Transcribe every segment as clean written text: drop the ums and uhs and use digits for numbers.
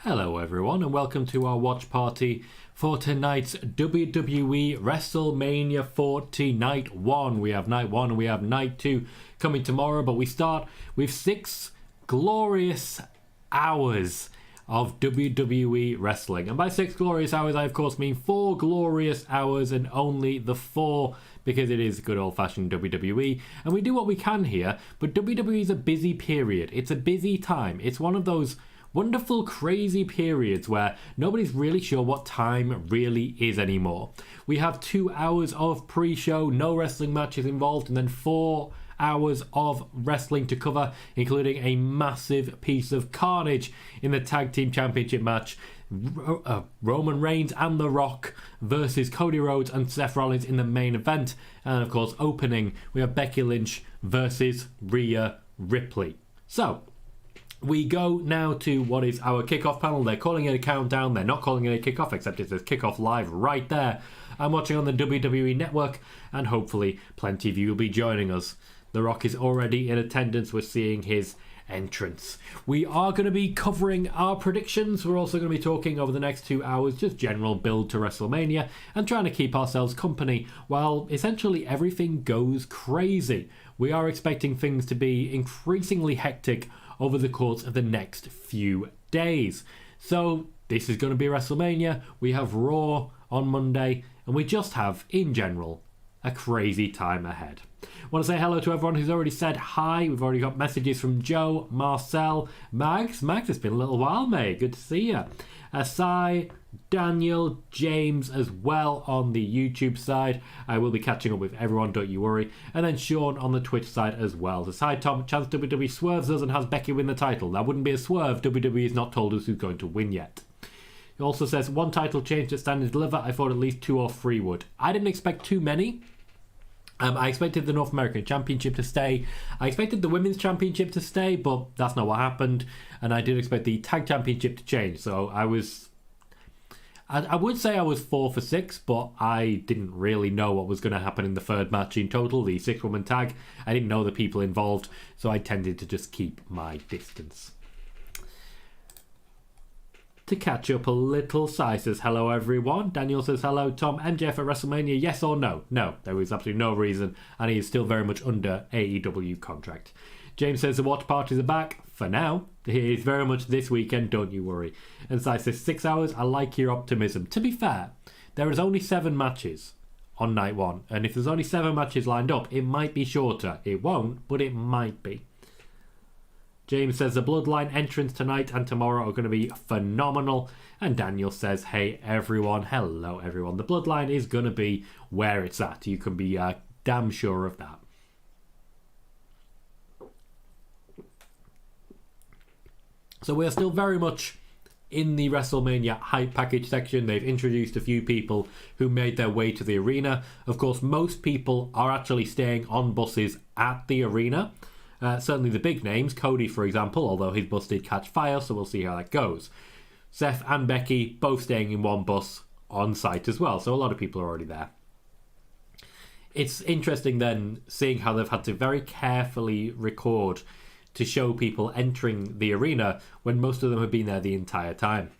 Hello everyone and welcome to our watch party for tonight's WWE Wrestlemania 40 Night 1. We have Night 1 and we have Night 2 coming tomorrow, but we start with 6 glorious hours of WWE wrestling. And by 6 glorious hours I of course mean 4 glorious hours and only the 4 because it is good old-fashioned WWE. And we do what we can here, but WWE is a busy period. It's a busy time. It's one of those wonderful, crazy periods where nobody's really sure what time really is anymore. We have 2 hours of pre-show, no wrestling matches involved, and then 4 hours of wrestling to cover, including a massive piece of carnage in the Tag Team Championship match. Roman Reigns and The Rock versus Cody Rhodes and Seth Rollins in the main event. And of course, opening, we have Becky Lynch versus Rhea Ripley. So, we go now to what is our kickoff panel. They're calling it a countdown. They're not calling it a kickoff, except it says kickoff live right there. I'm watching on the WWE Network, and hopefully plenty of you will be joining us. The Rock is already in attendance. We're seeing his entrance. We are going to be covering our predictions. We're also going to be talking over the next 2 hours, just general build to WrestleMania, and trying to keep ourselves company while essentially everything goes crazy. We are expecting things to be increasingly hectic over the course of the next few days. So this is going to be WrestleMania. We have Raw on Monday, and we just have, in general, a crazy time ahead. I want to say hello to everyone who's already said hi. We've already got messages from Joe, Marcel, Mags. Mags, it's been a little while, mate. Good to see you. Asai, Daniel, James as well on the YouTube side. I will be catching up with everyone, don't you worry. And then Sean on the Twitch side as well. Aside, Tom, chance WWE swerves us and has Becky win the title. That wouldn't be a swerve. WWE has not told us who's going to win yet. He also says, one title change to Stand and Deliver. I thought at least 2 or 3 would. I didn't expect too many. I expected the North American Championship to stay. I expected the Women's Championship to stay, but that's not what happened. And I did expect the Tag Championship to change. So I would say I was 4 for 6, but I didn't really know what was going to happen in the 3rd match in total, the 6-woman tag. I didn't know the people involved, so I tended to just keep my distance. To catch up a little, Sai says hello everyone. Daniel says hello. Tom, MJF at WrestleMania, yes or no? No, there is absolutely no reason, and he is still very much under AEW contract. James says the watch parties are back for now. It is very much this weekend, don't you worry. And Sai says 6 hours. I like your optimism. To be fair, there is only 7 matches on night 1, and if there's only 7 matches lined up, it might be shorter. It won't, but it might be. James says the Bloodline entrance tonight and tomorrow are going to be phenomenal. And Daniel says, hey everyone, hello everyone. The Bloodline is going to be where it's at. You can be damn sure of that. So we're still very much in the WrestleMania hype package section. They've introduced a few people who made their way to the arena. Of course, most people are actually staying on buses at the arena. Certainly the big names, Cody for example, although his bus did catch fire, so we'll see how that goes. Seth and Becky both staying in one bus on site as well, so a lot of people are already there. It's interesting then seeing how they've had to very carefully record to show people entering the arena when most of them have been there the entire time.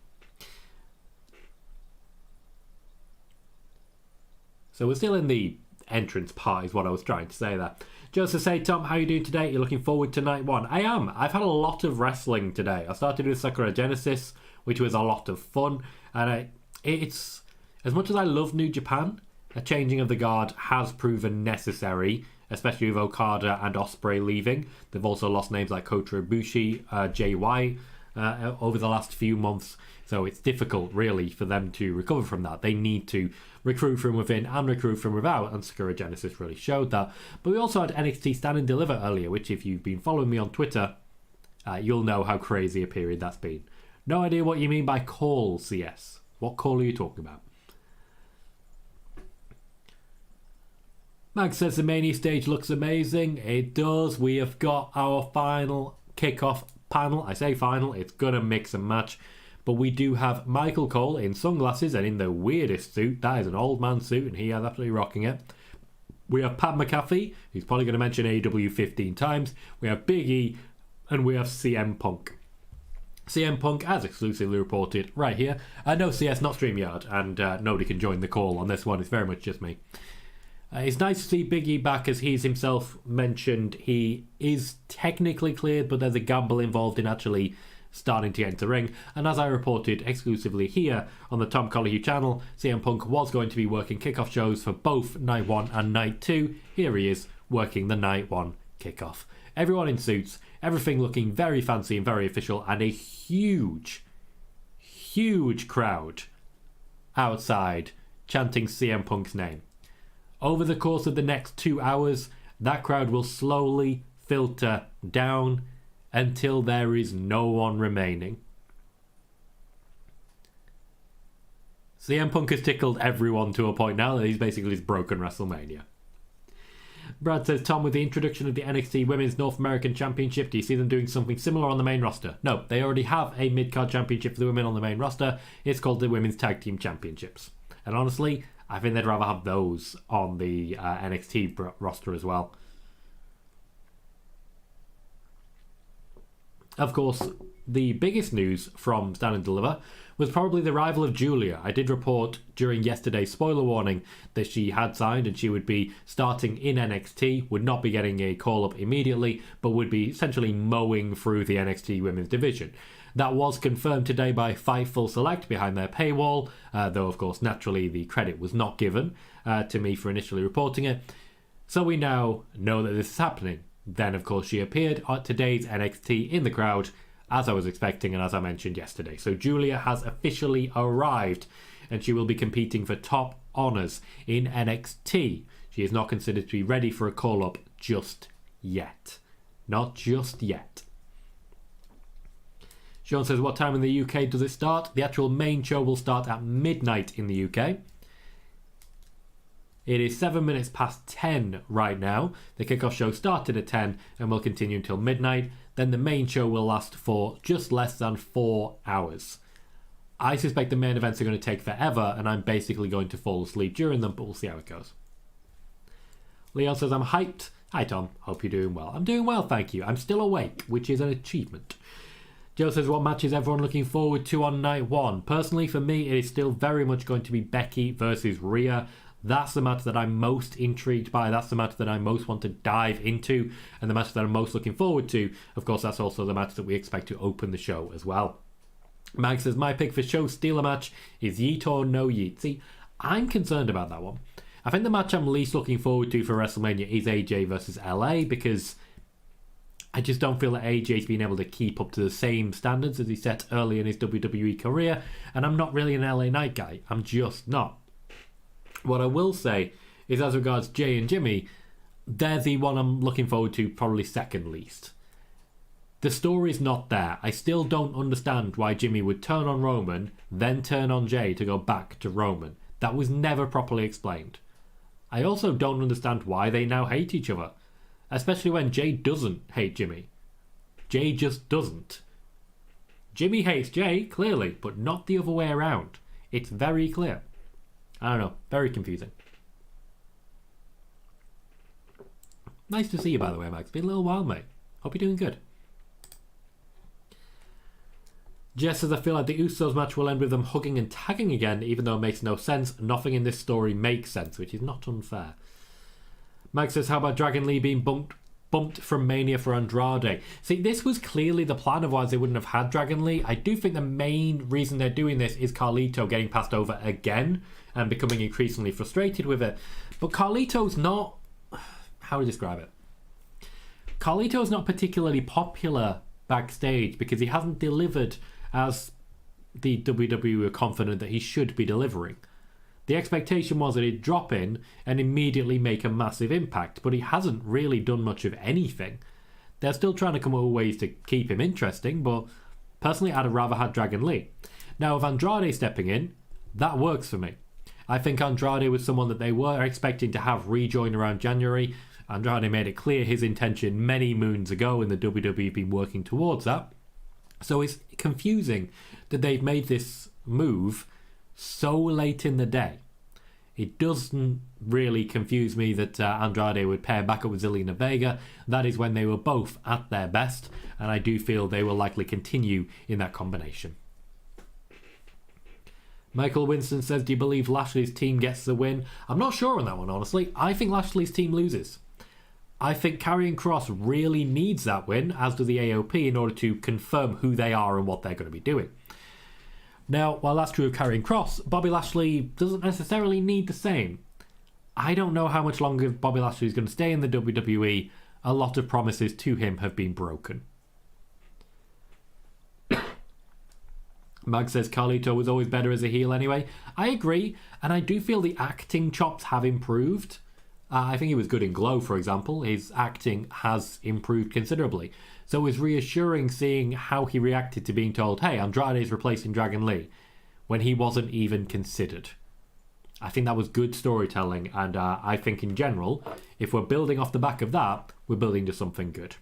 So we're still in the entrance part is what I was trying to say there. Joseph say, Tom, how are you doing today? You're looking forward to night 1? I am. I've had a lot of wrestling today. I started with Sakura Genesis, which was a lot of fun. And it's, as much as I love New Japan, a changing of the guard has proven necessary, especially with Okada and Ospreay leaving. They've also lost names like Kota Ibushi, JY over the last few months. So it's difficult, really, for them to recover from that. They need to recruit from within and recruit from without, and Sakura Genesis really showed that. But we also had NXT Stand and Deliver earlier, which if you've been following me on Twitter, you'll know how crazy a period that's been. No idea what you mean by call, CS. What call are you talking about? Mag says the Mania stage looks amazing. It does. We have got our final kickoff panel. I say final, it's gonna mix and match. But we do have Michael Cole in sunglasses and in the weirdest suit. That is an old man suit, and he is absolutely rocking it. We have Pat McAfee, who's probably going to mention AEW 15 times. We have Big E, and we have CM Punk. CM Punk, as exclusively reported right here. No CS, not StreamYard, and nobody can join the call on this one. It's very much just me. It's nice to see Big E back, as he's himself mentioned. He is technically cleared, but there's a gamble involved in actually starting to get into the ring. And as I reported exclusively here on the Tom Colohue channel, CM Punk was going to be working kickoff shows for both Night 1 and Night 2. Here he is, working the Night 1 kickoff. Everyone in suits, everything looking very fancy and very official, and a huge crowd outside chanting CM Punk's name. Over the course of the next 2 hours, that crowd will slowly filter down until there is no one remaining. CM Punk has tickled everyone to a point now that he's basically just broken WrestleMania. Brad says, Tom, with the introduction of the NXT Women's North American Championship, do you see them doing something similar on the main roster? No, they already have a mid-card championship for the women on the main roster. It's called the Women's Tag Team Championships. And honestly, I think they'd rather have those on the NXT roster as well. Of course, the biggest news from Stand and Deliver was probably the arrival of Julia. I did report during yesterday's spoiler warning that she had signed and she would be starting in NXT, would not be getting a call-up immediately, but would be essentially mowing through the NXT women's division. That was confirmed today by Fightful Select behind their paywall, though of course naturally the credit was not given to me for initially reporting it. So we now know that this is happening. Then of course she appeared at today's NXT in the crowd, as I was expecting and as I mentioned yesterday. So Julia has officially arrived and she will be competing for top honours in NXT. She is not considered to be ready for a call-up just yet. Not just yet. Sean says, what time in the UK does it start? The actual main show will start at midnight in the UK. It is 7 minutes past 10 right now. The kickoff show started at 10 and will continue until midnight. Then the main show will last for just less than 4 hours. I suspect the main events are going to take forever and I'm basically going to fall asleep during them, but we'll see how it goes. Leon says, I'm hyped. Hi Tom, hope you're doing well. I'm doing well, thank you. I'm still awake, which is an achievement. Joe says, what match is everyone looking forward to on night 1? Personally, for me, it is still very much going to be Becky versus Rhea. That's the match that I'm most intrigued by. That's the match that I most want to dive into. And the match that I'm most looking forward to. Of course, that's also the match that we expect to open the show as well. Mag says, my pick for show stealer match is Yeet or No Yeet. See, I'm concerned about that one. I think the match I'm least looking forward to for WrestleMania is AJ versus LA, because I just don't feel that AJ's been able to keep up to the same standards as he set early in his WWE career. And I'm not really an LA Knight guy. I'm just not. What I will say is, as regards Jey and Jimmy, they're the one I'm looking forward to probably second least. The story's not there. I still don't understand why Jimmy would turn on Roman, then turn on Jey to go back to Roman. That was never properly explained. I also don't understand why they now hate each other, especially when Jey doesn't hate Jimmy. Jey just doesn't. Jimmy hates Jey, clearly, but not the other way around. It's very clear. I don't know, very confusing. Nice to see you, by the way, Max. Been a little while, mate. Hope you're doing good. Jess says, I feel like the Usos match will end with them hugging and tagging again, even though it makes no sense. Nothing in this story makes sense, which is not unfair. Max says, how about Dragon Lee being bumped from Mania for Andrade? See, this was clearly the plan, otherwise they wouldn't have had Dragon Lee. I do think the main reason they're doing this is Carlito getting passed over again and becoming increasingly frustrated with it. But Carlito's not... How to describe it? Carlito's not particularly popular backstage because he hasn't delivered as the WWE were confident that he should be delivering. The expectation was that he'd drop in and immediately make a massive impact, but he hasn't really done much of anything. They're still trying to come up with ways to keep him interesting, but personally I'd have rather had Dragon Lee. Now, with Andrade stepping in, that works for me. I think Andrade was someone that they were expecting to have rejoin around January. Andrade made it clear his intention many moons ago, and the WWE have been working towards that. So it's confusing that they've made this move so late in the day. It doesn't really confuse me that Andrade would pair back up with Zelina Vega. That is when they were both at their best, and I do feel they will likely continue in that combination. Michael Winston says, do you believe Lashley's team gets the win? I'm not sure on that one, honestly. I think Lashley's team loses. I think Karrion Kross really needs that win, as does the AOP, in order to confirm who they are and what they're going to be doing. Now, while that's true of Karrion Kross, Bobby Lashley doesn't necessarily need the same. I don't know how much longer Bobby Lashley is going to stay in the WWE. A lot of promises to him have been broken. Mag says Carlito was always better as a heel anyway. I agree, and I do feel the acting chops have improved. I think he was good in Glow, for example. His acting has improved considerably. So it was reassuring seeing how he reacted to being told, hey, Andrade is replacing Dragon Lee, when he wasn't even considered. I think that was good storytelling, and I think in general, if we're building off the back of that, we're building to something good.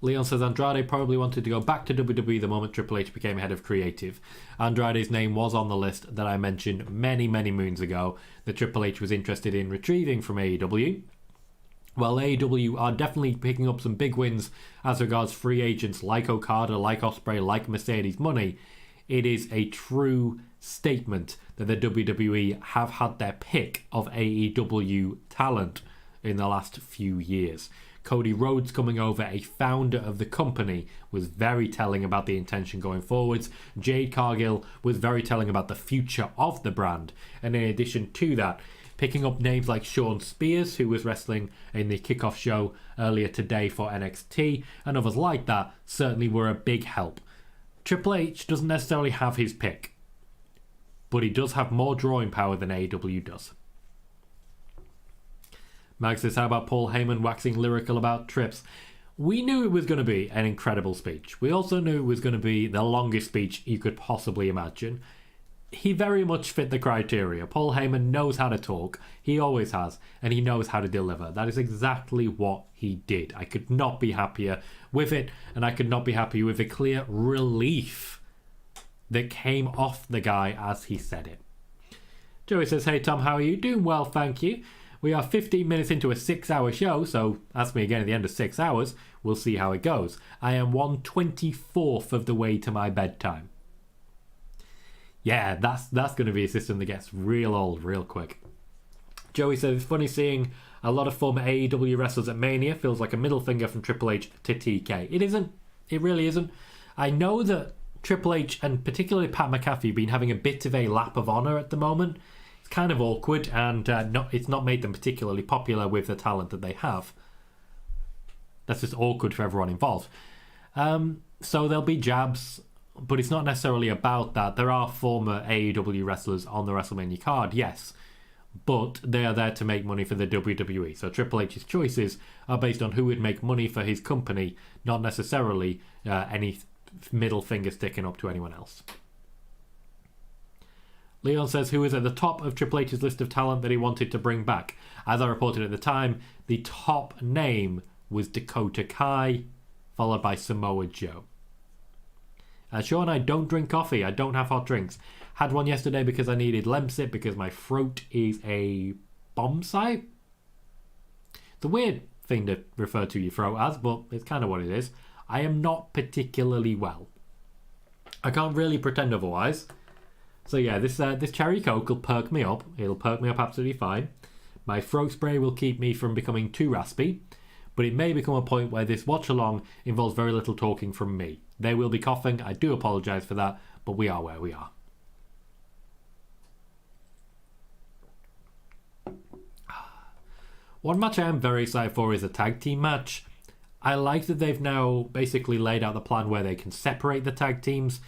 Leon says Andrade probably wanted to go back to WWE the moment Triple H became head of creative. Andrade's name was on the list that I mentioned many moons ago that Triple H was interested in retrieving from AEW. While AEW are definitely picking up some big wins as regards free agents like Okada, like Ospreay, like Mercedes Money, it is a true statement that the WWE have had their pick of AEW talent in the last few years. Cody Rhodes coming over, a founder of the company, was very telling about the intention going forwards. Jade Cargill was very telling about the future of the brand. And in addition to that, picking up names like Sean Spears, who was wrestling in the Kickoff show earlier today for NXT, and others like that, certainly were a big help. Triple H doesn't necessarily have his pick, but he does have more drawing power than AEW does. Mag says, how about Paul Heyman waxing lyrical about trips? We knew it was going to be an incredible speech. We also knew it was going to be the longest speech you could possibly imagine. He very much fit the criteria. Paul Heyman knows how to talk. He always has. And he knows how to deliver. That is exactly what he did. I could not be happier with it. And I could not be happier with the clear relief that came off the guy as he said it. Joey says, hey Tom, how are you? Doing well, thank you. We are 15 minutes into a 6-hour show, so ask me again at the end of 6 hours. We'll see how it goes. I am 1/24th of the way to my bedtime. Yeah, that's going to be a system that gets real old real quick. Joey says, it's funny seeing a lot of former AEW wrestlers at Mania. Feels like a middle finger from Triple H to TK. It isn't. It really isn't. I know that Triple H and particularly Pat McAfee have been having a bit of a lap of honour at the moment. Kind of awkward, and it's not made them particularly popular with the talent that they have. That's just awkward for everyone involved. So there'll be jabs, but it's not necessarily about that. There are former AEW wrestlers on the WrestleMania card, yes, but they are there to make money for the WWE. So Triple H's choices are based on who would make money for his company, not necessarily any middle finger sticking up to anyone else. Leon says, who is at the top of Triple H's list of talent that he wanted to bring back? As I reported at the time, the top name was Dakota Kai, followed by Samoa Joe. Sean, I don't drink coffee. I don't have hot drinks. Had one yesterday because I needed Lemsip because my throat is a bomb site. It's a weird thing to refer to your throat as, but it's kind of what it is. I am not particularly well. I can't really pretend otherwise. So yeah, this cherry coke will perk me up. It'll perk me up absolutely fine. My throat spray will keep me from becoming too raspy. But it may become a point where this watch-along involves very little talking from me. There will be coughing. I do apologise for that, but we are where we are. One match I am very excited for is a tag team match. I like that they've now basically laid out the plan where they can separate the tag teams.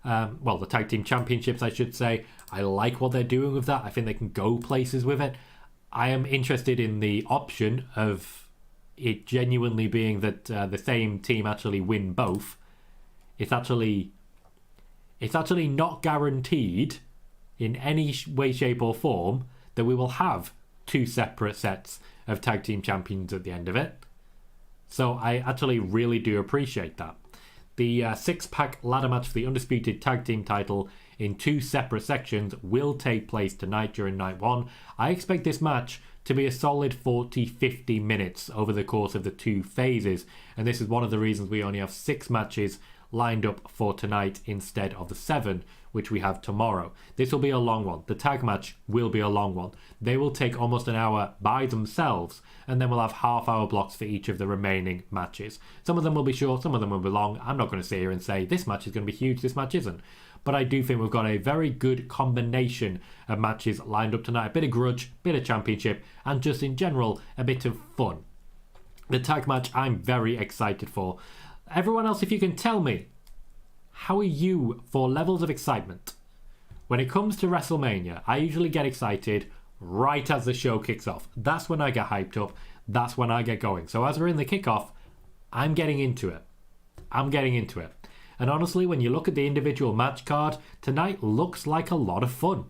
The tag team championships, I should say. I like what they're doing with that. I think they can go places with it. I am interested in the option of it genuinely being that the same team actually win both. It's actually not guaranteed in any way, shape or form that we will have two separate sets of tag team champions at the end of it. So I actually really do appreciate that. The six-pack ladder match for the Undisputed Tag Team title in 2 separate sections will take place tonight during night 1. I expect this match to be a solid 40-50 minutes over the course of the 2 phases, and this is one of the reasons we only have 6 matches lined up for tonight instead of the 7 which we have tomorrow. This will be a long one. The tag match will be a long one. They will take almost an hour by themselves, and then we'll have half-hour blocks for each of the remaining matches. Some of them will be short, some of them will be long. I'm not going to sit here and say this match is going to be huge, this match isn't. But I do think we've got a very good combination of matches lined up tonight. A bit of grudge, bit of championship, and just in general, a bit of fun. The tag match I'm very excited for. Everyone else, if you can tell me, how are you for levels of excitement? When it comes to WrestleMania, I usually get excited right as the show kicks off. That's when I get hyped up. That's when I get going. So as we're in the kickoff, I'm getting into it. And honestly, when you look at the individual match card, tonight looks like a lot of fun.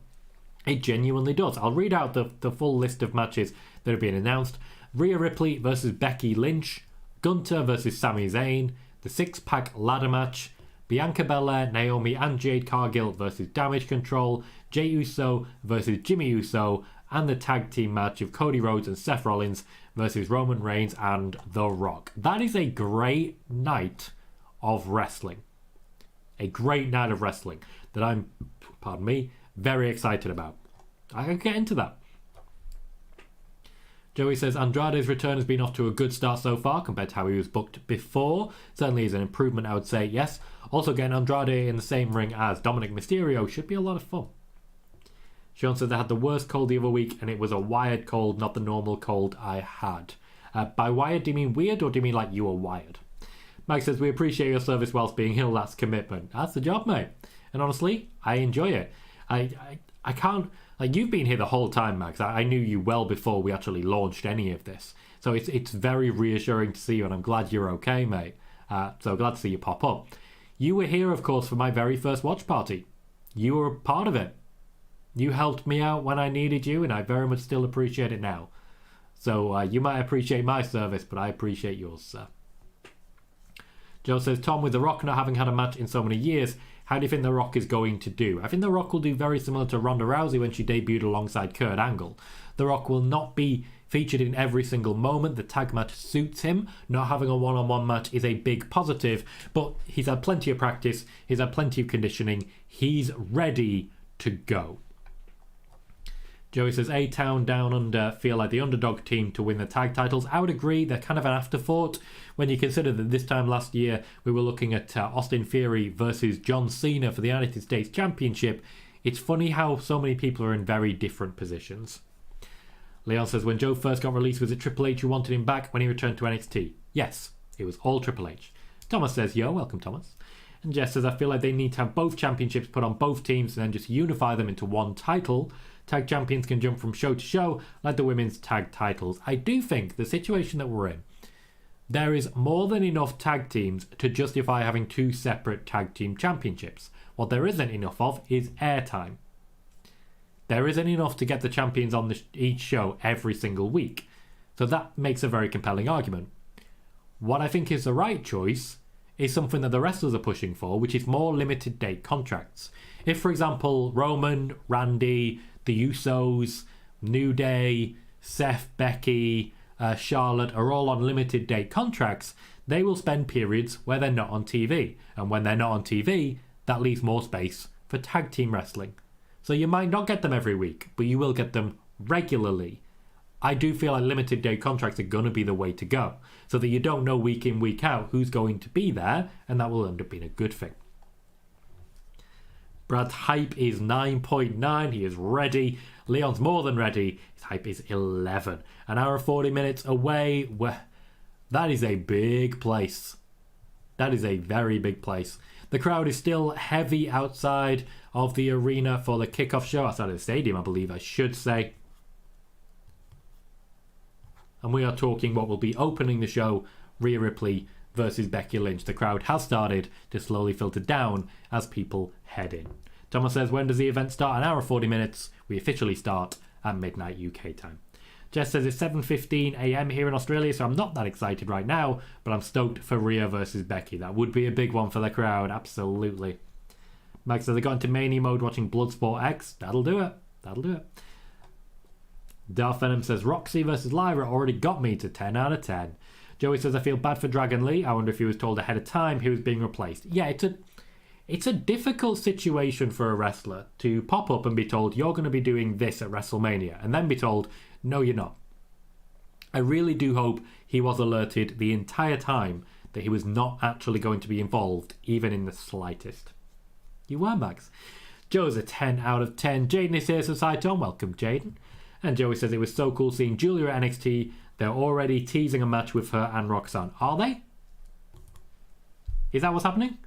It genuinely does. I'll read out the full list of matches that have been announced. Rhea Ripley versus Becky Lynch. Gunther versus Sami Zayn. The 6-pack ladder match. Bianca Belair, Naomi and Jade Cargill versus Damage Control, Jey Uso versus Jimmy Uso, and the tag team match of Cody Rhodes and Seth Rollins versus Roman Reigns and The Rock. That is a great night of wrestling. A great night of wrestling that I'm, very excited about. I can get into that. Joey says, Andrade's return has been off to a good start so far compared to how he was booked before. Certainly is an improvement, I would say, yes. Also getting Andrade in the same ring as Dominic Mysterio should be a lot of fun. Sean says, I had the worst cold the other week and it was a wired cold, not the normal cold I had. By wired, do you mean weird or do you mean like you were wired? Mike says, we appreciate your service whilst being ill. That's commitment. That's the job, mate. And honestly, I enjoy it. I can't... Like, you've been here the whole time, Max. I knew you well before we actually launched any of this. So it's very reassuring to see you, and I'm glad you're okay, mate. So glad to see you pop up. You were here, of course, for my very first watch party. You were a part of it. You helped me out when I needed you, and I very much still appreciate it now. So you might appreciate my service, but I appreciate yours, sir. Joe says, Tom, with The Rock not having had a match in so many years, how do you think The Rock is going to do? I think The Rock will do very similar to Ronda Rousey when she debuted alongside Kurt Angle. The Rock will not be featured in every single moment. The tag match suits him. Not having a one-on-one match is a big positive, but he's had plenty of practice. He's had plenty of conditioning. He's ready to go. Joey says, A-Town Down Under feel like the underdog team to win the tag titles. I would agree, they're kind of an afterthought when you consider that this time last year we were looking at Austin Theory versus John Cena for the United States Championship. It's funny how so many people are in very different positions. Leon says, when Joe first got released, was it Triple H who wanted him back when he returned to NXT? Yes, it was all Triple H. Thomas says, yo, welcome Thomas. And Jess says, I feel like they need to have both championships put on both teams and then just unify them into one title. Tag champions can jump from show to show like the women's tag titles. I do think the situation that we're in, there is more than enough tag teams to justify having 2 separate tag team championships. What there isn't enough of is airtime. There isn't enough to get the champions on each show every single week. So that makes a very compelling argument. What I think is the right choice is something that the wrestlers are pushing for, which is more limited date contracts. If, for example, Roman, Randy, the Usos, New Day, Seth, Becky, Charlotte are all on limited date contracts, they will spend periods where they're not on TV. And when they're not on TV, that leaves more space for tag team wrestling. So you might not get them every week, but you will get them regularly. I do feel like limited date contracts are going to be the way to go, so that you don't know week in, week out who's going to be there, and that will end up being a good thing. Brad's hype is 9.9. He is ready. Leon's more than ready. His hype is 11. An hour and 40 minutes away. That is a big place. That is a very big place. The crowd is still heavy outside of the arena for the kickoff show. Outside of the stadium, I believe I should say. And we are talking what will be opening the show, Rhea Ripley versus Becky Lynch. The crowd has started to slowly filter down as people head in. Thomas says, when does the event start? An hour and 40 minutes. We officially start at midnight UK time. Jess says it's 7:15 a.m. here in Australia, so I'm not that excited right now, but I'm stoked for Rhea versus Becky. That would be a big one for the crowd, absolutely. Max says I got into mania mode watching Bloodsport X. That'll do it. That'll do it. Darth Venom says Roxy versus Lyra already got me to 10 out of 10. Joey says I feel bad for Dragon Lee. I wonder if he was told ahead of time he was being replaced. Yeah, it's a difficult situation for a wrestler to pop up and be told you're going to be doing this at WrestleMania and then be told no you're not. I really do hope he was alerted the entire time that he was not actually going to be involved even in the slightest. You were, Max. Joe's a 10 out of 10. Jaden is here, so side Tom. Welcome, Jaden. And Joey says it was so cool seeing Julia at NXT. They're already teasing a match with her and Roxanne. Are they? Is that what's happening?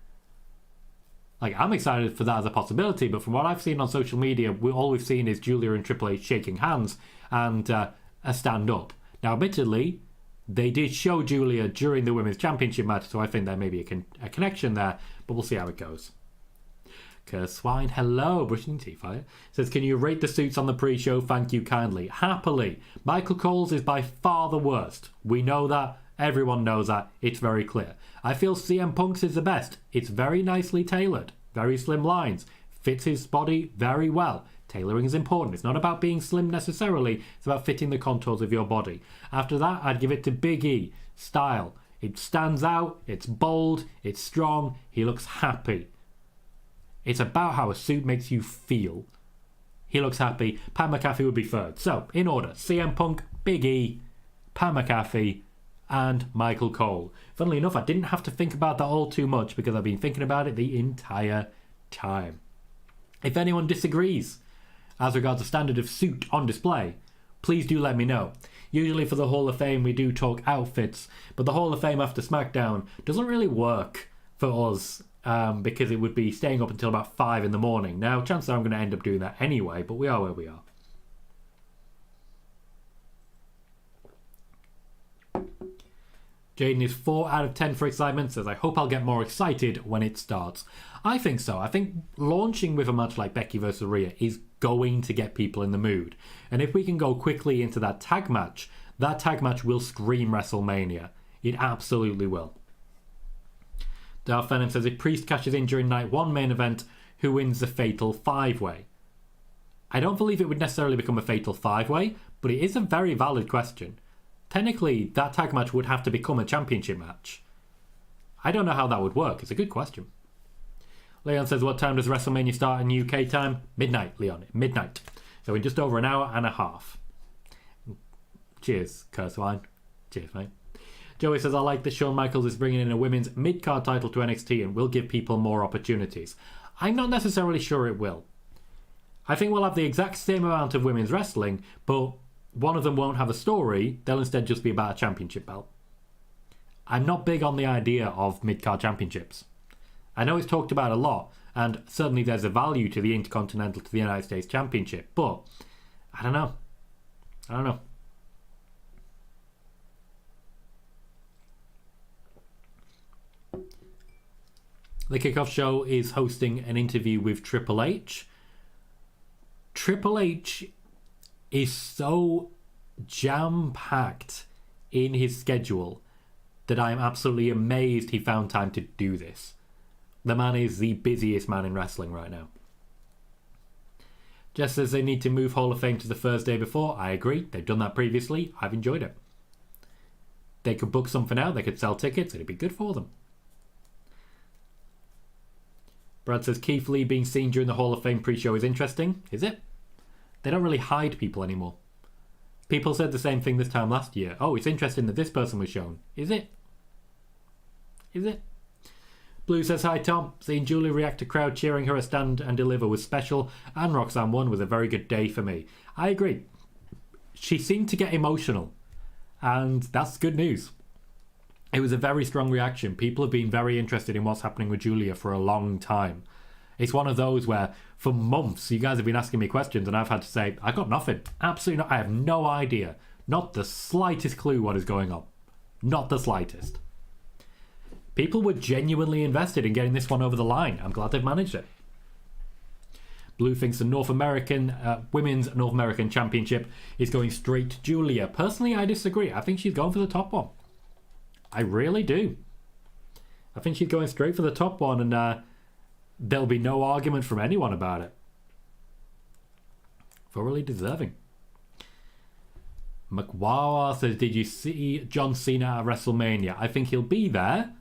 Like, I'm excited for that as a possibility, but from what I've seen on social media, all we've seen is Julia and Triple H shaking hands and a stand-up. Now, admittedly, they did show Julia during the Women's Championship match, so I think there may be a connection there, but we'll see how it goes. Curse Swine, hello, brushing teeth fire. Says, can you rate the suits on the pre-show? Thank you kindly. Happily. Michael Cole's is by far the worst. We know that. Everyone knows that. It's very clear. I feel CM Punk's is the best. It's very nicely tailored. Very slim lines. Fits his body very well. Tailoring is important. It's not about being slim necessarily. It's about fitting the contours of your body. After that, I'd give it to Big E. Style. It stands out. It's bold. It's strong. He looks happy. It's about how a suit makes you feel. He looks happy. Pat McAfee would be third. So, in order, CM Punk, Big E, Pat McAfee, and Michael Cole. Funnily enough, I didn't have to think about that all too much because I've been thinking about it the entire time. If anyone disagrees as regards the standard of suit on display, please do let me know. Usually for the Hall of Fame we do talk outfits, but the Hall of Fame after SmackDown doesn't really work for us. Because it would be staying up until about 5 in the morning. Now, chances are I'm going to end up doing that anyway, but we are where we are. Jaden is 4 out of 10 for excitement. Says, I hope I'll get more excited when it starts. I think so. I think launching with a match like Becky versus Rhea is going to get people in the mood. And if we can go quickly into that tag match will scream WrestleMania. It absolutely will. Darth Venom says if Priest cashes in during night 1 main event, who wins the fatal 5-way? I don't believe it would necessarily become a fatal 5-way, but it is a very valid question. Technically, that tag match would have to become a championship match. I don't know how that would work. It's a good question. Leon says, what time does WrestleMania start in UK time? Midnight, Leon. Midnight. So in just over an hour and a half. Cheers, Kurzwein. Cheers, mate. Joey says, I like that Shawn Michaels is bringing in a women's mid-card title to NXT and will give people more opportunities. I'm not necessarily sure it will. I think we'll have the exact same amount of women's wrestling, but one of them won't have a story. They'll instead just be about a championship belt. I'm not big on the idea of mid-card championships. I know it's talked about a lot, and certainly there's a value to the Intercontinental to the United States Championship, but I don't know. The Kickoff show is hosting an interview with Triple H. Triple H is so jam-packed in his schedule that I am absolutely amazed he found time to do this. The man is the busiest man in wrestling right now. Jess says they need to move Hall of Fame to the Thursday before. I agree. They've done that previously. I've enjoyed it. They could book something out. They could sell tickets. It'd be good for them. Brad says Keith Lee being seen during the Hall of Fame pre-show is interesting. Is it? They don't really hide people anymore. People said the same thing this time last year. Oh, it's interesting that this person was shown. Is it? Is it? Blue says, hi Tom. Seeing Julie react to crowd cheering her a stand and deliver was special, and Roxanne won was a very good day for me. I agree. She seemed to get emotional, and that's good news. It was a very strong reaction. People have been very interested in what's happening with Julia for a long time. It's one of those where, for months, you guys have been asking me questions, and I've had to say, I got nothing. Absolutely not. I have no idea. Not the slightest clue what is going on. Not the slightest. People were genuinely invested in getting this one over the line. I'm glad they've managed it. Blue thinks the North American Women's North American Championship is going straight to Julia. Personally, I disagree. I think she's going for the top one. I really do. I think she's going straight for the top one, and there'll be no argument from anyone about it. Thoroughly deserving. McWawa says, did you see John Cena at WrestleMania? I think he'll be there.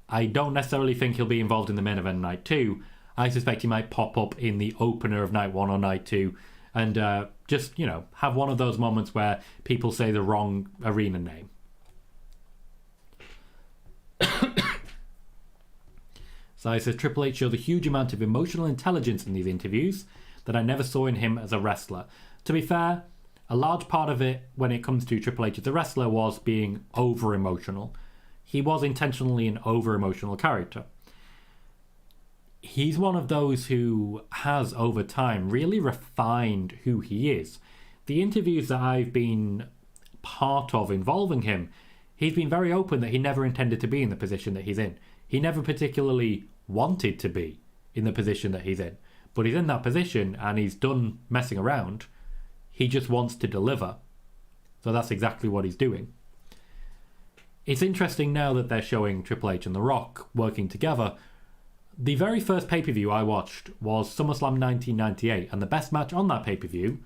I don't necessarily think he'll be involved in the main event night 2. I suspect he might pop up in the opener of night 1 or night 2 and just, have one of those moments where people say the wrong arena name. So he says, Triple H showed a huge amount of emotional intelligence in these interviews that I never saw in him as a wrestler. To be fair, a large part of it when it comes to Triple H as a wrestler was being over-emotional. He was intentionally an over-emotional character. He's one of those who has, over time, really refined who he is. The interviews that I've been part of involving him, he's been very open that he never intended to be in the position that he's in. He never particularly wanted to be in the position that he's in. But he's in that position and he's done messing around. He just wants to deliver. So that's exactly what he's doing. It's interesting now that they're showing Triple H and The Rock working together. The very first pay-per-view I watched was SummerSlam 1998, and the best match on that pay-per-view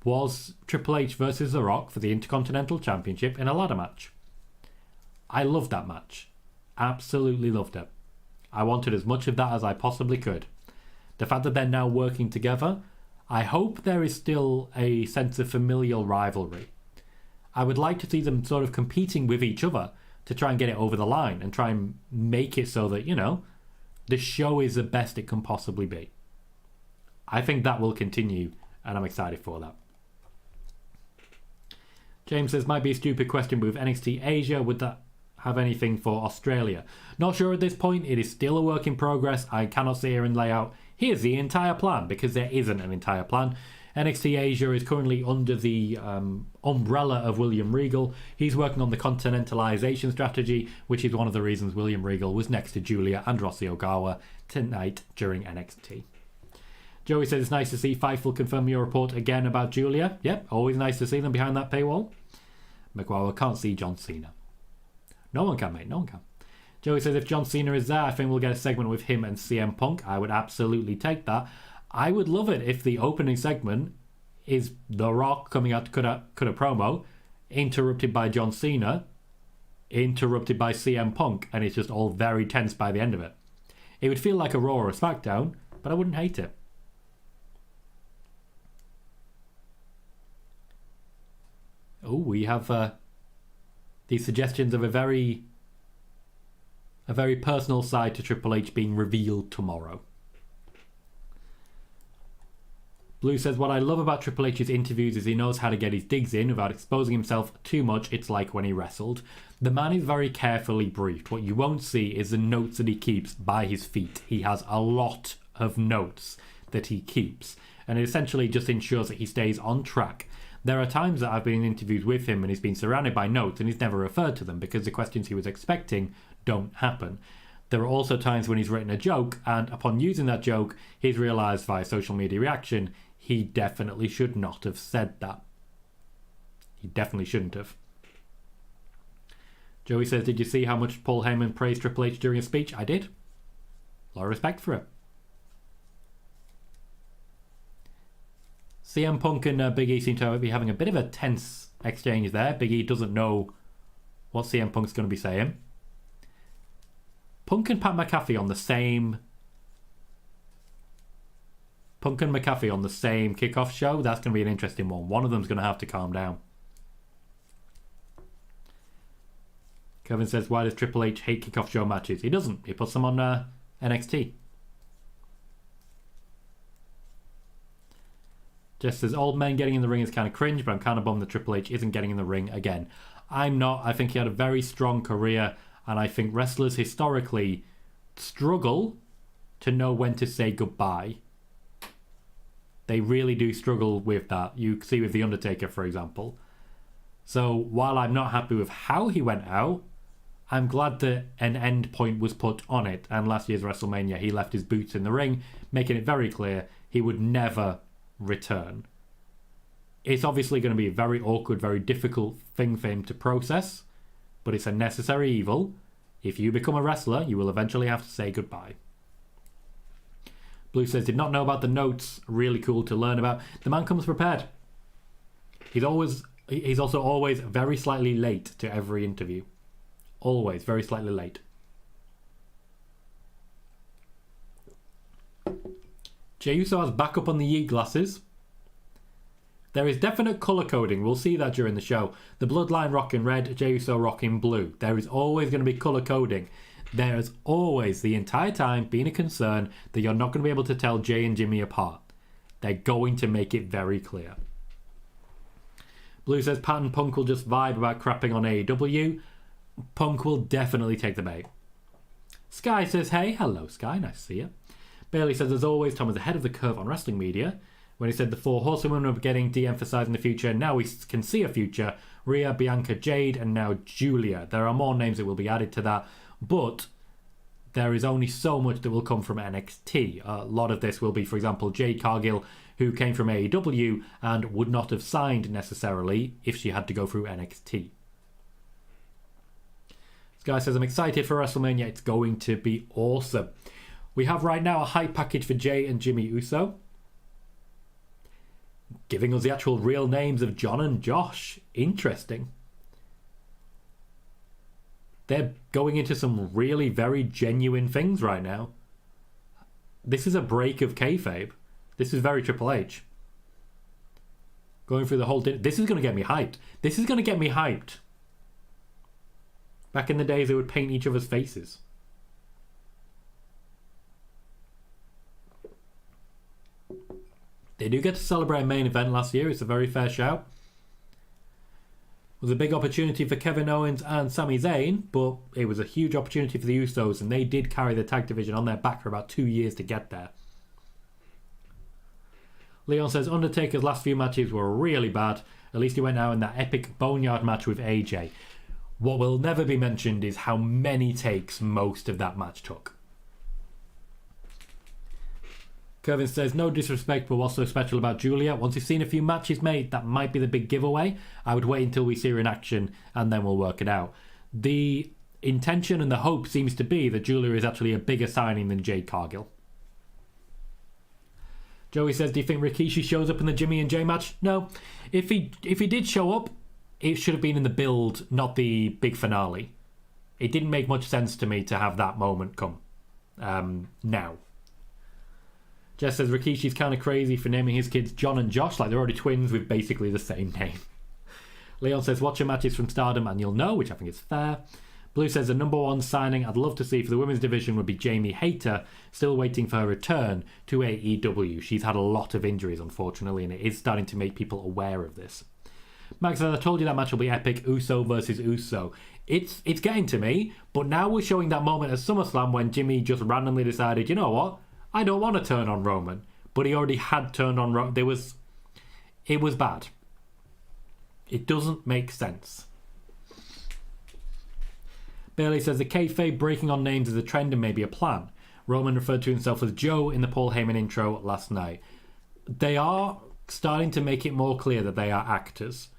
was Triple H versus The Rock for the Intercontinental Championship in a ladder match. I loved that match. Absolutely loved it. I wanted as much of that as I possibly could. The fact that they're now working together, I hope there is still a sense of familial rivalry. I would like to see them sort of competing with each other to try and get it over the line and try and make it so that, the show is the best it can possibly be. I think that will continue, and I'm excited for that. James says, might be a stupid question, but with NXT Asia, would that have anything for Australia? Not sure at this point. It is still a work in progress. I cannot sit here and lay out, here's the entire plan, because there isn't an entire plan. NXT Asia is currently under the umbrella of William Regal. He's working on the continentalization strategy, which is one of the reasons William Regal was next to Julia and Rossi Ogawa tonight during NXT. Joey says, it's nice to see Fightful confirm your report again about Julia. Yep, always nice to see them behind that paywall. McGuire can't see John Cena. No one can, mate, no one can. Joey says, if John Cena is there, I think we'll get a segment with him and CM Punk. I would absolutely take that. I would love it if the opening segment is The Rock coming out to cut a promo, interrupted by John Cena, interrupted by CM Punk, and it's just all very tense by the end of it. It would feel like a Raw or a SmackDown, but I wouldn't hate it. Oh, we have these suggestions of a very personal side to Triple H being revealed tomorrow. Blue says, what I love about Triple H's interviews is he knows how to get his digs in without exposing himself too much. It's like when he wrestled. The man is very carefully briefed. What you won't see is the notes that he keeps by his feet. He has a lot of notes that he keeps, and it essentially just ensures that he stays on track. There are times that I've been in interviews with him and he's been surrounded by notes and he's never referred to them because the questions he was expecting don't happen. There are also times when he's written a joke and upon using that joke, he's realised via social media reaction he definitely should not have said that. He definitely shouldn't have. Joey says, did you see how much Paul Heyman praised Triple H during his speech? I did. A lot of respect for it. CM Punk and Big E seem to be having a bit of a tense exchange there. Big E doesn't know what CM Punk's going to be saying. Punk and McAfee on the same kickoff show. That's going to be an interesting one. One of them's going to have to calm down. Kevin says, why does Triple H hate kickoff show matches? He doesn't. He puts them on NXT. Just says, old men getting in the ring is kind of cringe, but I'm kind of bummed that Triple H isn't getting in the ring again. I'm not. I think he had a very strong career, and I think wrestlers historically struggle to know when to say goodbye. They really do struggle with that. You see with The Undertaker, for example. So while I'm not happy with how he went out, I'm glad that an end point was put on it. And last year's WrestleMania, he left his boots in the ring, making it very clear he would never return. It's obviously going to be a very awkward, very difficult thing for him to process, but it's a necessary evil. If you become a wrestler, you will eventually have to say goodbye. Blue says, did not know about the notes. Really cool to learn about. The man comes prepared. He's also always very slightly late to every interview. Always very slightly late. Jey Uso has backup on the Yeet glasses. There is definite colour coding. We'll see that during the show. The Bloodline rocking red, Jey Uso rocking blue. There is always going to be colour coding. There has always, the entire time, been a concern that you're not going to be able to tell Jey and Jimmy apart. They're going to make it very clear. Blue says Pat and Punk will just vibe about crapping on AEW. Punk will definitely take the bait. Sky says, hey, hello Sky, nice to see you. Bailey says, as always, Tom is ahead of the curve on wrestling media. When he said the four horsewomen were getting de-emphasized in the future, now we can see a future. Rhea, Bianca, Jade, and now Julia. There are more names that will be added to that, but there is only so much that will come from NXT. A lot of this will be, for example, Jade Cargill, who came from AEW and would not have signed necessarily if she had to go through NXT. This guy says, I'm excited for WrestleMania. It's going to be awesome. We have right now a hype package for Jey and Jimmy Uso, giving us the actual real names of John and Josh. Interesting. They're going into some really very genuine things right now. This is a break of kayfabe. This is very Triple H. Going through the whole... This is going to get me hyped. This is going to get me hyped. Back in the days, they would paint each other's faces. They do get to celebrate a main event last year. It's a very fair shout. It was a big opportunity for Kevin Owens and Sami Zayn, but it was a huge opportunity for the Usos, and they did carry the tag division on their back for about 2 years to get there. Leon says, Undertaker's last few matches were really bad. At least he went out in that epic Boneyard match with AJ. What will never be mentioned is how many takes most of that match took. Kevin says, no disrespect, but what's so special about Julia? Once you've seen a few matches made, that might be the big giveaway. I would wait until we see her in action and then we'll work it out. The intention and the hope seems to be that Julia is actually a bigger signing than Jade Cargill. Joey says, do you think Rikishi shows up in the Jimmy and Jey match? No. If he did show up, it should have been in the build, not the big finale. It didn't make much sense to me to have that moment come now. Jess says Rikishi's kind of crazy for naming his kids John and Josh, like they're already twins with basically the same name. Leon says watch your matches from Stardom and you'll know, which I think is fair. Blue says the number one signing I'd love to see for the women's division would be Jamie Hayter, still waiting for her return to AEW. She's had a lot of injuries, unfortunately, and it is starting to make people aware of this. Max says, I told you that match will be epic, Uso versus Uso. It's getting to me, but now we're showing that moment at SummerSlam when Jimmy just randomly decided, you know what? I don't want to turn on Roman, but he already had turned on Roman. It was bad. It doesn't make sense. Bailey says the kayfabe breaking on names is a trend and maybe a plan. Roman referred to himself as Joe in the Paul Heyman intro last night. They are starting to make it more clear that they are actors.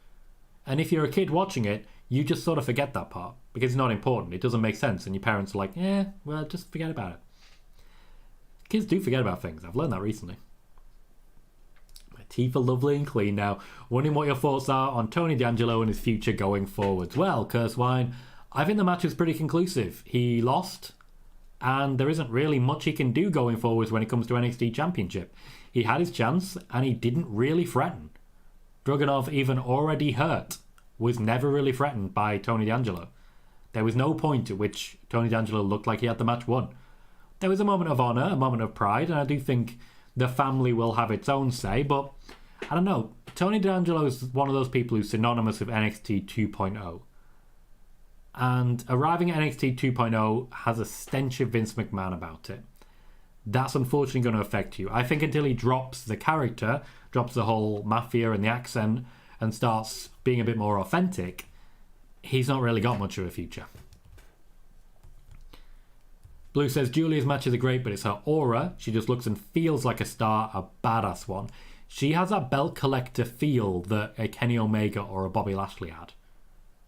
And if you're a kid watching it, you just sort of forget that part because it's not important. It doesn't make sense. And your parents are like, well, just forget about it. Kids do forget about things. I've learned that recently. My teeth are lovely and clean now. Wondering what your thoughts are on Tony D'Angelo and his future going forwards. Well, Curse Wine, I think the match was pretty conclusive. He lost, and there isn't really much he can do going forwards when it comes to NXT Championship. He had his chance, and he didn't really threaten. Dragunov, even already hurt, was never really threatened by Tony D'Angelo. There was no point at which Tony D'Angelo looked like he had the match won. There was a moment of honour, a moment of pride, and I do think the family will have its own say, but I don't know. Tony D'Angelo is one of those people who's synonymous with NXT 2.0. And arriving at NXT 2.0 has a stench of Vince McMahon about it. That's unfortunately going to affect you. I think until he drops the character, drops the whole mafia and the accent, and starts being a bit more authentic, he's not really got much of a future. Blue says Julia's matches are great, but it's her aura. She just looks and feels like a star, a badass one. She has that belt collector feel that a Kenny Omega or a Bobby Lashley had.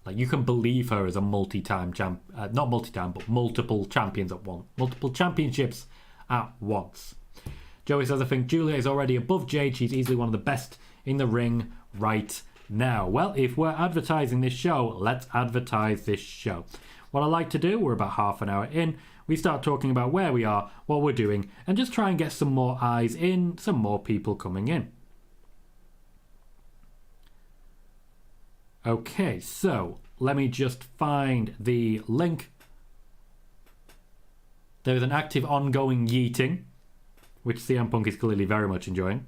Like, you can believe her as a multi-time champ, not multi-time, but multiple champions at once, multiple championships at once. Joey says, I think Julia is already above Jade. She's easily one of the best in the ring right now. Well, if we're advertising this show, let's advertise this show. What I like to do, we're about half an hour in, we start talking about where we are, what we're doing, and just try and get some more eyes in, some more people coming in. Okay, so let me just find the link. There is an active ongoing yeeting, which CM Punk is clearly very much enjoying.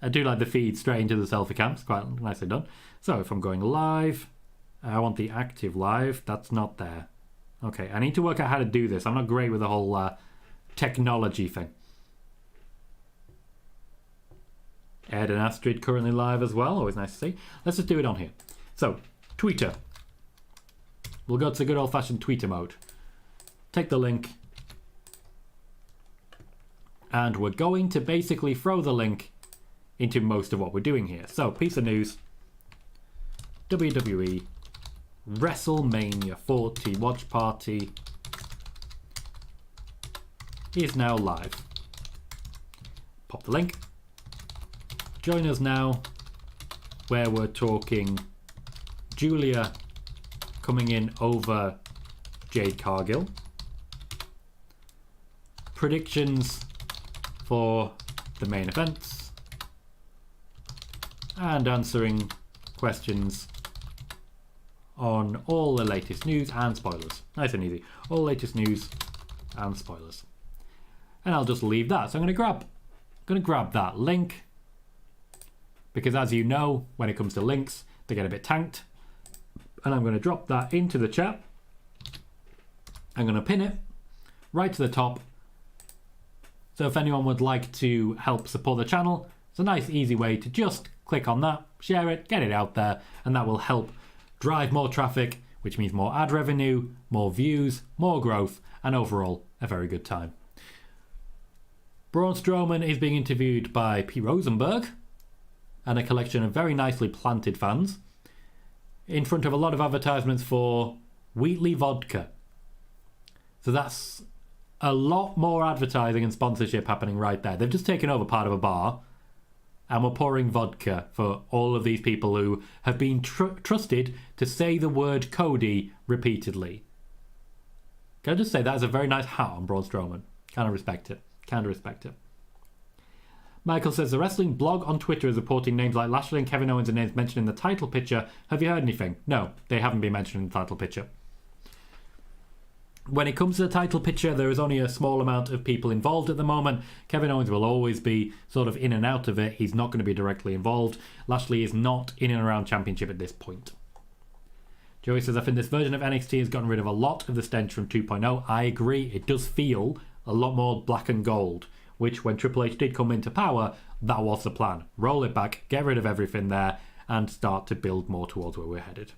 I do like the feed straight into the selfie cam. It's quite nicely done. So if I'm going live, I want the active live. That's not there. Okay, I need to work out how to do this. I'm not great with the whole technology thing. Ed and Astrid currently live as well. Always nice to see. Let's just do it on here. So, Twitter. We'll go to good old-fashioned Twitter mode. Take the link. And we're going to basically throw the link into most of what we're doing here. So, piece of news. WWE Wrestlemania 40 watch party is now live. Pop the link. Join us now, where we're talking Julia coming in over Jade Cargill. Predictions for the main events. And answering questions on all the latest news and spoilers. Nice and easy. All the latest news and spoilers. And I'll just leave that. So I'm going to grab that link. Because as you know, when it comes to links, they get a bit tanked. And I'm going to drop that into the chat. I'm going to pin it right to the top. So if anyone would like to help support the channel, it's a nice easy way to just click on that, share it, get it out there, and that will help drive more traffic, which means more ad revenue, more views, more growth, and overall a very good time. Braun Strowman is being interviewed by P. Rosenberg and a collection of very nicely planted fans in front of a lot of advertisements for Wheatley vodka. So that's a lot more advertising and sponsorship happening right there. They've just taken over part of a bar and we're pouring vodka for all of these people who have been trusted to say the word Cody repeatedly. Can I just say that is a very nice hat on Braun Strowman. Kind of respect it. Kind of respect it. Michael says, the wrestling blog on Twitter is reporting names like Lashley and Kevin Owens are names mentioned in the title picture. Have you heard anything? No, they haven't been mentioned in the title picture. When it comes to the title picture, there is only a small amount of people involved at the moment. Kevin Owens will always be sort of in and out of it. He's not going to be directly involved. Lashley is not in and around Championship at this point. Joey says, I think this version of NXT has gotten rid of a lot of the stench from 2.0. I agree. It does feel a lot more black and gold, which when Triple H did come into power, that was the plan. Roll it back, get rid of everything there, and start to build more towards where we're headed.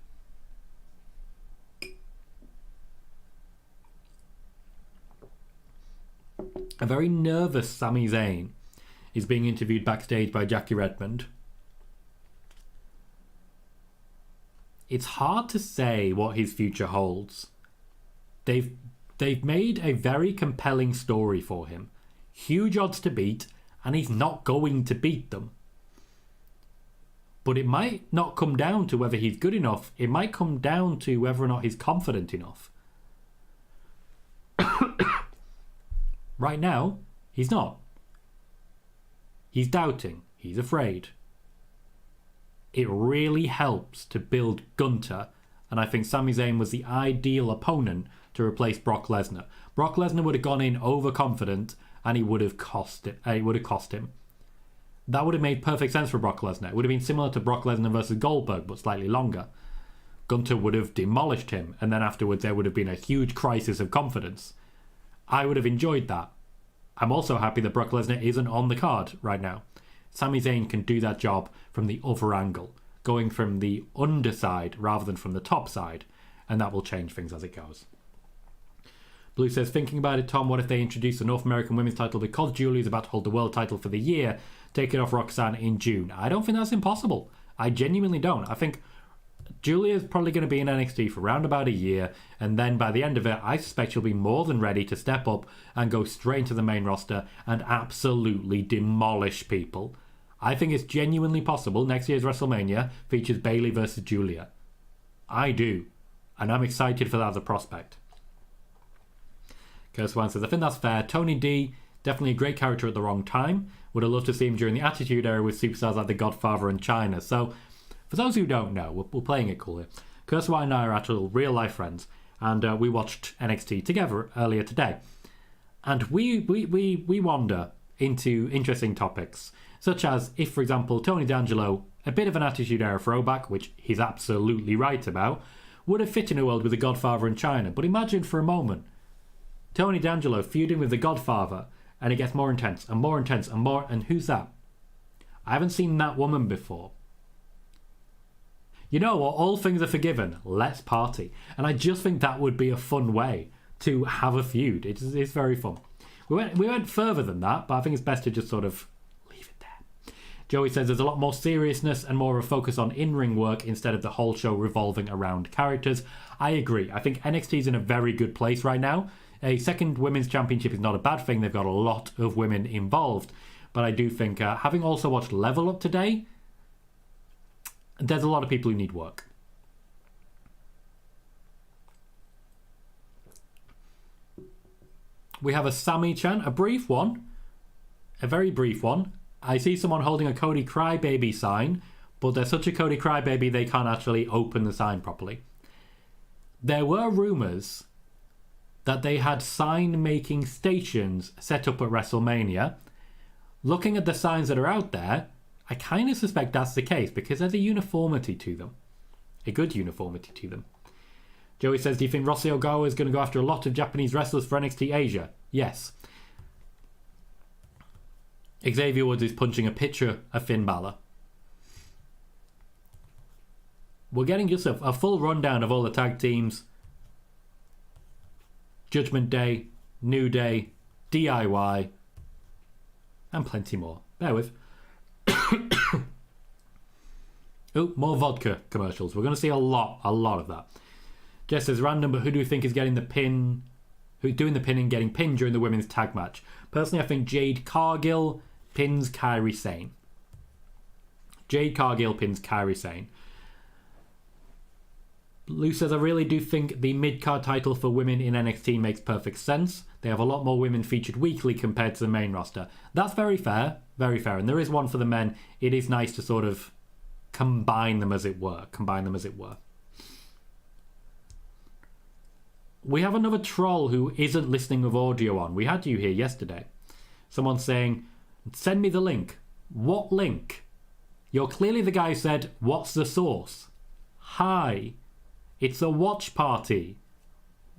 A very nervous Sami Zayn is being interviewed backstage by Jackie Redmond. It's hard to say what his future holds. They've made a very compelling story for him. Huge odds to beat, and he's not going to beat them. But it might not come down to whether he's good enough. It might come down to whether or not he's confident enough. Right now, he's not. He's doubting. He's afraid. It really helps to build Gunther, and I think Sami Zayn was the ideal opponent to replace Brock Lesnar. Brock Lesnar would have gone in overconfident, and it would have cost him. That would have made perfect sense for Brock Lesnar. It would have been similar to Brock Lesnar versus Goldberg, but slightly longer. Gunther would have demolished him, and then afterwards there would have been a huge crisis of confidence. I would have enjoyed that. I'm also happy that Brock Lesnar isn't on the card right now. Sami Zayn can do that job from the other angle, going from the underside rather than from the top side, and that will change things as it goes. Blue says, thinking about it, Tom, what if they introduce the North American Women's title because Julia's about to hold the world title for the year, take it off Roxanne in June? I don't think that's impossible. I genuinely don't. I think Julia's probably going to be in NXT for around about a year, and then by the end of it, I suspect she'll be more than ready to step up and go straight into the main roster and absolutely demolish people. I think it's genuinely possible next year's WrestleMania features Bayley versus Julia. I do. And I'm excited for that as a prospect. Kurswan says, I think that's fair. Tony D, definitely a great character at the wrong time. Would have loved to see him during the Attitude Era with superstars like The Godfather and Chyna. So, for those who don't know, we're playing it cool here. Kurswan and I are actual real-life friends. And we watched NXT together earlier today. And we wander into interesting topics. Such as, if, for example, Tony D'Angelo, a bit of an Attitude Era throwback, which he's absolutely right about, would have fit in a world with The Godfather and Chyna. But imagine for a moment, Tony D'Angelo feuding with The Godfather, and it gets more intense and more intense and more. And who's that? I haven't seen that woman before. You know what? All things are forgiven. Let's party. And I just think that would be a fun way to have a feud. It's very fun. We went further than that, but I think it's best to just sort of leave it there. Joey says there's a lot more seriousness and more of a focus on in-ring work instead of the whole show revolving around characters. I agree. I think NXT's in a very good place right now. A second women's championship is not a bad thing. They've got a lot of women involved. But I do think, having also watched Level Up today, there's a lot of people who need work. We have a Sami chant, a brief one. A very brief one. I see someone holding a Cody Crybaby sign, but they're such a Cody Crybaby they can't actually open the sign properly. There were rumours that they had sign-making stations set up at WrestleMania. Looking at the signs that are out there, I kind of suspect that's the case because there's a uniformity to them. A good uniformity to them. Joey says, do you think Rossi Ogawa is going to go after a lot of Japanese wrestlers for NXT Asia? Yes. Xavier Woods is punching a picture of Finn Balor. We're getting just a full rundown of all the tag teams. Judgment Day, New Day, DIY, and plenty more. Bear with. Oh, more vodka commercials. We're going to see a lot of that. Jess says, random, but who do we think is getting the pin? Who's doing the pin and getting pinned during the women's tag match? Personally, I think Jade Cargill pins Kairi Sane. Jade Cargill pins Kairi Sane. Lou says, I really do think the mid-card title for women in NXT makes perfect sense. They have a lot more women featured weekly compared to the main roster. That's very fair. Very fair. And there is one for the men. It is nice to sort of combine them as it were. We have another troll who isn't listening with audio on. We had you here yesterday. Someone saying, send me the link. What link? You're clearly the guy who said, what's the source? Hi. It's a watch party.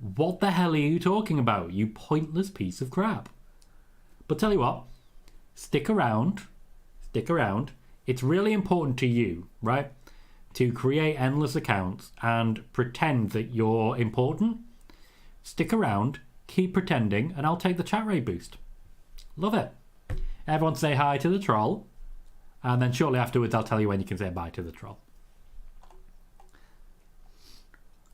What the hell are you talking about, you pointless piece of crap? But tell you what, stick around. It's really important to you, right? To create endless accounts and pretend that you're important. Stick around, keep pretending, and I'll take the chat rate boost. Love it. Everyone say hi to the troll, and then shortly afterwards I'll tell you when you can say bye to the troll.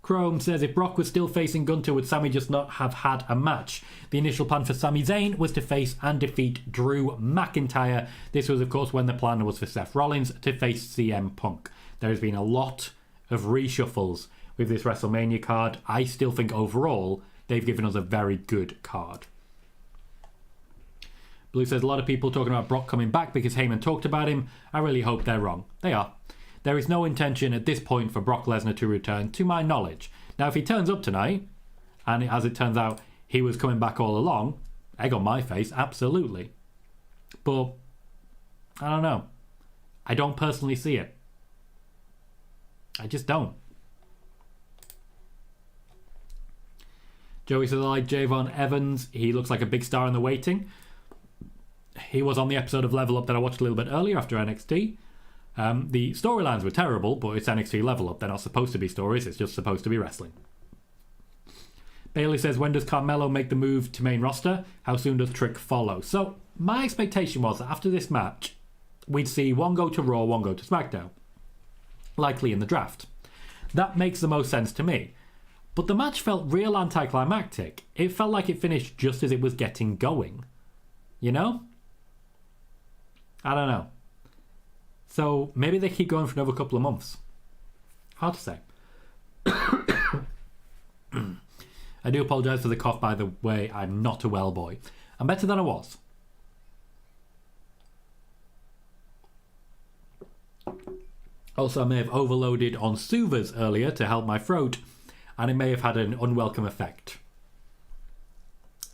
Chrome says, if Brock was still facing Gunther, would Sami just not have had a match? The initial plan for Sami Zayn was to face and defeat Drew McIntyre. This was, of course, when the plan was for Seth Rollins to face CM Punk. There has been a lot of reshuffles with this WrestleMania card. I still think overall they've given us a very good card. Blue says, a lot of people talking about Brock coming back because Heyman talked about him. I really hope they're wrong. They are. There is no intention at this point for Brock Lesnar to return, to my knowledge. Now, if he turns up tonight, and as it turns out, he was coming back all along, egg on my face, absolutely. But, I don't know. I don't personally see it. I just don't. Joey says, I like Javon Evans. He looks like a big star in the waiting. He was on the episode of Level Up that I watched a little bit earlier after NXT. The storylines were terrible, but it's NXT Level Up. They're not supposed to be stories, it's just supposed to be wrestling. Bailey says, when does Carmelo make the move to main roster? How soon does Trick follow? So my expectation was that after this match, we'd see one go to Raw, one go to SmackDown. Likely in the draft. That makes the most sense to me. But the match felt real anticlimactic. It felt like it finished just as it was getting going. You know? I don't know. So maybe they keep going for another couple of months. Hard to say. I do apologise for the cough, by the way. I'm not a well boy. I'm better than I was. Also, I may have overloaded on soothers earlier to help my throat, and it may have had an unwelcome effect.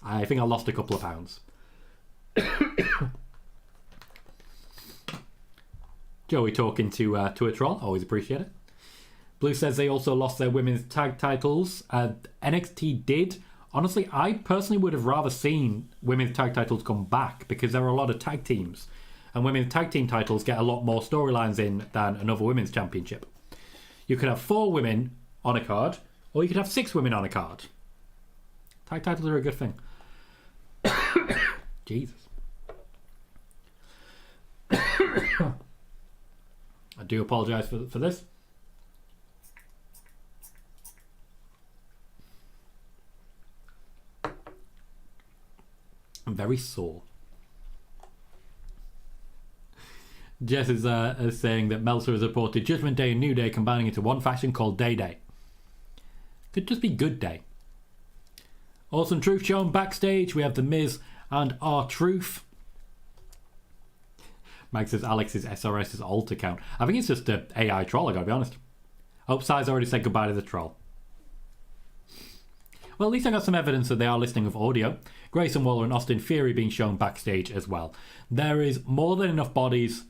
I think I lost a couple of pounds. Joey talking to a troll. Always appreciate it. Blue says they also lost their women's tag titles. NXT did. Honestly, I personally would have rather seen women's tag titles come back because there are a lot of tag teams. And women's tag team titles get a lot more storylines in than another women's championship. You could have 4 women on a card, or you could have 6 women on a card. Tag titles are a good thing. Jesus. I do apologise for this. I'm very sore. Jess is saying that Meltzer has reported Judgment Day and New Day combining into one faction called Day Day. Could just be Good Day. Awesome Truth shown backstage. We have The Miz and R-Truth. Mike says Alex's SRS's alt account. I think it's just an AI troll, I gotta be honest. Hope Sai's already said goodbye to the troll. Well, at least I got some evidence that they are listening of audio. Grayson Waller and Austin Theory being shown backstage as well. There is more than enough bodies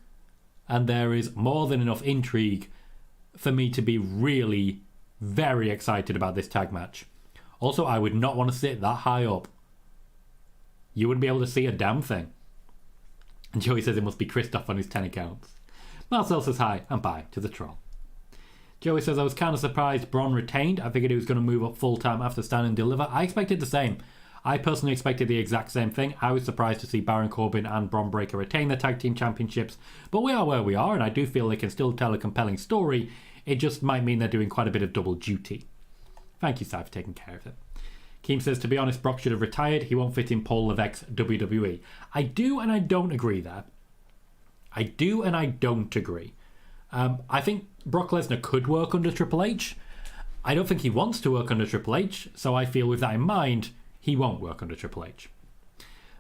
and there is more than enough intrigue for me to be really very excited about this tag match. Also, I would not want to sit that high up. You wouldn't be able to see a damn thing. And Joey says it must be Christoph on his 10 accounts. Marcel says hi and bye to the troll. Joey says I was kind of surprised Braun retained. I figured he was going to move up full time after Stand and Deliver. I expected the same. I personally expected the exact same thing. I was surprised to see Baron Corbin and Braun Breaker retain their tag team championships. But we are where we are, and I do feel they can still tell a compelling story. It just might mean they're doing quite a bit of double duty. Thank you, Si, for taking care of it. Keem says, to be honest, Brock should have retired. He won't fit in Paul Levesque's WWE. I do and I don't agree there. I do and I don't agree. I think Brock Lesnar could work under Triple H. I don't think he wants to work under Triple H, so I feel with that in mind, he won't work under Triple H.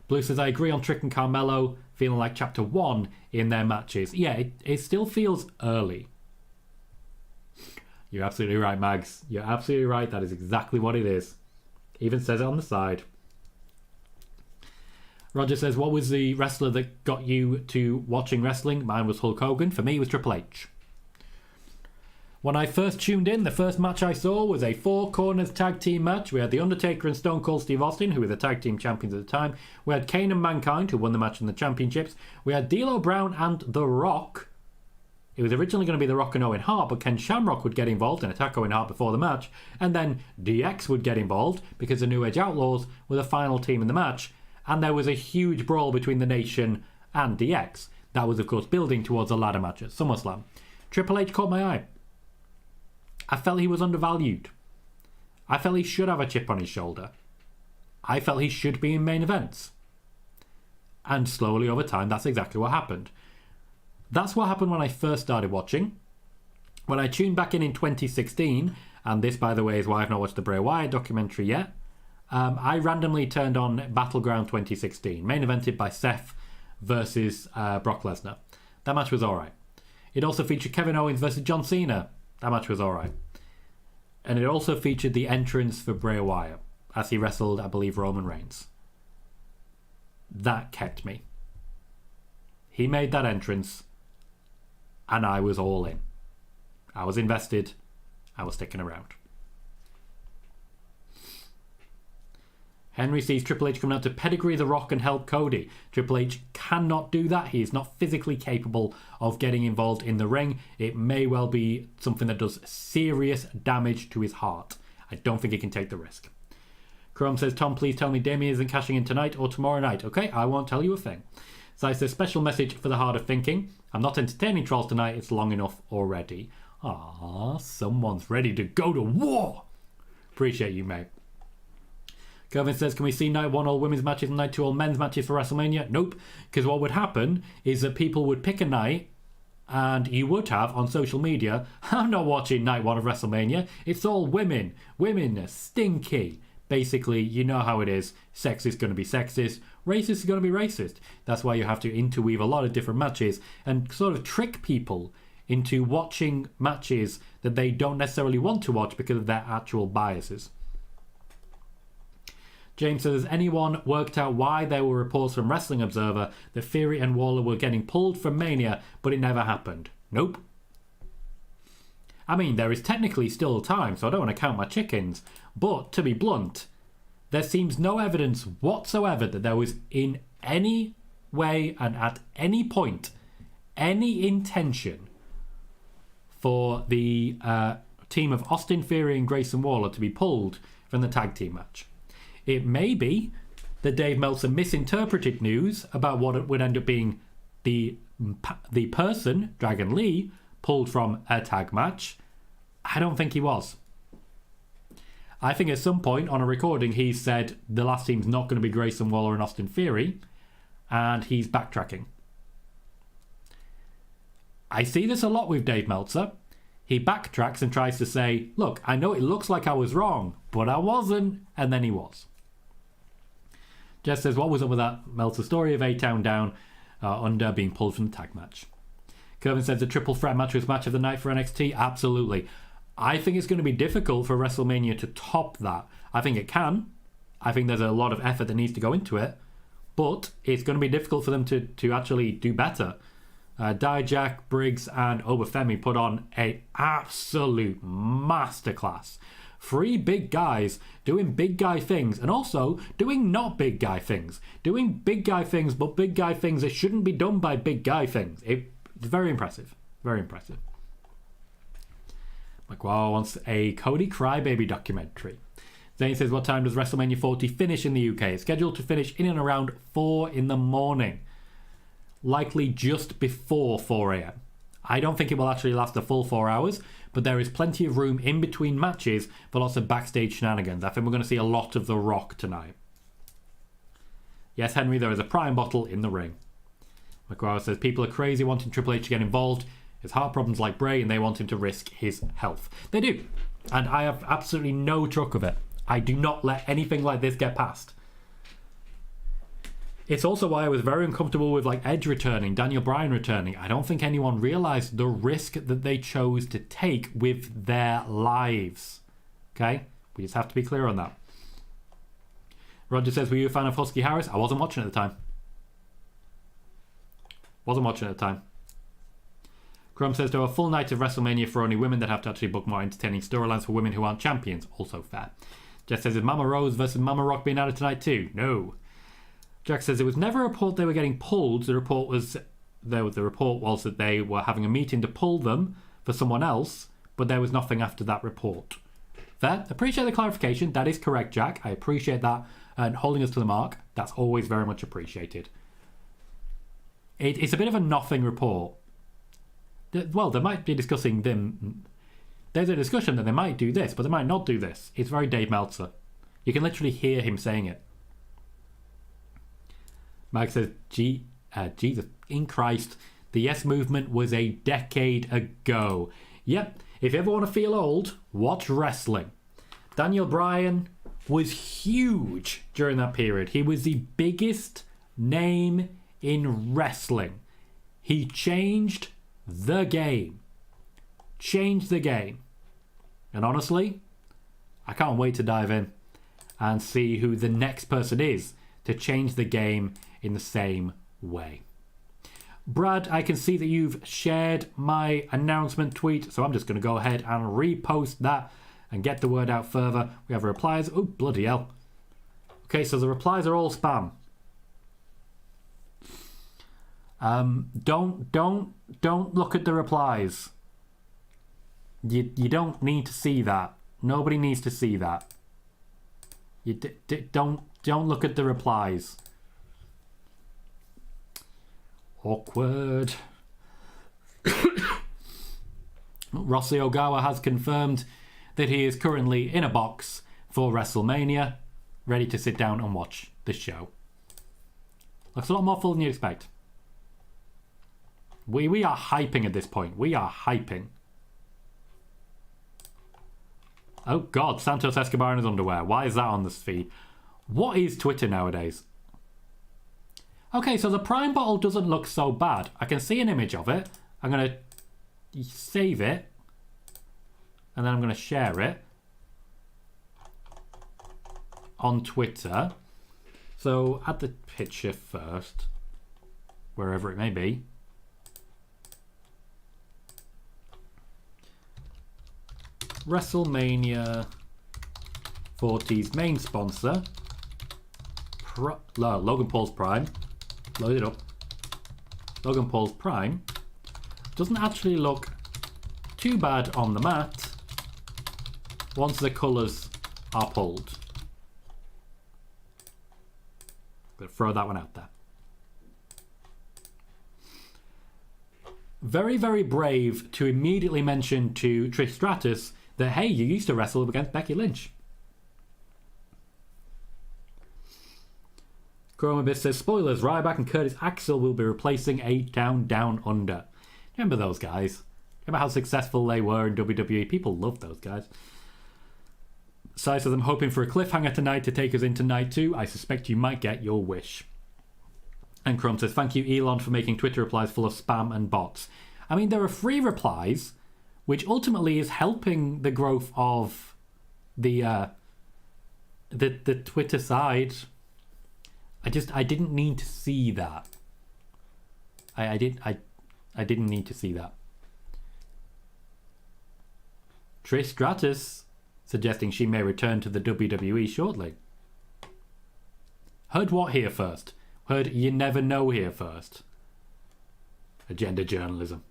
Blue says, I agree on Trick and Carmelo feeling like Chapter 1 in their matches. Yeah, it still feels early. You're absolutely right, Mags. You're absolutely right. That is exactly what it is. Even says it on the side. Roger says, what was the wrestler that got you to watching wrestling? Mine was Hulk Hogan. For me, it was Triple H. When I first tuned in, the first match I saw was a 4 corners tag team match. We had The Undertaker and Stone Cold Steve Austin, who were the tag team champions at the time. We had Kane and Mankind, who won the match in the championships. We had D'Lo Brown and The Rock. It was originally going to be The Rock and Owen Hart, but Ken Shamrock would get involved and attack Owen Hart before the match. And then DX would get involved because the New Age Outlaws were the final team in the match. And there was a huge brawl between the Nation and DX. That was, of course, building towards a ladder match at SummerSlam. Triple H caught my eye. I felt he was undervalued. I felt he should have a chip on his shoulder. I felt he should be in main events. And slowly over time, that's exactly what happened. That's what happened when I first started watching. When I tuned back in 2016, and this, by the way, is why I've not watched the Bray Wyatt documentary yet, I randomly turned on Battleground 2016, main evented by Seth versus Brock Lesnar. That match was alright. It also featured Kevin Owens versus John Cena. That match was alright. And it also featured the entrance for Bray Wyatt as he wrestled, I believe, Roman Reigns. That kept me. He made that entrance, and I was all in. I was invested. I was sticking around. Henry sees Triple H coming out to pedigree The Rock and help Cody. Triple H cannot do that. He is not physically capable of getting involved in the ring. It may well be something that does serious damage to his heart. I don't think he can take the risk. Chrome says, Tom, please tell me Damien isn't cashing in tonight or tomorrow night. Okay, I won't tell you a thing. So I says, special message for the hard of thinking. I'm not entertaining trolls tonight. It's long enough already. Ah, someone's ready to go to war. Appreciate you, mate. Kevin says, can we see night 1 all women's matches and night 2 all men's matches for WrestleMania? Nope. Because what would happen is that people would pick a night, and you would have on social media, I'm not watching night 1 of WrestleMania. It's all women. Women are stinky. Basically, you know how it is. Sexist is going to be sexist. Racist is going to be racist. That's why you have to interweave a lot of different matches and sort of trick people into watching matches that they don't necessarily want to watch because of their actual biases. James says, has anyone worked out why there were reports from Wrestling Observer that Theory and Waller were getting pulled from Mania, but it never happened? Nope. I mean, there is technically still time, so I don't want to count my chickens. But, to be blunt, there seems no evidence whatsoever that there was in any way and at any point any intention for the team of Austin Theory and Grayson Waller to be pulled from the tag team match. It may be that Dave Meltzer misinterpreted news about what would end up being the person, Dragon Lee, pulled from a tag match. I don't think he was. I think at some point on a recording he said the last team's not going to be Grayson Waller and Austin Theory, and he's backtracking. I see this a lot with Dave Meltzer. He backtracks and tries to say, look, I know it looks like I was wrong, but I wasn't, and then he was. Jess says, what was up with that Meltzer story of A-Town Down under being pulled from the tag match? Kevin says, the triple threat match was match of the night for NXT? Absolutely. I think it's going to be difficult for WrestleMania to top that. I think it can. I think there's a lot of effort that needs to go into it. But it's going to be difficult for them to actually do better. Dijak, Briggs, and Obafemi put on an absolute masterclass. 3 big guys doing big guy things and also doing not big guy things. Doing big guy things, but big guy things that shouldn't be done by big guy things. It's very impressive. Very impressive. McGuire wants a Cody Crybaby documentary. Zayn says, what time does WrestleMania 40 finish in the UK? It's scheduled to finish in and around 4 in the morning. Likely just before 4 a.m. I don't think it will actually last a full 4 hours, but there is plenty of room in between matches for lots of backstage shenanigans. I think we're going to see a lot of The Rock tonight. Yes, Henry, there is a prime bottle in the ring. McGraw says, people are crazy wanting Triple H to get involved. His heart problems like Bray, and they want him to risk his health. They do. And I have absolutely no truck of it. I do not let anything like this get past. It's also why I was very uncomfortable with like Edge returning, Daniel Bryan returning. I don't think anyone realised the risk that they chose to take with their lives. Okay? We just have to be clear on that. Roger says, were you a fan of Husky Harris? I wasn't watching at the time. Wasn't watching at the time. Crumb says, do a full night of WrestleMania for only women that have to actually book more entertaining storylines for women who aren't champions. Also fair. Jess says, is Mama Rose versus Mama Rock being added tonight too? No. Jack says, it was never a report they were getting pulled. The report was that they were having a meeting to pull them for someone else, but there was nothing after that report. Fair. Appreciate the clarification. That is correct, Jack. I appreciate that. And holding us to the mark, that's always very much appreciated. It's a bit of a nothing report. Well, they might be discussing them. There's a discussion that they might do this, but they might not do this. It's very Dave Meltzer. You can literally hear him saying it. Mike says, Jesus in Christ, the Yes Movement was a decade ago. Yep, if you ever want to feel old, watch wrestling. Daniel Bryan was huge during that period. He was the biggest name in wrestling. He changed the game. Changed the game. And honestly, I can't wait to dive in and see who the next person is to change the game in the same way. Brad, I can see that you've shared my announcement tweet, so I'm just going to go ahead and repost that and get the word out further. We have replies. Oh, bloody hell. Okay, so the replies are all spam. Don't look at the replies. You don't need to see that. Nobody needs to see that. You don't look at the replies. Awkward. Rossi Ogawa has confirmed that he is currently in a box for WrestleMania, ready to sit down and watch the show. Looks a lot more full than you'd expect. We are hyping at this point. We are hyping. Oh God, Santos Escobar in his underwear. Why is that on this feed? What is Twitter nowadays? Okay, so the Prime bottle doesn't look so bad. I can see an image of it. I'm going to save it. And then I'm going to share it on Twitter. So add the picture first, wherever it may be. WrestleMania 40's main sponsor, Logan Paul's Prime. Load it up. Logan Paul's Prime doesn't actually look too bad on the mat once the colours are pulled. But throw that one out there. Very, very brave to immediately mention to Trish Stratus that, hey, you used to wrestle against Becky Lynch. Chromabis says, spoilers, Ryback and Curtis Axel will be replacing 8 Down Under. Remember those guys? Remember how successful they were in WWE? People love those guys. Sai says, I'm hoping for a cliffhanger tonight to take us into night 2. I suspect you might get your wish. And Chrome says, thank you, Elon, for making Twitter replies full of spam and bots. I mean, there are free replies, which ultimately is helping the growth of the Twitter side. I didn't need to see that. I didn't need to see that. Trish Stratus suggesting she may return to the WWE shortly. Heard what here first? Heard you never know here first. Agenda journalism.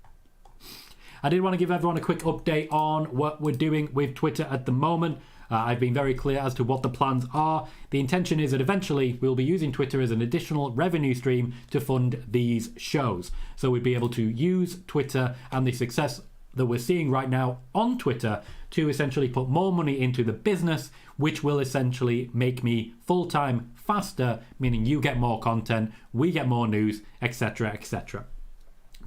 I did want to give everyone a quick update on what we're doing with Twitter at the moment. I've been very clear as to what the plans are. The intention is that eventually we'll be using Twitter as an additional revenue stream to fund these shows. So we'd be able to use Twitter and the success that we're seeing right now on Twitter to essentially put more money into the business, which will essentially make me full-time faster, meaning you get more content, we get more news, etc., etc.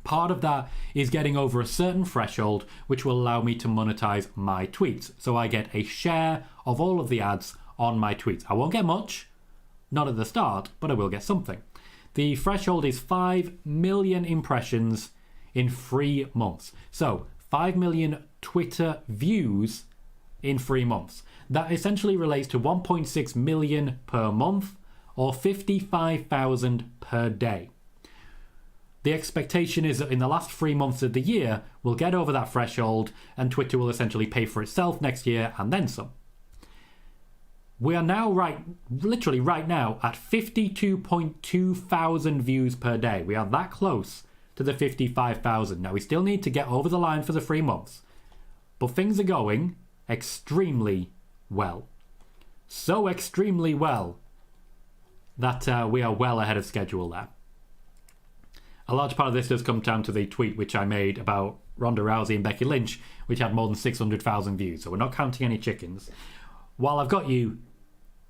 Part of that is getting over a certain threshold, which will allow me to monetize my tweets. So I get a share of all of the ads on my tweets. I won't get much, not at the start, but I will get something. The threshold is 5 million impressions in 3 months. So 5 million Twitter views in 3 months. That essentially relates to 1.6 million per month or 55,000 per day. The expectation is that in the last 3 months of the year, we'll get over that threshold and Twitter will essentially pay for itself next year and then some. We are now literally right now at 52.2 thousand views per day. We are that close to the 55,000. Now we still need to get over the line for the 3 months, but things are going extremely well. So extremely well that we are well ahead of schedule there. A large part of this does come down to the tweet which I made about Ronda Rousey and Becky Lynch, which had more than 600,000 views. So we're not counting any chickens. While I've got you,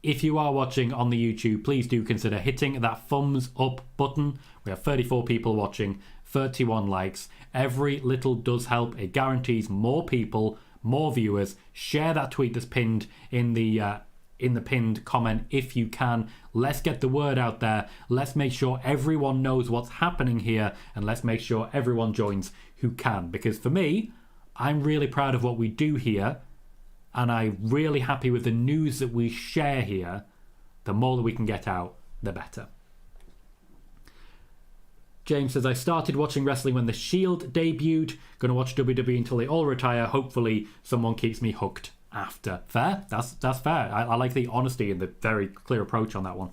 if you are watching on the YouTube, please do consider hitting that thumbs up button. We have 34 people watching, 31 likes. Every little does help. It guarantees more people, more viewers. Share that tweet that's pinned in the pinned comment if you can. Let's get the word out there. Let's make sure everyone knows what's happening here, and let's make sure everyone joins who can. Because for me, I'm really proud of what we do here, and I'm really happy with the news that we share here. The more that we can get out, the better. James says, I started watching wrestling when The Shield debuted. Gonna watch WWE until they all retire. Hopefully someone keeps me hooked after. Fair? That's fair. I like the honesty and the very clear approach on that one.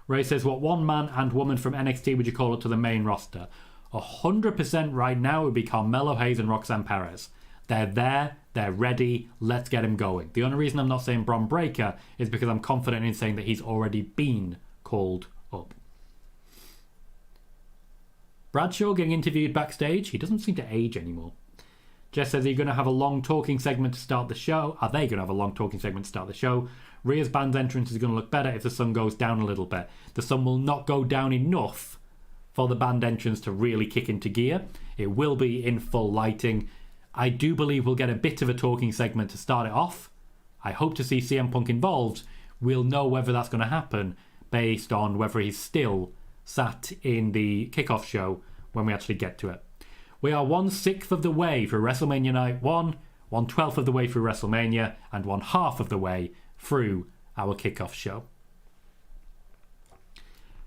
Ray says, what one man and woman from NXT would you call it to the main roster? 100% right now would be Carmelo Hayes and Roxanne Perez. They're there, they're ready, let's get him going. The only reason I'm not saying Bron Breakker is because I'm confident in saying that he's already been called up. Bradshaw getting interviewed backstage. He doesn't seem to age anymore. Jess says, are you going to have a long talking segment to start the show? Are they going to have a long talking segment to start the show? Rhea's band's entrance is going to look better if the sun goes down a little bit. The sun will not go down enough for the band entrance to really kick into gear. It will be in full lighting. I do believe we'll get a bit of a talking segment to start it off. I hope to see CM Punk involved. We'll know whether that's going to happen based on whether he's still sat in the kickoff show when we actually get to it. We are 1/6 of the way through WrestleMania Night 1, 1/12 of the way through WrestleMania, and 1/2 of the way through our kickoff show.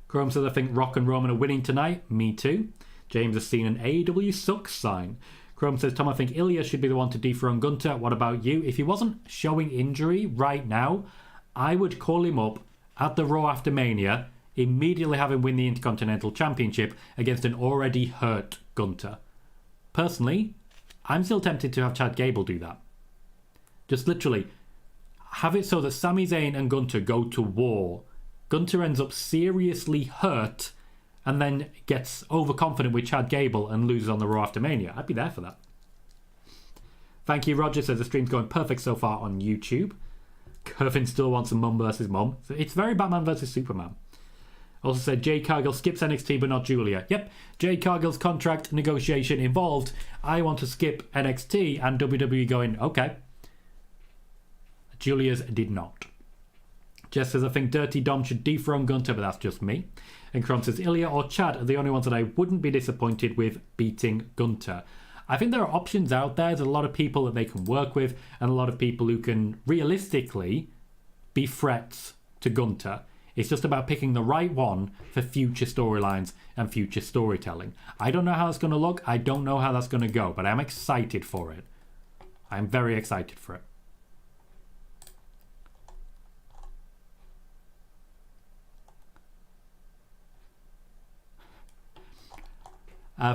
Chrome says, I think Rock and Roman are winning tonight. Me too. James has seen an AEW sucks sign. Chrome says, Tom, I think Ilya should be the one to dethrone Gunther. What about you? If he wasn't showing injury right now, I would call him up at the Raw after Mania, immediately have him win the Intercontinental Championship against an already hurt Gunther. Personally, I'm still tempted to have Chad Gable do that. Just literally have it so that Sami Zayn and Gunther go to war. Gunther ends up seriously hurt and then gets overconfident with Chad Gable and loses on the Raw after Mania. I'd be there for that. Thank you, Roger says the stream's going perfect so far on YouTube. Kervin still wants a mum versus mum. So it's very Batman versus Superman. Also said Jade Cargill skips NXT but not Julia. Yep, Jade Cargill's contract negotiation involved. I want to skip NXT and WWE going, okay. Julia's did not. Jess says, I think Dirty Dom should dethrone Gunther, but that's just me. And Kron says, Ilya or Chad are the only ones that I wouldn't be disappointed with beating Gunther. I think there are options out there. There's a lot of people that they can work with and a lot of people who can realistically be threats to Gunther. It's just about picking the right one for future storylines and future storytelling. I don't know how it's going to look. I don't know how that's going to go, but I'm excited for it. I'm very excited for it.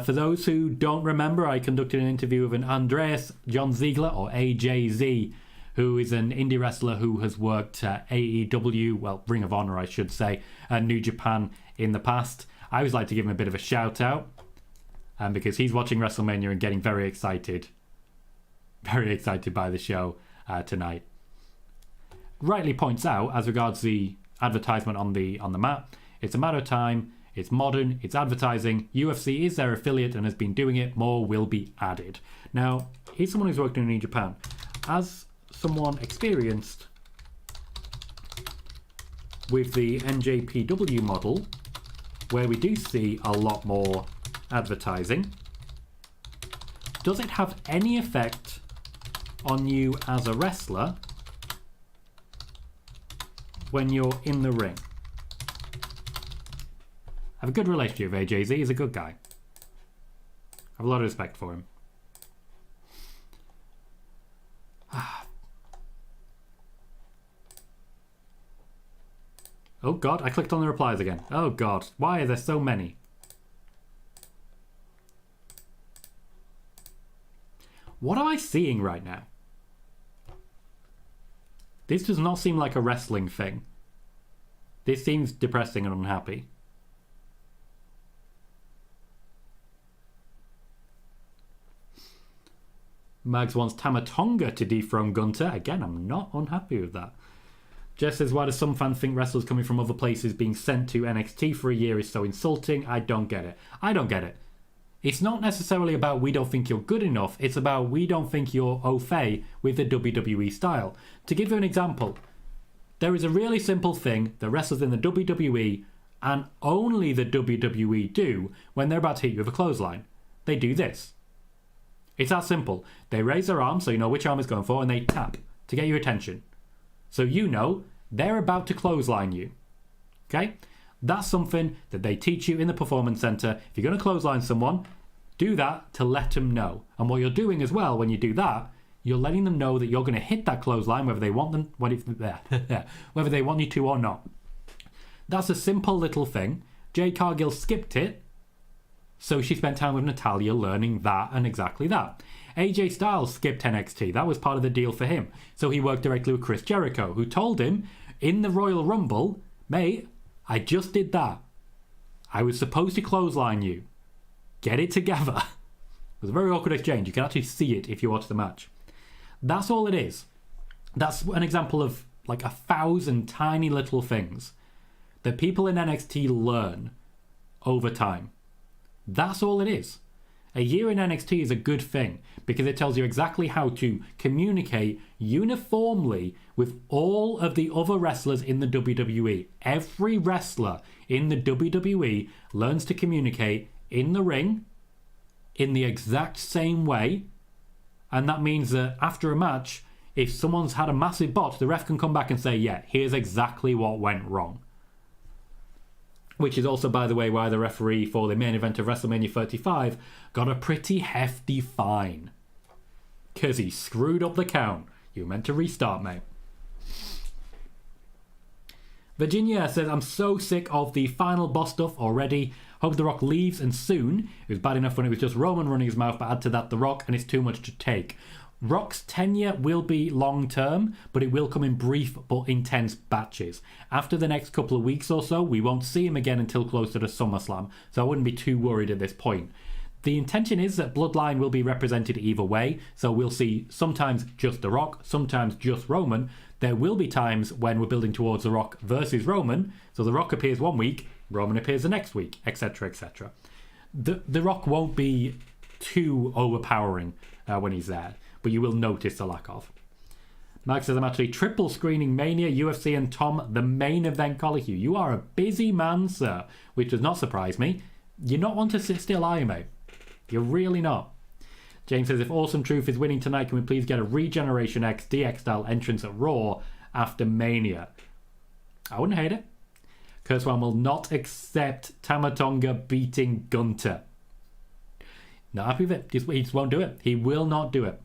For those who don't remember, I conducted an interview with an Andreas John Ziegler, or AJZ, who is an indie wrestler who has worked at AEW, well, Ring of Honor, I should say, and New Japan in the past. I always like to give him a bit of a shout out, because he's watching WrestleMania and getting very excited by the show tonight. Rightly points out, as regards the advertisement on the mat, it's a matter of time. It's modern, it's advertising. UFC is their affiliate and has been doing it. More will be added. Now, he's someone who's worked in New Japan. As someone experienced with the NJPW model, where we do see a lot more advertising, does it have any effect on you as a wrestler when you're in the ring? I have a good relationship with AJZ. He's a good guy. I have a lot of respect for him. Oh god, I clicked on the replies again. Oh god, why are there so many? What am I seeing right now? This does not seem like a wrestling thing. This seems depressing and unhappy. Mags wants Tamatonga to dethrone Gunther. Again, I'm not unhappy with that. Jess says, why do some fans think wrestlers coming from other places being sent to NXT for a year is so insulting? I don't get it. I don't get it. It's not necessarily about we don't think you're good enough. It's about we don't think you're au fait with the WWE style. To give you an example, there is a really simple thing that wrestlers in the WWE and only the WWE do when they're about to hit you with a clothesline. They do this. It's that simple. They raise their arm so you know which arm is going for, and they tap to get your attention. So you know they're about to clothesline you. Okay? That's something that they teach you in the Performance Center. If you're going to clothesline someone, do that to let them know. And what you're doing as well when you do that, you're letting them know that you're going to hit that clothesline whether they want them, whether they want you to or not. That's a simple little thing. Jade Cargill skipped it, so she spent time with Natalya learning that and exactly that. AJ Styles skipped NXT. That was part of the deal for him. So he worked directly with Chris Jericho, who told him in the Royal Rumble, mate, I just did that. I was supposed to clothesline you. Get it together. It was a very awkward exchange. You can actually see it if you watch the match. That's all it is. That's an example of like 1,000 tiny little things that people in NXT learn over time. That's all it is. A year in NXT is a good thing because it tells you exactly how to communicate uniformly with all of the other wrestlers in the WWE. Every wrestler in the WWE learns to communicate in the ring in the exact same way, and that means that after a match, if someone's had a massive botch, the ref can come back and say, yeah, here's exactly what went wrong. Which is also, by the way, why the referee for the main event of WrestleMania 35 got a pretty hefty fine. Because he screwed up the count. You were meant to restart, mate. Virginia says, I'm so sick of the final boss stuff already. Hope The Rock leaves and soon. It was bad enough when it was just Roman running his mouth, but add to that The Rock and it's too much to take. Rock's tenure will be long term, but it will come in brief but intense batches. After the next couple of weeks or so, we won't see him again until closer to SummerSlam, so I wouldn't be too worried at this point. The intention is that Bloodline will be represented either way, so we'll see sometimes just The Rock, sometimes just Roman. There will be times when we're building towards The Rock versus Roman, so The Rock appears one week, Roman appears the next week, etc, etc. The Rock won't be too overpowering when he's there, but you will notice the lack of. Mike says, I'm actually triple screening Mania, UFC and Tom, the main event Colohue. You are a busy man, sir, which does not surprise me. You're not one to sit still, are you, mate? You're really not. James says, if Awesome Truth is winning tonight, can we please get a Regeneration X DX style entrance at Raw after Mania? I wouldn't hate it. Kurzweil will not accept Tamatonga beating Gunther. Not happy with it. He just won't do it. He will not do it.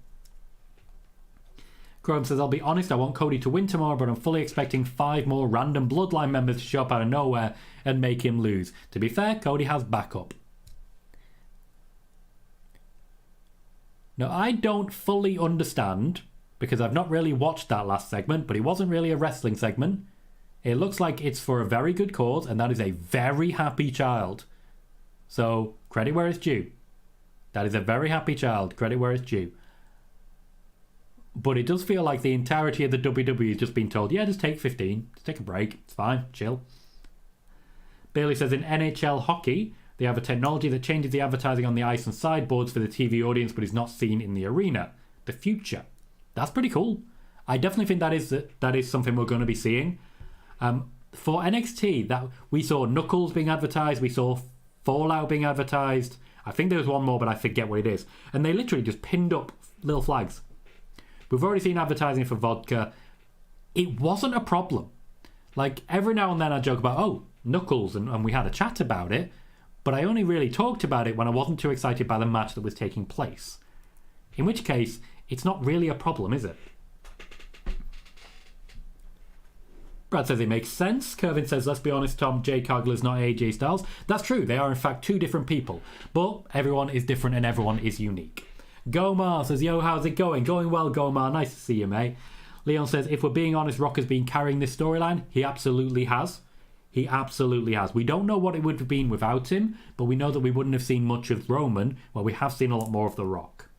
Chrome says, I'll be honest, I want Cody to win tomorrow, but I'm fully expecting 5 more random Bloodline members to show up out of nowhere and make him lose. To be fair, Cody has backup. Now, I don't fully understand, because I've not really watched that last segment, but it wasn't really a wrestling segment. It looks like it's for a very good cause, and that is a very happy child. So, credit where it's due. That is a very happy child. Credit where it's due. But it does feel like the entirety of the WWE has just been told, yeah, just take 15. Just take a break. It's fine. Chill. Bailey says, in NHL hockey, they have a technology that changes the advertising on the ice and sideboards for the TV audience, but is not seen in the arena. The future. That's pretty cool. I definitely think that is something we're going to be seeing. For NXT, that we saw Knuckles being advertised. We saw Fallout being advertised. I think there was one more, but I forget what it is. And they literally just pinned up little flags. We've already seen advertising for vodka. It wasn't a problem. Like, every now and then I joke about, oh, Knuckles, and we had a chat about it, but I only really talked about it when I wasn't too excited by the match that was taking place. In which case, it's not really a problem, is it? Brad says it makes sense. Kervin says, let's be honest, Tom, Jade Cargill is not AJ Styles. That's true, they are in fact 2 different people. But everyone is different and everyone is unique. Gomar says, yo, how's it going? Going well, Gomar. Nice to see you, mate. Leon says, if we're being honest, Rock has been carrying this storyline. He absolutely has. He absolutely has. We don't know what it would have been without him, but we know that we wouldn't have seen much of Roman, where we have seen a lot more of The Rock.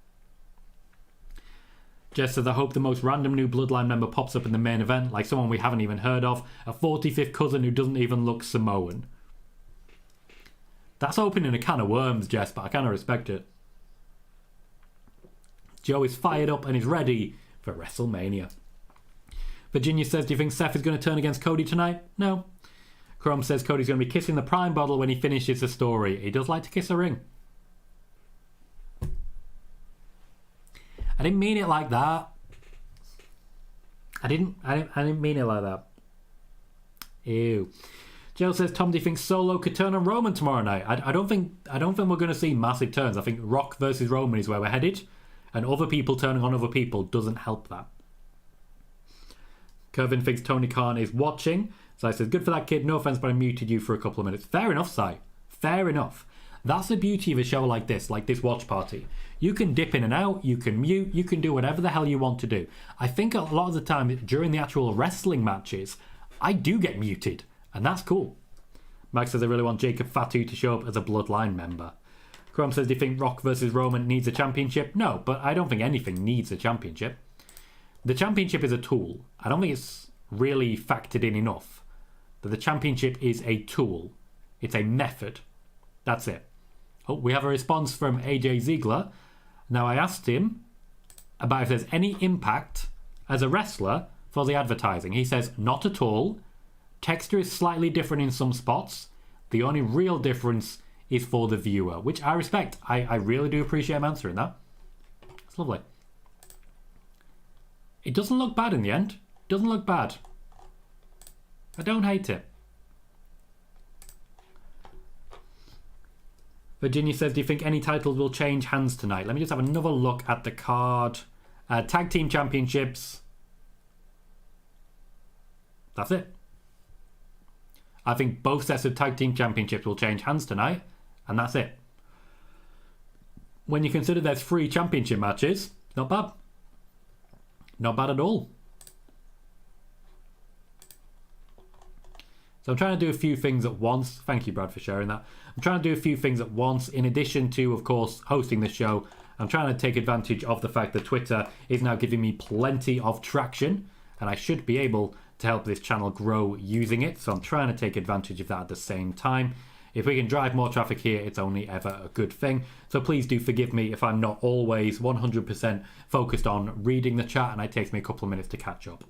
Jess says, I hope the most random new Bloodline member pops up in the main event, like someone we haven't even heard of, a 45th cousin who doesn't even look Samoan. That's opening a can of worms, Jess, but I kind of respect it. Joe is fired up and is ready for WrestleMania. Virginia says, do you think Seth is going to turn against Cody tonight? No. Chrome says Cody's going to be kissing the Prime bottle when he finishes the story. He does like to kiss a ring. I didn't mean it like that. I didn't mean it like that. Ew. Joe says, Tom, do you think Solo could turn on Roman tomorrow night? I don't think we're going to see massive turns. I think Rock versus Roman is where we're headed, and other people turning on other people doesn't help that. Kevin thinks Tony Khan is watching. So I says, good for that kid. No offense, but I muted you for a couple of minutes. Fair enough, Si. Fair enough. That's the beauty of a show like this watch party. You can dip in and out, you can mute, you can do whatever the hell you want to do. I think a lot of the time during the actual wrestling matches, I do get muted, and that's cool. Mike says, I really want Jacob Fatu to show up as a Bloodline member. Chrome says, do you think Rock versus Roman needs a championship? No, but I don't think anything needs a championship. The championship is a tool. I don't think it's really factored in enough that the championship is a tool. It's a method. That's it. Oh, we have a response from AJ Ziegler. Now, I asked him about if there's any impact as a wrestler for the advertising. He says, not at all. Texture is slightly different in some spots. The only real difference is for the viewer, which I respect. I really do appreciate him answering that. It's lovely. It doesn't look bad in the end. Doesn't look bad. I don't hate it. Virginia says, do you think any titles will change hands tonight? Let me just have another look at the card. Tag team championships. That's it. I think both sets of tag team championships will change hands tonight, and that's it. When you consider there's 3 championship matches, not bad. Not bad at all. So I'm trying to do a few things at once. Thank you, Brad, for sharing that. I'm trying to do a few things at once. In addition to, of course, hosting the show, I'm trying to take advantage of the fact that Twitter is now giving me plenty of traction, and I should be able to help this channel grow using it. So I'm trying to take advantage of that at the same time. If we can drive more traffic here, it's only ever a good thing. So please do forgive me if I'm not always 100% focused on reading the chat and it takes me a couple of minutes to catch up.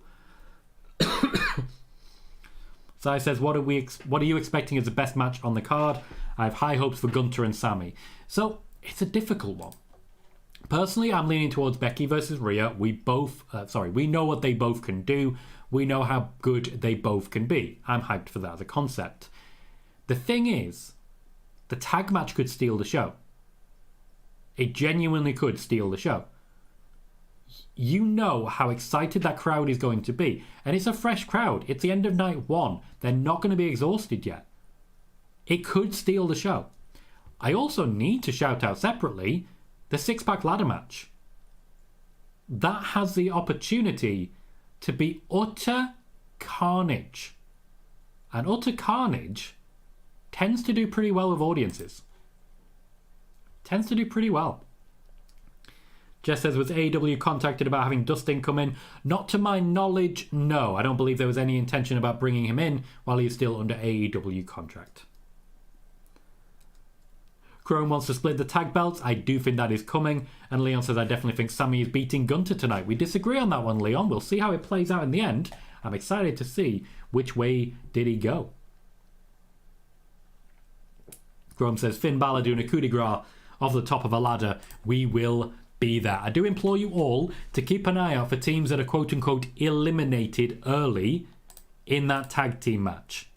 Sai says, what are you expecting as the best match on the card? I have high hopes for Gunther and Sami. So it's a difficult one. Personally, I'm leaning towards Becky versus Rhea. We know what they both can do. We know how good they both can be. I'm hyped for that as a concept. The thing is, the tag match could steal the show. It genuinely could steal the show. You know how excited that crowd is going to be. And it's a fresh crowd. It's the end of night 1. They're not going to be exhausted yet. It could steal the show. I also need to shout out separately the 6-pack ladder match. That has the opportunity to be utter carnage. And utter carnage tends to do pretty well with audiences. Tends to do pretty well. Jess says, was AEW contacted about having Dustin come in? Not to my knowledge, no. I don't believe there was any intention about bringing him in while he's still under AEW contract. Chrome wants to split the tag belts. I do think that is coming. And Leon says, I definitely think Sami is beating Gunther tonight. We disagree on that one, Leon. We'll see how it plays out in the end. I'm excited to see which way did he go. Chrome says, Finn Balor doing a coup de grace off the top of a ladder. We will be there. I do implore you all to keep an eye out for teams that are quote-unquote eliminated early in that tag team match.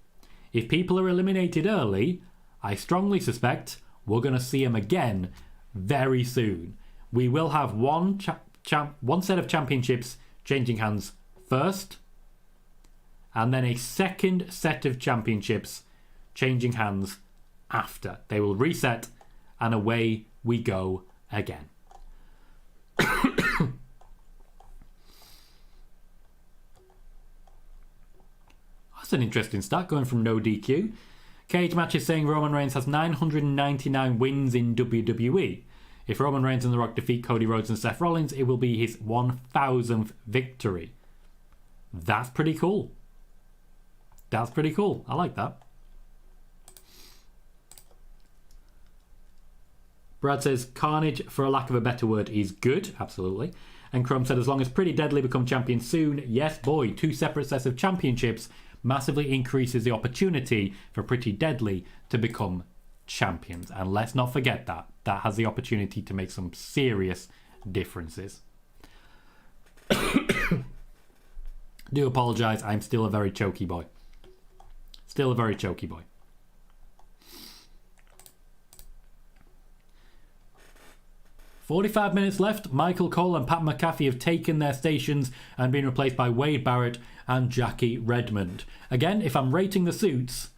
If people are eliminated early, I strongly suspect we're going to see them again very soon. We will have one set of championships changing hands first, and then a second set of championships changing hands after. They will reset, and away we go again. That's an interesting stat, going from no DQ. Cage Match is saying Roman Reigns has 999 wins in WWE. If Roman Reigns and The Rock defeat Cody Rhodes and Seth Rollins, it will be his 1000th victory. That's pretty cool. That's pretty cool. I like that. Brad says, Carnage, for a lack of a better word, is good. Absolutely. And Chrome said, as long as Pretty Deadly become champion soon, yes, boy, 2 separate sets of championships massively increases the opportunity for Pretty Deadly to become champions. And let's not forget that. That has the opportunity to make some serious differences. Do apologise, I'm still a very choky boy. Still a very choky boy. "45 minutes left. Michael Cole and Pat McAfee have taken their stations and been replaced by Wade Barrett and Jackie Redmond. Again, if I'm rating the suits,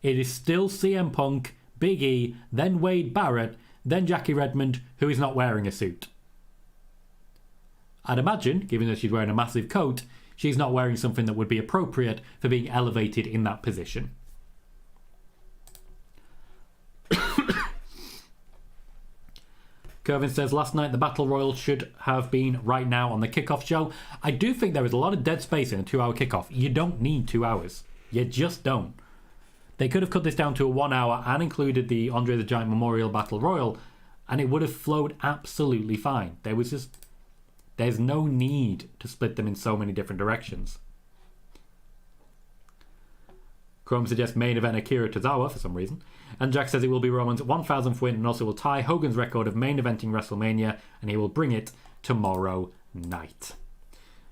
it is still CM Punk, Big E, then Wade Barrett, then Jackie Redmond, who is not wearing a suit. I'd imagine, given that she's wearing a massive coat, she's not wearing something that would be appropriate for being elevated in that position. Kervin says, last night the Battle Royal should have been right now on the Kickoff show. I do think there is a lot of dead space in a 2-hour Kickoff. You don't need 2 hours. You just don't. They could have cut this down to a 1 hour and included the Andre the Giant Memorial Battle Royal, and it would have flowed absolutely fine. There's no need to split them in so many different directions. Chrome suggests main event Akira Tozawa for some reason. And Jack says it will be Roman's 1000th win and also will tie Hogan's record of main eventing WrestleMania, and he will bring it tomorrow night.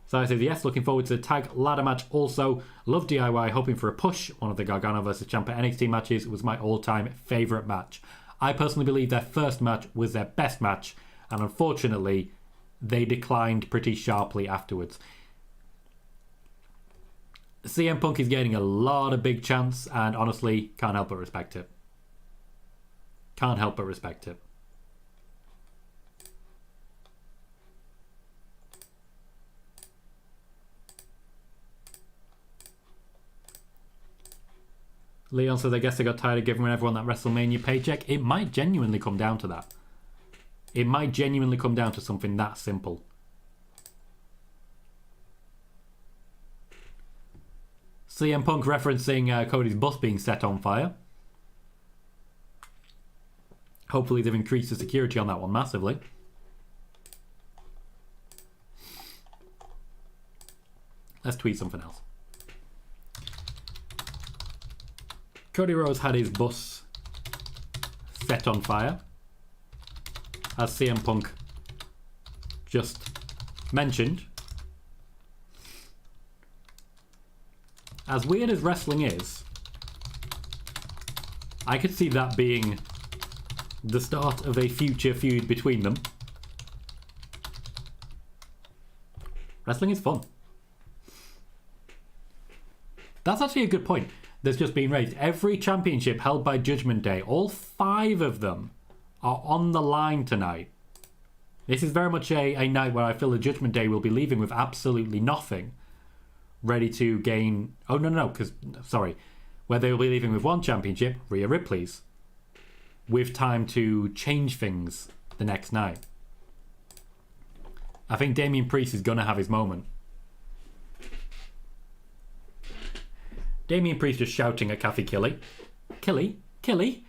So I says yes, looking forward to the tag ladder match also. Love DIY, hoping for a push. One of the Gargano vs Ciampa NXT matches was my all-time favourite match. I personally believe their first match was their best match, and unfortunately they declined pretty sharply afterwards. CM Punk is getting a lot of big chance, and honestly, can't help but respect it. Can't help but respect it. Leon says, I guess I got tired of giving everyone that WrestleMania paycheck. It might genuinely come down to that. It might genuinely come down to something that simple. CM Punk referencing Cody's bus being set on fire. Hopefully they've increased the security on that one massively. Let's tweet something else. Cody Rhodes had his bus set on fire, as CM Punk just mentioned. As weird as wrestling is, I could see that being the start of a future feud between them. Wrestling is fun. That's actually a good point that's just been raised. Every championship held by Judgment Day, all 5 of them are on the line tonight. This is very much a night where I feel the Judgment Day will be leaving with absolutely nothing, ready to gain... Oh, no, sorry. Where they will be leaving with one championship, Rhea Ripley's, with time to change things the next night. I think Damian Priest is going to have his moment. Damian Priest just shouting at Kathy Kelly. Kathy Kelly.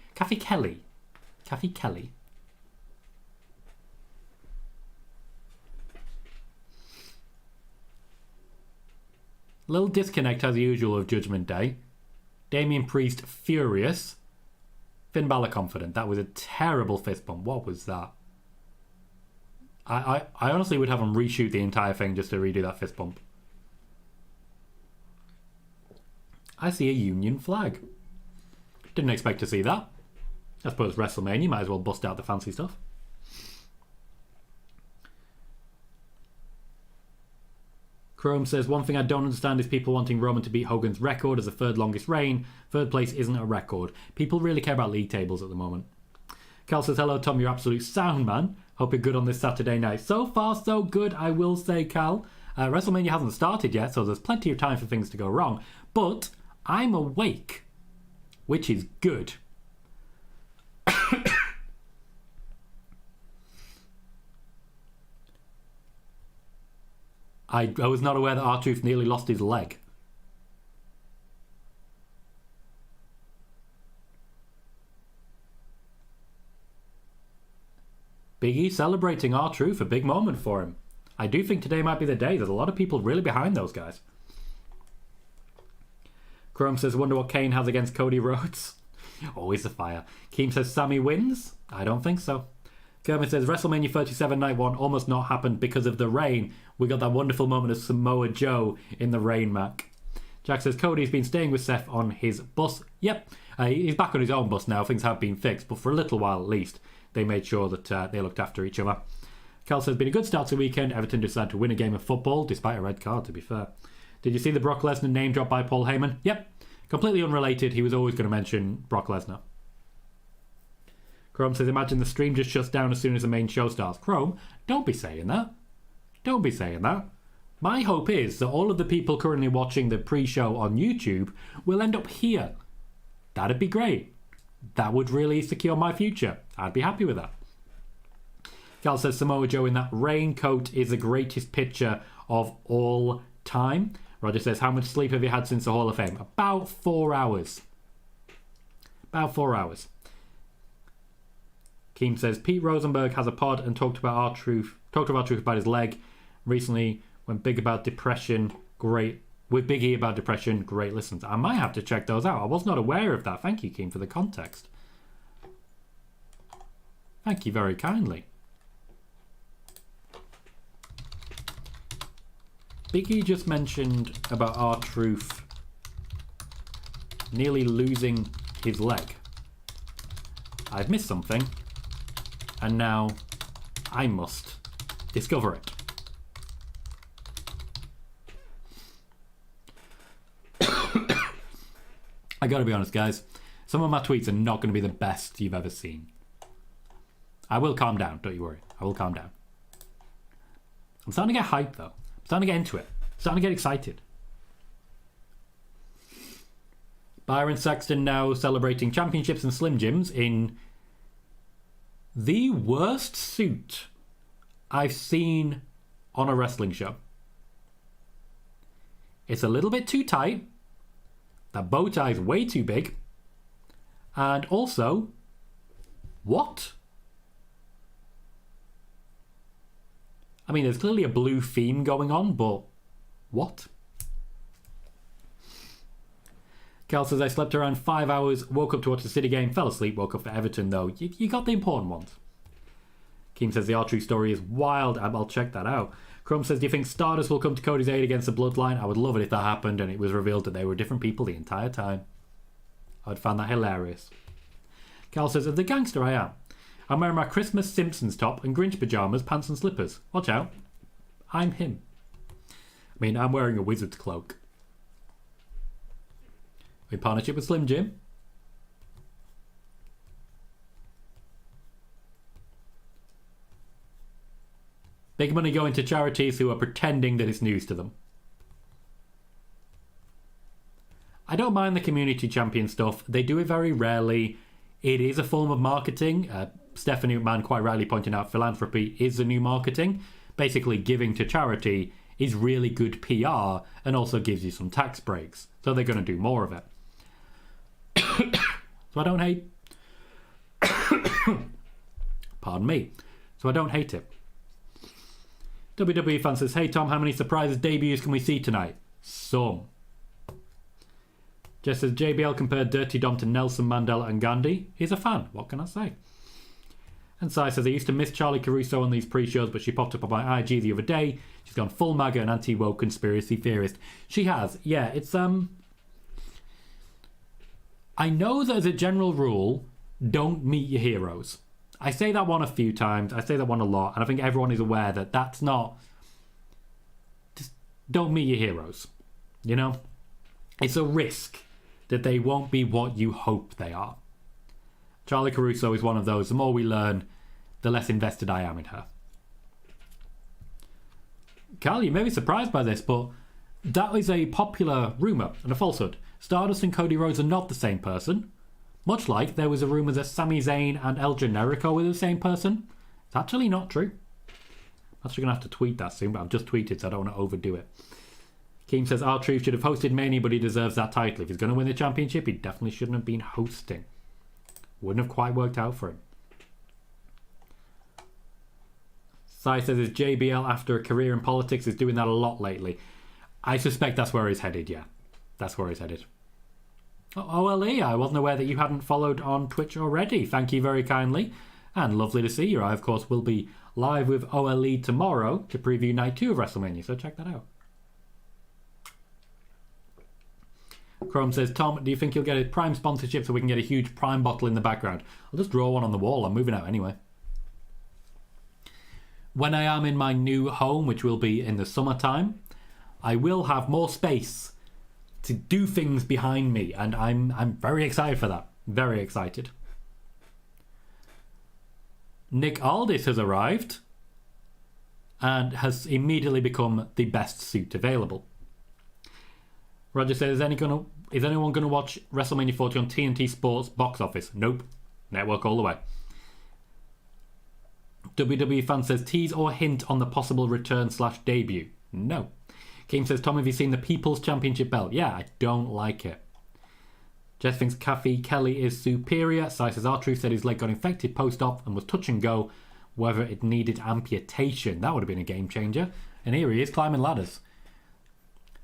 Little disconnect as usual of Judgment Day. Damian Priest furious. Finn Balor confident. That was a terrible fist bump. What was that? I honestly would have him reshoot the entire thing just to redo that fist bump. I see a Union flag. Didn't expect to see that. I suppose WrestleMania, might as well bust out the fancy stuff. Chrome says, one thing I don't understand is people wanting Roman to beat Hogan's record as the 3rd longest reign. 3rd place isn't a record. People really care about league tables at the moment. Cal says, hello Tom, you're absolute sound man. Hope you're good on this Saturday night. So far so good, I will say, Cal. WrestleMania hasn't started yet, so there's plenty of time for things to go wrong. But I'm awake, which is good. I was not aware that R-Truth nearly lost his leg. Big E celebrating R-Truth, a big moment for him. I do think today might be the day. There's a lot of people really behind those guys. Chrome says, wonder what Kane has against Cody Rhodes. Always a fire. Keem says, Sami wins? I don't think so. Kermit says, WrestleMania 37 Night 1 almost not happened because of the rain. We got that wonderful moment of Samoa Joe in the rain, Mac. Jack says, Cody's been staying with Seth on his bus. Yep, he's back on his own bus now. Things have been fixed, but for a little while at least, they made sure that they looked after each other. Cal says, been a good start to the weekend. Everton decided to win a game of football, despite a red card, to be fair. Did you see the Brock Lesnar name drop by Paul Heyman? Yep. Completely unrelated. He was always going to mention Brock Lesnar. Chrome says, imagine the stream just shuts down as soon as the main show starts. Chrome, don't be saying that. Don't be saying that. My hope is that all of the people currently watching the pre-show on YouTube will end up here. That'd be great. That would really secure my future. I'd be happy with that. Cal says, Samoa Joe in that raincoat is the greatest picture of all time. Roger says, how much sleep have you had since the Hall of Fame? About 4 hours. About 4 hours. Keem says, Pete Rosenberg has a pod and talked about R-Truth about his leg. Recently went big about depression. Great. With Big E about depression. Great listens. I might have to check those out. I was not aware of that. Thank you, Keem, for the context. Thank you very kindly. Big E just mentioned about R-Truth nearly losing his leg. I've missed something, and now I must discover it. I gotta be honest, guys. Some of my tweets are not going to be the best you've ever seen. I will calm down, don't you worry. I will calm down. I'm starting to get hyped, though. I'm starting to get into it. I'm starting to get excited. Byron Saxton now celebrating championships and Slim Jims in the worst suit I've seen on a wrestling show. It's a little bit too tight. That bow tie is way too big. And also, what? I mean, there's clearly a blue theme going on, but what? Cal says, I slept around 5 hours, woke up to watch the City game, fell asleep, woke up for Everton, though. You got the important ones. Keem says, the R-Truth story is wild. I'll check that out. Crumb says, do you think Stardust will come to Cody's aid against the Bloodline? I would love it if that happened and it was revealed that they were different people the entire time. I would find that hilarious. Cal says, the gangster I am. I'm wearing my Christmas Simpsons top and Grinch pyjamas, pants and slippers. Watch out. I'm him. I mean, I'm wearing a wizard's cloak. In partnership with Slim Jim. Big money going to charities who are pretending that it's news to them. I don't mind the community champion stuff. They do it very rarely. It is a form of marketing. Stephanie McMahon quite rightly pointing out philanthropy is the new marketing. Basically, giving to charity is really good PR and also gives you some tax breaks. So they're going to do more of it. So I don't hate... Pardon me. So I don't hate it. WWE fan says, hey Tom, how many surprises debuts can we see tonight? Some. Jess says, JBL compared Dirty Dom to Nelson Mandela and Gandhi. He's a fan. What can I say? And Sai says, I used to miss Charlie Caruso on these pre-shows, but she popped up on my IG the other day. She's gone full MAGA and anti-woke conspiracy theorist. She has. Yeah, it's... I know that as a general rule, don't meet your heroes. I say that one a few times. I say that one a lot. And I think everyone is aware that that's not... Just don't meet your heroes. You know? It's a risk that they won't be what you hope they are. Charlie Caruso is one of those. The more we learn, the less invested I am in her. Carl, you may be surprised by this, but that is a popular rumour and a falsehood. Stardust and Cody Rhodes are not the same person. Much like there was a rumour that Sami Zayn and El Generico were the same person. It's actually not true. I'm actually going to have to tweet that soon, but I've just tweeted, so I don't want to overdo it. Keem says, R-Truth should have hosted Mania, but he deserves that title. If he's going to win the championship, he definitely shouldn't have been hosting. Wouldn't have quite worked out for him. Sai says, is JBL after a career in politics is doing that a lot lately. I suspect that's where he's headed, yeah. That's where he's headed. OLE, I wasn't aware that you hadn't followed on Twitch already. Thank you very kindly. And lovely to see you. I, of course, will be live with OLE tomorrow to preview Night 2 of WrestleMania, so check that out. Chrome says, Tom, do you think you'll get a Prime sponsorship so we can get a huge Prime bottle in the background? I'll just draw one on the wall. I'm moving out anyway. When I am in my new home, which will be in the summertime, I will have more space to do things behind me, and I'm very excited for that. Very excited. Nick Aldis has arrived and has immediately become the best suit available. Roger says, is anyone going to watch WrestleMania 40 on TNT Sports box office? Nope. Network all the way. WWE fan says, tease or hint on the possible return/debut? No. King says, Tom, have you seen the People's Championship belt? Yeah, I don't like it. Jess thinks Kathy Kelly is superior. Sai says, R-Truth said his leg got infected post-op and was touch and go whether it needed amputation. That would have been a game changer. And here he is climbing ladders.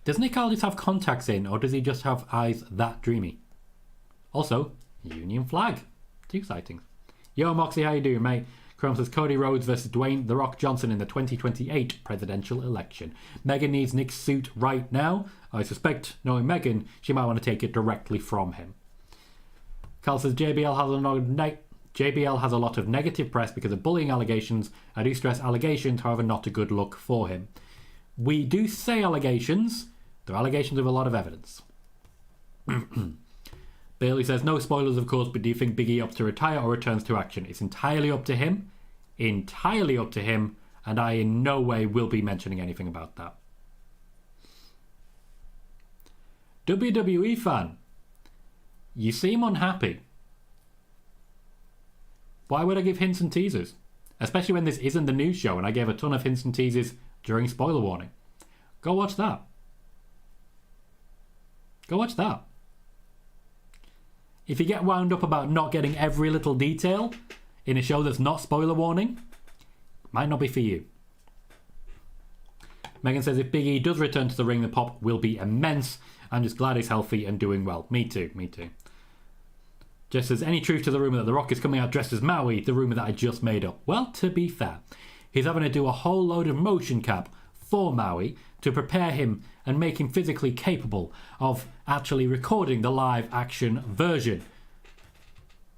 Does Nick Aldis have contacts in, or does he just have eyes that dreamy? Also, Union flag. 2 sightings. Yo, Moxie, how you doing, mate? Chrome says Cody Rhodes versus Dwayne The Rock Johnson in the 2028 presidential election. Megan needs Nick's suit right now. I suspect, knowing Megan, she might want to take it directly from him. Carl says JBL has a lot of negative press because of bullying allegations. I do stress allegations, however, not a good look for him. We do say allegations. They're allegations with a lot of evidence. Bailey says, no spoilers, of course, but do you think Big E opts to retire or returns to action? It's entirely up to him. Entirely up to him. And I in no way will be mentioning anything about that. WWE fan, you seem unhappy. Why would I give hints and teasers? Especially when this isn't the news show and I gave a ton of hints and teasers during spoiler warning. Go watch that. Go watch that. If you get wound up about not getting every little detail in a show that's not spoiler warning, might not be for you. Megan says if Big E does return to the ring, the pop will be immense. I'm just glad he's healthy and doing well. Me too, me too. Jess says, any truth to the rumour that The Rock is coming out dressed as Maui, the rumour that I just made up? Well, to be fair, he's having to do a whole load of motion cap for Maui to prepare him and make him physically capable of actually recording the live action version.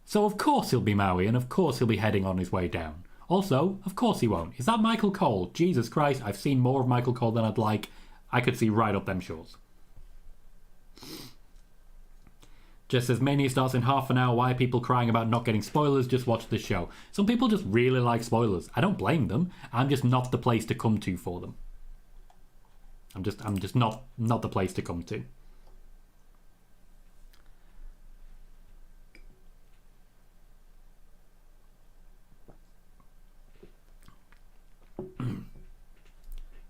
So of course he'll be Maui, and of course he'll be heading on his way down. Also, of course he won't. Is that Michael Cole? Jesus Christ, I've seen more of Michael Cole than I'd like. I could see right up them shores. Just says Mania starts in half an hour. Why are people crying about not getting spoilers? Just watch the show. Some people just really like spoilers. I don't blame them. I'm just not the place to come to for them. I'm just not the place to come to.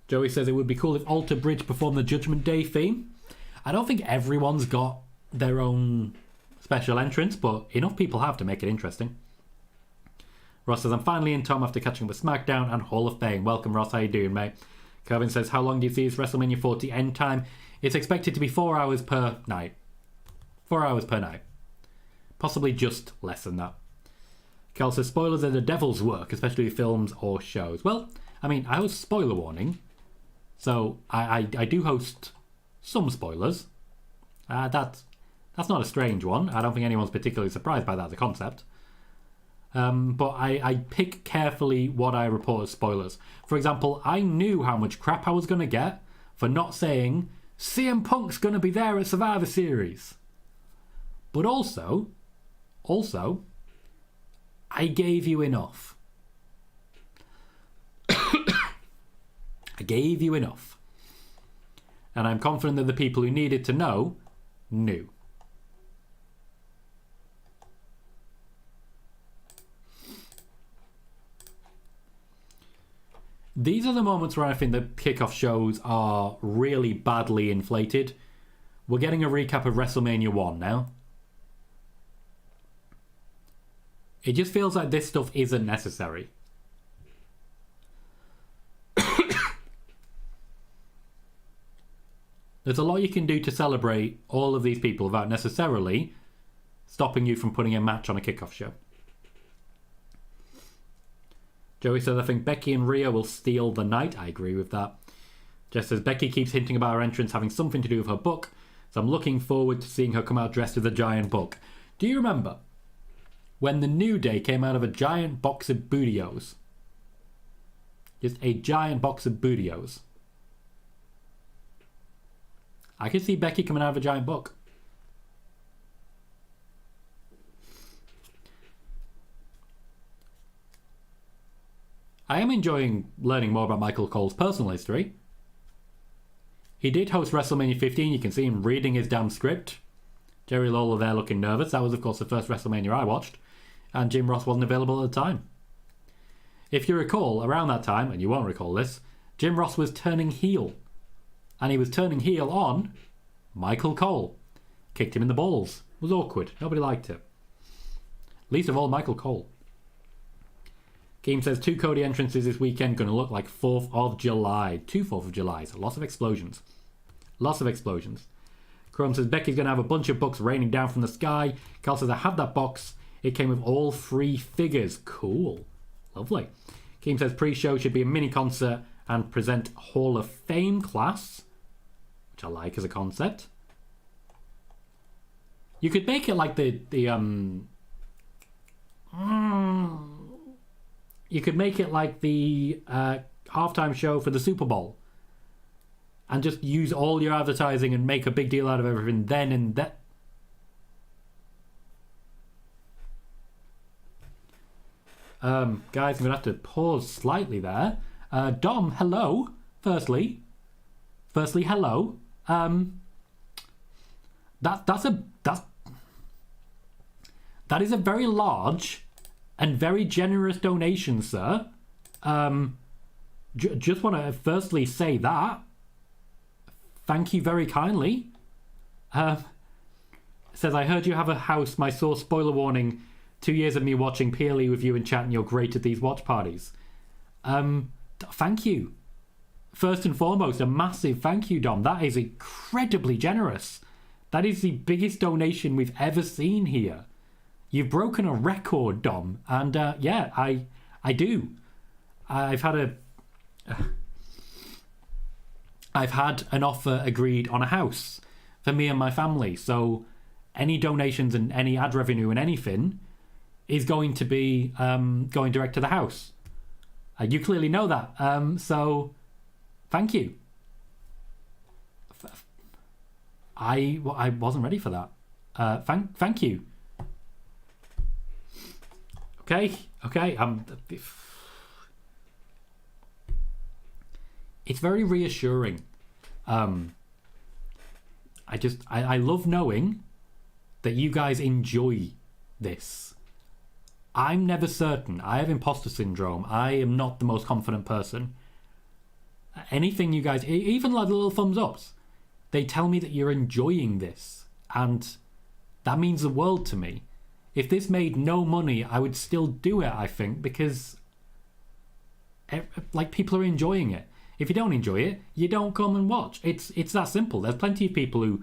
Joey says it would be cool if Alter Bridge performed the Judgment Day theme. I don't think everyone's got their own special entrance, but enough people have to make it interesting. Ross says, I'm finally in, Tom, after catching up with SmackDown and Hall of Fame. Welcome, Ross. How you doing, mate? Kevin says, how long do you see this WrestleMania 40 end time? It's expected to be 4 hours per night. 4 hours per night. Possibly just less than that. Kel says, spoilers are the devil's work, especially films or shows. Well, I mean, I host spoiler warning, so I do host some spoilers. That's not a strange one. I don't think anyone's particularly surprised by that as a concept. But I pick carefully what I report as spoilers. For example, I knew how much crap I was going to get for not saying CM Punk's going to be there at Survivor Series. But also, I gave you enough. I gave you enough. And I'm confident that the people who needed to know knew. These are the moments where I think the kickoff shows are really badly inflated. We're getting a recap of WrestleMania 1 now. It just feels like this stuff isn't necessary. There's a lot you can do to celebrate all of these people without necessarily stopping you from putting a match on a kickoff show. Joey says, I think Becky and Rhea will steal the night. I agree with that. Jess says, Becky keeps hinting about her entrance having something to do with her book, so I'm looking forward to seeing her come out dressed as a giant book. Do you remember when the New Day came out of a giant box of Bootios? Just a giant box of Bootios. I could see Becky coming out of a giant book. I am enjoying learning more about Michael Cole's personal history. He did host WrestleMania 15. You can see him reading his damn script. Jerry Lawler there looking nervous. That was, of course, the first WrestleMania I watched. And Jim Ross wasn't available at the time. If you recall, around that time, and you won't recall this, Jim Ross was turning heel. And he was turning heel on Michael Cole. Kicked him in the balls. It was awkward. Nobody liked it. Least of all, Michael Cole. Keem says 2 Cody entrances this weekend going to look like 4th of July. 2 4th of Julys. Lots of explosions. Lots of explosions. Chrome says Becky's going to have a bunch of books raining down from the sky. Carl says I have that box. It came with all 3 figures. Cool. Lovely. Keem says pre-show should be a mini concert and present Hall of Fame class, which I like as a concept. You could make it like you could make it like the halftime show for the Super Bowl. And just use all your advertising and make a big deal out of everything then and that. Guys, I'm going to have to pause slightly there. Dom, hello. Firstly, hello. That is a very large and very generous donation, sir. Just want to firstly say that. Thank you very kindly. Says, I heard you have a house. My source, spoiler warning, 2 years of me watching PLE with you and chat, and you're great at these watch parties. Thank you. First and foremost, a massive thank you, Dom. That is incredibly generous. That is the biggest donation we've ever seen here. You've broken a record, Dom. And yeah, I do. I've had an offer agreed on a house for me and my family. So any donations and any ad revenue and anything is going to be going direct to the house. You clearly know that. So thank you. I wasn't ready for that. Thank you. Okay. It's very reassuring. I love knowing that you guys enjoy this. I'm never certain. I have imposter syndrome. I am not the most confident person. Anything you guys, even like the little thumbs ups, they tell me that you're enjoying this. And that means the world to me. If this made no money, I would still do it, I think, because like people are enjoying it. If you don't enjoy it, you don't come and watch. It's that simple. There's plenty of people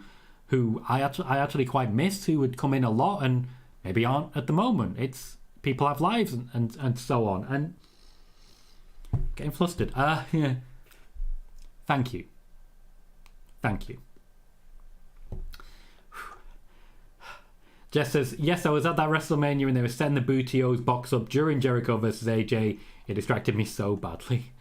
who I actually quite miss, who would come in a lot and maybe aren't at the moment. It's people have lives and so on. And getting flustered. Yeah. Thank you. Jess says, yes, I was at that WrestleMania and they were setting the Bootios box up during Jericho versus AJ. It distracted me so badly.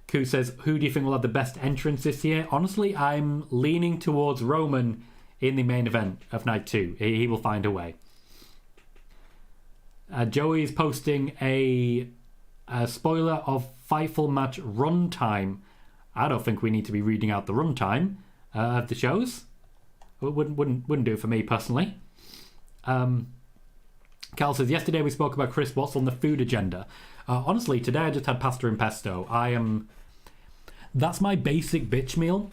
Koo says, who do you think will have the best entrance this year? Honestly, I'm leaning towards Roman in the main event of night 2. He will find a way. Joey is posting a spoiler of Fightful match runtime. I don't think we need to be reading out the runtime of the shows. It wouldn't do it for me personally. Cal says, yesterday we spoke about Chris, what's on the food agenda? Honestly, today I just had pasta and pesto. That's my basic bitch meal,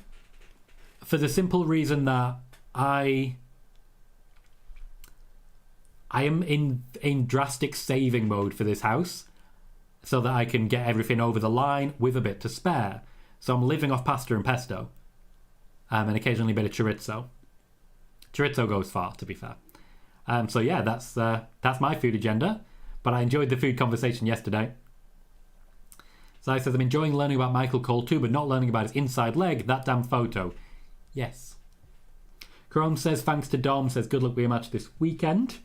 for the simple reason that I am in drastic saving mode for this house, so that I can get everything over the line with a bit to spare. So I'm living off pasta and pesto, and occasionally a bit of chorizo. Chorizo goes far, to be fair. So yeah, that's my food agenda. But I enjoyed the food conversation yesterday. Sai says, I'm enjoying learning about Michael Cole too, but not learning about his inside leg. That damn photo. Yes. Chrome says, thanks to Dom. Says, good luck with your match this weekend.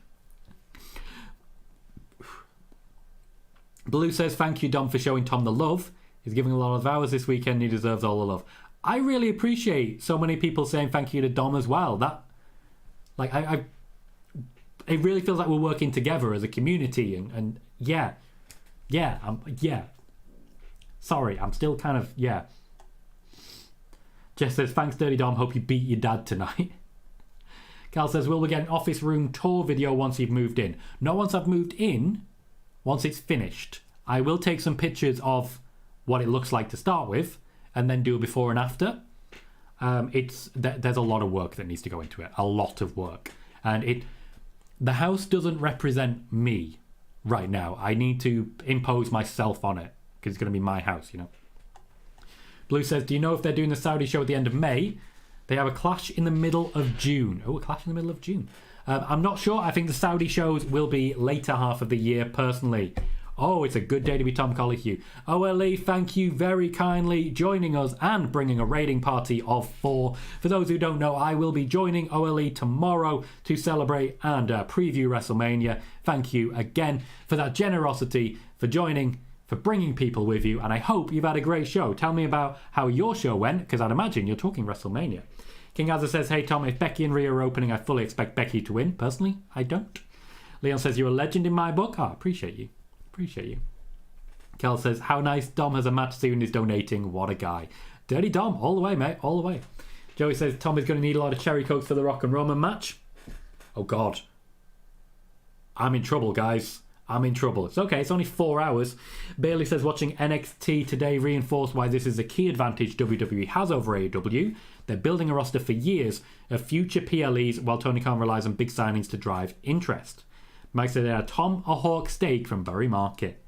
Blue says, thank you, Dom, for showing Tom the love. He's giving a lot of hours this weekend. He deserves all the love. I really appreciate so many people saying thank you to Dom as well. That, like, it really feels like we're working together as a community, and yeah, Sorry, I'm still kind of, yeah. Jess says, thanks, Dirty Dom. Hope you beat your dad tonight. Cal says, will we get an office room tour video once you've moved in? Not once I've moved in, once it's finished. I will take some pictures of what it looks like to start with and then do a before and after. There's a lot of work that needs to go into it. A lot of work. And the house doesn't represent me right now. I need to impose myself on it because it's going to be my house, you know. Blue says, do you know if they're doing the Saudi show at the end of May? They have a clash in the middle of June. Oh, a clash in the middle of June. I'm not sure. I think the Saudi shows will be later half of the year, personally. Oh, it's a good day to be Tom Colohue. OLE, thank you very kindly joining us and bringing a raiding party of 4. For those who don't know, I will be joining OLE tomorrow to celebrate and preview WrestleMania. Thank you again for that generosity, for joining, for bringing people with you, and I hope you've had a great show. Tell me about how your show went, because I'd imagine you're talking WrestleMania. King Azza says, hey Tom, if Becky and Rhea are opening, I fully expect Becky to win. Personally, I don't. Leon says, you're a legend in my book. Appreciate you. Appreciate you. Kel says, how nice. Dom has a match soon, is donating. What a guy. Dirty Dom, all the way, mate, all the way. Joey says, Tom is going to need a lot of cherry cokes for the Rock and Roman match. Oh, God. I'm in trouble, guys. I'm in trouble. It's okay, it's only 4 hours. Bailey says, watching NXT today reinforced why this is a key advantage WWE has over AEW. They're building a roster for years of future PLEs while Tony Khan relies on big signings to drive interest. Mike said, Tom a Hawk steak from Bury Market.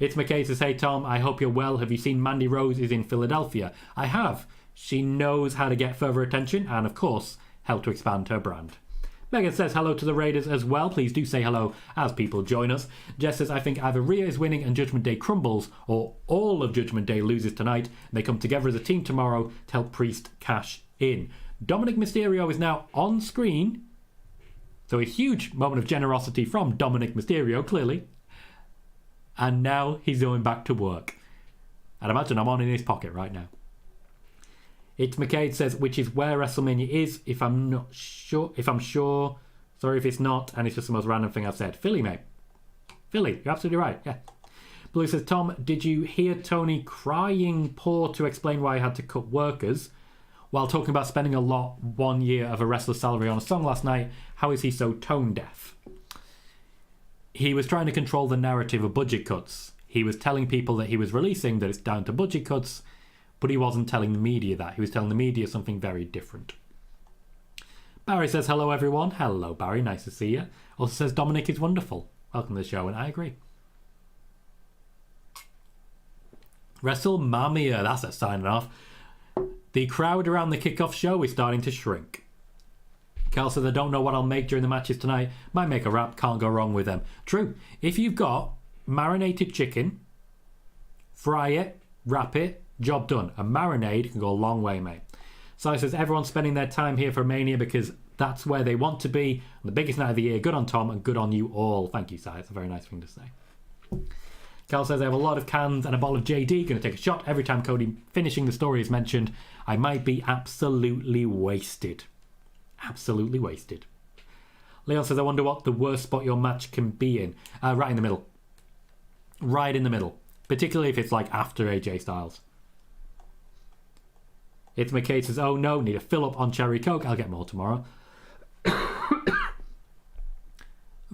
It's McKay says, hey Tom, I hope you're well. Have you seen Mandy Rose is in Philadelphia? I have. She knows how to get further attention and, of course, help to expand her brand. Megan says hello to the Raiders as well. Please do say hello as people join us. Jess says, I think either Rhea is winning and Judgment Day crumbles, or all of Judgment Day loses tonight and they come together as a team tomorrow to help Priest cash in. Dominic Mysterio is now on screen. So a huge moment of generosity from Dominic Mysterio, clearly. And now he's going back to work. And imagine I'm on in his pocket right now. It's McCade says, which is where WrestleMania is, if I'm not sure. If I'm sure. Sorry if it's not, and it's just the most random thing I've said. Philly, mate. Philly, you're absolutely right, yeah. Blue says, Tom, did you hear Tony crying poor to explain why he had to cut workers while talking about spending a lot 1 year of a wrestler's salary on a song last night? How is he so tone deaf? He was trying to control the narrative of budget cuts. He was telling people that he was releasing that it's down to budget cuts, but he wasn't telling the media that. He was telling the media something very different. Barry says, hello everyone. Hello Barry, nice to see you. Also says, Dominic is wonderful. Welcome to the show, and I agree. WrestleMania, that's a signing off. The crowd around the kickoff show is starting to shrink. Cal says, I don't know what I'll make during the matches tonight. Might make a wrap, can't go wrong with them. True. If you've got marinated chicken, fry it, wrap it, job done. A marinade can go a long way, mate. So says, everyone's spending their time here for Mania because that's where they want to be. The biggest night of the year. Good on Tom and good on you all. Thank you, Si. It's a very nice thing to say. Cal says, I have a lot of cans and a bottle of JD. Going to take a shot every time Cody finishing the story is mentioned. I might be absolutely wasted. Absolutely wasted. Leon says, I wonder what the worst spot your match can be in. Right in the middle. Right in the middle. Particularly if it's like after AJ Styles. It's McKay says, oh no, need a fill up on Cherry Coke. I'll get more tomorrow.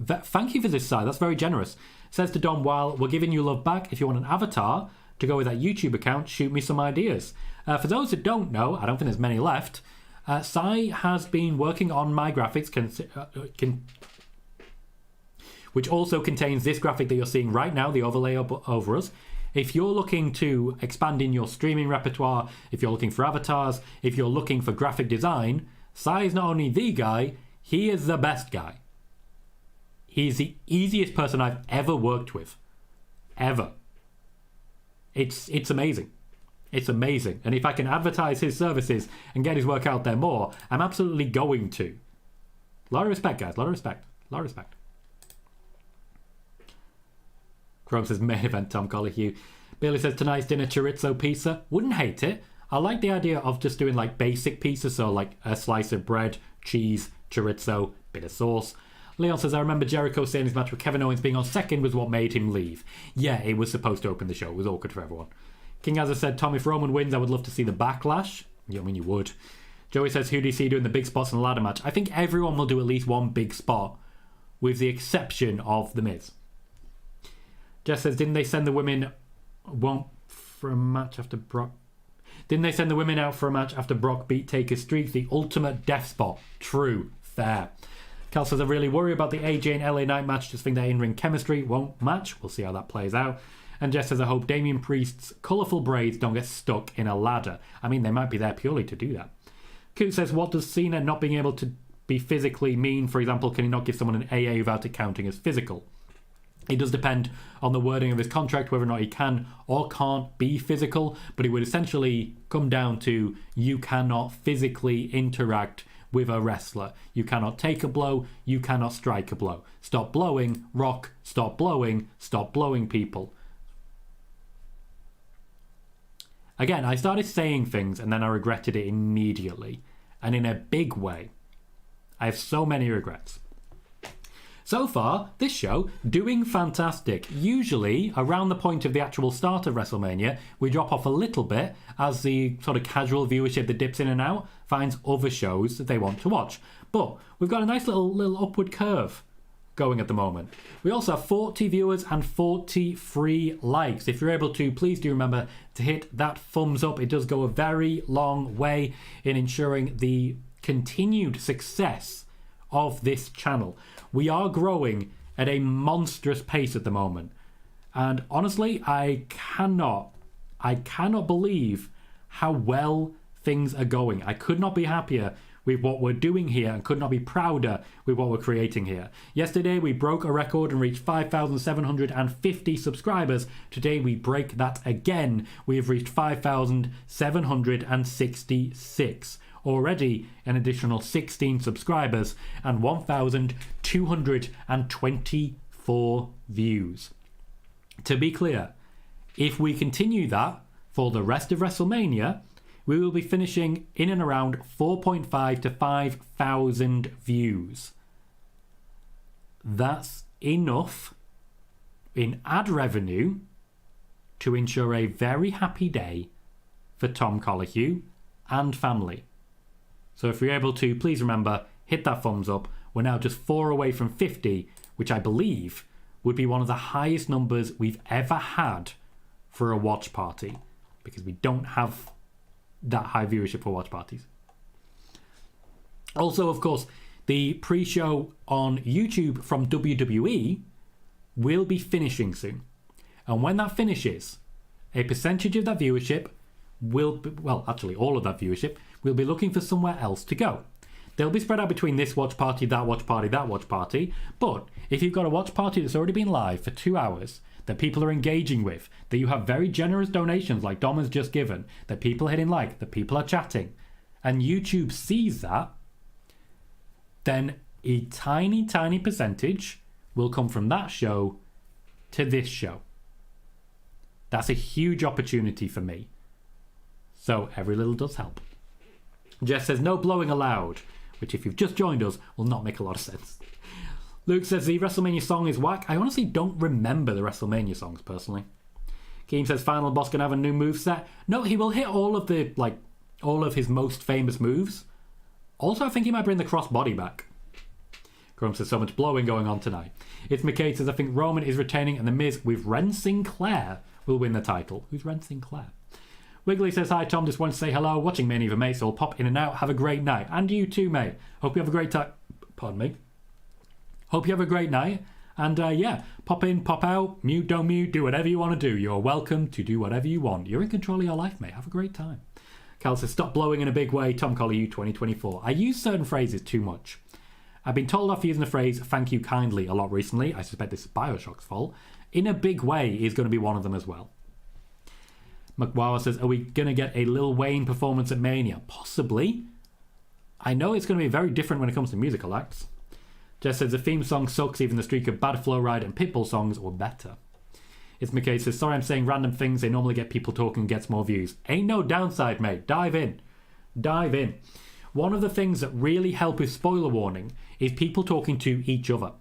Thank you for this, side. That's very generous. Says to Dom, while we're giving you love back, if you want an avatar to go with that YouTube account, shoot me some ideas. For those that don't know, I don't think there's many left, Sai has been working on my graphics, which also contains this graphic that you're seeing right now, the overlay over us. If you're looking to expand in your streaming repertoire, if you're looking for avatars, if you're looking for graphic design, Sai is not only the guy, he is the best guy. He's the easiest person I've ever worked with. Ever. It's amazing. It's amazing. And if I can advertise his services and get his work out there more, I'm absolutely going to. A lot of respect, guys. A lot of respect. A lot of respect. Chrome says, main event, Tom Colohue. Bailey says, tonight's dinner, chorizo pizza. Wouldn't hate it. I like the idea of just doing like basic pizza. So like a slice of bread, cheese, chorizo, bit of sauce. Leon says, I remember Jericho saying his match with Kevin Owens being on second was what made him leave. Yeah, it was supposed to open the show. It was awkward for everyone. King Azza said, Tom, if Roman wins, I would love to see the backlash. Yeah, I mean, you would. Joey says, who do you see doing the big spots in the ladder match? I think everyone will do at least one big spot, with the exception of The Miz. Jess says, didn't they send the women for a match after Brock? Didn't they send the women out for a match after Brock beat Taker's streak? The ultimate death spot. True. Fair. Cal says, I really worry about the AJ and LA Knight match. Just think their in-ring chemistry won't match. We'll see how that plays out. And Jess says, I hope Damian Priest's colourful braids don't get stuck in a ladder. I mean, they might be there purely to do that. Coot says, what does Cena not being able to be physically mean? For example, can he not give someone an AA without it counting as physical? It does depend on the wording of his contract, whether or not he can or can't be physical, but it would essentially come down to you cannot physically interact with a wrestler. You cannot take a blow, you cannot strike a blow. Stop blowing, Rock, stop blowing people. Again, I started saying things and then I regretted it immediately, and in a big way. I have so many regrets. So far, this show, doing fantastic. Usually, around the point of the actual start of WrestleMania, we drop off a little bit as the sort of casual viewership that dips in and out finds other shows that they want to watch. But we've got a nice little upward curve going at the moment. We also have 40 viewers and 40 free likes. If you're able to, please do remember to hit that thumbs up. It does go a very long way in ensuring the continued success of this channel. We are growing at a monstrous pace at the moment, and honestly, I cannot believe how well things are going. I could not be happier with what we're doing here and could not be prouder with what we're creating here. Yesterday we broke a record and reached 5,750 subscribers. Today we break that again. We have reached 5,766. Already an additional 16 subscribers and 1,224 views. To be clear, if we continue that for the rest of WrestleMania, we will be finishing in and around 4.5 to 5,000 views. That's enough in ad revenue to ensure a very happy day for Tom Colohue and family. So if you're able to, please remember, hit that thumbs up. We're now just 4 away from 50, which I believe would be one of the highest numbers we've ever had for a watch party, because we don't have that high viewership for watch parties. Also, of course, the pre-show on YouTube from WWE will be finishing soon. And when that finishes, a percentage of that viewership will be, well, actually all of that viewership, will be looking for somewhere else to go. They'll be spread out between this watch party, that watch party, that watch party. But if you've got a watch party that's already been live for 2 hours, that people are engaging with, that you have very generous donations like Dom has just given, that people are hitting like, that people are chatting, and YouTube sees that, then a tiny, tiny percentage will come from that show to this show. That's a huge opportunity for me. So every little does help. Jess says, no blowing allowed, which if you've just joined us will not make a lot of sense. Luke says, the WrestleMania song is whack. I honestly don't remember the WrestleMania songs personally. Keem says, Final Boss gonna have a new moveset. No, he will hit all of his most famous moves. Also, I think he might bring the crossbody back. Grum says, so much blowing going on tonight. It's McKay says, I think Roman is retaining and The Miz with Ren Sinclair will win the title. Who's Ren Sinclair? Wiggly says, hi Tom, just want to say hello. Watching many of you mates, so I'll pop in and out. Have a great night. And you too, mate. Hope you have a great time. Pardon me. Hope you have a great night. And yeah, pop in, pop out, mute, don't mute, do whatever you want to do. You're welcome to do whatever you want. You're in control of your life, mate. Have a great time. Cal says, stop blowing in a big way. Tom Colohue 2024. I use certain phrases too much. I've been told off using the phrase thank you kindly a lot recently. I suspect this is Bioshock's fault. In a big way is going to be one of them as well. McWower says, are we going to get a Lil Wayne performance at Mania? Possibly. I know it's going to be very different when it comes to musical acts. Jess says, the theme song sucks, even the streak of Bad Flow Ride and Pitbull songs were better. It's McKay says, sorry I'm saying random things, they normally get people talking and gets more views. Ain't no downside, mate. Dive in. Dive in. One of the things that really help with spoiler warning is people talking to each other.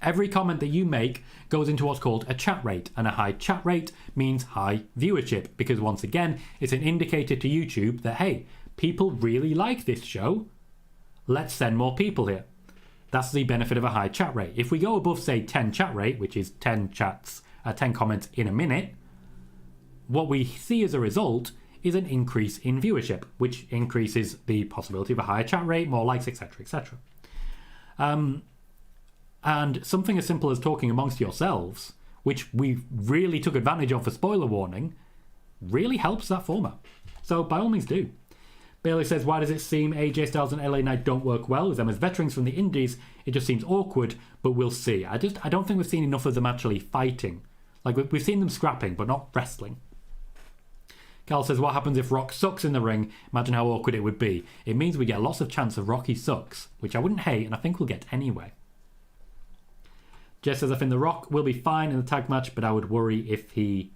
Every comment that you make goes into what's called a chat rate, and a high chat rate means high viewership, because once again, it's an indicator to YouTube that, hey, people really like this show. Let's send more people here. That's the benefit of a high chat rate. If we go above, say, 10 chat rate, which is 10 comments in a minute, what we see as a result is an increase in viewership, which increases the possibility of a higher chat rate, more likes, etc., etc. And something as simple as talking amongst yourselves, which we really took advantage of for spoiler warning, really helps that format. So by all means do. Bailey says, why does it seem AJ Styles and LA Knight don't work well? With them as veterans from the indies, it just seems awkward, but we'll see. I don't think we've seen enough of them actually fighting. Like, we've seen them scrapping, but not wrestling. Cal says, what happens if Rock sucks in the ring? Imagine how awkward it would be. It means we get lots of chance of Rocky sucks, which I wouldn't hate, and I think we'll get anyway. Jess says, I think The Rock will be fine in the tag match, but I would worry if he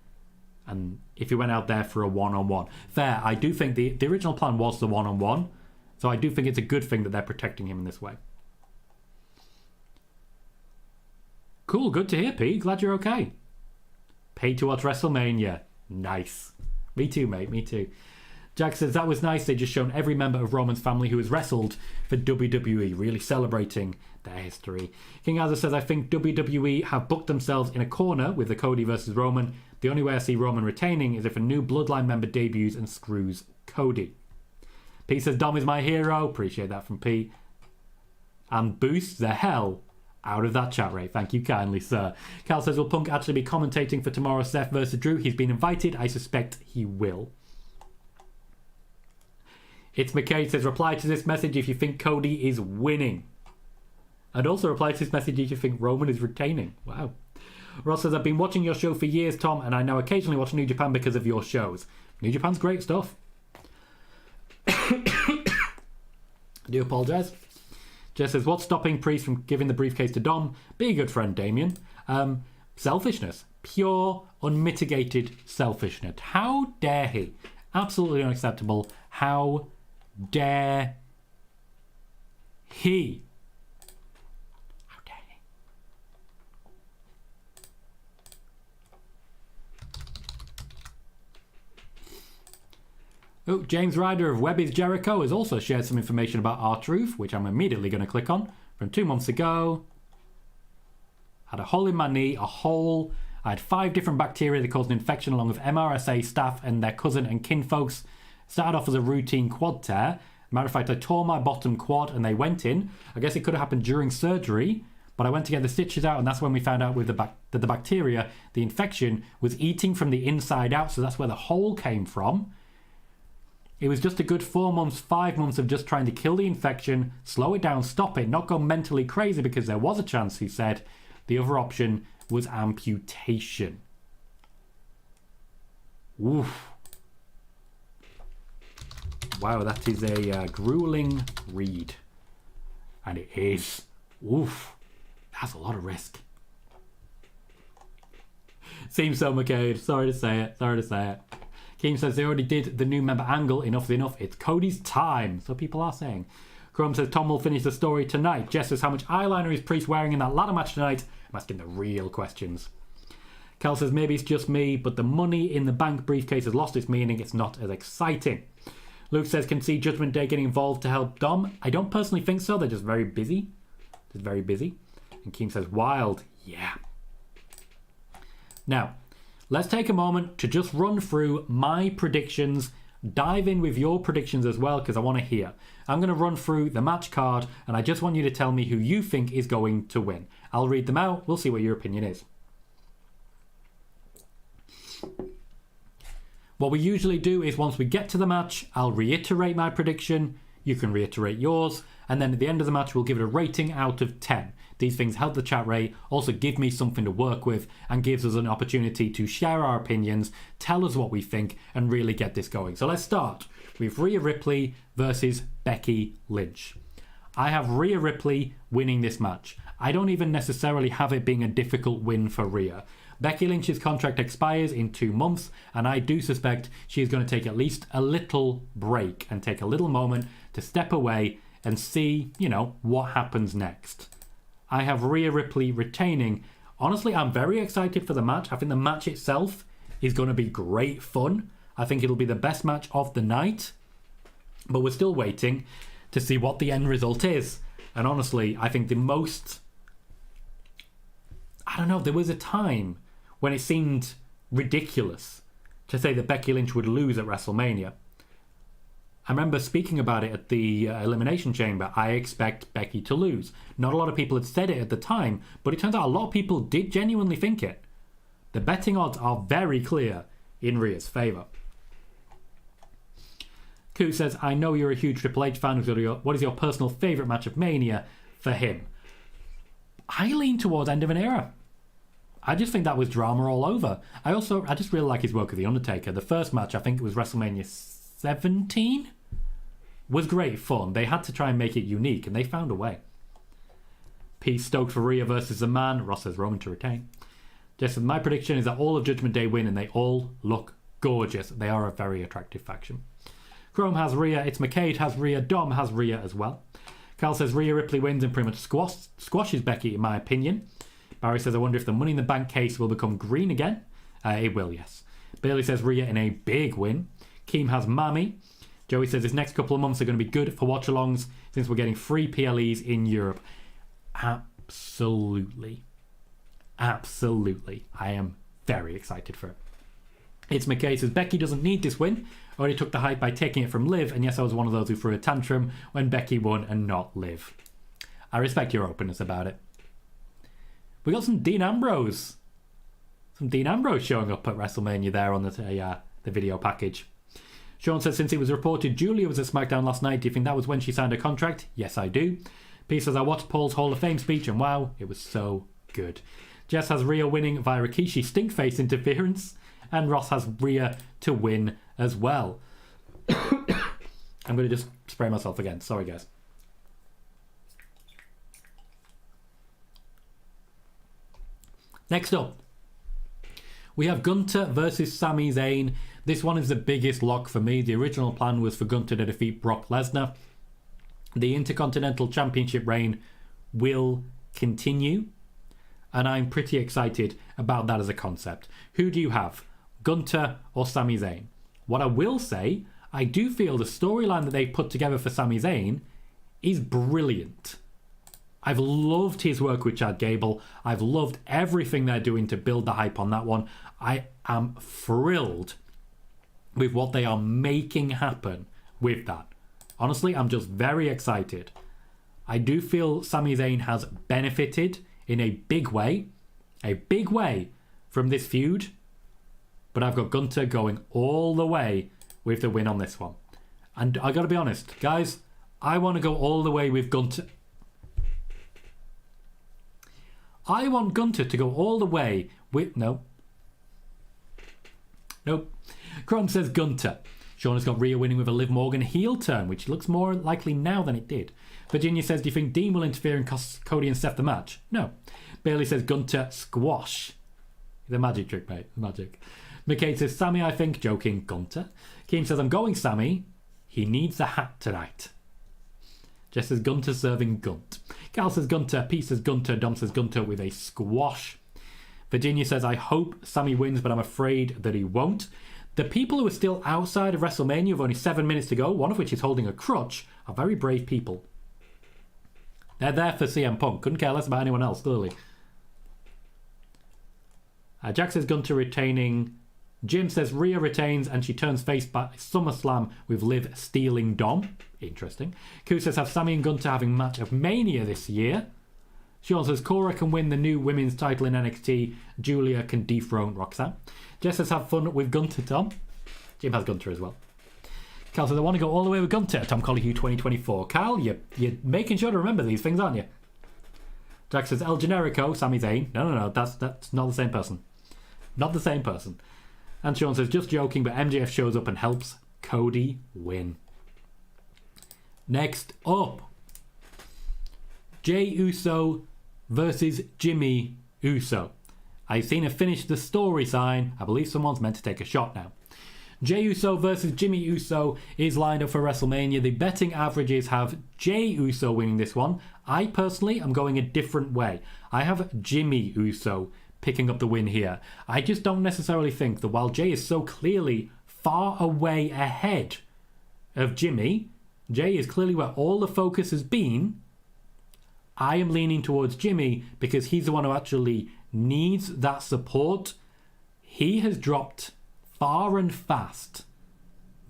went out there for a one-on-one. Fair, I do think the original plan was the one-on-one, so I do think it's a good thing that they're protecting him in this way. Cool, good to hear, Pete. Glad you're okay. Paid to watch WrestleMania. Nice. Me too, mate, me too. Jack says, that was nice. They just shown every member of Roman's family who has wrestled for WWE, really celebrating their history. King Azza says, I think WWE have booked themselves in a corner with the Cody versus Roman. The only way I see Roman retaining is if a new Bloodline member debuts and screws Cody. Pete says, Dom is my hero. Appreciate that from Pete. And boosts the hell out of that chat rate. Thank you kindly, sir. Cal says, will Punk actually be commentating for tomorrow's Seth versus Drew? He's been invited. I suspect he will. It's McKay says, reply to this message if you think Cody is winning. And also reply to this message if you think Roman is retaining. Wow. Ross says, I've been watching your show for years, Tom, and I now occasionally watch New Japan because of your shows. New Japan's great stuff. I do apologise. Jess says, what's stopping Priest from giving the briefcase to Dom? Be a good friend, Damien. Selfishness. Pure, unmitigated selfishness. How dare he? Absolutely unacceptable. How dare he? How dare he? Oh, James Ryder of Web is Jericho has also shared some information about R-Truth, which I'm immediately going to click on. From 2 months ago. Had a hole in my knee, a hole. I had 5 different bacteria that caused an infection along with MRSA staff and their cousin and kinfolks. Started off as a routine quad tear. Matter of fact, I tore my bottom quad and they went in. I guess it could have happened during surgery, but I went to get the stitches out, and that's when we found out with that the bacteria, the infection, was eating from the inside out, so that's where the hole came from. It was just a good 4 months, 5 months of just trying to kill the infection, slow it down, stop it, not go mentally crazy, because there was a chance, he said. The other option was amputation. Oof. Wow, that is a grueling read. And it is. Oof. That's a lot of risk. Seems so McCade. Sorry to say it. Sorry to say it. Keem says they already did the new member angle. Enough is enough. It's Cody's time. So people are saying. Chrome says Tom will finish the story tonight. Jess says how much eyeliner is Priest wearing in that ladder match tonight? I'm asking the real questions. Cal says maybe it's just me, but the money in the bank briefcase has lost its meaning. It's not as exciting. Luke says, can see Judgment Day getting involved to help Dom? I don't personally think so. They're just very busy. Just very busy. And Keem says, wild. Yeah. Now, let's take a moment to just run through my predictions. Dive in with your predictions as well, because I want to hear. I'm going to run through the match card, and I just want you to tell me who you think is going to win. I'll read them out. We'll see what your opinion is. What we usually do is once we get to the match, I'll reiterate my prediction. You can reiterate yours. And then at the end of the match, we'll give it a rating out of 10. These things help the chat rate, also give me something to work with, and gives us an opportunity to share our opinions, tell us what we think, and really get this going. So let's start with Rhea Ripley versus Becky Lynch. I have Rhea Ripley winning this match. I don't even necessarily have it being a difficult win for Rhea. Becky Lynch's contract expires in 2 months, and I do suspect she is going to take at least a little break and take a little moment to step away and see, what happens next. I have Rhea Ripley retaining. Honestly, I'm very excited for the match. I think the match itself is going to be great fun. I think it'll be the best match of the night. But we're still waiting to see what the end result is. And honestly, I think the most... I don't know, there was a time when it seemed ridiculous to say that Becky Lynch would lose at WrestleMania. I remember speaking about it at the Elimination Chamber. I expect Becky to lose. Not a lot of people had said it at the time, but it turns out a lot of people did genuinely think it. The betting odds are very clear in Rhea's favour. Koo says, I know you're a huge Triple H fan. What is your personal favourite match of Mania for him? I lean towards End of an Era. I just think that was drama all over. I just really like his work with The Undertaker. The first match, I think it was WrestleMania 17, was great fun. They had to try and make it unique, and they found a way. Pete stoked for Rhea versus The Man. Ross says Roman to retain. Jess says, my prediction is that all of Judgment Day win, and they all look gorgeous. They are a very attractive faction. Chrome has Rhea. It's McCade has Rhea. Dom has Rhea as well. Carl says Rhea Ripley wins and pretty much squashes Becky, in my opinion. Barry says, I wonder if the Money in the Bank case will become green again. It will, yes. Bailey says Rhea in a big win. Keem has Mami. Joey says this next couple of months are going to be good for watch-alongs since we're getting free PLEs in Europe. Absolutely. Absolutely. I am very excited for it. It's McKay says Becky doesn't need this win. Already took the hype by taking it from Liv, and yes, I was one of those who threw a tantrum when Becky won and not Liv. I respect your openness about it. We got some Dean Ambrose. Some Dean Ambrose showing up at WrestleMania there on the video package. Sean says, since it was reported Julia was at SmackDown last night, do you think that was when she signed her contract? Yes, I do. P says, I watched Paul's Hall of Fame speech, and wow, it was so good. Jess has Rhea winning via Rikishi stinkface interference, and Ross has Rhea to win as well. I'm going to just spray myself again. Sorry, guys. Next up, we have Gunther versus Sami Zayn. This one is the biggest lock for me. The original plan was for Gunther to defeat Brock Lesnar. The Intercontinental Championship reign will continue, and I'm pretty excited about that as a concept. Who do you have, Gunther or Sami Zayn? What I will say, I do feel the storyline that they've put together for Sami Zayn is brilliant. I've loved his work with Chad Gable. I've loved everything they're doing to build the hype on that one. I am thrilled with what they are making happen with that. Honestly, I'm just very excited. I do feel Sami Zayn has benefited in a big way from this feud. But I've got Gunther going all the way with the win on this one. And I got to be honest, guys, I want to go all the way with Gunther. I want Gunther to go all the way with... No. Nope. Chrome says Gunther. Sean has got Rhea winning with a Liv Morgan heel turn, which looks more likely now than it did. Virginia says, do you think Dean will interfere and cost Cody and Seth the match? No. Bailey says Gunther squash. The magic trick, mate. The magic. McKay says Sami, I think. Joking, Gunther. Keem says, I'm going Sami. He needs a hat tonight. Jess says Gunther serving Gunt. Cal says Gunther. Pete says Gunther. Dom says Gunther with a squash. Virginia says, I hope Sami wins, but I'm afraid that he won't. The people who are still outside of WrestleMania with only 7 minutes to go, one of which is holding a crutch, are very brave people. They're there for CM Punk. Couldn't care less about anyone else, clearly. Jack says Gunther retaining. Jim says Rhea retains and she turns face by SummerSlam with Liv stealing Dom. Interesting. Koo says have Sami and Gunther having match of Mania this year. Sean says Cora can win the new women's title in NXT. Julia can dethrone Roxanne. Jess says have fun with Gunther, Tom. Jim has Gunther as well. Carl says I want to go all the way with Gunther. Tom Colohue 2024. Carl, you're making sure to remember these things, aren't you? Jack says El Generico, Sami Zayn. No, that's not the same person. Not the same person. And Sean says, just joking, but MJF shows up and helps Cody win. Next up, Jey Uso versus Jimmy Uso. I've seen a finish the story sign. I believe someone's meant to take a shot now. Jey Uso versus Jimmy Uso is lined up for WrestleMania. The betting averages have Jey Uso winning this one. I personally am going a different way. I have Jimmy Uso picking up the win here. I just don't necessarily think that while Jey is so clearly far away ahead of Jimmy, Jey is clearly where all the focus has been. I am leaning towards Jimmy because he's the one who actually needs that support. He has dropped far and fast.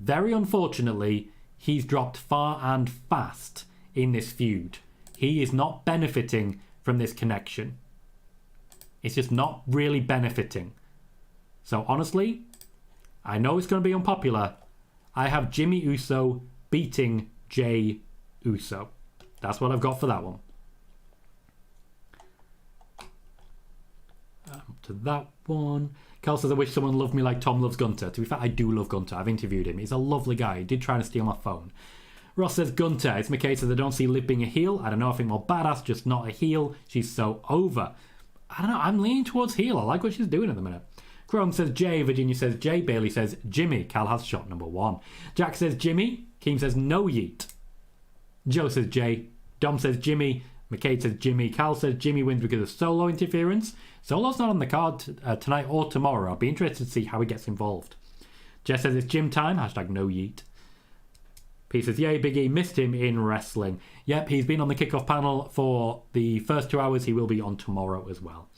Very unfortunately, he's dropped far and fast in this feud. He is not benefiting from this connection. It's just not really benefiting. So honestly, I know it's going to be unpopular. I have Jimmy Uso beating Jey Uso. That's what I've got for that one. To that one. Carl says, I wish someone loved me like Tom loves Gunther. To be fair, I do love Gunther. I've interviewed him. He's a lovely guy. He did try to steal my phone. Ross says, Gunther. It's my case that I don't see Liv being a heel. I don't know. I think more badass, just not a heel. She's so over. I don't know. I'm leaning towards heel. I like what she's doing at the minute. Chrome says Jey. Virginia says Jey. Bailey says Jimmy. Cal has shot number 1. Jack says Jimmy. Keem says no yeet. Joe says Jey. Dom says Jimmy. McKay says Jimmy. Cal says Jimmy wins because of Solo interference. Solo's not on the card tonight or tomorrow. I'll be interested to see how he gets involved. Jess says it's gym time. Hashtag no yeet. P says, yay, Big E missed him in wrestling. Yep, he's been on the kickoff panel for the first 2 hours. He will be on tomorrow as well.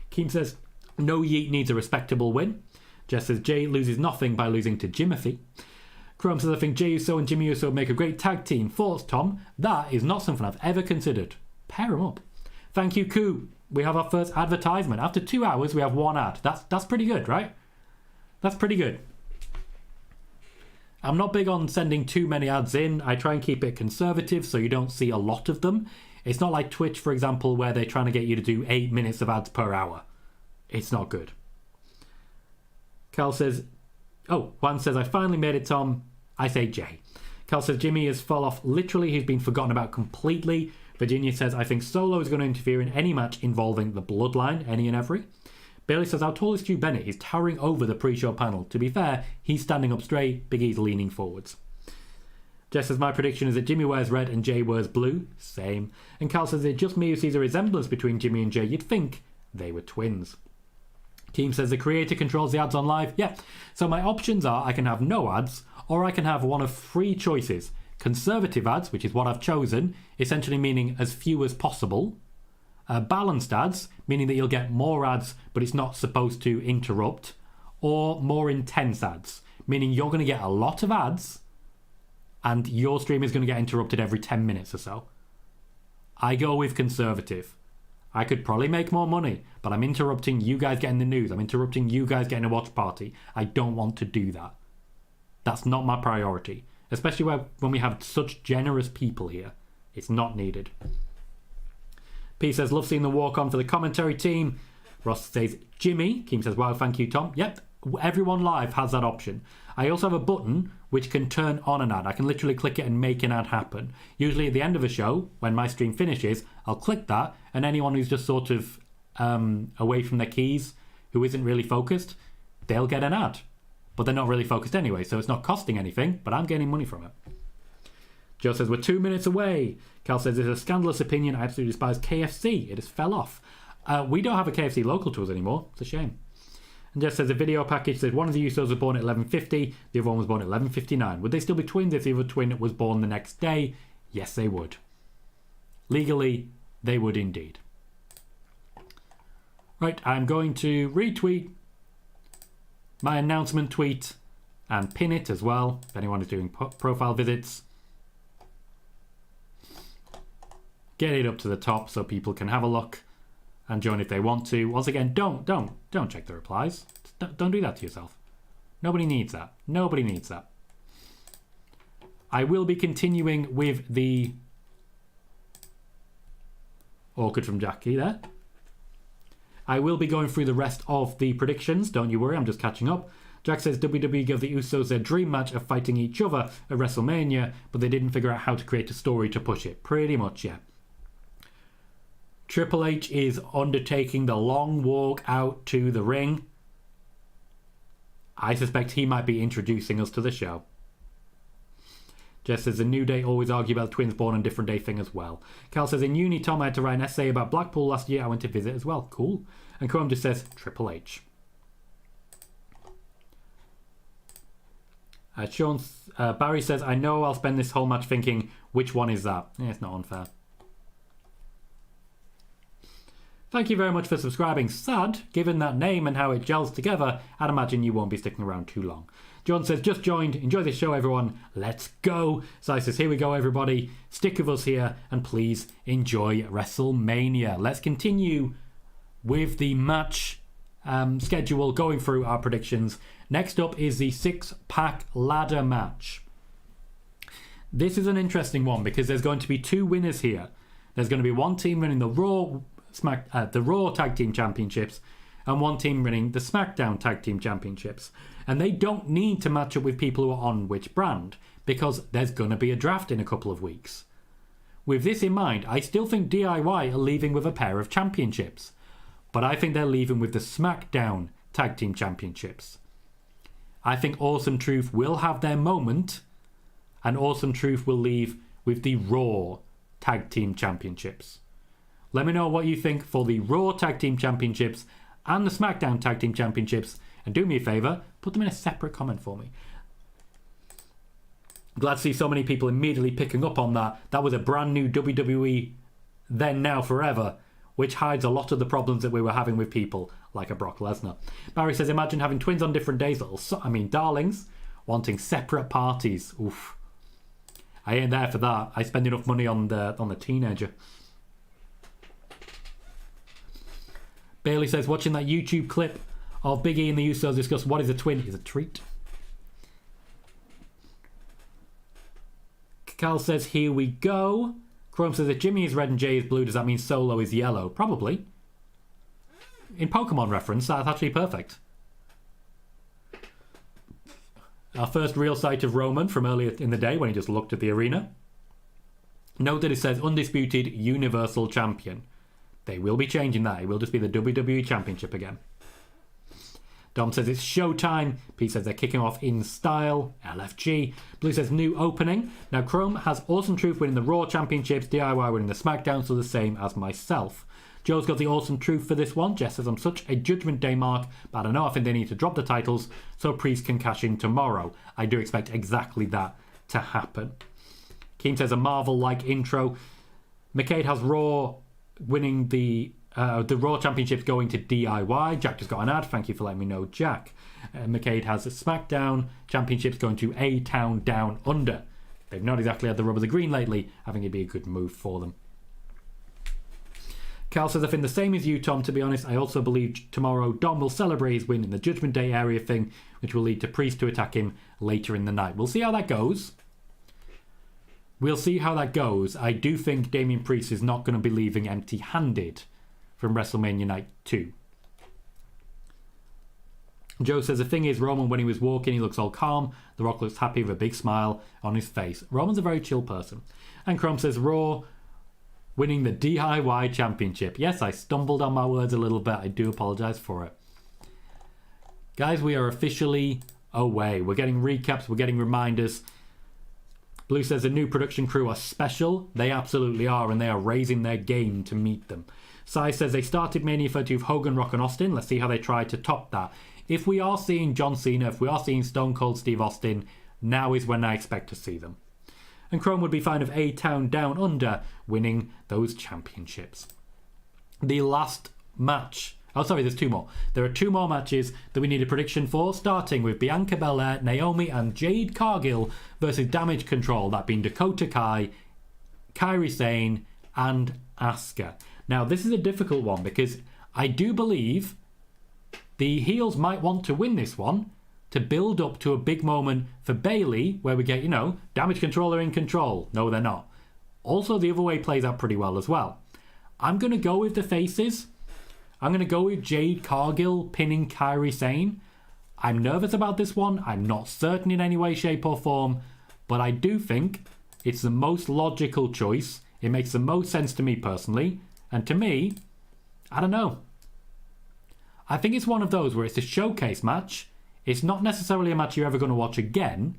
Keem says, no yeet needs a respectable win. Jess says, Jey loses nothing by losing to Jimothy. Chrome says, I think Jey Uso and Jimmy Uso make a great tag team. Thoughts, Tom? That is not something I've ever considered. Pair them up. Thank you, Koo. We have our first advertisement. After 2 hours, we have one ad. That's pretty good, right? That's pretty good. I'm not big on sending too many ads in. I try and keep it conservative so you don't see a lot of them. It's not like Twitch, for example, where they're trying to get you to do 8 minutes of ads per hour. It's not good. Cal says, oh, Juan says, I finally made it, Tom. I say Jey. Cal says, Jimmy has fall off. Literally, he's been forgotten about completely. Virginia says, I think Solo is going to interfere in any match involving the Bloodline, any and every. Bailey says, how tall is Stu Bennett? He's towering over the pre-show panel. To be fair, he's standing up straight. Big E's leaning forwards. Jess says, my prediction is that Jimmy wears red and Jey wears blue. Same. And Carl says, it's just me who sees a resemblance between Jimmy and Jey. You'd think they were twins. Team says, the creator controls the ads on live. Yeah. So my options are I can have no ads or I can have one of 3 choices. Conservative ads, which is what I've chosen, essentially meaning as few as possible. Balanced ads, meaning that you'll get more ads, but it's not supposed to interrupt. Or more intense ads, meaning you're going to get a lot of ads, and your stream is going to get interrupted every 10 minutes or so. I go with conservative. I could probably make more money, but I'm interrupting you guys getting the news. I'm interrupting you guys getting a watch party. I don't want to do that. That's not my priority. Especially when we have such generous people here. It's not needed. P says, love seeing the walk-on for the commentary team. Ross says, Jimmy. Keem says, wow, thank you, Tom. Yep, everyone live has that option. I also have a button which can turn on an ad. I can literally click it and make an ad happen. Usually at the end of a show, when my stream finishes, I'll click that, and anyone who's just sort of away from their keys, who isn't really focused, they'll get an ad. But they're not really focused anyway, so it's not costing anything, but I'm getting money from it. Joe says, we're 2 minutes away. Cal says, it's a scandalous opinion. I absolutely despise KFC. It has fell off. We don't have a KFC local to us anymore. It's a shame. And Jeff says, a video package says one of the Usos was born at 11:50. The other one was born at 11:59. Would they still be twins if the other twin was born the next day? Yes, they would. Legally, they would indeed. Right, I'm going to retweet my announcement tweet and pin it as well if anyone is doing profile visits. Get it up to the top so people can have a look and join if they want to. Once again, don't check the replies. Don't do that to yourself. Nobody needs that. Nobody needs that. I will be continuing with the awkward from Jackie there. I will be going through the rest of the predictions. Don't you worry, I'm just catching up. Jack says WWE gave the Usos their dream match of fighting each other at WrestleMania, but they didn't figure out how to create a story to push it. Pretty much, yeah. Triple H is undertaking the long walk out to the ring. I suspect he might be introducing us to the show. Jess says, the New Day always argue about twins born on different day thing as well. Cal says, in uni, Tom, I had to write an essay about Blackpool last year. I went to visit as well. Cool. And Chrome just says, Triple H. Barry says, I know I'll spend this whole match thinking, which one is that? Yeah, it's not unfair. Thank you very much for subscribing. Sad, given that name and how it gels together, I'd imagine you won't be sticking around too long. John says, just joined. Enjoy this show, everyone. Let's go. Sai says, here we go, everybody. Stick with us here and please enjoy WrestleMania. Let's continue with the match schedule, going through our predictions. Next up is the 6-pack ladder match. This is an interesting one because there's going to be 2 winners here. There's going to be one team winning the Raw Tag Team Championships and one team winning the SmackDown Tag Team Championships. And they don't need to match up with people who are on which brand because there's going to be a draft in a couple of weeks. With this in mind, I still think DIY are leaving with a pair of championships. But I think they're leaving with the SmackDown Tag Team Championships. I think Awesome Truth will have their moment and Awesome Truth will leave with the Raw Tag Team Championships. Let me know what you think for the Raw Tag Team Championships and the SmackDown Tag Team Championships. And do me a favour, put them in a separate comment for me. Glad to see so many people immediately picking up on that. That was a brand new WWE Then Now Forever, which hides a lot of the problems that we were having with people like a Brock Lesnar. Barry says, imagine having twins on different days, darlings, wanting separate parties. Oof. I ain't there for that. I spend enough money on the teenager. Bailey says, watching that YouTube clip of Big E and the Usos discuss what is a twin is a treat. Cal says, here we go. Chrome says, if Jimmy is red and Jey is blue, does that mean Solo is yellow? Probably. In Pokemon reference, that's actually perfect. Our first real sight of Roman from earlier in the day when he just looked at the arena. Note that it says Undisputed Universal Champion. They will be changing that. It will just be the WWE Championship again. Dom says it's showtime. Pete says they're kicking off in style. LFG. Blue says new opening. Now Chrome has Awesome Truth winning the Raw Championships, DIY winning the SmackDown, so the same as myself. Joe's got the Awesome Truth for this one. Jess says I'm such a Judgment Day mark, but I don't know, I think they need to drop the titles so Priest can cash in tomorrow. I do expect exactly that to happen. Keem says a Marvel-like intro. McCade has Raw winning the Raw Championships going to DIY. Jack just got an ad. Thank you for letting me know, Jack. McCade has the SmackDown Championships going to A-Town Down Under. They've not exactly had the rub of the green lately. I think it'd be a good move for them. Cal says, I think the same as you, Tom. To be honest, I also believe tomorrow Dom will celebrate his win in the Judgment Day area thing, which will lead to Priest to attack him later in the night. We'll see how that goes. I do think Damian Priest is not going to be leaving empty-handed from WrestleMania Night 2. Joe says, the thing is, Roman, when he was walking, he looks all calm. The Rock looks happy with a big smile on his face. Roman's a very chill person. And Chrome says, Raw winning the DIY Championship. Yes, I stumbled on my words a little bit. I do apologise for it. Guys, we are officially away. We're getting recaps. We're getting reminders. Blue says the new production crew are special. They absolutely are, and they are raising their game to meet them. Sai says they started Mania 32 with Hogan, Rock and Austin. Let's see how they try to top that. If we are seeing John Cena, if we are seeing Stone Cold Steve Austin, now is when I expect to see them. And Chrome would be fine of A-Town Down Under winning those championships. The last match. Oh, sorry, there's 2 more. There are 2 more matches that we need a prediction for, starting with Bianca Belair, Naomi, and Jade Cargill versus Damage Control, that being Dakota Kai, Kairi Sane, and Asuka. Now, this is a difficult one because I do believe the heels might want to win this one to build up to a big moment for Bayley where we get, Damage Control are in control. No, they're not. Also, the other way plays out pretty well as well. I'm going to go with the faces. I'm going to go with Jade Cargill pinning Kairi Sane. I'm nervous about this one. I'm not certain in any way, shape or form. But I do think it's the most logical choice. It makes the most sense to me personally. And to me, I don't know. I think it's one of those where it's a showcase match. It's not necessarily a match you're ever going to watch again,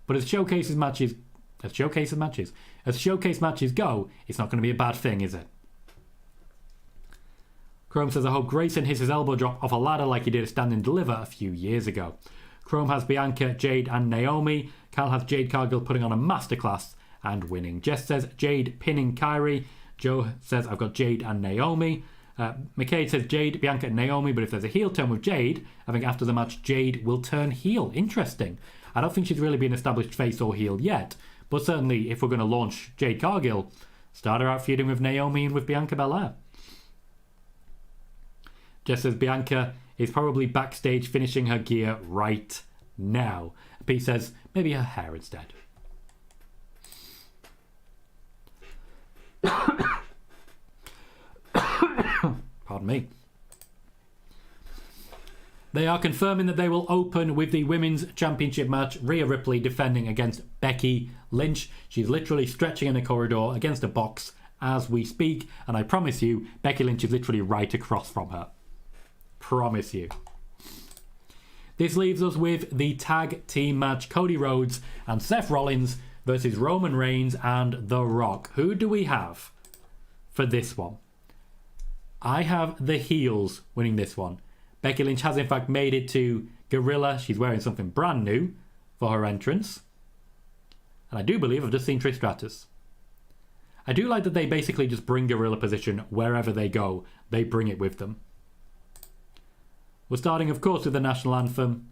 but as showcase matches go, it's not going to be a bad thing, is it? Chrome says, I hope Grayson hits his elbow drop off a ladder like he did a Stand and Deliver a few years ago. Chrome has Bianca, Jade and Naomi. Cal has Jade Cargill putting on a masterclass and winning. Jess says Jade pinning Kyrie. Joe says I've got Jade and Naomi. McCade says Jade, Bianca and Naomi, but if there's a heel turn with Jade, I think after the match Jade will turn heel. Interesting. I don't think she's really been established face or heel yet, but certainly if we're going to launch Jade Cargill, start her out feuding with Naomi and with Bianca Belair. Jess says Bianca is probably backstage finishing her gear right now. P says maybe her hair instead. Pardon me. They are confirming that they will open with the Women's Championship match. Rhea Ripley defending against Becky Lynch. She's literally stretching in the corridor against a box as we speak. And I promise you, Becky Lynch is literally right across from her. Promise you. This leaves us with the tag team match. Cody Rhodes and Seth Rollins versus Roman Reigns and The Rock. Who do we have for this one? I have the heels winning this one. Becky Lynch has in fact made it to Gorilla. She's wearing something brand new for her entrance. And I do believe I've just seen Trish Stratus. I do like that they basically just bring Gorilla position wherever they go. They bring it with them. We're starting, of course, with the national anthem.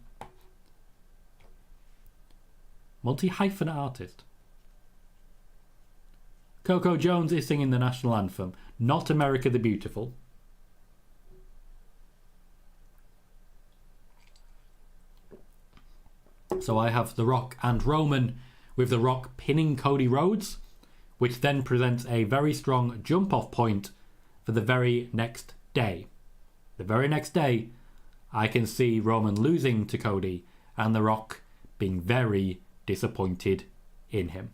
Multi-hyphen artist. Coco Jones is singing the national anthem, not America the Beautiful. So I have The Rock and Roman, with The Rock pinning Cody Rhodes, which then presents a very strong jump-off point for the very next day. The very next day, I can see Roman losing to Cody and The Rock being very disappointed in him.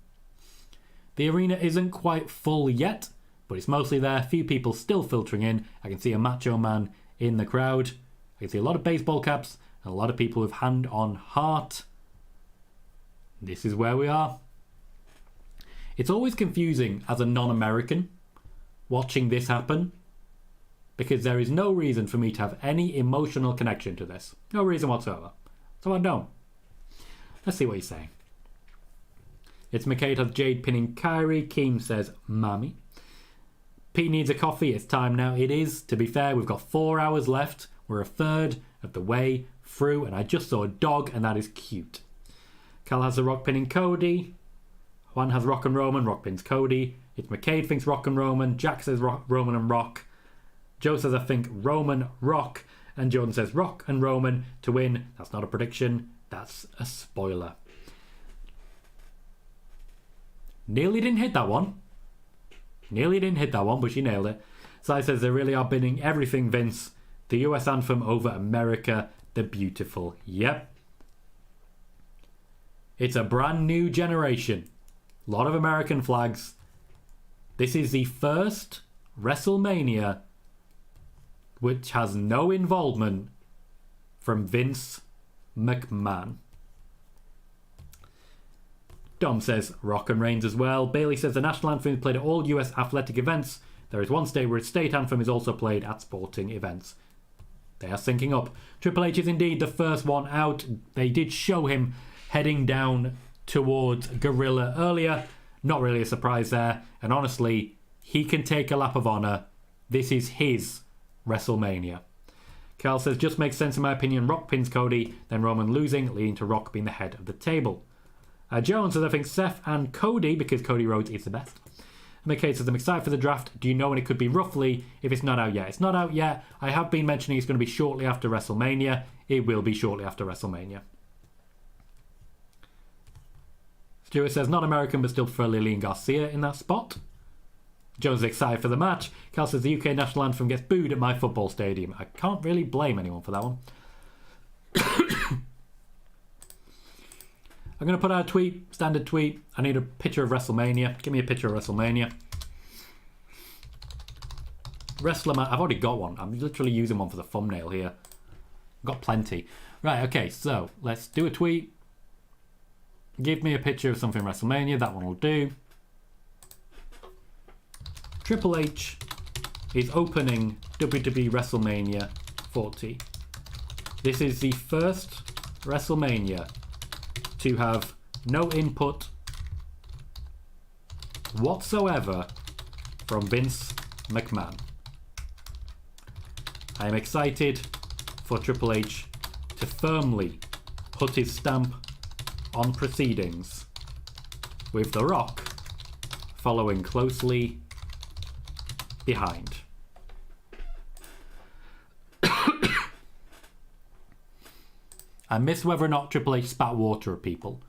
The arena isn't quite full yet, but it's mostly there. Few people still filtering in. I can see a Macho Man in the crowd. I can see a lot of baseball caps and a lot of people with hand on heart. This is where we are. It's always confusing as a non-American watching this happen, because there is no reason for me to have any emotional connection to this. No reason whatsoever. So I don't. Let's see what he's saying. It's McCade has Jade pinning Kyrie. Keem says Mommy. Pete needs a coffee. It's time now. It is. To be fair, we've got 4 hours left. We're a third of the way through, and I just saw a dog, and that is cute. Cal has The Rock pinning Cody. Juan has Rock and Roman. Rock pins Cody. It's McCade thinks Rock and Roman. Jack says Roman and Rock. Joe says I think Roman, Rock. And Jordan says Rock and Roman to win. That's not a prediction. That's a spoiler. Nearly didn't hit that one. But she nailed it. Sai says they really are binning everything, Vince. The US anthem over America the Beautiful. Yep. It's a brand new generation. A lot of American flags. This is the first WrestleMania which has no involvement from Vince McMahon. Dom says Rock and Reigns as well. Bailey says the national anthem is played at all US athletic events. There is one state where its state anthem is also played at sporting events. They are syncing up. Triple H is indeed the first one out. They did show him heading down towards Gorilla earlier. Not really a surprise there. And honestly, he can take a lap of honour. This is his WrestleMania. Carl says, just makes sense in my opinion. Rock pins Cody, then Roman losing, leading to Rock being the head of the table. Jones says, I think Seth and Cody, because Cody Rhodes is the best. McKay says, I'm excited for the draft. Do you know when it could be roughly if it's not out yet? It's not out yet. I have been mentioning it's going to be shortly after WrestleMania. It will be shortly after WrestleMania. Stuart says, not American, but still prefer Lillian Garcia in that spot. Jones is excited for the match. Cal says, the UK national anthem gets booed at my football stadium. I can't really blame anyone for that one. I'm going to put out a tweet, standard tweet. I need a picture of WrestleMania. Give me a picture of WrestleMania. I've already got one. I'm literally using one for the thumbnail here. I've got plenty. Right, okay, so let's do a tweet. Give me a picture of something WrestleMania. That one will do. Triple H is opening WWE Wrestlemania 40. This is the first WrestleMania to have no input whatsoever from Vince McMahon. I am excited for Triple H to firmly put his stamp on proceedings, with The Rock following closely behind. I miss whether or not Triple H spat water at people.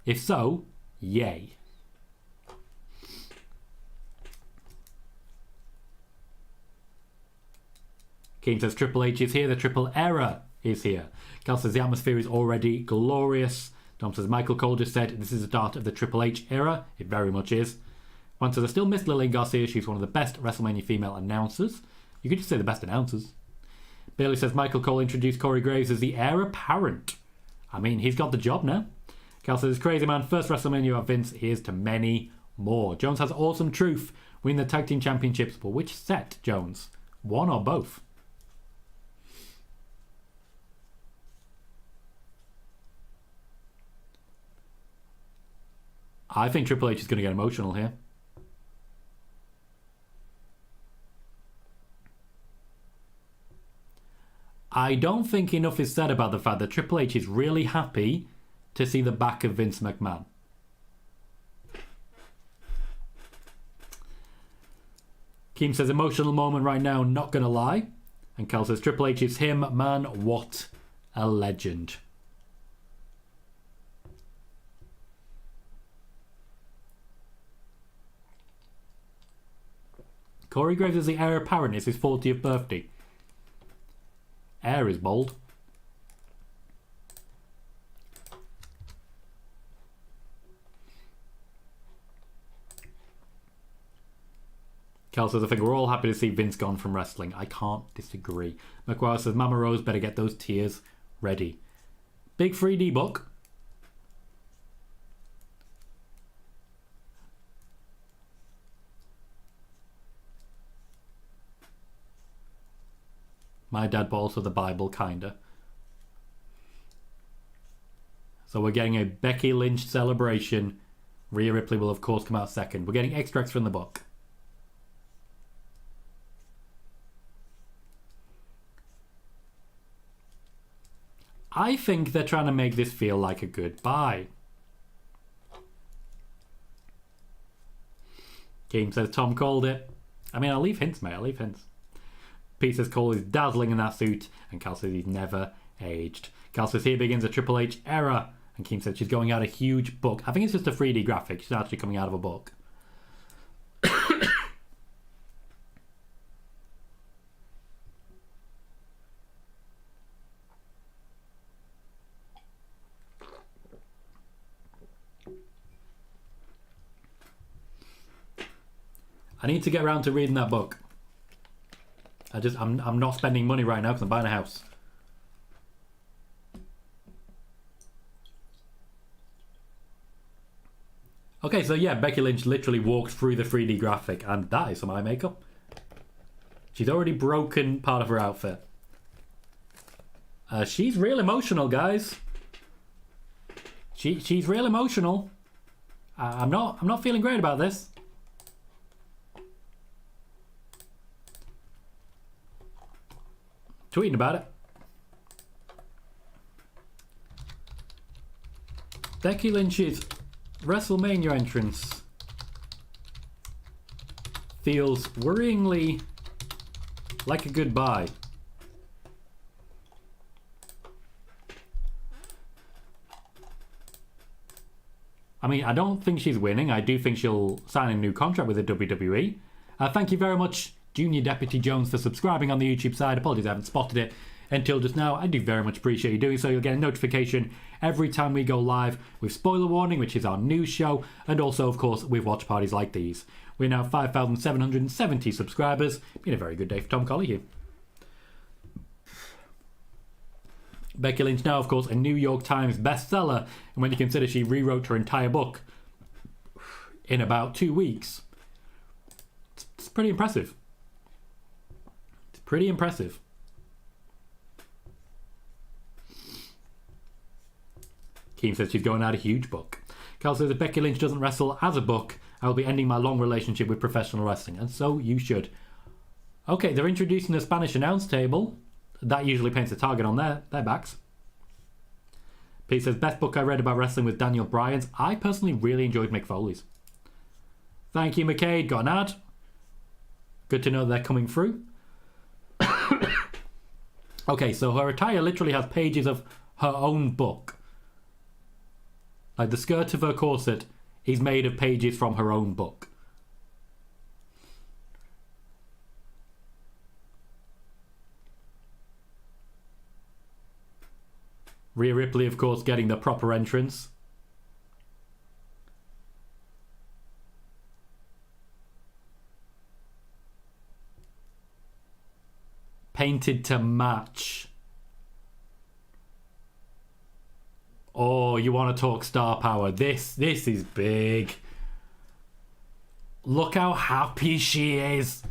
If so, yay. King says Triple H is here, the triple error is here. Cal says the atmosphere is already glorious. Tom says Michael Cole just said this is the start of the Triple H era. It very much is. Juan says I still miss Lillian Garcia. She's one of the best WrestleMania female announcers. You could just say the best announcers. Bailey says Michael Cole introduced Corey Graves as the heir apparent. I mean, he's got the job now. Cal says crazy man, first WrestleMania at Vince. Here's to many more. Jones has awesome truth. Win the tag team championships. But which set, Jones? One or both? I think Triple H is going to get emotional here. I don't think enough is said about the fact that Triple H is really happy to see the back of Vince McMahon. Keem says emotional moment right now, not going to lie. And Cal says Triple H is him, man, what a legend. Corey Graves is the heir apparent. It's his 40th birthday. Heir is bold. Cal says, I think we're all happy to see Vince gone from wrestling. I can't disagree. McGuire says, Mama Rose better get those tears ready. Big 3D book. My dad, but also the Bible, kinda. So we're getting a Becky Lynch celebration. Rhea Ripley will, of course, come out second. We're getting extracts from the book. I think they're trying to make this feel like a goodbye. Game says Tom called it. I mean, I'll leave hints, mate. I'll leave hints. Pete says Cole is dazzling in that suit, and Cal says he's never aged. Cal says here begins a Triple H era, and Keem says she's going out a huge book. I think it's just a 3D graphic. She's actually coming out of a book. I need to get around to reading that book. I'm not spending money right now because I'm buying a house. Okay, so yeah, Becky Lynch literally walked through the 3D graphic, and that is some eye makeup. She's already broken part of her outfit. She's real emotional, guys. She's real emotional. I'm not feeling great about this. Tweeting about it. Becky Lynch's WrestleMania entrance feels worryingly like a goodbye. I mean, I don't think she's winning. I do think she'll sign a new contract with the WWE. Thank you very much, Junior Deputy Jones, for subscribing on the YouTube side. Apologies I haven't spotted it until just now. I do very much appreciate you doing so. You'll get a notification every time we go live with Spoiler Warning, which is our news show, and also, of course, with watch parties like these. We're now 5,770 subscribers. Been a very good day for Tom Colohue. Becky Lynch now, of course, a New York Times bestseller, and when you consider she rewrote her entire book in about 2 weeks, it's pretty impressive. It's pretty impressive. Keane says she's going out a huge book. Carl says if Becky Lynch doesn't wrestle as a book, I will be ending my long relationship with professional wrestling, and so you should. Okay, they're introducing the Spanish announce table. That usually paints a target on their backs. Pete says, best book I read about wrestling was Daniel Bryan's. I personally really enjoyed Mick Foley's. Thank you, McCade. Got an ad. Good to know they're coming through. Okay, so her attire literally has pages of her own book. Like the skirt of her corset is made of pages from her own book. Rhea Ripley, of course, getting the proper entrance. Painted to match. Oh, you want to talk star power. This is big. Look how happy she is.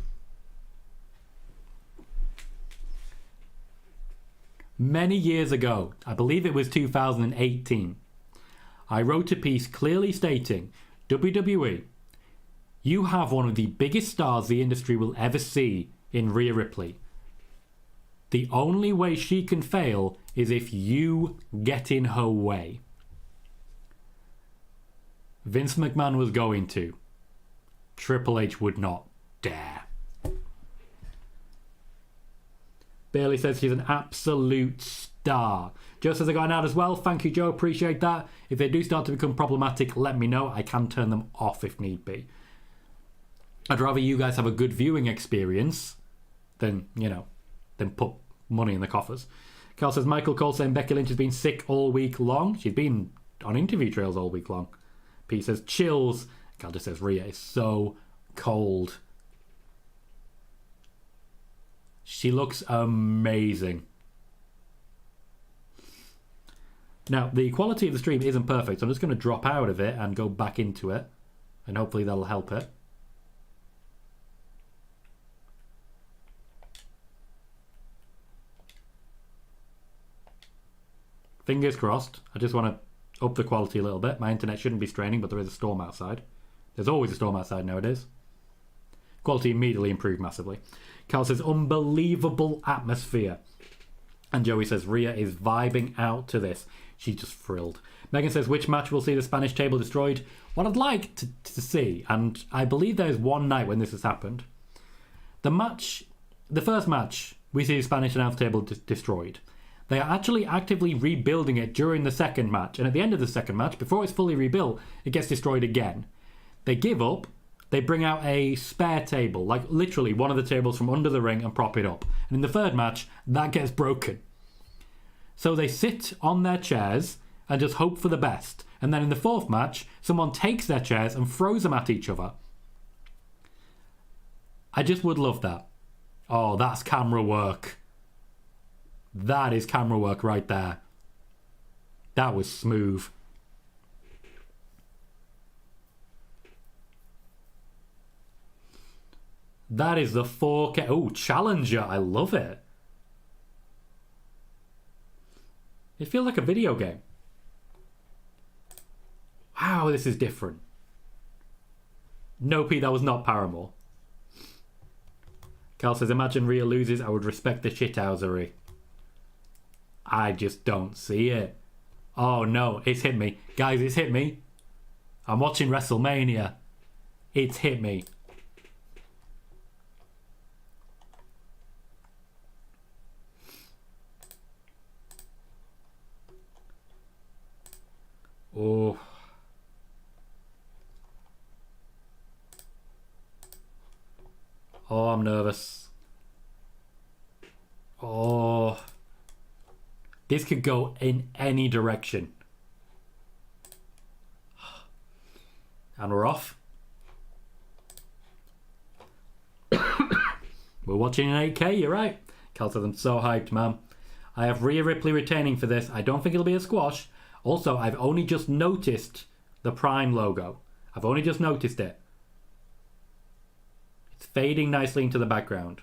Many years ago, I believe it was 2018, I wrote a piece clearly stating, WWE, you have one of the biggest stars the industry will ever see in Rhea Ripley. The only way she can fail is if you get in her way. Vince McMahon was going to. Triple H would not dare. Bailey says she's an absolute star. Joe says I got an ad as well. Thank you, Joe. Appreciate that. If they do start to become problematic, let me know. I can turn them off if need be. I'd rather you guys have a good viewing experience than, than put money in the coffers. Carl says Michael Cole saying Becky Lynch has been sick all week long. She's been on interview trails all week long. Pete says chills. Carl just says Rhea is so cold. She looks amazing. Now, the quality of the stream isn't perfect, so I'm just going to drop out of it and go back into it. And hopefully that'll help it. Fingers crossed. I just want to up the quality a little bit. My internet shouldn't be straining, but there is a storm outside. There's always a storm outside nowadays. Quality immediately improved massively. Carl says, unbelievable atmosphere. And Joey says, Rhea is vibing out to this. She's just thrilled. Megan says, which match will see the Spanish table destroyed? What I'd like to see, and I believe there's one night when this has happened. The first match, we see the Spanish announce table destroyed. They are actually actively rebuilding it during the second match. And at the end of the second match, before it's fully rebuilt, it gets destroyed again. They give up. They bring out a spare table, like literally one of the tables from under the ring, and prop it up. And in the third match, that gets broken. So they sit on their chairs and just hope for the best. And then in the fourth match, someone takes their chairs and throws them at each other. I just would love that. Oh, that's camera work. That is camera work right there. That was smooth. That is the 4K. Oh, Challenger. I love it. It feels like a video game. Wow, this is different. No, Pete, that was not Paramore. Carl says, imagine Rhea loses. I would respect the shithousery. I just don't see it. Oh no, it's hit me. Guys, it's hit me. I'm watching WrestleMania. It's hit me. Oh. Oh, I'm nervous. Oh. This could go in any direction. And we're off. We're watching in 8K, you're right. Cal says, I'm so hyped, man. I have Rhea Ripley retaining for this. I don't think it'll be a squash. Also, I've only just noticed the Prime logo. I've only just noticed it. It's fading nicely into the background.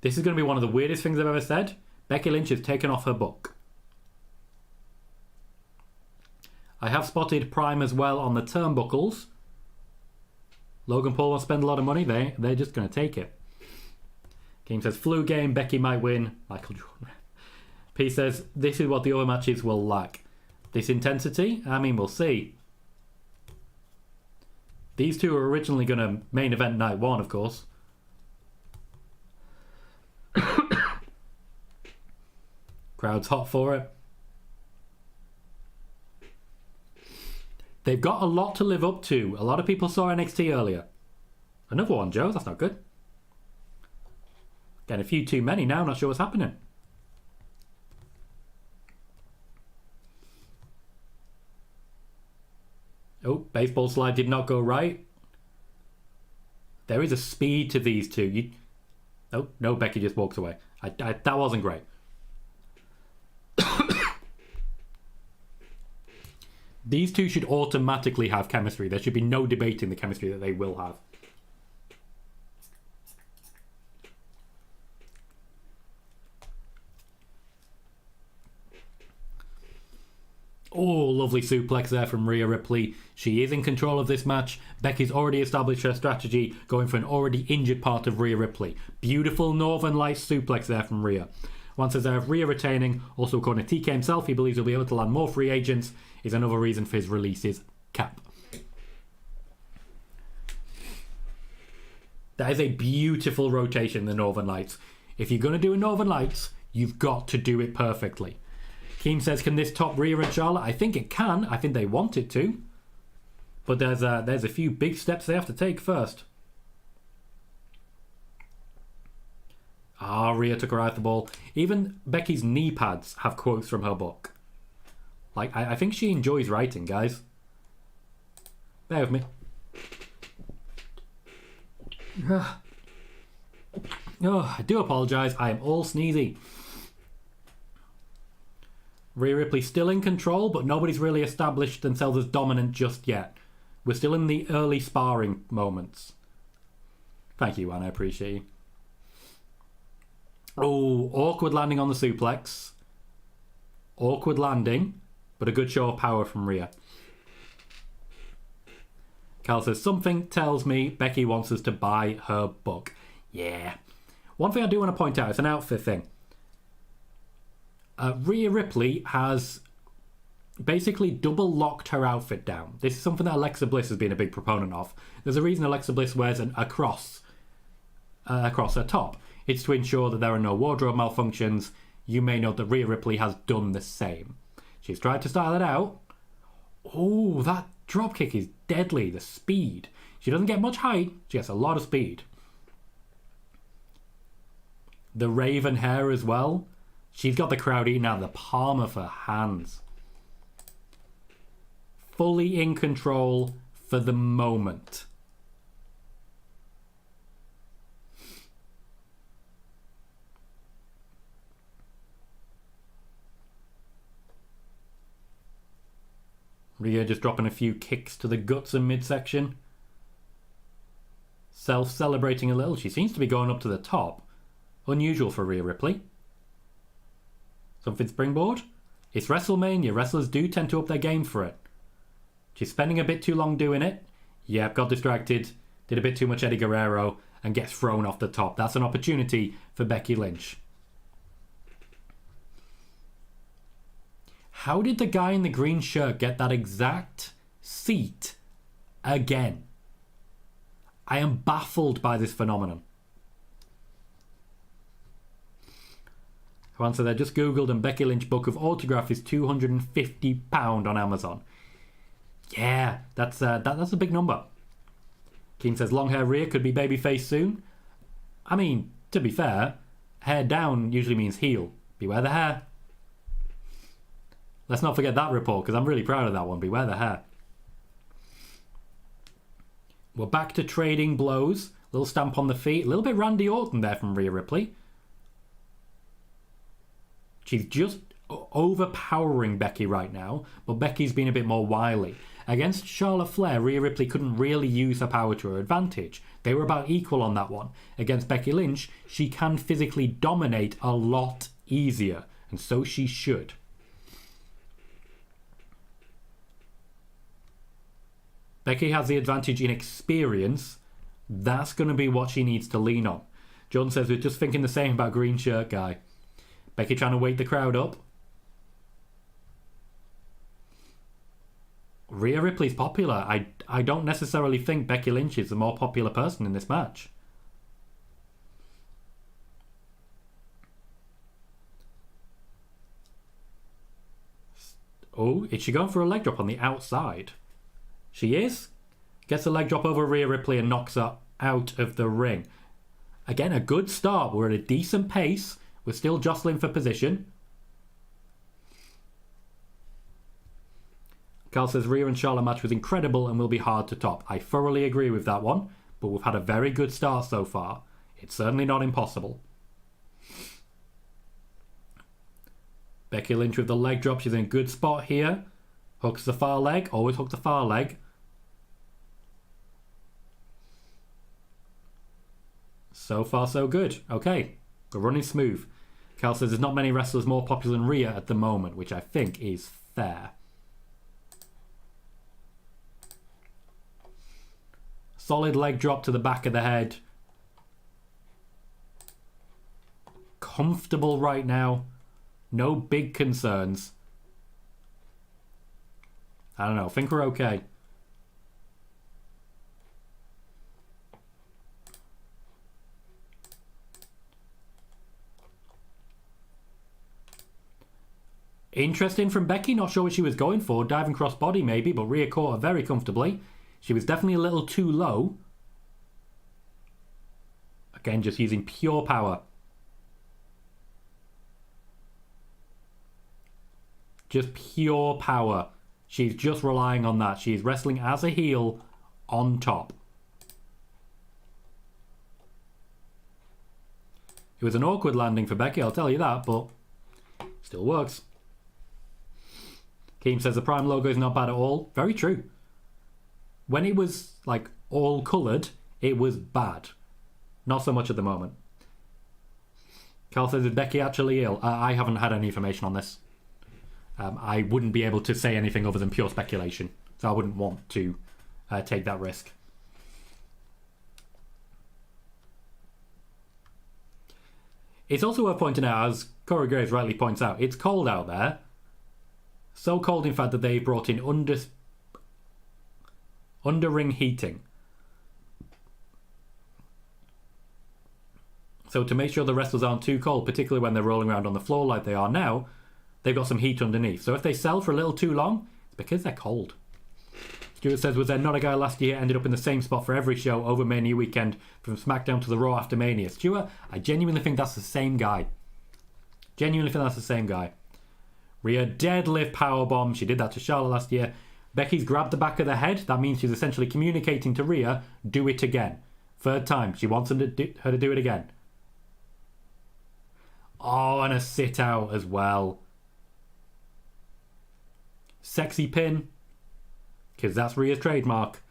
This is going to be one of the weirdest things I've ever said. Becky Lynch has taken off her book. I have spotted Prime as well on the turnbuckles. Logan Paul won't spend a lot of money. They're just going to take it. Game says, flu game, Becky might win. Michael Jordan. P says, this is what the other matches will lack. This intensity? I mean, we'll see. These two were originally going to main event night one, of course. Crowd's hot for it. They've got a lot to live up to. A lot of people saw NXT earlier. Another one, Joe. That's not good. Getting a few too many now. Not sure what's happening. Oh, baseball slide did not go right. There is a speed to these two. Oh, no, Becky just walks away. That wasn't great. These two should automatically have chemistry. There should be no debating the chemistry that they will have. Oh, lovely suplex there from Rhea Ripley. She is in control of this match. Becky's already established her strategy, going for an already injured part of Rhea Ripley. Beautiful Northern Lights suplex there from Rhea. One says there of Rhea retaining. Also, according to TK himself, he believes he'll be able to land more free agents. Is another reason for his releases cap. That is a beautiful rotation, the Northern Lights. If you're going to do a Northern Lights, you've got to do it perfectly. Keem says, can this top Rhea and Charlotte? I think it can. I think they want it to. But there's a few big steps they have to take first. Rhea took her out the ball. Even Becky's knee pads have quotes from her book. Like, I think she enjoys writing, guys. Bear with me. Oh, I do apologise. I am all sneezy. Rhea Ripley still in control, but nobody's really established themselves as dominant just yet. We're still in the early sparring moments. Thank you, Anne. I appreciate you. Oh, awkward landing on the suplex. Awkward landing, but a good show of power from Rhea. Cal says, something tells me Becky wants us to buy her book. Yeah. One thing I do want to point out, it's an outfit thing. Rhea Ripley has basically double locked her outfit down. This is something that Alexa Bliss has been a big proponent of. There's a reason Alexa Bliss wears a cross across her top. It's to ensure that there are no wardrobe malfunctions. You may note that Rhea Ripley has done the same. She's tried to style it out. Oh, that dropkick is deadly. The speed. She doesn't get much height. She gets a lot of speed. The raven hair as well. She's got the crowd eating out of the palm of her hands. Fully in control for the moment. Rhea just dropping a few kicks to the guts and midsection. Self-celebrating a little. She seems to be going up to the top. Unusual for Rhea Ripley. Something springboard? It's WrestleMania. Wrestlers do tend to up their game for it. She's spending a bit too long doing it. Yep, got distracted. Did a bit too much Eddie Guerrero and gets thrown off the top. That's an opportunity for Becky Lynch. How did the guy in the green shirt get that exact seat again? I am baffled by this phenomenon. Who answered there? Just googled and Becky Lynch book of autograph is £250 on Amazon. Yeah, that's a big number. Keen says long hair Rhea could be babyface soon. I mean, to be fair, hair down usually means heel. Beware the hair. Let's not forget that report, because I'm really proud of that one. Beware the hair. We're back to trading blows. Little stamp on the feet. A little bit Randy Orton there from Rhea Ripley. She's just overpowering Becky right now, but Becky's been a bit more wily. Against Charlotte Flair, Rhea Ripley couldn't really use her power to her advantage. They were about equal on that one. Against Becky Lynch, she can physically dominate a lot easier, and so she should. Becky has the advantage in experience. That's going to be what she needs to lean on. John says we're just thinking the same about green shirt guy. Becky trying to wake the crowd up. Rhea Ripley's popular. I don't necessarily think Becky Lynch is the more popular person in this match. Oh, is she going for a leg drop on the outside? She is. Gets a leg drop over Rhea Ripley and knocks her out of the ring. Again, a good start. We're at a decent pace. We're still jostling for position. Carl says Rhea and Charlotte match was incredible and will be hard to top. I thoroughly agree with that one, but we've had a very good start so far. It's certainly not impossible. Becky Lynch with the leg drop. She's in a good spot here. Hooks the far leg. Always hook the far leg. So far, so good. Okay, we're running smooth. Carl says there's not many wrestlers more popular than Rhea at the moment, which I think is fair. Solid leg drop to the back of the head. Comfortable right now. No big concerns. I don't know. I think we're okay. Interesting from Becky. Not sure what she was going for. Diving crossbody maybe, but Rhea caught her very comfortably. She was definitely a little too low. Again, just using pure power. Just pure power. She's just relying on that. She's wrestling as a heel on top. It was an awkward landing for Becky, I'll tell you that, but still works. Keem says the Prime logo is not bad at all. Very true. When it was like all coloured, it was bad. Not so much at the moment. Carl says, is Becky actually ill? I haven't had any information on this. I wouldn't be able to say anything other than pure speculation. So I wouldn't want to take that risk. It's also worth pointing out, as Corey Graves rightly points out, it's cold out there. So cold, in fact, that they brought in under-ring heating. So to make sure the wrestlers aren't too cold, particularly when they're rolling around on the floor like they are now, they've got some heat underneath. So if they sell for a little too long, it's because they're cold. Stuart says, was there not a guy last year ended up in the same spot for every show over Mania weekend from SmackDown to the Raw after Mania? Stuart, I genuinely think that's the same guy. Genuinely think that's the same guy. Rhea deadlift powerbomb. She did that to Charlotte last year. Becky's grabbed the back of the head. That means she's essentially communicating to Rhea, do it again. Third time. She wants her to do it again. Oh, and a sit out as well. Sexy pin. Because that's Rhea's trademark.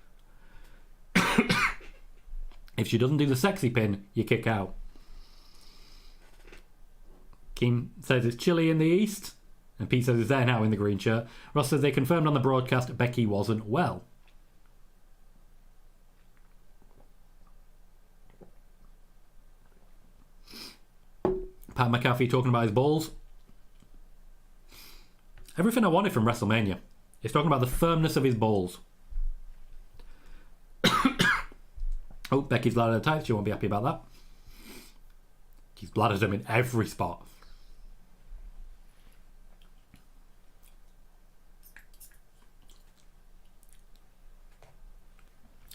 If she doesn't do the sexy pin, you kick out. Keem says it's chilly in the east. And Pete says it's there now in the green shirt. Ross says they confirmed on the broadcast Becky wasn't well. Pat McAfee talking about his balls. Everything I wanted from WrestleMania. He's talking about the firmness of his balls. Oh, Becky's bladdered tight. She won't be happy about that. She's bladdered him in every spot.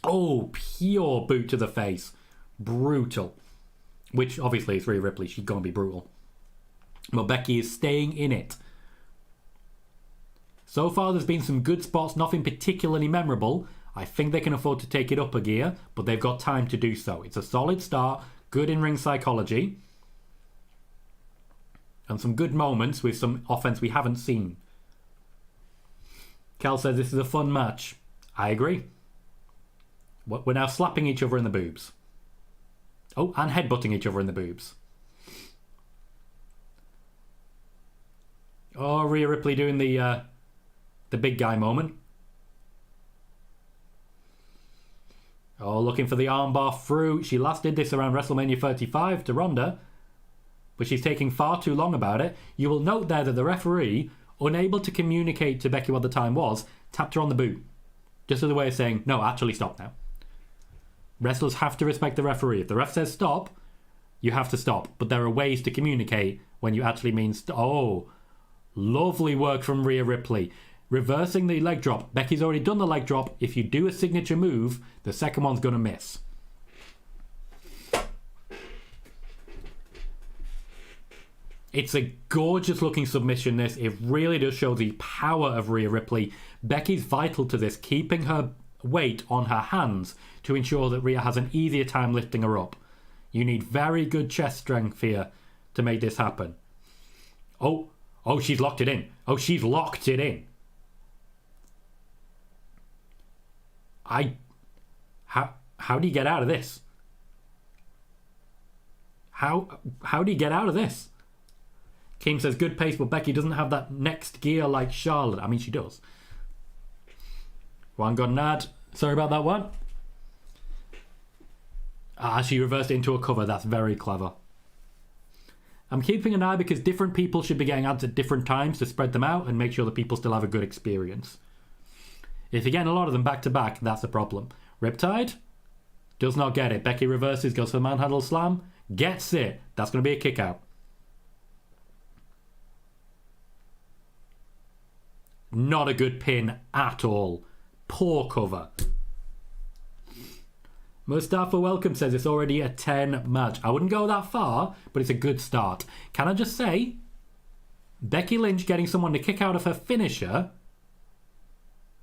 Oh, pure boot to the face. Brutal. Which, obviously, is Rhea Ripley. She's going to be brutal. But Becky is staying in it. So far, there's been some good spots. Nothing particularly memorable. I think they can afford to take it up a gear. But they've got time to do so. It's a solid start. Good in-ring psychology. And some good moments with some offense we haven't seen. Cal says this is a fun match. I agree. We're now slapping each other in the boobs. Oh, and headbutting each other in the boobs. Oh, Rhea Ripley doing the big guy moment. Oh, looking for the armbar through. She last did this around WrestleMania 35 to Ronda, but she's taking far too long about it. You will note there that the referee, unable to communicate to Becky what the time was, tapped her on the boot. Just as a way of saying, no, actually stop now. Wrestlers have to respect the referee. If the ref says stop, you have to stop. But there are ways to communicate when you actually mean oh, lovely work from Rhea Ripley. Reversing the leg drop. Becky's already done the leg drop. If you do a signature move, the second one's going to miss. It's a gorgeous looking submission, this. It really does show the power of Rhea Ripley. Becky's vital to this, keeping her weight on her hands to ensure that Rhea has an easier time lifting her up. You need very good chest strength here to make this happen. Oh, she's locked it in. Oh, she's locked it in. How do you get out of this? How do you get out of this? King says good pace, but Becky doesn't have that next gear like Charlotte. I mean, she does. One got an ad. Sorry about that one. She reversed it into a cover. That's very clever. I'm keeping an eye because different people should be getting ads at different times to spread them out and make sure that people still have a good experience. If you're getting a lot of them back to back, that's a problem. Riptide does not get it. Becky reverses, goes for the manhandle slam, gets it. That's going to be a kick out. Not a good pin at all. Poor cover. Mustafa Welcome says it's already a 10 match. I wouldn't go that far, but it's a good start. Can I just say, Becky Lynch getting someone to kick out of her finisher,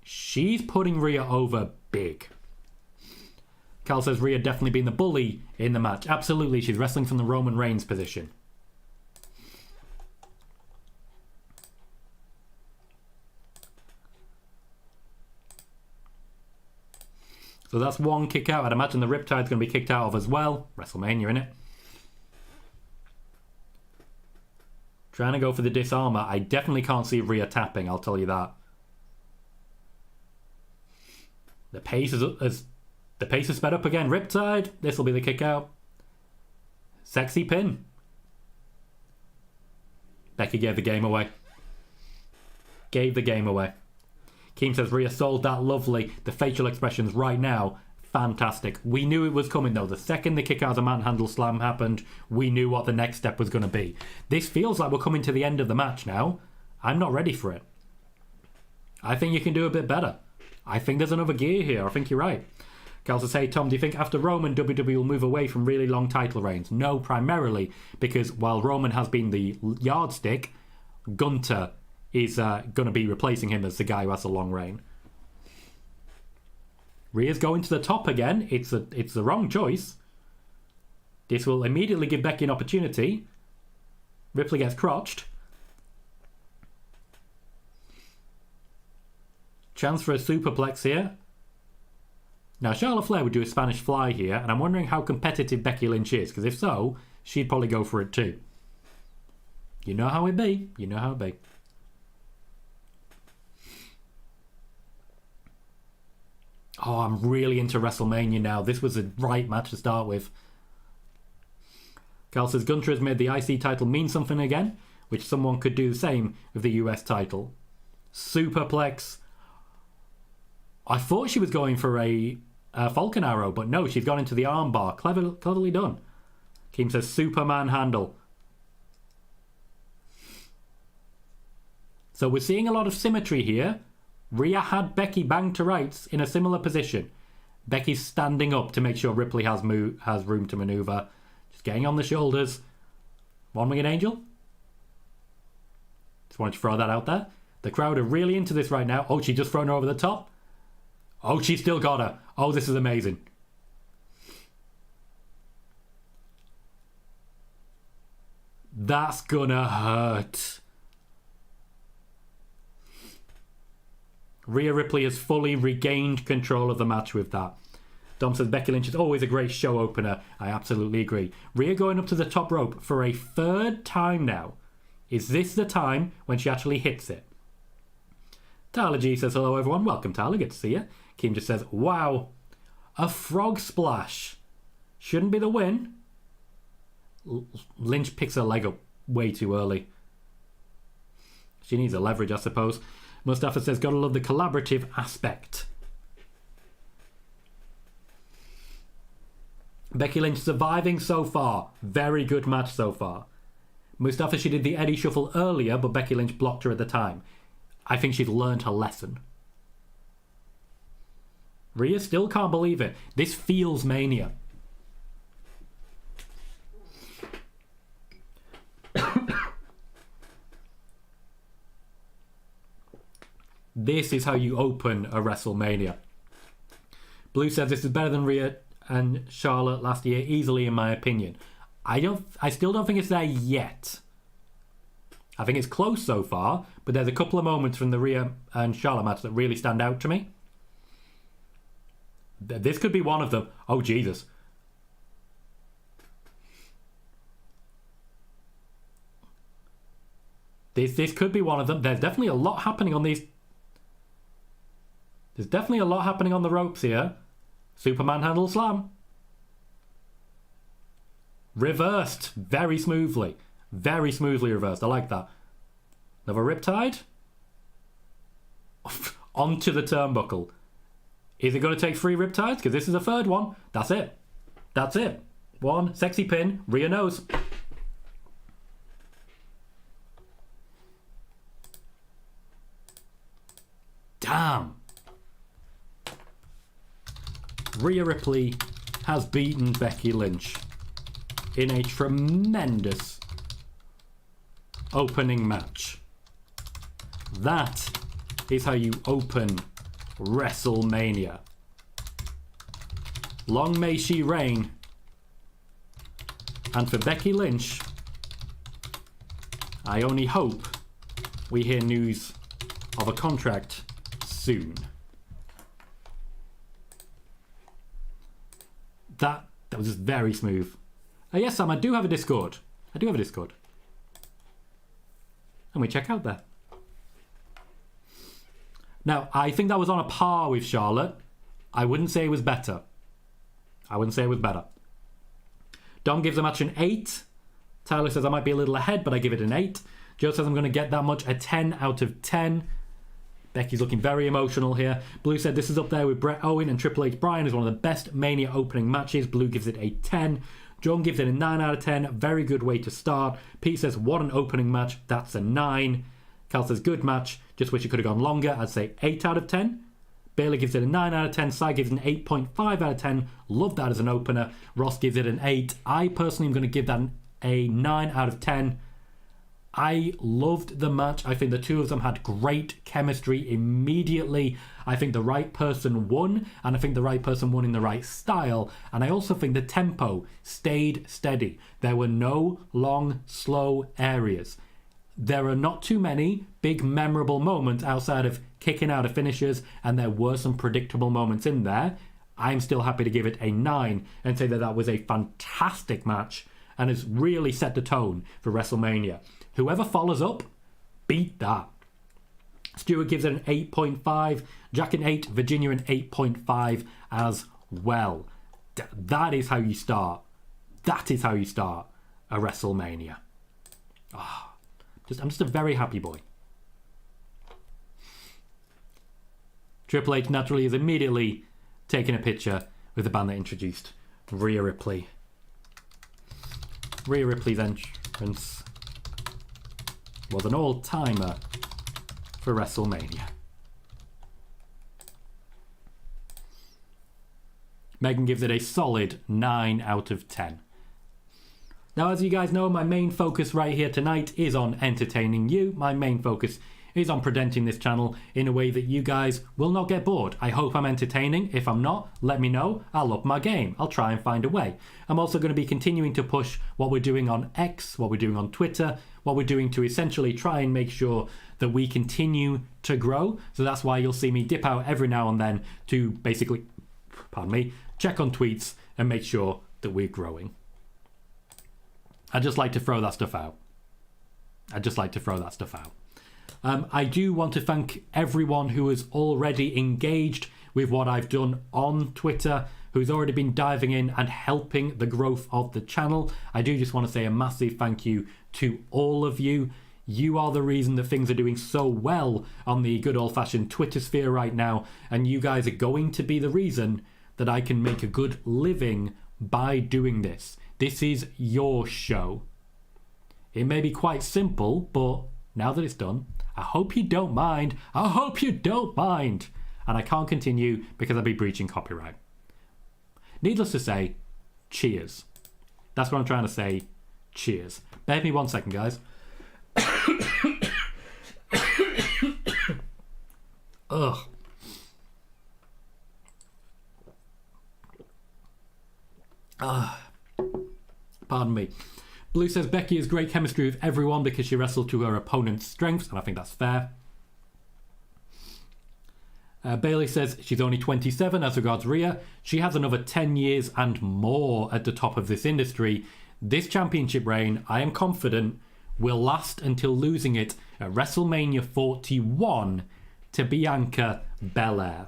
she's putting Rhea over big. Cal says Rhea definitely been the bully in the match. Absolutely, she's wrestling from the Roman Reigns position. So that's one kick out. I'd imagine the Riptide's going to be kicked out of as well. WrestleMania, innit? Trying to go for the disarmer. I definitely can't see Rhea tapping, I'll tell you that. The pace is sped up again. Riptide. This will be the kick out. Sexy pin. Becky gave the game away. Gave the game away. Keem says Rhea sold that lovely. The facial expressions right now, fantastic. We knew it was coming though. The second the kick out of the manhandle slam happened, we knew what the next step was going to be. This feels like we're coming to the end of the match now. I'm not ready for it. I think you can do a bit better. I think there's another gear here. I think you're right. Gal says, hey Tom, do you think after Roman, WWE will move away from really long title reigns? No, primarily because while Roman has been the yardstick, Gunther is going to be replacing him as the guy who has a long reign. Rhea's going to the top again. It's the wrong choice. This will immediately give Becky an opportunity. Ripley gets crotched. Chance for a superplex here. Now, Charlotte Flair would do a Spanish fly here, and I'm wondering how competitive Becky Lynch is, because if so, she'd probably go for it too. You know how it be. You know how it be. Oh, I'm really into WrestleMania now. This was the right match to start with. Carl says Gunther has made the IC title mean something again, which someone could do the same with the US title. Superplex. I thought she was going for a Falcon Arrow, but no, she's gone into the armbar. Cleverly done. Keem says Superman handle. So we're seeing a lot of symmetry here. Rhea had Becky banged to rights in a similar position. Becky's standing up to make sure Ripley has room to maneuver. Just getting on the shoulders. One-winged angel. Just wanted to throw that out there. The crowd are really into this right now. Oh, she just thrown her over the top. Oh, she still got her. Oh, this is amazing. That's gonna hurt. Rhea Ripley has fully regained control of the match with that. Dom says Becky Lynch is always a great show opener. I absolutely agree. Rhea going up to the top rope for a third time now. Is this the time when she actually hits it? Tyler G says hello everyone. Welcome Tyler, good to see you. Kim just says, wow, a frog splash. Shouldn't be the win. Lynch picks her leg up way too early. She needs a leverage, I suppose. Mustafa says, gotta love the collaborative aspect. Becky Lynch surviving so far. Very good match so far. Mustafa, she did the Eddie Shuffle earlier, but Becky Lynch blocked her at the time. I think she's learned her lesson. Rhea still can't believe it. This feels Mania. This is how you open a WrestleMania. Blue says this is better than Rhea and Charlotte last year, easily in my opinion. I still don't think it's there yet. I think it's close so far, but there's a couple of moments from the Rhea and Charlotte match that really stand out to me. This could be one of them. Oh, Jesus. This could be one of them. There's definitely a lot happening on these. There's definitely a lot happening on the ropes here. Superman handle slam. Reversed very smoothly. Very smoothly reversed. I like that. Another riptide. Onto the turnbuckle. Is it going to take 3 riptides? Because this is the third one. That's it. That's it. 1 sexy pin. Rhea knows. Damn. Rhea Ripley has beaten Becky Lynch in a tremendous opening match. That is how you open WrestleMania. Long may she reign. And for Becky Lynch, I only hope we hear news of a contract soon. That was just very smooth. Yes, Sam, I do have a Discord. And we check out there. Now, I think that was on a par with Charlotte. I wouldn't say it was better. Dom gives the match an 8. Tyler says I might be a little ahead, but I give it an 8. Joe says I'm going to get that much, a 10 out of 10. Becky's looking very emotional here. Blue said this is up there with Bret Owen and Triple H Bryan as one of the best Mania opening matches. Blue gives it a 10. John gives it a 9 out of 10. Very good way to start. Pete says, what an opening match. That's a 9. Cal says, good match. Just wish it could have gone longer. I'd say 8 out of 10. Baylor gives it a 9 out of 10. Sai gives it an 8.5 out of 10. Love that as an opener. Ross gives it an 8. I personally am going to give that a 9 out of 10. I loved the match. I think the two of them had great chemistry immediately. I think the right person won, and I think the right person won in the right style. And I also think the tempo stayed steady. There were no long, slow areas. There are not too many big, memorable moments outside of kicking out of finishers, and there were some predictable moments in there. I'm still happy to give it a 9 and say that that was a fantastic match and has really set the tone for WrestleMania. Whoever follows up, beat that. Stuart gives it an 8.5. Jack an 8. Virginia an 8.5 as well. That is how you start. That is how you start a WrestleMania. I'm just a very happy boy. Triple H naturally is immediately taking a picture with the band that introduced Rhea Ripley. Rhea Ripley's entrance was an all-timer for WrestleMania. Megan gives it a solid 9 out of 10. Now, as you guys know, my main focus right here tonight is on entertaining you. My main focus is on presenting this channel in a way that you guys will not get bored. I hope I'm entertaining. If I'm not, let me know. I'll up my game. I'll try and find a way. I'm also going to be continuing to push what we're doing on X, what we're doing on Twitter, what we're doing to essentially try and make sure that we continue to grow. So that's why you'll see me dip out every now and then to basically, check on tweets and make sure that we're growing. I just like to throw that stuff out. I do want to thank everyone who has already engaged with what I've done on Twitter, who's already been diving in and helping the growth of the channel. I do just want to say a massive thank you to all of you. You are the reason that things are doing so well on the good old-fashioned Twitter sphere right now, and you guys are going to be the reason that I can make a good living by doing this. This is your show. It may be quite simple, but now that it's done, I hope you don't mind. And I can't continue because I'll be breaching copyright. Needless to say, cheers. That's what I'm trying to say. Cheers. Bear with me 1 second, guys. Ugh. Pardon me. Blue says Becky has great chemistry with everyone because she wrestled to her opponent's strengths, and I think that's fair. Bailey says she's only 27 as regards Rhea. She has another 10 years and more at the top of this industry. This championship reign, I am confident, will last until losing it at WrestleMania 41 to Bianca Belair.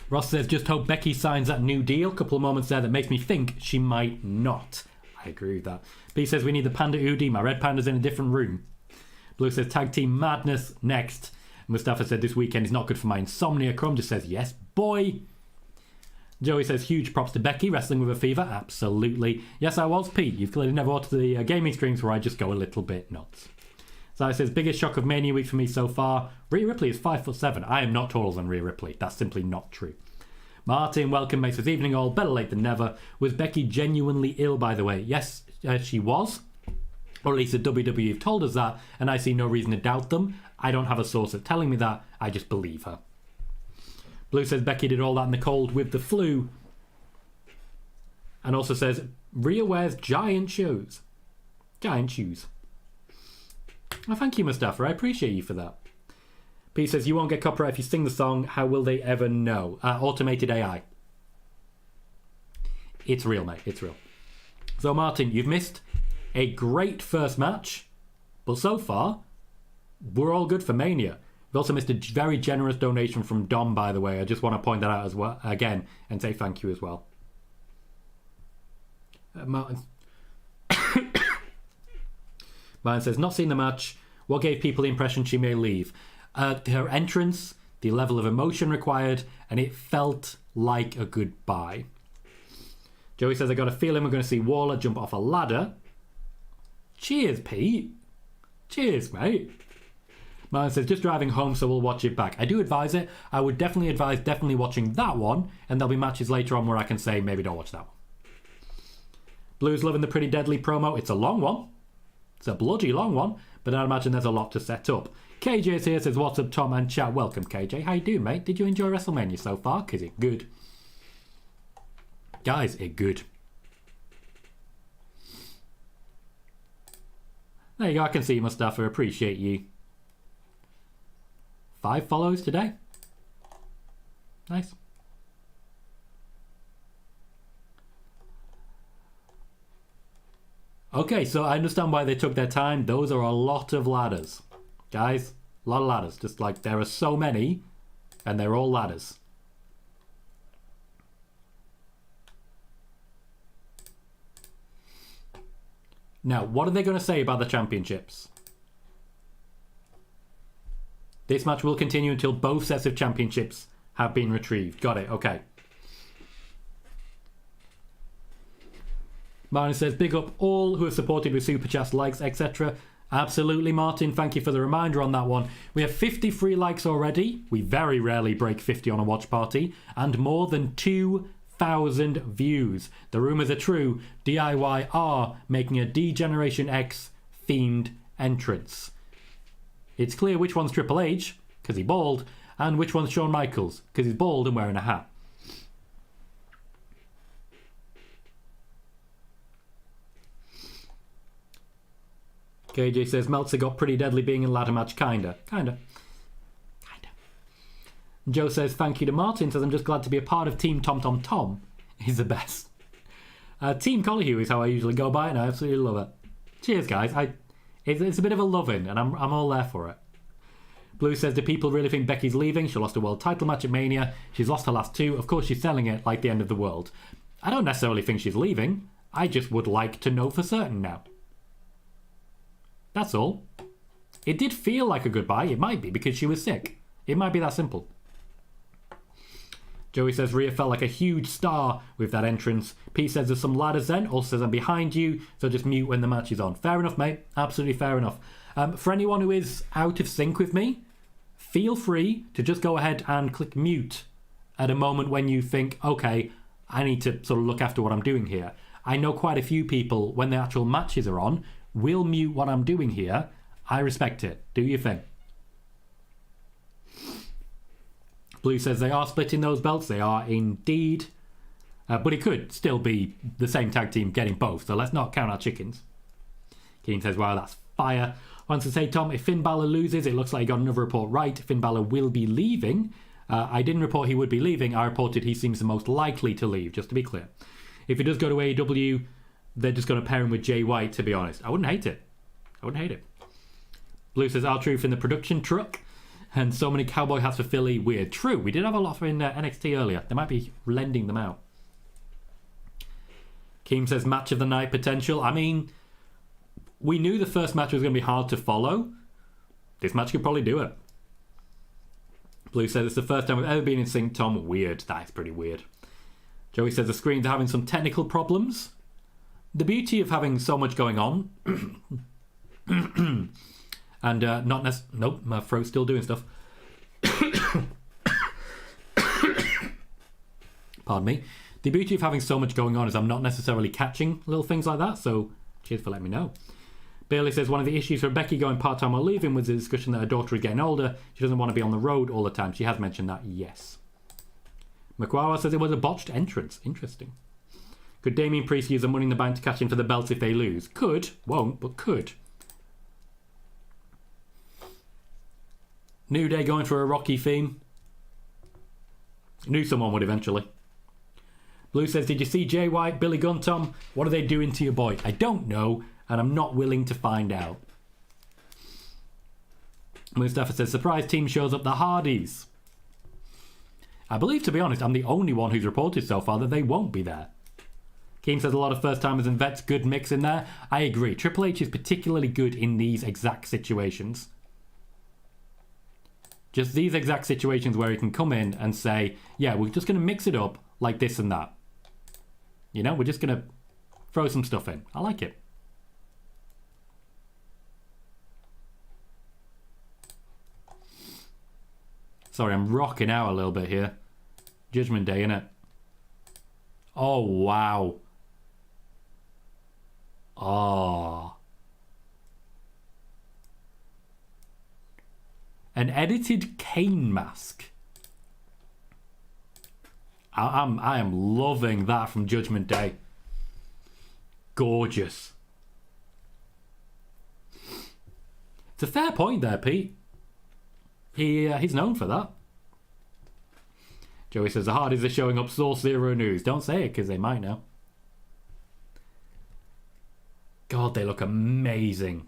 Ross says, just hope Becky signs that new deal. Couple of moments there that makes me think she might not. I agree with that. B says, we need the Panda Udi. My red panda's in a different room. Blue says, tag team madness next. Mustafa said, this weekend is not good for my insomnia. Crumb just says, yes, boy. Joey says, huge props to Becky, wrestling with a fever. Absolutely. Yes, I was, Pete. You've clearly never watched the gaming streams where I just go a little bit nuts. So it says, biggest shock of Mania week for me so far. Rhea Ripley is 5'7". I am not taller than Rhea Ripley. That's simply not true. Martin, welcome, mate. Says, evening all. Better late than never. Was Becky genuinely ill, by the way? Yes, she was. Or at least the WWE have told us that, and I see no reason to doubt them. I don't have a source that's telling me that. I just believe her. Blue says Becky did all that in the cold with the flu. And also says, Rhea wears giant shoes. Giant shoes. Oh, thank you, Mustafa. I appreciate you for that. P says, you won't get copyright if you sing the song. How will they ever know? Automated AI. It's real, mate. It's real. So, Martin, you've missed a great first match. But so far, we're all good for Mania. We've also missed a very generous donation from Dom, by the way. I just want to point that out as well, again, and say thank you as well. Martin says, not seen the match. What gave people the impression she may leave? Her entrance, the level of emotion required, and it felt like a goodbye. Joey says, I got a feeling we're going to see Waller jump off a ladder. Cheers, Pete. Cheers, mate. Martin says, just driving home, so we'll watch it back. I do advise it. I would definitely advise watching that one, and there'll be matches later on where I can say, maybe don't watch that one. Blue's loving the Pretty Deadly promo. It's a long one. It's a bloody long one, but I imagine there's a lot to set up. KJ's here, says, what's up, Tom and chat? Welcome, KJ. How you doing, mate? Did you enjoy WrestleMania so far? Because it's good. Guys, it's good. There you go. I can see you, Mustafa. Appreciate you. 5 follows today. Nice. Okay, so I understand why they took their time. Those are a lot of ladders. Guys, a lot of ladders. Just like there are so many, and they're all ladders. Now, what are they going to say about the championships? This match will continue until both sets of championships have been retrieved. Got it, okay. Martin says, big up all who have supported with super chats, likes, etc. Absolutely, Martin. Thank you for the reminder on that one. We have 53 likes already. We very rarely break 50 on a watch party. And more than 2,000 views. The rumours are true. DIY are making a D-Generation X themed entrance. It's clear which one's Triple H, because he's bald, and which one's Shawn Michaels, because he's bald and wearing a hat. KJ says, Meltzer got pretty deadly being in a ladder match, kinda. Joe says, thank you to Martin, says, I'm just glad to be a part of Team Tom Tom Tom. He's the best. Team Colohue is how I usually go by, and I absolutely love it. Cheers, guys. It's a bit of a loving, and I'm all there for it. Blue says, do people really think Becky's leaving? She lost a world title match at Mania. She's lost her last two. Of course, she's selling it like the end of the world. I don't necessarily think she's leaving. I just would like to know for certain now. That's all. It did feel like a goodbye. It might be because she was sick. It might be that simple. Joey says Rhea felt like a huge star with that entrance. Pete says there's some ladders then. Also says I'm behind you, so just mute when the match is on. Fair enough, mate. Absolutely fair enough. For anyone who is out of sync with me, feel free to just go ahead and click mute at a moment when you think, okay, I need to sort of look after what I'm doing here. I know quite a few people, when the actual matches are on, will mute what I'm doing here. I respect it. Do your thing. Blue says they are splitting those belts. They are indeed. But it could still be the same tag team getting both. So let's not count our chickens. Keen says, wow, that's fire. Wants to say, Tom, if Finn Balor loses, it looks like he got another report right. Finn Balor will be leaving. I didn't report he would be leaving. I reported he seems the most likely to leave, just to be clear. If he does go to AEW, they're just going to pair him with Jay White, to be honest. I wouldn't hate it. Blue says, R-Truth in the production truck. And so many cowboy hats for Philly. Weird. True, we did have a lot in NXT earlier. They might be lending them out. Keem says match of the night potential. I mean, we knew the first match was going to be hard to follow. This match could probably do it. Blue says it's the first time we've ever been in sync, Tom. Weird. That is pretty weird. Joey says the screens are having some technical problems. The beauty of having so much going on... And not necessarily... Nope, my throat's still doing stuff. Pardon me. The beauty of having so much going on is I'm not necessarily catching little things like that, so cheers for letting me know. Bailey says one of the issues for Becky going part-time or leaving was the discussion that her daughter is getting older. She doesn't want to be on the road all the time. She has mentioned that, yes. Makwawa says it was a botched entrance. Interesting. Could Damian Priest use the Money in the Bank to catch in for the belts if they lose? Could. Won't, but could. New Day going for a Rocky theme. Knew someone would eventually. Blue says, did you see Jay White, Billy Gunn, Tom? What are they doing to your boy? I don't know, and I'm not willing to find out. Mustafa says, surprise team shows up the Hardys. I believe, to be honest, I'm the only one who's reported so far that they won't be there. Keem says a lot of first-timers and vets, good mix in there. I agree. Triple H is particularly good in these exact situations. Just these exact situations where he can come in and say, yeah, we're just going to mix it up like this and that. You know, we're just going to throw some stuff in. I like it. Sorry, I'm rocking out a little bit here. Judgment Day, innit? Oh, wow. Oh. An edited Kane mask. I am loving that from Judgment Day. Gorgeous. It's a fair point there, Pete. He's known for that. Joey says the Hardys are showing up. Source Zero News. Don't say it because they might know. God, they look amazing.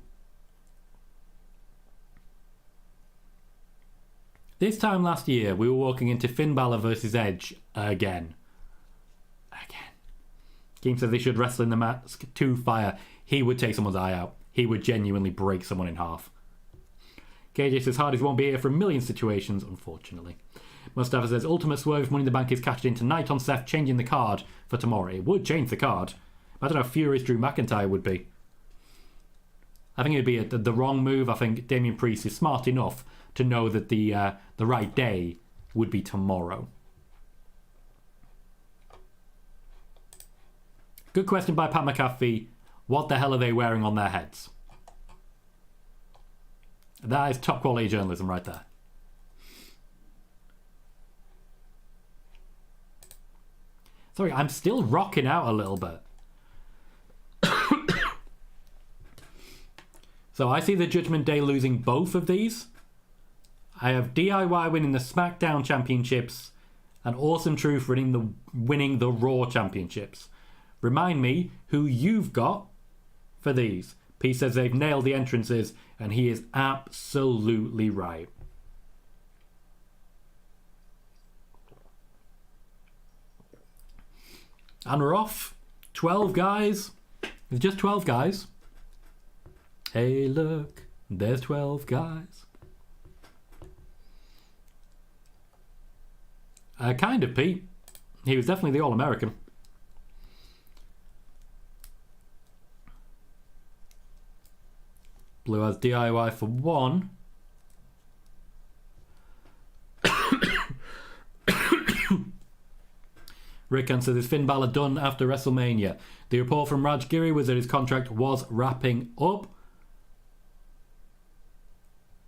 This time last year, we were walking into Finn Balor versus Edge again. Keem says they should wrestle in the mask to fire. He would take someone's eye out. He would genuinely break someone in half. KJ says Hardys won't be here for a million situations, unfortunately. Mustafa says Ultimate Swerve Money in the Bank is cashed in tonight on Seth, changing the card for tomorrow. It would change the card. I don't know how furious Drew McIntyre would be. I think it'd be the wrong move. I think Damian Priest is smart enough to know that the right day would be tomorrow. Good question by Pat McAfee. What the hell are they wearing on their heads? That is top quality journalism right there. Sorry, I'm still rocking out a little bit. So I see the Judgment Day losing both of these. I have DIY winning the SmackDown Championships and Awesome Truth winning the Raw Championships. Remind me who you've got for these. P says they've nailed the entrances, and he is absolutely right. And we're off. 12 guys. It's just 12 guys. Hey, look, there's 12 guys. Kind of, Pete. He was definitely the All-American. Blue has DIY for 1. Rick says, is Finn Balor done after WrestleMania? The report from Raj Giri was that his contract was wrapping up.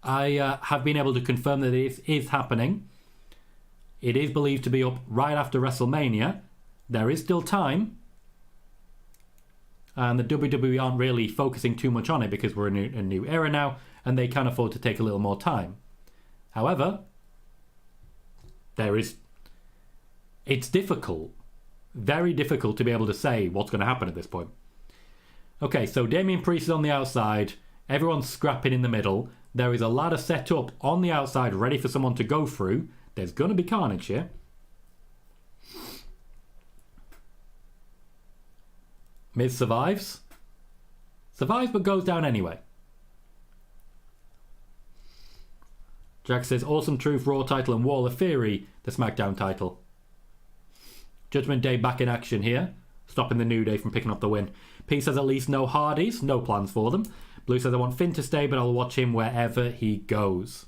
I have been able to confirm that it is happening. It is believed to be up right after WrestleMania. There is still time. And the WWE aren't really focusing too much on it because we're in a new era now and they can afford to take a little more time. However, it's difficult, very difficult to be able to say what's going to happen at this point. Okay, so Damian Priest is on the outside. Everyone's scrapping in the middle. There is a ladder set up on the outside ready for someone to go through. There's going to be carnage here. Miz survives. Survives but goes down anyway. Jack says, Awesome Truth Raw title and Wall of Theory the SmackDown title. Judgment Day back in action here. Stopping the New Day from picking up the win. P says at least no Hardys. No plans for them. Blue says I want Finn to stay but I'll watch him wherever he goes.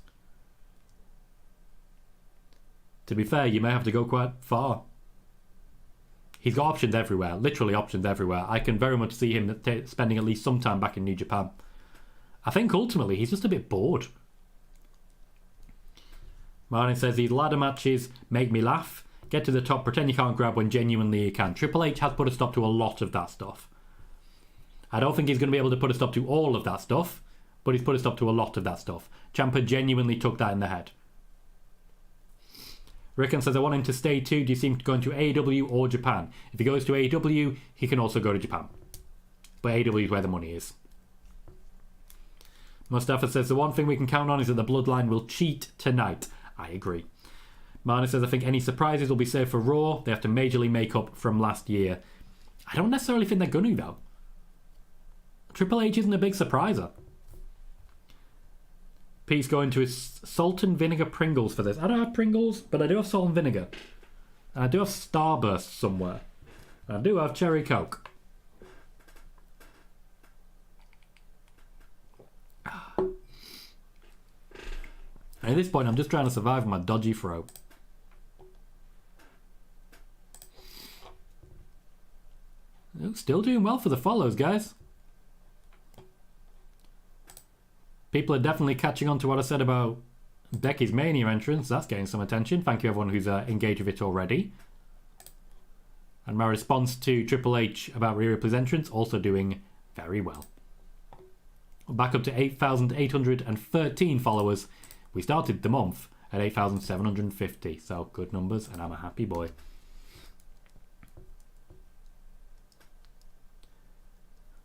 To be fair, you may have to go quite far. He's got options everywhere. Literally options everywhere. I can very much see him spending at least some time back in New Japan. I think ultimately he's just a bit bored. Martin says these ladder matches make me laugh. Get to the top, pretend you can't grab when genuinely you can. Triple H has put a stop to a lot of that stuff. I don't think he's going to be able to put a stop to all of that stuff, but he's put a stop to a lot of that stuff. Ciampa genuinely took that in the head. Rickon says, I want him to stay too. Do you think going to AEW or Japan? If he goes to AEW, he can also go to Japan. But AEW is where the money is. Mustafa says, the one thing we can count on is that the Bloodline will cheat tonight. I agree. Marna says, I think any surprises will be saved for Raw. They have to majorly make up from last year. I don't necessarily think they're going to, though. Triple H isn't a big surpriser. Pete's going to his salt and vinegar Pringles for this. I don't have Pringles, but I do have salt and vinegar. And I do have Starburst somewhere. And I do have Cherry Coke. And at this point, I'm just trying to survive my dodgy throat. Still doing well for the follows, guys. People are definitely catching on to what I said about Becky's Mania entrance. That's getting some attention. Thank you everyone who's engaged with it already. And my response to Triple H about Rhea Ripley's entrance, also doing very well. We're back up to 8,813 followers. We started the month at 8,750. So good numbers and I'm a happy boy.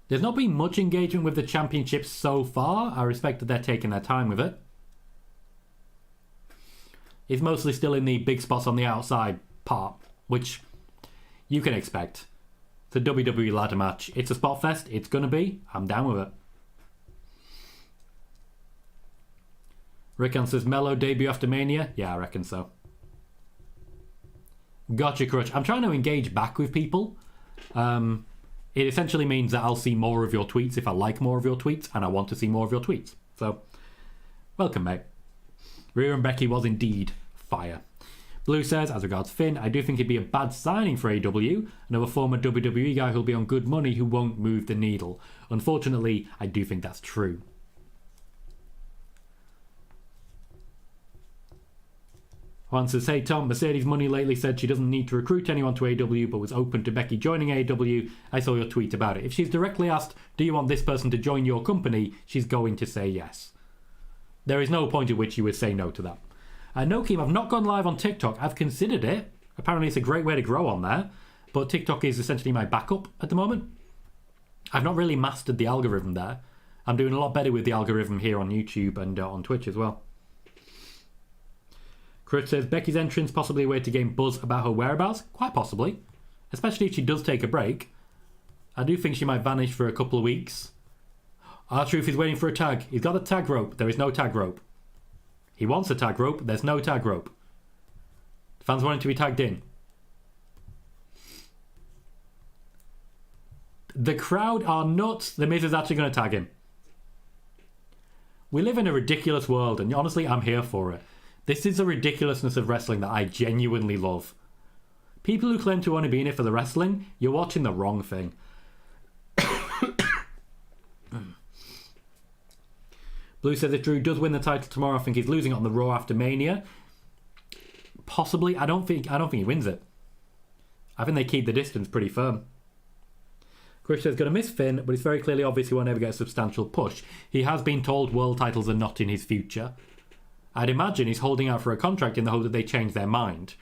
There's not been much engagement with the championship so far. I respect that they're taking their time with it. It's mostly still in the big spots on the outside part, which you can expect. It's a WWE ladder match. It's a spot fest. It's going to be. I'm down with it. Rick says, Mello debut after Mania? Yeah, I reckon so. Gotcha, Crutch. I'm trying to engage back with people. It essentially means that I'll see more of your tweets if I like more of your tweets, and I want to see more of your tweets. So, welcome, mate. Rhea and Becky was indeed fire. Blue says, as regards Finn, I do think it'd be a bad signing for AEW. Another former WWE guy who'll be on good money who won't move the needle. Unfortunately, I do think that's true. Juan says, hey Tom, Mercedes Money lately said she doesn't need to recruit anyone to AEW but was open to Becky joining AEW. I saw your tweet about it. If she's directly asked, do you want this person to join your company, she's going to say yes. There is no point at which you would say no to that. No, Keem, I've not gone live on TikTok. I've considered it. Apparently it's a great way to grow on there. But TikTok is essentially my backup at the moment. I've not really mastered the algorithm there. I'm doing a lot better with the algorithm here on YouTube and on Twitch as well. Chris says, Becky's entrance possibly a way to gain buzz about her whereabouts? Quite possibly. Especially if she does take a break. I do think she might vanish for a couple of weeks. R-Truth is waiting for a tag. He's got a tag rope. There is no tag rope. He wants a tag rope. There's no tag rope. The fans want him to be tagged in. The crowd are nuts. The Miz is actually going to tag him. We live in a ridiculous world, and honestly, I'm here for it. This is the ridiculousness of wrestling that I genuinely love. People who claim to only be in it for the wrestling, you're watching the wrong thing. Blue says if Drew does win the title tomorrow, I think he's losing it on the Raw after Mania. Possibly. I don't think he wins it. I think they keep the distance pretty firm. Chris says going to miss Finn, but it's very clearly obvious he won't ever get a substantial push. He has been told world titles are not in his future. I'd imagine he's holding out for a contract in the hope that they change their mind.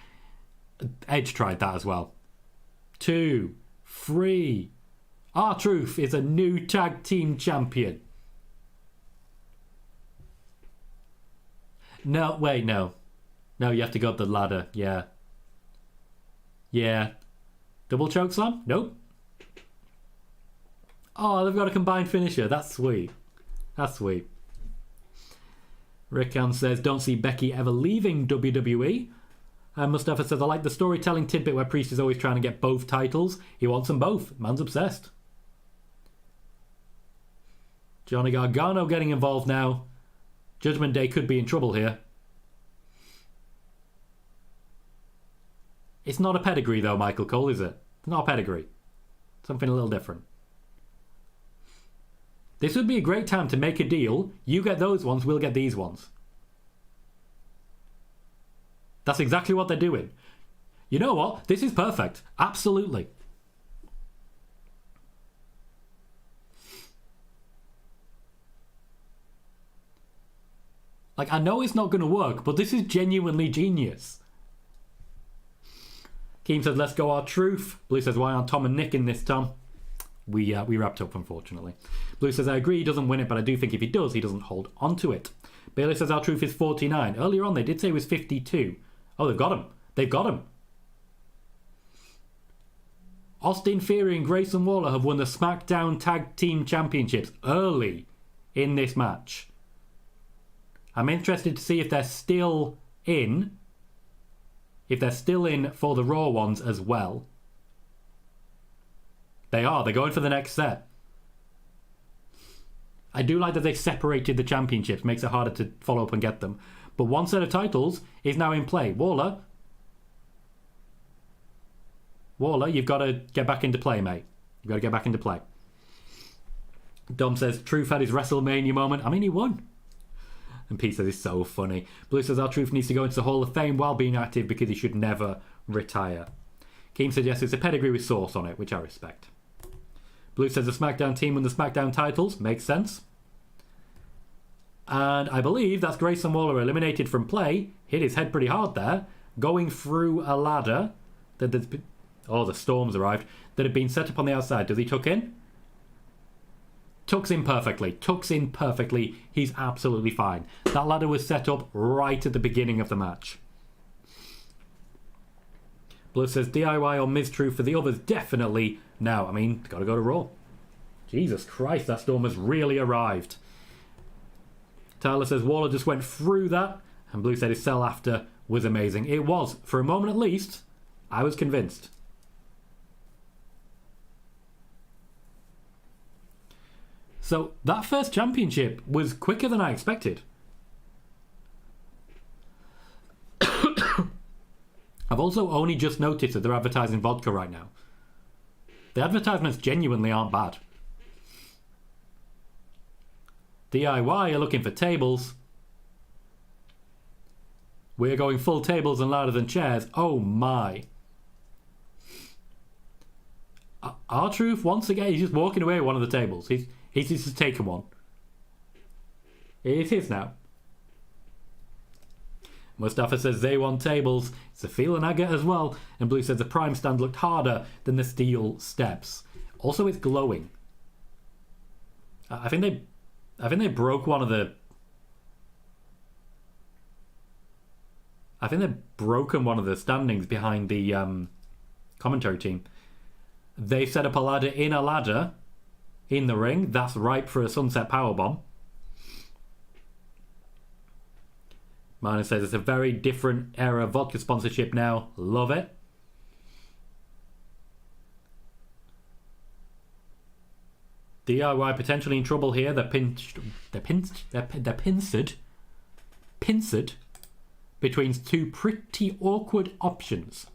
Edge tried that as well. 2, 3. R-Truth is a new tag team champion. No, wait, no. No, you have to go up the ladder. Yeah. Yeah. Double chokeslam? Nope. Oh, they've got a combined finisher. That's sweet. That's sweet. Rickan says, don't see Becky ever leaving WWE. And Mustafa says, I like the storytelling tidbit where Priest is always trying to get both titles. He wants them both. Man's obsessed. Johnny Gargano getting involved now. Judgment Day could be in trouble here. It's not a pedigree though, Michael Cole, is it? It's not a pedigree. Something a little different. This would be a great time to make a deal. You get those ones, we'll get these ones. That's exactly what they're doing. You know what? This is perfect. Absolutely. Like, I know it's not going to work, but this is genuinely genius. Keem says, let's go R-Truth. Blue says, why aren't Tom and Nick in this, Tom? We wrapped up, unfortunately. Blue says, I agree he doesn't win it, but I do think if he does, he doesn't hold on to it. Bailey says, R-Truth is 49. Earlier on, they did say he was 52. Oh, they've got him. They've got him. Austin Theory and Grayson Waller have won the SmackDown Tag Team Championships early in this match. I'm interested to see if they're still in. If they're still in for the Raw ones as well. They are. They're going for the next set. I do like that they separated the championships. Makes it harder to follow up and get them. But one set of titles is now in play. Waller, you've got to get back into play, mate. You've got to get back into play. Dom says, Truth had his WrestleMania moment. I mean, he won. And Pete says, it's so funny. Blue says, R-Truth needs to go into the Hall of Fame while being active because he should never retire. Keem suggests it's a pedigree with sauce on it, which I respect. Blue says the SmackDown team won the SmackDown titles. Makes sense. And I believe that's Grayson Waller eliminated from play. Hit his head pretty hard there. Going through a ladder. Oh, the storms arrived. That had been set up on the outside. Does he tuck in? Tucks in perfectly. Tucks in perfectly. He's absolutely fine. That ladder was set up right at the beginning of the match. Blue says DIY or Miz Truth for the others. Definitely. Now, I mean, gotta go to Raw. Jesus Christ, that storm has really arrived. Tyler says Waller just went through that. And Blue said his sell after was amazing. It was. For a moment at least, I was convinced. So that first championship was quicker than I expected. I've also only just noticed that they're advertising vodka right now. The advertisements genuinely aren't bad. DIY are looking for tables. We're going full tables and ladders and chairs. Oh my. R-Truth, once again, he's just walking away with one of the tables. He's just taken one. It is his now. Mustafa says they want tables. It's a feeling I get as well. And Blue says the Prime stand looked harder than the steel steps. Also, it's glowing. I think they broke one of the... I think they've broken one of the standings behind the commentary team. They've set up a ladder in a ladder in the ring. That's ripe for a sunset powerbomb. Martin says it's a very different era of vodka sponsorship now. Love it. DIY potentially in trouble here. They're pinced between two pretty awkward options.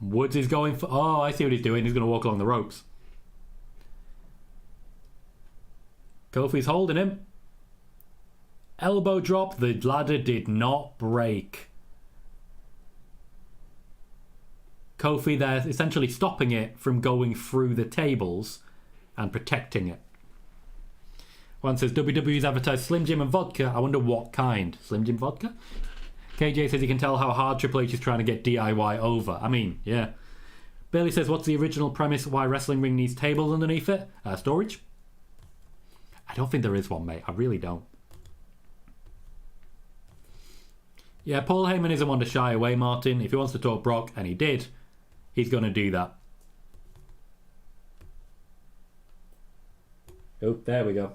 Woods is going for... Oh, I see what he's doing. He's going to walk along the ropes. Kofi's holding him. Elbow drop. The ladder did not break. Kofi there essentially stopping it from going through the tables and protecting it. One says WWE's advertised Slim Jim and vodka. I wonder what kind. Slim Jim vodka? KJ says he can tell how hard Triple H is trying to get DIY over. I mean, yeah. Bailey says, what's the original premise why wrestling ring needs tables underneath it? Storage? I don't think there is one, mate. I really don't. Yeah, Paul Heyman isn't one to shy away, Martin. If he wants to talk Brock, and he did, he's going to do that. Oh, there we go.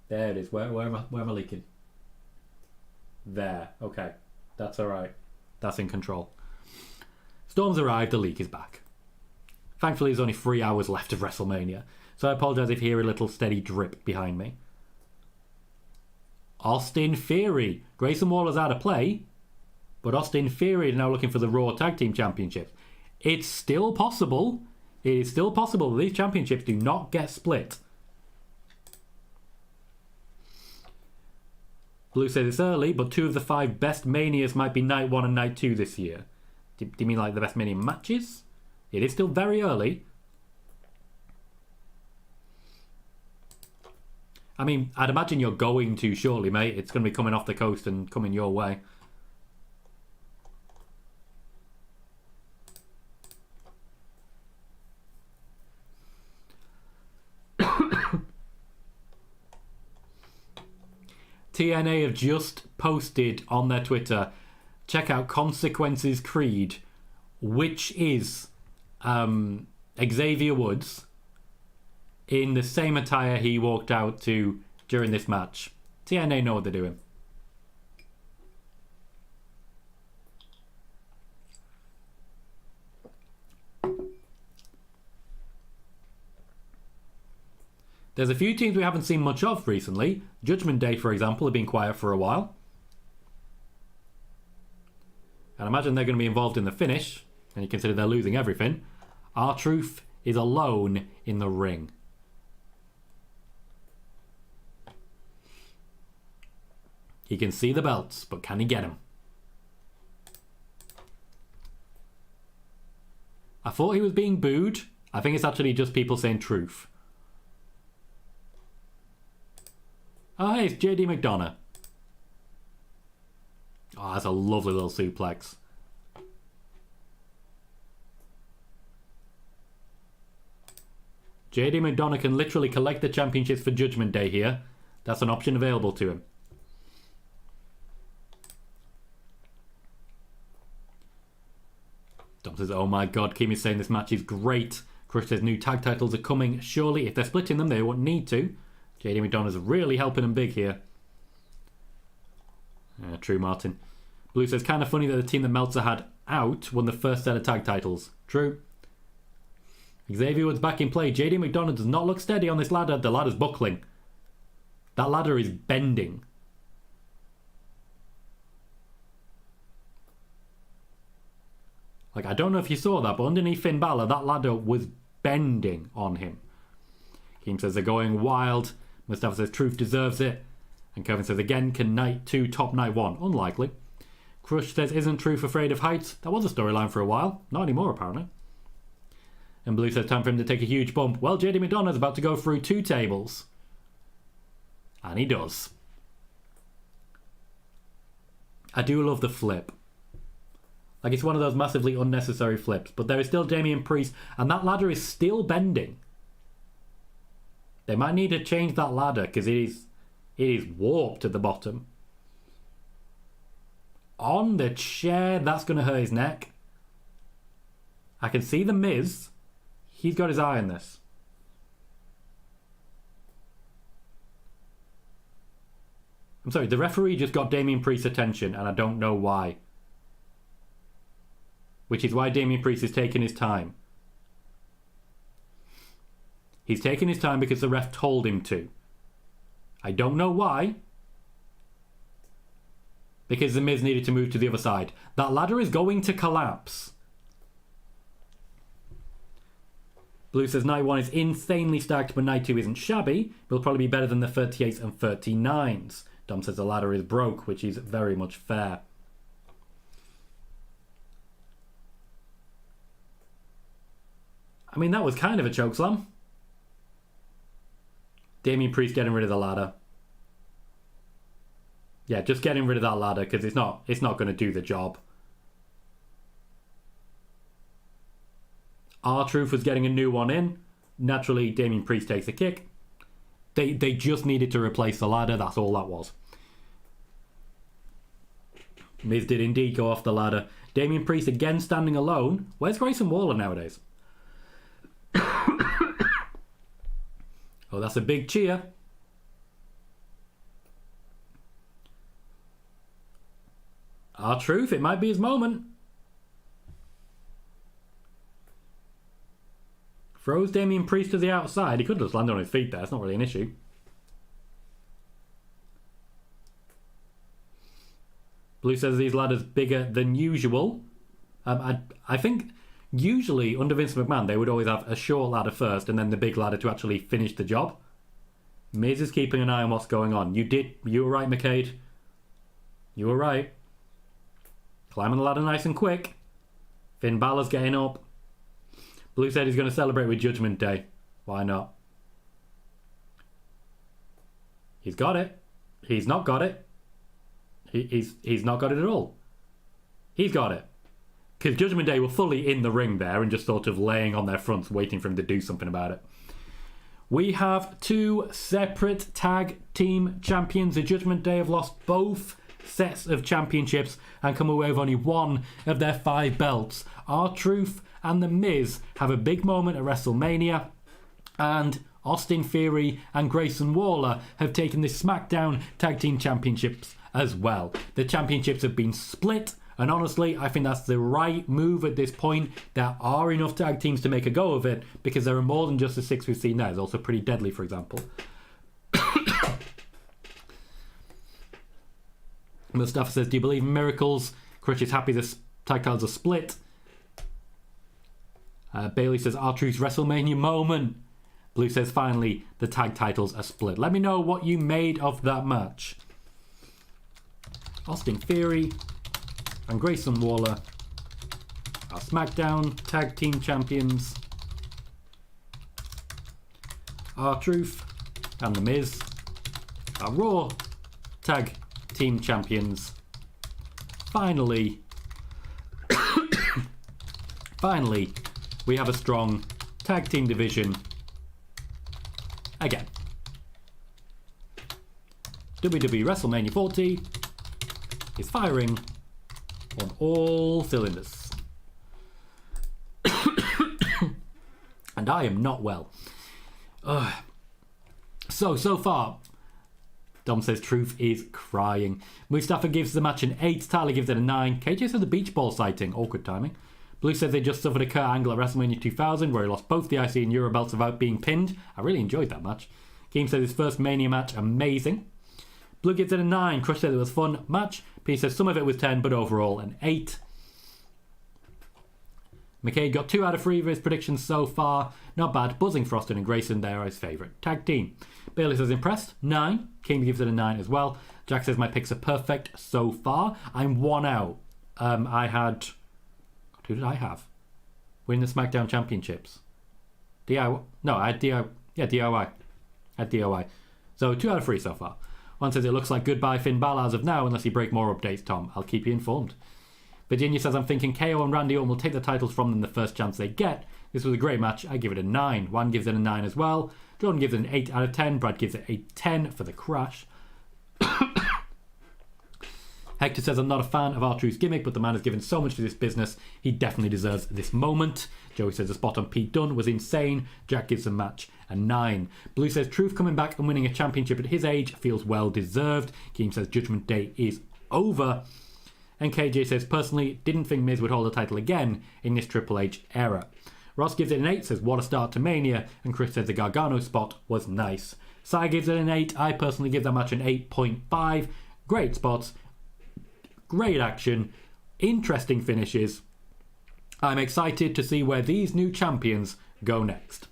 There it is. Where am I leaking? There. Okay. That's alright. That's in control. Storm's arrived. The leak is back. Thankfully, there's only 3 hours left of WrestleMania. So I apologise if you hear a little steady drip behind me. Austin Theory. Grayson Waller's out of play. But Austin Theory is now looking for the Raw Tag Team Championships. It's still possible. It is still possible that these championships do not get split. Blue says it's early, but 2 of the 5 best Manias might be Night 1 and Night 2 this year. Do you mean like the best Mania matches? It is still very early. I mean, I'd imagine you're going to shortly, mate. It's going to be coming off the coast and coming your way. TNA have just posted on their Twitter, check out Consequences Creed, which is Xavier Woods in the same attire he walked out to during this match. TNA know what they're doing. There's a few teams we haven't seen much of recently. Judgment Day, for example, have been quiet for a while. And I imagine they're going to be involved in the finish. And you consider they're losing everything. R-Truth is alone in the ring. He can see the belts, but can he get them? I thought he was being booed. I think it's actually just people saying truth. Oh, hey, it's JD McDonough. Oh, that's a lovely little suplex. JD McDonough can literally collect the championships for Judgment Day here. That's an option available to him. Dom says, oh my god, Kimi's saying this match is great. Chris says new tag titles are coming. Surely, if they're splitting them, they won't need to. JD McDonough's really helping him big here. True, Martin. Blue says, kind of funny that the team that Meltzer had out won the first set of tag titles. True. Xavier Woods back in play. JD McDonough does not look steady on this ladder. The ladder's buckling. That ladder is bending. Like, I don't know if you saw that, but underneath Finn Balor, that ladder was bending on him. Keem says they're going wild. Mustafa says Truth deserves it. And Kevin says, again, can Night 2 top Night 1? Unlikely. Crush says, isn't Truth afraid of heights? That was a storyline for a while. Not anymore, apparently. And Blue says, time for him to take a huge bump. Well, JD McDonough's about to go through 2 tables. And he does. I do love the flip. Like, it's one of those massively unnecessary flips. But there is still Damian Priest, and that ladder is still bending. They might need to change that ladder, because it is warped at the bottom. On the chair, that's going to hurt his neck. I can see the Miz. He's got his eye on this. I'm sorry, the referee just got Damian Priest's attention, and I don't know why. Which is why Damian Priest is taking his time. He's taking his time because the ref told him to. I don't know why. Because the Miz needed to move to the other side. That ladder is going to collapse. Blue says Night 1 is insanely stacked, but Night 2 isn't shabby. It'll probably be better than the 38s and 39s. Dom says the ladder is broke, which is very much fair. I mean, that was kind of a chokeslam. Damian Priest getting rid of the ladder. Yeah, just getting rid of that ladder, because it's not going to do the job. R-Truth was getting a new one in. Naturally, Damian Priest takes a kick. They just needed to replace the ladder. That's all that was. Miz did indeed go off the ladder. Damian Priest again standing alone. Where's Grayson Waller nowadays? Oh, that's a big cheer. R-Truth, it might be his moment. Throws Damian Priest to the outside. He could just land on his feet there. It's not really an issue. Blue says these ladders bigger than usual. I think usually under Vince McMahon they would always have a short ladder first and then the big ladder to actually finish the job. Miz is keeping an eye on what's going on. You were right, McCade. You were right. Climbing the ladder nice and quick. Finn Balor's getting up. Blue said he's going to celebrate with Judgment Day. Why not? He's got it. He's not got it. He's not got it at all. He's got it. Because Judgment Day were fully in the ring there and just sort of laying on their fronts waiting for him to do something about it. We have 2 separate tag team champions. The Judgment Day have lost both sets of championships and come away with only 1 of their 5 belts. R-Truth and The Miz have a big moment at WrestleMania, and Austin Theory and Grayson Waller have taken the SmackDown Tag Team Championships as well. The championships have been split, and honestly, I think that's the right move at this point. There are enough tag teams to make a go of it, because there are more than just the 6 we've seen there. There's also Pretty Deadly, for example. Mustafa says, do you believe in miracles? Crush is happy the tag titles are split. Bailey says, R-Truth's WrestleMania moment. Blue says, finally, the tag titles are split. Let me know what you made of that match. Austin Theory and Grayson Waller are SmackDown Tag Team Champions. R-Truth and The Miz are Raw Tag Team Champions. Finally, we have a strong tag team division again. WWE Wrestlemania 40 is firing on all cylinders. And I am not well. So far, Dom says Truth is crying. Mustafa gives the match an 8. Tyler gives it a 9. KJ says the beach ball sighting. Awkward timing. Blue says they just suffered a Kurt Angle at WrestleMania 2000 where he lost both the IC and Euro belts without being pinned. I really enjoyed that match. Keem says his first Mania match, amazing. Blue gives it a 9. Crush says it was a fun match. P says some of it was 10, but overall an 8. McKay got 2 out of 3 of his predictions so far. Not bad. Buzzing for Austin and Grayson. They are his favourite tag team. Bailey says impressed. 9. King gives it a 9 as well. Jack says my picks are perfect so far. I'm 1 out. I had... Who did I have? Winning the SmackDown Championships. DIY. No, I had DIY. Yeah, DIY. I had DIY. So 2 out of 3 so far. One says it looks like goodbye Finn Balor as of now unless you break more updates, Tom. I'll keep you informed. Virginia says I'm thinking KO and Randy Orton will take the titles from them the first chance they get. This was a great match. I give it a 9. Juan gives it a 9 as well. Jordan gives it an 8 out of 10. Brad gives it a 10 for the crash. Hector says I'm not a fan of R-Truth's gimmick, but the man has given so much to this business. He definitely deserves this moment. Joey says the spot on Pete Dunne was insane. Jack gives the match a 9. Blue says Truth coming back and winning a championship at his age feels well deserved. Keem says Judgment Day is over. And KJ says personally didn't think Miz would hold the title again in this Triple H era. Ross gives it an 8, says what a start to Mania, and Chris says the Gargano spot was nice. Sai gives it an 8. I personally give that match an 8.5. Great spots. Great action, interesting finishes. I'm excited to see where these new champions go next.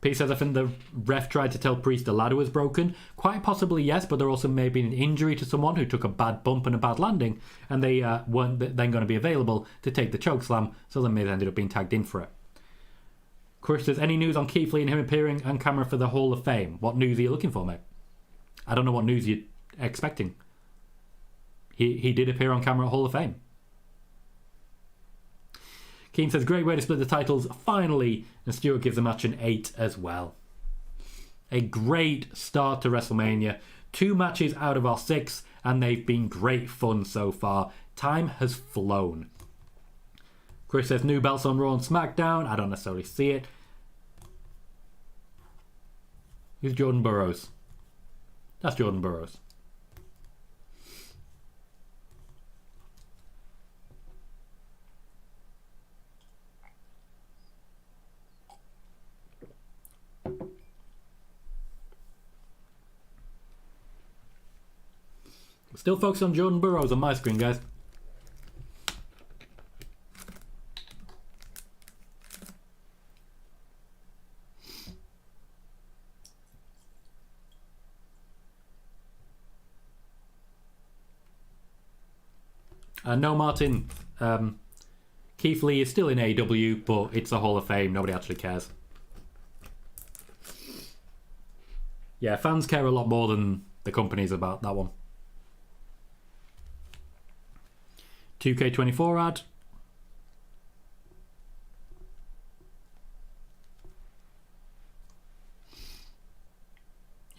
Pete says I think the ref tried to tell Priest the ladder was broken. Quite possibly yes, but there also may have been an injury to someone who took a bad bump and a bad landing, and they weren't then going to be available to take the chokeslam, so the Miz ended up being tagged in for it. Chris says, any news on Keith Lee and him appearing on camera for the Hall of Fame? What news are you looking for, mate? I don't know what news you're expecting. He did appear on camera at Hall of Fame. Keane says, great way to split the titles, finally. And Stewart gives the match an 8 as well. A great start to WrestleMania. 2 matches out of our 6, and they've been great fun so far. Time has flown. Chris says, new belts on Raw and SmackDown. I don't necessarily see it. Who's Jordan Burroughs? That's Jordan Burroughs. Still focused on Jordan Burroughs on my screen, guys. No, Martin. Keith Lee is still in AEW, but it's a Hall of Fame. Nobody actually cares. Yeah, fans care a lot more than the companies about that one. 2K24 ad.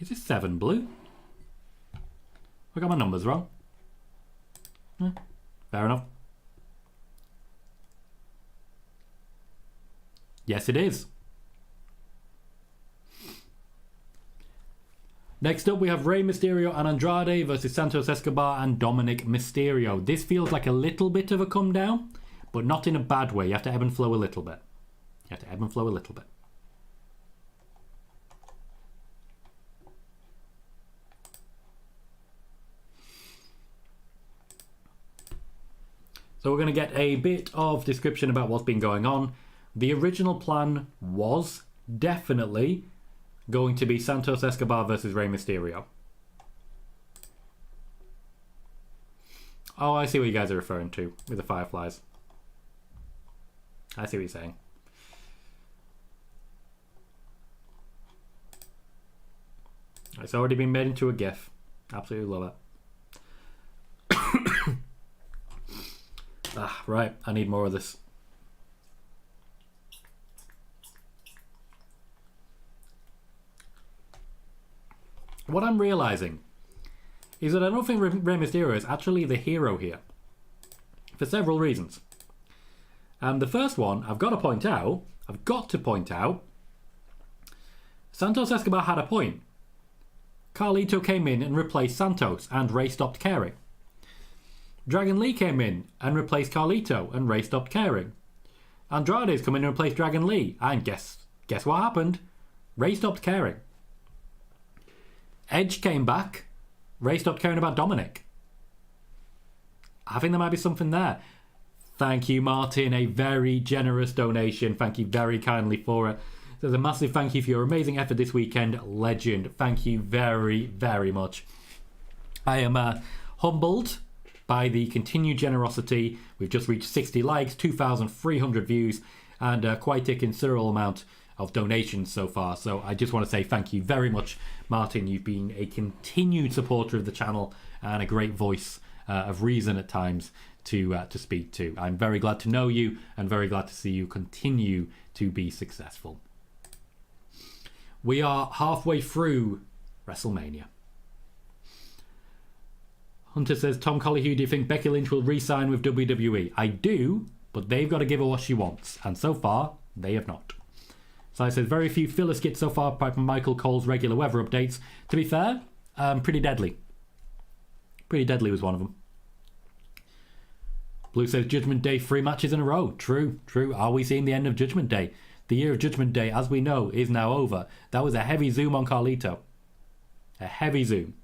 Is this 7 blue? I got my numbers wrong. Fair enough. Yes, it is. Next up, we have Rey Mysterio and Andrade versus Santos Escobar and Dominic Mysterio. This feels like a little bit of a come down, but not in a bad way. You have to ebb and flow a little bit. So we're going to get a bit of description about what's been going on. The original plan was definitely going to be Santos Escobar versus Rey Mysterio. Oh, I see what you guys are referring to with the Fireflies. I see what you're saying. It's already been made into a GIF. Absolutely love it. Right. I need more of this. What I'm realizing is that I don't think Rey Mysterio is actually the hero here. For several reasons. And the first one, I've got to point out, Santos Escobar had a point. Carlito came in and replaced Santos, and Rey stopped caring. Dragon Lee came in and replaced Carlito, and Rey stopped caring. Andrade's come in and replaced Dragon Lee, and guess what happened? Rey stopped caring. Edge came back. Rey stopped caring about Dominic. I think there might be something there. Thank you, Martin. A very generous donation. Thank you very kindly for it. There's a massive thank you for your amazing effort this weekend. Legend. Thank you very, very much. I am humbled by the continued generosity. We've just reached 60 likes, 2,300 views, and quite a considerable amount of donations so far. So I just want to say thank you very much, Martin. You've been a continued supporter of the channel and a great voice of reason at times to speak to. I'm very glad to know you and very glad to see you continue to be successful. We are halfway through WrestleMania. Hunter says, Tom Colohue, do you think Becky Lynch will re-sign with WWE? I do, but they've got to give her what she wants. And so far, they have not. So I said, very few filler skits so far, apart from Michael Cole's regular weather updates. To be fair, Pretty Deadly. Pretty Deadly was one of them. Blue says, Judgment Day 3 matches in a row. True, true. Are we seeing the end of Judgment Day? The year of Judgment Day, as we know, is now over. That was a heavy zoom on Carlito. A heavy zoom.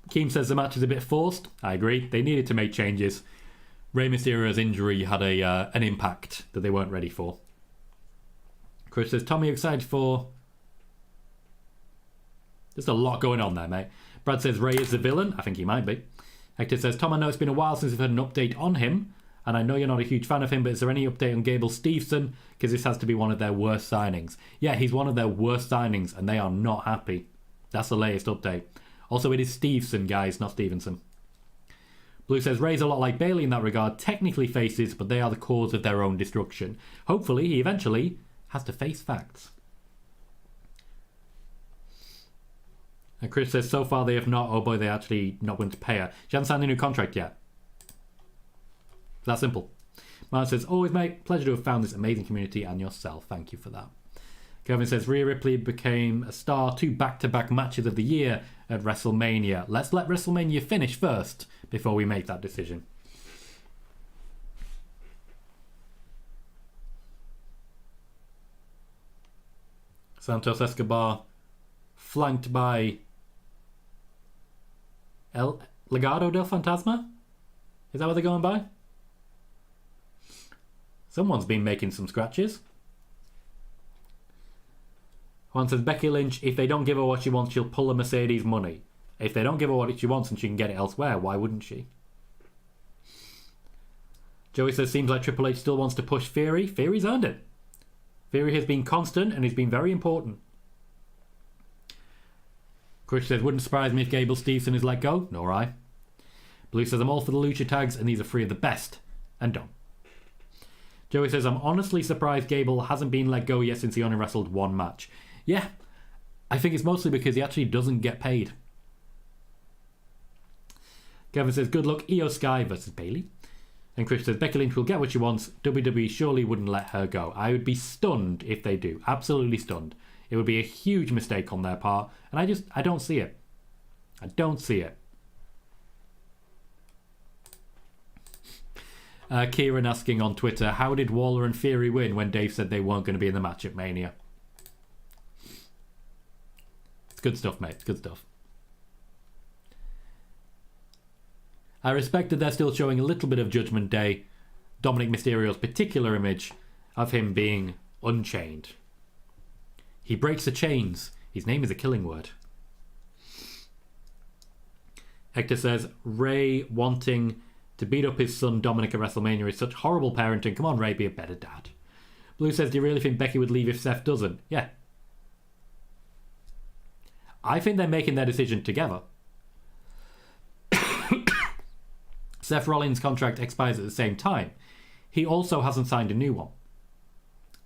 Keem says the match is a bit forced. I agree. They needed to make changes. Rey Mysterio's injury had an impact that they weren't ready for. Chris says, Tommy, excited for... There's a lot going on there, mate. Brad says, Rey is the villain. I think he might be. Hector says, Tom, I know it's been a while since we've had an update on him, and I know you're not a huge fan of him, but is there any update on Gable Steveson? Because this has to be one of their worst signings. Yeah, he's one of their worst signings, and they are not happy. That's the latest update. Also, it is Steveson, guys, not Stevenson. Blue says, Rey's a lot like Bayley in that regard. Technically faces, but they are the cause of their own destruction. Hopefully, he eventually has to face facts. And Chris says, so far they have not. Oh boy, they actually not going to pay her. She hasn't signed a new contract yet. That simple. Martin says, always, mate. Pleasure to have found this amazing community and yourself. Thank you for that. Kevin says, Rhea Ripley became a star 2 back-to-back matches of the year at WrestleMania. Let's let WrestleMania finish first before we make that decision. Santos Escobar flanked by El Legado del Fantasma? Is that what they're going by? Someone's been making some scratches. Juan says, Becky Lynch, if they don't give her what she wants, she'll pull a Mercedes money. If they don't give her what she wants and she can get it elsewhere, why wouldn't she? Joey says, seems like Triple H still wants to push Theory. Theory's earned it. Theory has been constant and he's been very important. Chris says, wouldn't surprise me if Gable Steveson is let go. Nor I. Blue says, I'm all for the lucha tags and these are 3 of the best. And don't. Joey says, I'm honestly surprised Gable hasn't been let go yet since he only wrestled 1 match. Yeah, I think it's mostly because he actually doesn't get paid. Kevin says, good luck, Io Sky versus Bayley. And Chris says, Becky Lynch will get what she wants. WWE surely wouldn't let her go. I would be stunned if they do. Absolutely stunned. It would be a huge mistake on their part. And I don't see it. I don't see it. Kieran asking on Twitter, how did Waller and Theory win when Dave said they weren't going to be in the match at Mania? It's good stuff, mate. It's good stuff. I respect that they're still showing a little bit of Judgment Day. Dominic Mysterio's particular image of him being unchained. He breaks the chains. His name is a killing word. Hector says, Rey wanting to beat up his son Dominic at WrestleMania is such horrible parenting. Come on, Rey, be a better dad. Blue says, do you really think Becky would leave if Seth doesn't? Yeah. I think they're making their decision together. Seth Rollins' contract expires at the same time. He also hasn't signed a new one.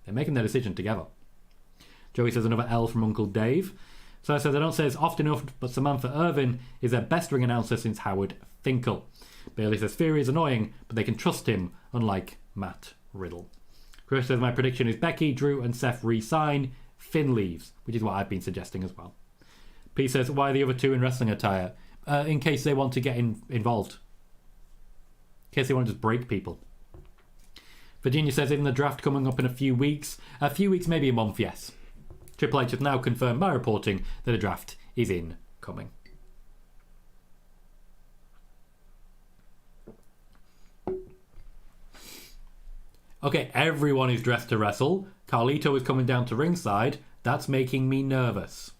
They're making their decision together. Joey says another L from Uncle Dave. So I said, I don't say it's often enough, but Samantha Irvin is their best ring announcer since Howard Finkel. Bailey says Theory is annoying, but they can trust him, unlike Matt Riddle. Chris says, my prediction is Becky, Drew and Seth re-sign. Finn leaves, which is what I've been suggesting as well. P says, why are the other 2 in wrestling attire? In case they want to get involved. In case they want to just break people. Virginia says, isn't the draft coming up in a few weeks? A few weeks, maybe a month, yes. Triple H has now confirmed by reporting that a draft is incoming. Okay, everyone is dressed to wrestle. Carlito is coming down to ringside. That's making me nervous.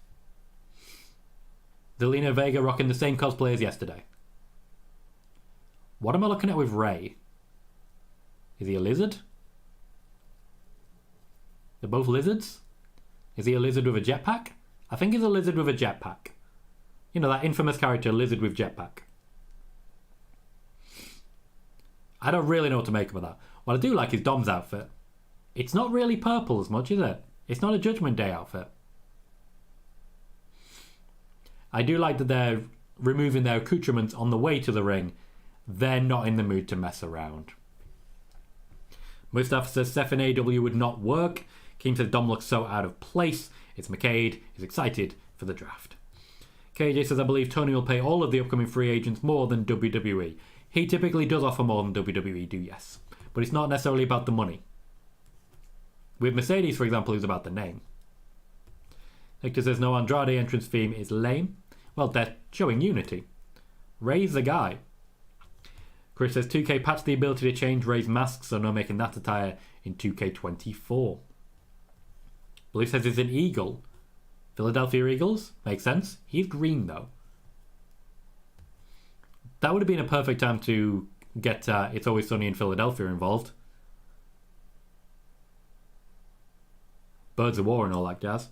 Zelina Vega rocking the same cosplay as yesterday. What am I looking at with Rey? Is he a lizard? They're both lizards? Is he a lizard with a jetpack? I think he's a lizard with a jetpack. You know, that infamous character, lizard with jetpack. I don't really know what to make of that. What I do like is Dom's outfit. It's not really purple as much, is it? It's not a Judgment Day outfit. I do like that they're removing their accoutrements on the way to the ring. They're not in the mood to mess around. Mustafa says Seth and AW would not work. Keem says Dom looks so out of place. It's McCade. He's excited for the draft. KJ says, I believe Tony will pay all of the upcoming free agents more than WWE. He typically does offer more than WWE do, yes. But it's not necessarily about the money. With Mercedes, for example, it's about the name. Victor says, no Andrade entrance theme is lame. Well, they're showing unity. Ray's the guy. Chris says, 2K patched the ability to change Ray's mask, so no making that attire in 2K24. Blue says it's an eagle. Philadelphia Eagles? Makes sense. He's green, though. That would have been a perfect time to get It's Always Sunny in Philadelphia involved. Birds of War and all that jazz.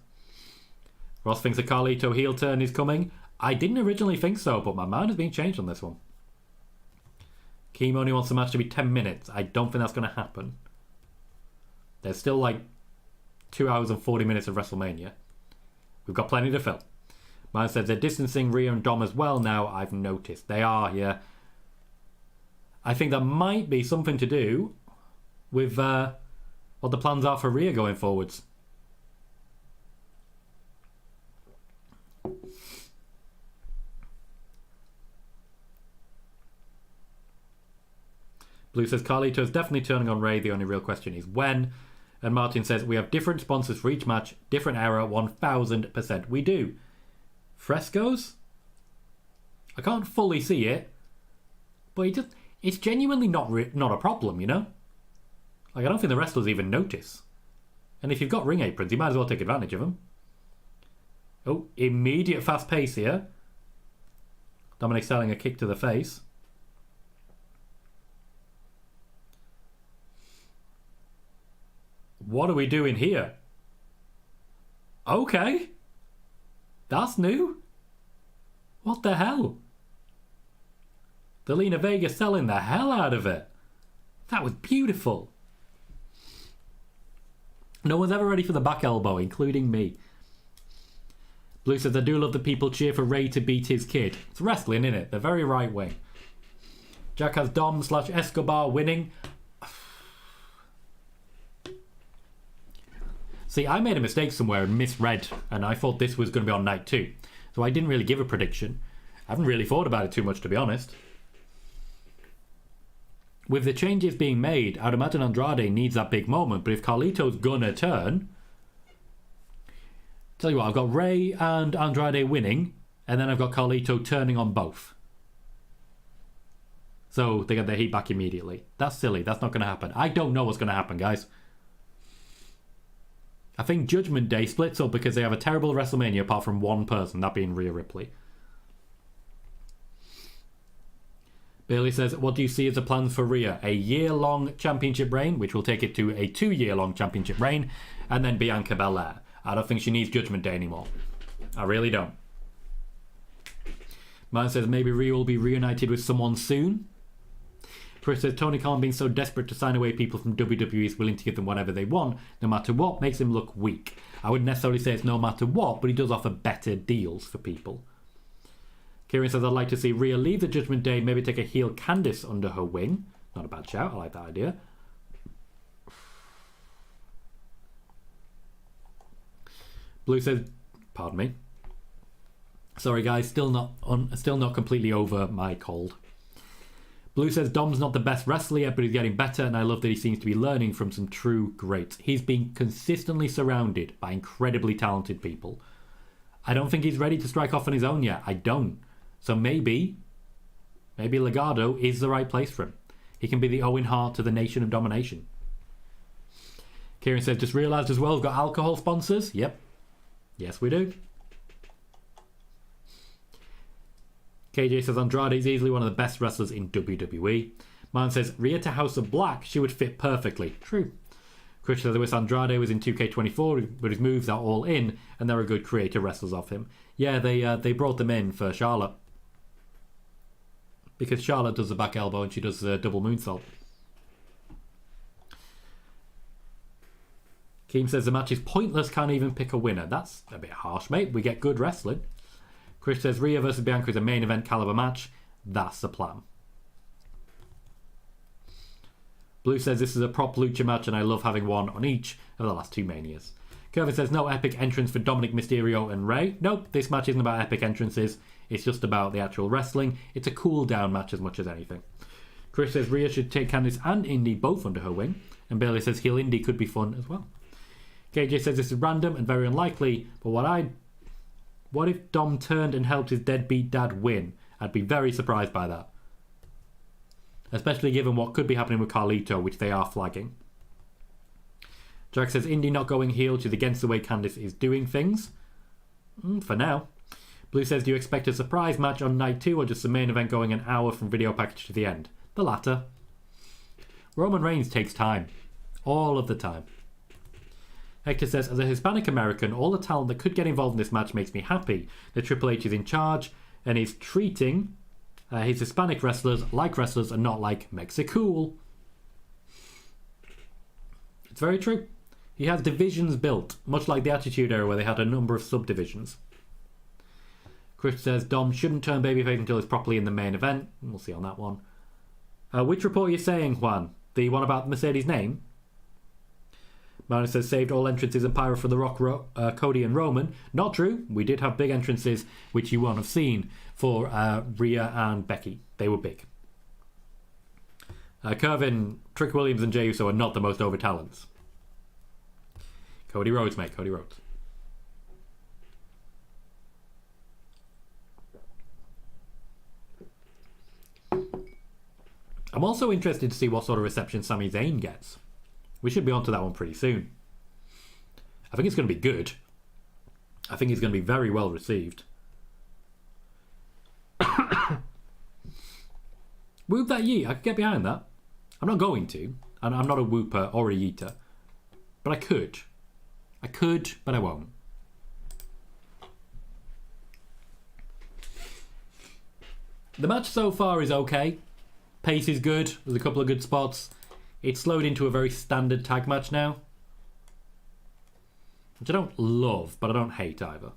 Ross thinks a Carlito heel turn is coming. I didn't originally think so, but my mind has been changed on this one. Keem only wants the match to be 10 minutes. I don't think that's going to happen. There's still like 2 hours and 40 minutes of WrestleMania. We've got plenty to fill. Mine says they're distancing Rhea and Dom as well now, I've noticed. They are, yeah. I think that might be something to do with what the plans are for Rhea going forwards. Blue says Carlito's definitely turning on Ray. The only real question is when. And Martin says we have different sponsors for each match. Different era, 1000%. We do. Frescoes? I can't fully see it. But it's genuinely not a problem, you know? Like, I don't think the wrestlers even notice. And if you've got ring aprons, you might as well take advantage of them. Oh, immediate fast pace here. Dominic selling a kick to the face. What are we doing here? Okay. That's new. What the hell? Zelina Vega selling the hell out of it. That was beautiful. No one's ever ready for the back elbow, including me. Blue says, I do love that people cheer for Ray to beat his kid. It's wrestling, innit? They're very right wing. Jack has Dom / Escobar winning. See, I made a mistake somewhere and misread, and I thought this was going to be on night 2. So I didn't really give a prediction. I haven't really thought about it too much, to be honest. With the changes being made, I'd imagine Andrade needs that big moment, but if Carlito's gonna turn... Tell you what, I've got Ray and Andrade winning, and then I've got Carlito turning on both. So they get their heat back immediately. That's silly, that's not going to happen. I don't know what's going to happen, guys. I think Judgment Day splits up because they have a terrible WrestleMania apart from one person, that being Rhea Ripley. Bailey says, what do you see as the plans for Rhea? A year-long championship reign, which will take it to a 2-year-long championship reign, and then Bianca Belair. I don't think she needs Judgment Day anymore. I really don't. Man says maybe Rhea will be reunited with someone soon. Chris says Tony Khan being so desperate to sign away people from WWE is willing to give them whatever they want, no matter what, makes him look weak. I wouldn't necessarily say it's no matter what, but he does offer better deals for people. Kieran says I'd like to see Rhea leave the Judgment Day, maybe take a heel Candice under her wing. Not a bad shout, I like that idea. Blue says, pardon me. Sorry guys, still not completely over my cold. Blue says Dom's not the best wrestler yet, but he's getting better, and I love that he seems to be learning from some true greats. He's been consistently surrounded by incredibly talented people. I don't think he's ready to strike off on his own yet. I don't. So maybe Legado is the right place for him. He can be the Owen Hart to the Nation of Domination. Kieran says, just realised as well, we've got alcohol sponsors. Yep. Yes, we do. KJ says, Andrade is easily one of the best wrestlers in WWE. Man says, Rhea to House of Black, she would fit perfectly. True. Chris says, I wish Andrade was in 2K24, but his moves are all in, and there are good creative wrestlers of him. Yeah, they brought them in for Charlotte. Because Charlotte does the back elbow and she does the double moonsault. Keem says the match is pointless, can't even pick a winner. That's a bit harsh, mate. We get good wrestling. Chris says Rhea versus Bianca is a main event caliber match. That's the plan. Blue says this is a prop lucha match and I love having one on each of the last two Manias. Kevin says no epic entrance for Dominic Mysterio and Rey. Nope, this match isn't about epic entrances. It's just about the actual wrestling. It's a cool down match as much as anything. Chris says Rhea should take Candice and Indy both under her wing. And Bailey says heel Indy could be fun as well. KJ says this is random and very unlikely, but what if Dom turned and helped his deadbeat dad win? I'd be very surprised by that. Especially given what could be happening with Carlito, which they are flagging. Jack says Indy not going heel, she's against the way Candice is doing things. For now. Blue says, do you expect a surprise match on night 2 or just the main event going an hour from video package to the end? The latter. Roman Reigns takes time. All of the time. Hector says, as a Hispanic American, all the talent that could get involved in this match makes me happy. The Triple H is in charge and is treating his Hispanic wrestlers like wrestlers and not like Mexicool. It's very true. He has divisions built, much like the Attitude Era where they had a number of subdivisions. Chris says Dom shouldn't turn babyface until he's properly in the main event. We'll see on that one. Which report are you saying, Juan? The one about Mercedes' name? Martin says saved all entrances and pyro for The Rock, Cody and Roman. Not true. We did have big entrances, which you won't have seen, for Rhea and Becky. They were big. Kervin, Trick Williams and Jey Uso are not the most over talents. Cody Rhodes, mate. Cody Rhodes. I'm also interested to see what sort of reception Sami Zayn gets. We should be onto that one pretty soon. I think it's going to be good. I think he's going to be very well received. Whoop that yeet. I could get behind that. I'm not going to. And I'm not a whooper or a yeeter. But I could. I could, but I won't. The match so far is okay. Pace is good. There's a couple of good spots. It's slowed into a very standard tag match now. Which I don't love, but I don't hate either.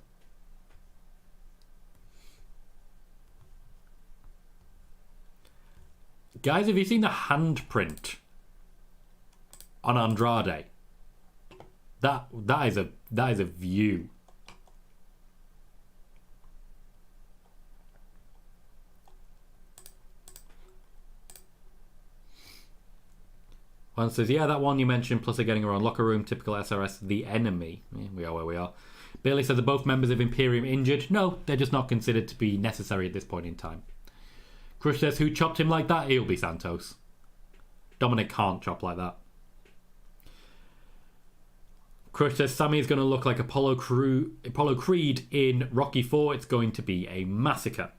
Guys, have you seen the handprint on Andrade? That is a view. One says, yeah, that one you mentioned, plus they're getting around locker room, typical SRS, the enemy. Yeah, we are where we are. Bailey says, are both members of Imperium injured? No, they're just not considered to be necessary at this point in time. Crush says, who chopped him like that? He'll be Santos. Dominic can't chop like that. Crush says, Sami is going to look like Apollo Creed in Rocky 4. It's going to be a massacre.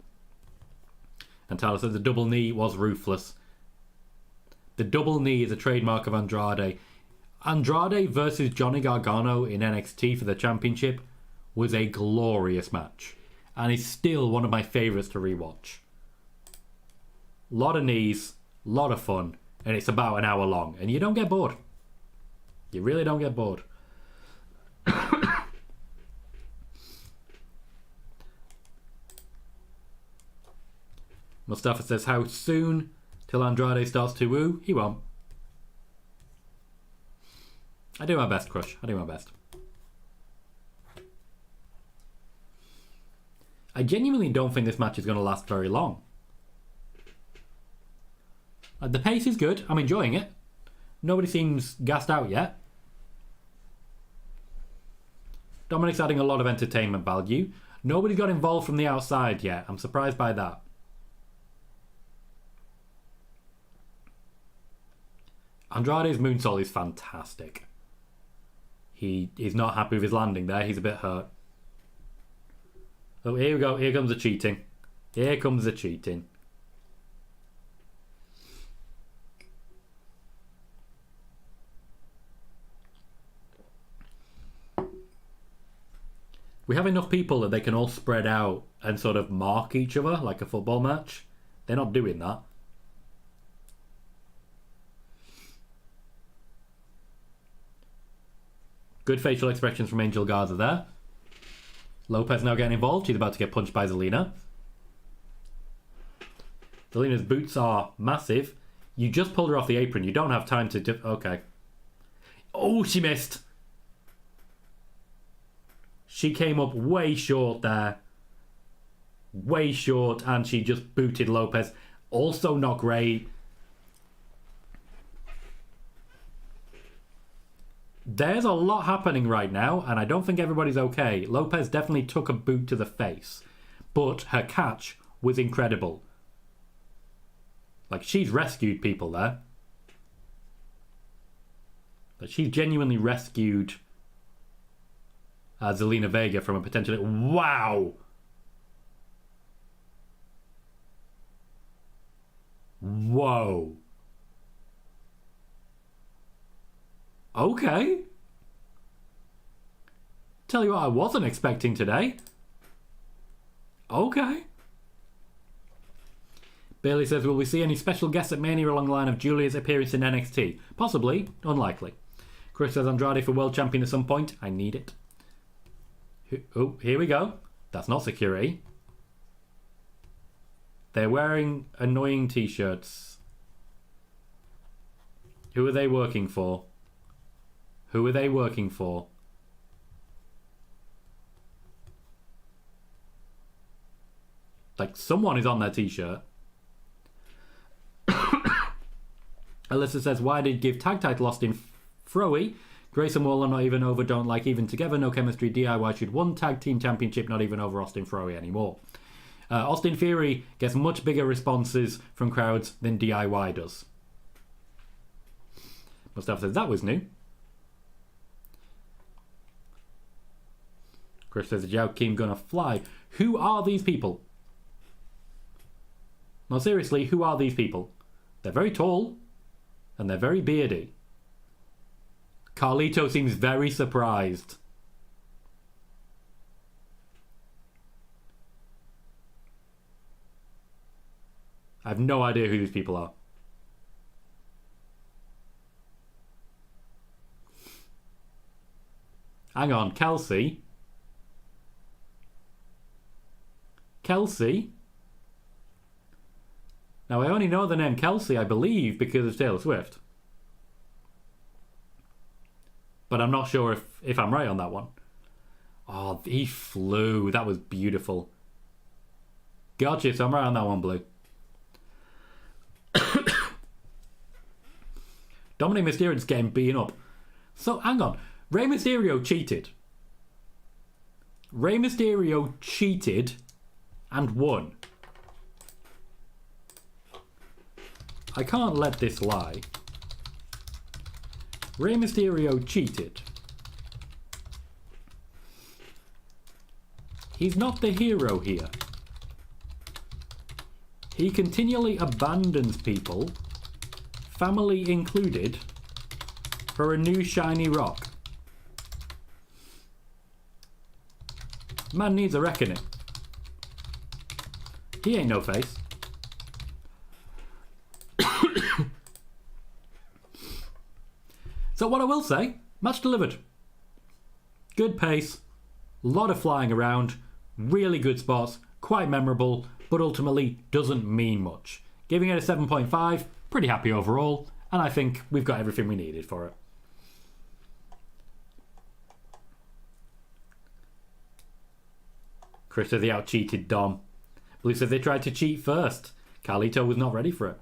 And Tyler says, the double knee was ruthless. The double knee is a trademark of Andrade. Andrade versus Johnny Gargano in NXT for the championship was a glorious match. And is still one of my favourites to rewatch. Lot of knees, lot of fun, and it's about an hour long. And you don't get bored. You really don't get bored. Mustafa says, how soon till Andrade starts to woo? He won't. I do my best, Crush. I do my best. I genuinely don't think this match is going to last very long. The pace is good. I'm enjoying it. Nobody seems gassed out yet. Dominic's adding a lot of entertainment value. Nobody got involved from the outside yet. I'm surprised by that. Andrade's moonsault is fantastic. He is not happy with his landing there. He's a bit hurt. Oh, here we go. Here comes the cheating. Here comes the cheating. We have enough people that they can all spread out and sort of mark each other like a football match. They're not doing that. Good facial expressions from Angel Garza there. Lopez now getting involved. She's about to get punched by Zelina. Zelina's boots are massive. You just pulled her off the apron. You don't have time to... Okay. Oh, she missed. She came up way short there. Way short. And she just booted Lopez. Also not great. There's a lot happening right now, and I don't think everybody's okay. Lopez definitely took a boot to the face, but her catch was incredible. Like, she's rescued people there. But she's genuinely rescued Zelina Vega from a potential... Wow! Whoa. Okay. Tell you what I wasn't expecting today. Okay. Bailey says, will we see any special guests at Mania along the line of Julia's appearance in NXT? Possibly. Unlikely. Chris says, Andrade for world champion at some point. I need it. Oh, here we go. That's not security. They're wearing annoying t-shirts. Who are they working for? Who are they working for? Like, someone is on their t-shirt. Alyssa says, why did give tag title Austin Froey? Grayson Waller not even over, don't like even together, no chemistry, DIY should one tag team championship, not even over Austin Froey anymore. Austin Theory gets much bigger responses from crowds than DIY does. Mustafa says, that was new. Chris says, is Joaquin gonna fly? Who are these people? No, seriously, who are these people? They're very tall. And they're very beardy. Carlito seems very surprised. I have no idea who these people are. Hang on, Kelsey? Kelsey? Now, I only know the name Kelsey, I believe, because of Taylor Swift. But I'm not sure if I'm right on that one. Oh, he flew. That was beautiful. Gotcha, so I'm right on that one, Blue. Dominic Mysterio's getting beaten up. So, hang on. Rey Mysterio cheated. Rey Mysterio cheated and won. I can't let this lie. Rey Mysterio cheated. He's not the hero here. He continually abandons people, family included, for a new shiny rock. Man needs a reckoning. He ain't no face. So what I will say, match delivered. Good pace, a lot of flying around, really good spots, quite memorable, but ultimately doesn't mean much. Giving it a 7.5, pretty happy overall, and I think we've got everything we needed for it. Chris says he out-cheated Dom. Blue says they tried to cheat first. Carlito was not ready for it.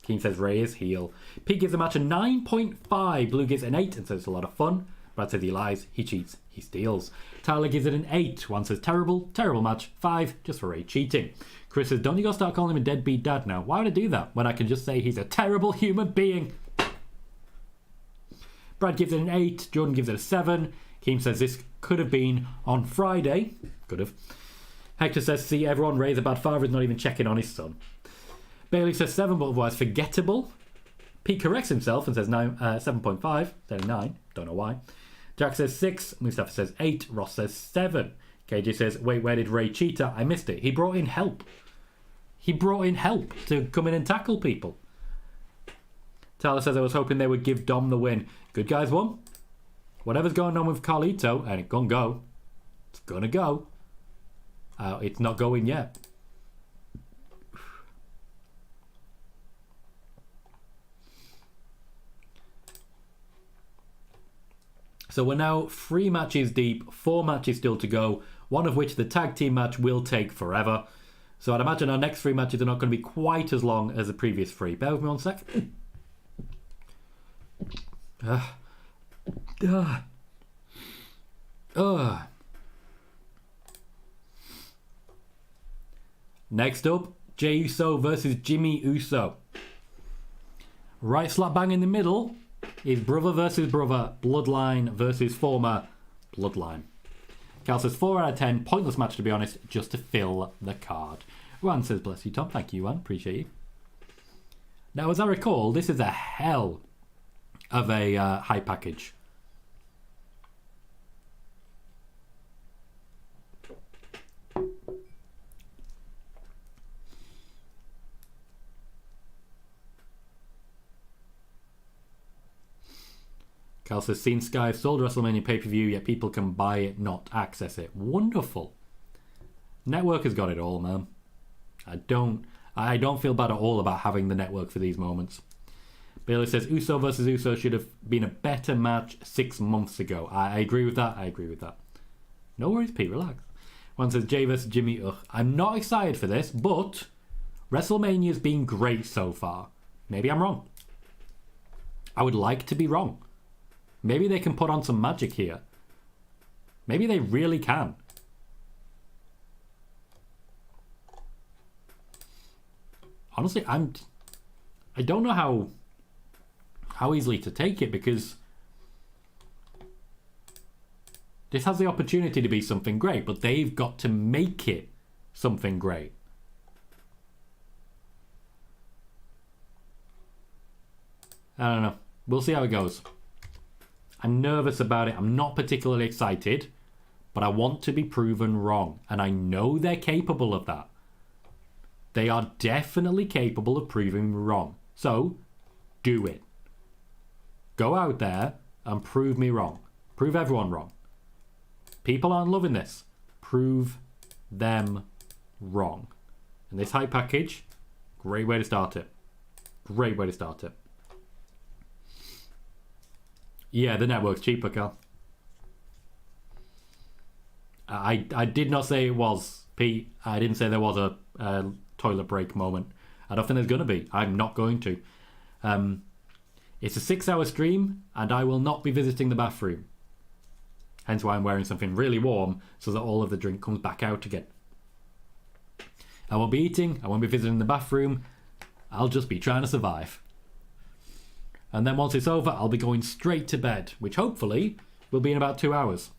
Keen says Rey is heel. Pete gives the match a 9.5. Blue gives it an 8 and says it's a lot of fun. Brad says he lies, he cheats, he steals. Tyler gives it an 8. One says terrible, terrible match. 5 just for Rey cheating. Chris says, don't you go start calling him a deadbeat dad now? Why would I do that when I can just say he's a terrible human being? Brad gives it an 8. Jordan gives it a 7. Keem says this could have been on Friday. Could have. Hector says, see, everyone, Ray's a bad father, is not even checking on his son. Bailey says 7, but otherwise forgettable. Pete corrects himself and says 7.5. Then 9. Don't know why. Jack says 6. Mustafa says 8. Ross says 7. KJ says, wait, where did Ray cheater? I missed it. He brought in help. He brought in help to come in and tackle people. Tyler says, I was hoping they would give Dom the win. Good guys won. Whatever's going on with Carlito, and it's gonna go. It's gonna go. It's not going yet. So we're now 3 matches deep, 4 matches still to go, one of which the tag team match will take forever. So I'd imagine our next 3 matches are not going to be quite as long as the previous 3. Bear with me 1 sec. Next up, Jey Uso versus Jimmy Uso. Right slap bang in the middle is brother versus brother, bloodline versus former bloodline. Cal says 4 out of 10, pointless match to be honest, just to fill the card. Juan says bless you Tom, thank you Juan, appreciate you. Now as I recall, this is a hell of a high package. Cal says, seen Sky sold WrestleMania pay-per-view, yet people can buy it, not access it. Wonderful. Network has got it all, man. I don't feel bad at all about having the network for these moments. Bailey says, Uso versus Uso should have been a better match 6 months ago. I agree with that. I agree with that. No worries, Pete. Relax. One says, Jey versus Jimmy. Ugh. I'm not excited for this, but WrestleMania's been great so far. Maybe I'm wrong. I would like to be wrong. Maybe they can put on some magic here. Maybe they really can. Honestly, I don't know how easily to take it, because this has the opportunity to be something great, but they've got to make it something great. I don't know. We'll see how it goes. I'm nervous about it. I'm not particularly excited, but I want to be proven wrong. And I know they're capable of that. They are definitely capable of proving me wrong. So, do it. Go out there and prove me wrong. Prove everyone wrong. People aren't loving this. Prove them wrong. And this hype package, great way to start it. Great way to start it. Yeah, the network's cheaper, Cal. I did not say it was, Pete. I didn't say there was a toilet break moment. I don't think there's going to be. I'm not going to. It's a 6-hour stream, and I will not be visiting the bathroom. Hence why I'm wearing something really warm, so that all of the drink comes back out again. I won't be eating. I won't be visiting the bathroom. I'll just be trying to survive. And then once it's over, I'll be going straight to bed, which hopefully will be in about 2 hours.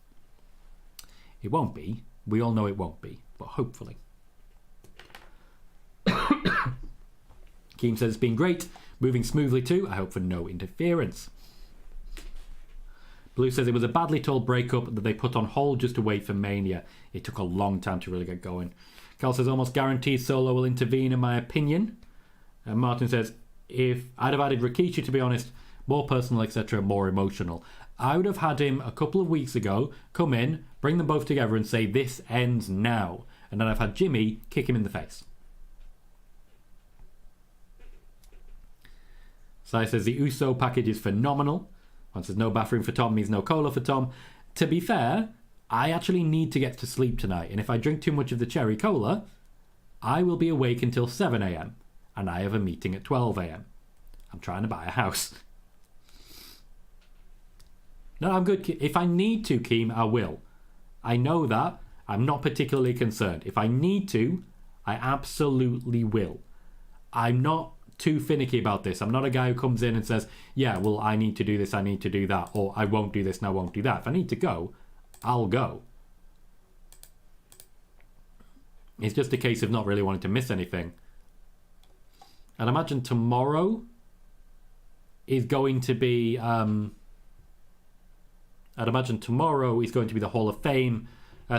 It won't be. We all know it won't be, but hopefully. Keem says it's been great, moving smoothly too. I hope for no interference. Blue says it was a badly told breakup that they put on hold just to wait for Mania. It took a long time to really get going. Carl says almost guaranteed Solo will intervene in my opinion. And Martin says, if I'd have added Rikishi, to be honest, more personal, etc., more emotional. I would have had him a couple of weeks ago come in, bring them both together and say, this ends now. And then I've had Jimmy kick him in the face. Sai says the Uso package is phenomenal. One says no bathroom for Tom means no cola for Tom. To be fair, I actually need to get to sleep tonight. And if I drink too much of the cherry cola, I will be awake until 7 a.m. And I have a meeting at 12 a.m. I'm trying to buy a house. No, I'm good. If I need to, Keem, I will. I know that. I'm not particularly concerned. If I need to, I absolutely will. I'm not too finicky about this. I'm not a guy who comes in and says, yeah, well, I need to do this, I need to do that, or I won't do this and I won't do that. If I need to go, I'll go. It's just a case of not really wanting to miss anything. And I imagine tomorrow is going to be... I'd imagine tomorrow is going to be the Hall of Fame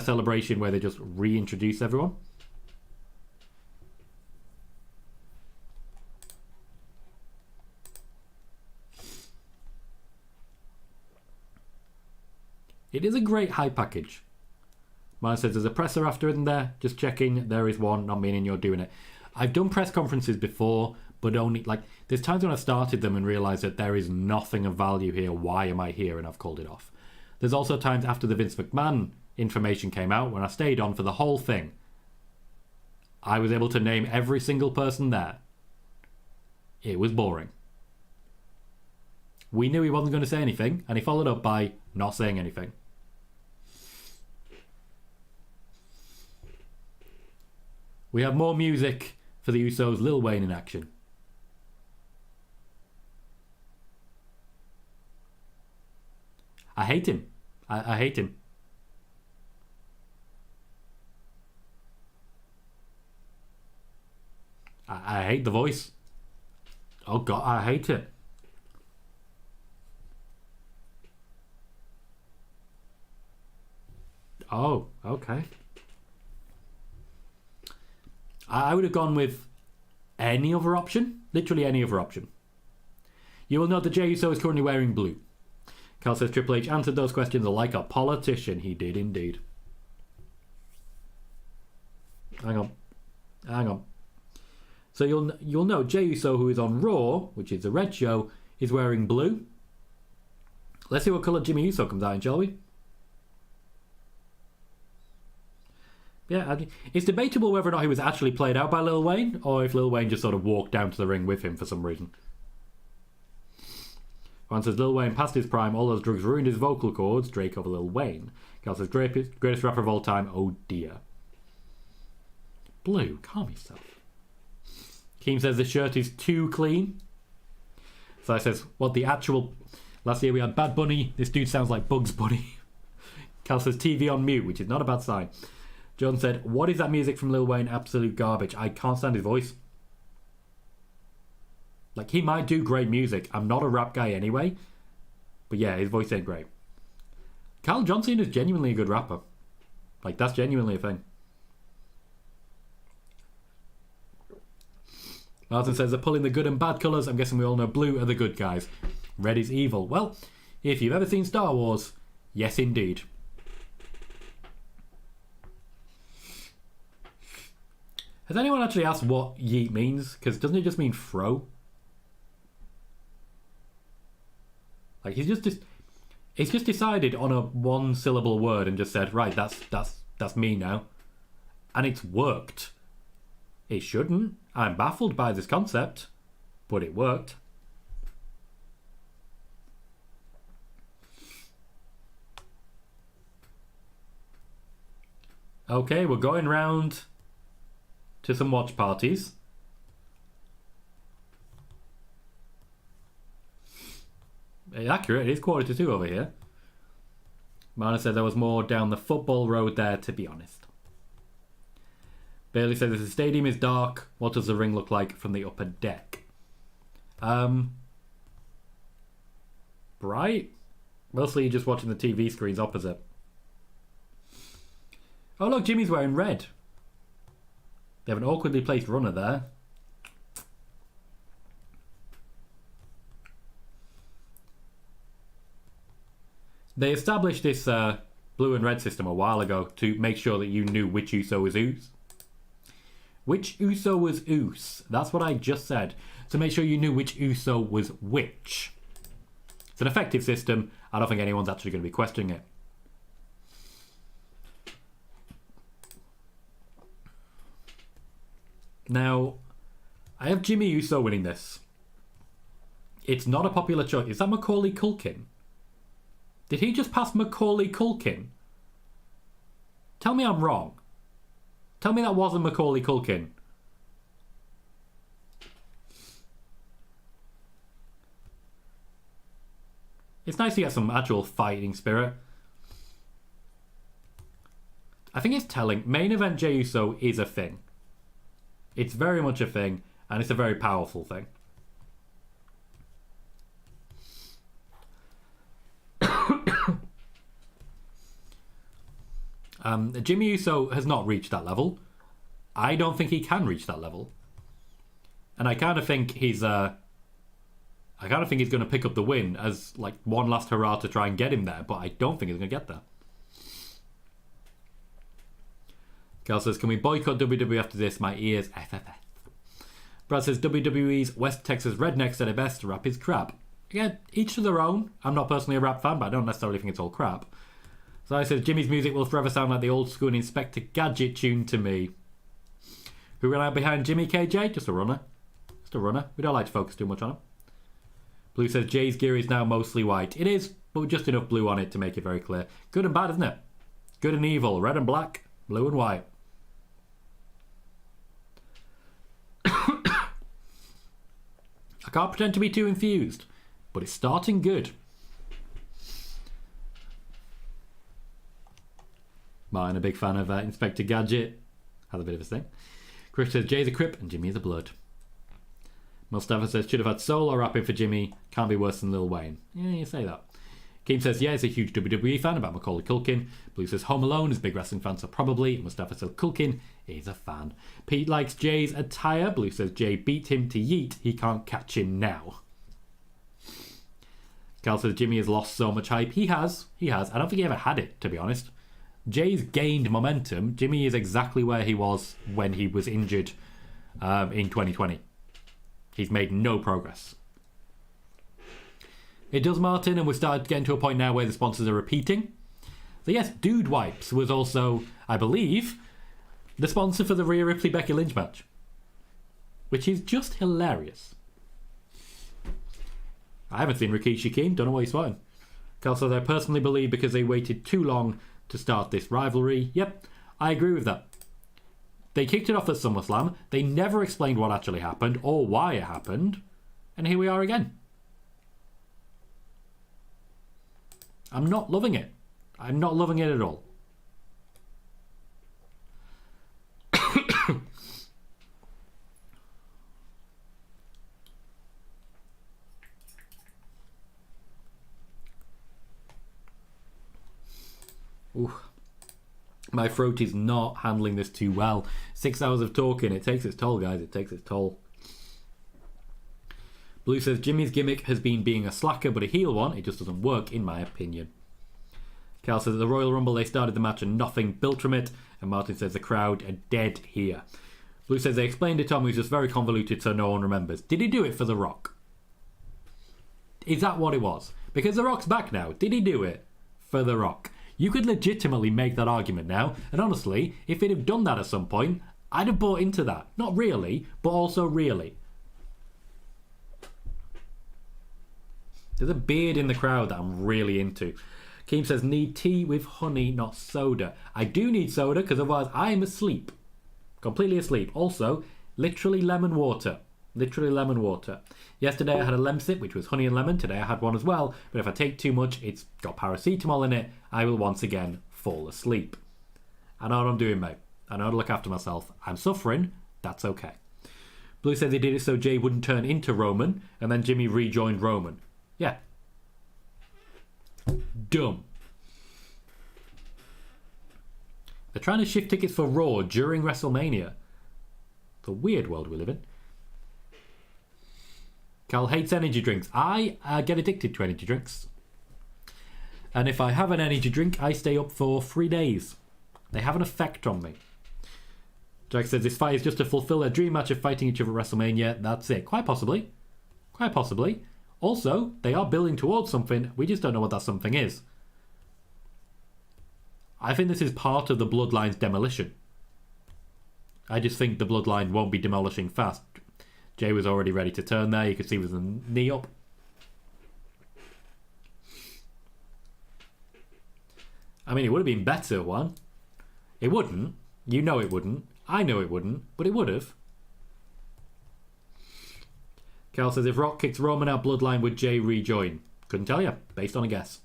celebration where they just reintroduce everyone. It is a great high package. Mine says there's a presser after, isn't there? Just checking. There is one, not meaning you're doing it. I've done press conferences before, but only, like, there's times when I've started them and realised that there is nothing of value here. Why am I here? And I've called it off. There's also times after the Vince McMahon information came out when I stayed on for the whole thing. I was able to name every single person there. It was boring. We knew he wasn't going to say anything, and he followed up by not saying anything. We have more music for the Usos, Lil Wayne in action. I hate him. I hate him. I hate the voice. Oh God, I hate it. Oh, okay. I would have gone with any other option. Literally any other option. You will note that Jey Uso is currently wearing blue. Carl says Triple H answered those questions like a politician. He did indeed. Hang on. So you'll note Jey Uso, who is on Raw, which is the red show, is wearing blue. Let's see what colour Jimmy Uso comes out in, shall we? Yeah, it's debatable whether or not he was actually played out by Lil Wayne, or if Lil Wayne just sort of walked down to the ring with him for some reason. Juan says Lil Wayne past his prime, all those drugs ruined his vocal cords. Drake over Lil Wayne. Cal says greatest rapper of all time. Oh dear. Blue, calm yourself. Keem says the shirt is too clean. So I says, what the actual... Last year we had Bad Bunny. This dude sounds like Bugs Bunny. Cal says TV on mute, which is not a bad sign. John said, what is that music from Lil Wayne? Absolute garbage. I can't stand his voice. Like, he might do great music. I'm not a rap guy anyway. But yeah, his voice ain't great. Carl Johnson is genuinely a good rapper. Like, that's genuinely a thing. Martin says they're pulling the good and bad colours. I'm guessing we all know blue are the good guys. Red is evil. Well, if you've ever seen Star Wars, yes indeed. Has anyone actually asked what yeet means? Because doesn't it just mean throw? Like, he's just decided on a one syllable word and just said, right, that's me now. And it's worked. It shouldn't. I'm baffled by this concept, but it worked. Okay, we're going round to some watch parties. Accurate, it is 1:45 over here. Marna said there was more down the football road there, to be honest. Bailey says the stadium is dark. What does the ring look like from the upper deck? Bright? Mostly just watching the TV screens opposite. Oh look, Jimmy's wearing red. They have an awkwardly placed runner there. They established this blue and red system a while ago to make sure that you knew which Uso was whose. Which Uso was whose? That's what I just said. To make sure you knew which Uso was which. It's an effective system. I don't think anyone's actually going to be questioning it. Now, I have Jimmy Uso winning this. It's not a popular choice. Is that Macaulay Culkin? Did he just pass Macaulay Culkin? Tell me I'm wrong. Tell me that wasn't Macaulay Culkin. It's nice to get some actual fighting spirit. I think it's telling. Main event Jey Uso is a thing. It's very much a thing, and it's a very powerful thing. Jimmy Uso has not reached that level. I don't think he can reach that level. And I kind of think he's going to pick up the win as like one last hurrah to try and get him there, but I don't think he's going to get there. Gal says, can we boycott WWE after this? My ears FFF. Brad says, WWE's West Texas rednecks said it best, rap is crap. Again, each to their own. I'm not personally a rap fan, but I don't necessarily think it's all crap. So I says, Jimmy's music will forever sound like the old school Inspector Gadget tune to me. Who ran out behind Jimmy, KJ? Just a runner. Just a runner. We don't like to focus too much on him. Blue says, Jay's gear is now mostly white. It is, but with just enough blue on it to make it very clear. Good and bad, isn't it? Good and evil. Red and black. Blue and white. I can't pretend to be too enthused, but it's starting good. Martin, a big fan of Inspector Gadget. Has a bit of a thing. Chris says, Jay's a Crip and Jimmy is a Blood. Mustafa says, should have had solo rapping for Jimmy. Can't be worse than Lil Wayne. Yeah, you say that. Keem says, yeah, he's a huge WWE fan about Macaulay Culkin. Blue says, Home Alone is a big wrestling fan, so probably. Mustafa says, Culkin is a fan. Pete likes Jay's attire. Blue says, Jay beat him to yeet. He can't catch him now. Cal says, Jimmy has lost so much hype. He has. I don't think he ever had it, to be honest. Jay's gained momentum. Jimmy is exactly where he was when he was injured in 2020. He's made no progress. It does, Martin, and we're starting to get to a point now where the sponsors are repeating. So yes, Dude Wipes was also, I believe, the sponsor for the Rhea Ripley Becky Lynch match. Which is just hilarious. I haven't seen Rikishi King, don't know what he's swatting. Carl says, I personally believe because they waited too long to start this rivalry. Yep, I agree with that. They kicked it off at SummerSlam. They never explained what actually happened or why it happened. And here we are again. I'm not loving it. I'm not loving it at all. Ooh. My throat is not handling this too well. 6 hours of talking. It takes its toll, guys. It takes its toll. Blue says, Jimmy's gimmick has been being a slacker, but a heel one. It just doesn't work, in my opinion. Cal says, at the Royal Rumble, they started the match and nothing built from it. And Martin says, the crowd are dead here. Blue says, they explained it, Tom, who's just very convoluted so no one remembers. Did he do it for The Rock? Is that what it was? Because The Rock's back now. Did he do it for The Rock? You could legitimately make that argument now. And honestly, if he'd have done that at some point, I'd have bought into that. Not really, but also really. There's a beard in the crowd that I'm really into. Keem says, need tea with honey, not soda. I do need soda because otherwise I'm asleep. Completely asleep. Also, literally lemon water. Literally lemon water. Yesterday I had a Lemsip, which was honey and lemon. Today I had one as well. But if I take too much, it's got paracetamol in it. I will once again fall asleep. I know what I'm doing, mate. I know how to look after myself. I'm suffering. That's okay. Blue says he did it so Jay wouldn't turn into Roman. And then Jimmy rejoined Roman. Yeah. Dumb. They're trying to shift tickets for Raw during WrestleMania. It's a weird world we live in. Cal hates energy drinks. I get addicted to energy drinks. And if I have an energy drink, I stay up for 3 days. They have an effect on me. Jack says this fight is just to fulfill their dream match of fighting each other at WrestleMania. That's it. Quite possibly. Quite possibly. Also, they are building towards something. We just don't know what that something is. I think this is part of the Bloodline's demolition. I just think the Bloodline won't be demolishing fast. Jay was already ready to turn there. You could see with the knee up. I mean, it would have been better, one. It wouldn't. You know it wouldn't. I know it wouldn't. But it would have. Cal says, if Rock kicks Roman out Bloodline, would Jay rejoin? Couldn't tell you, based on a guess.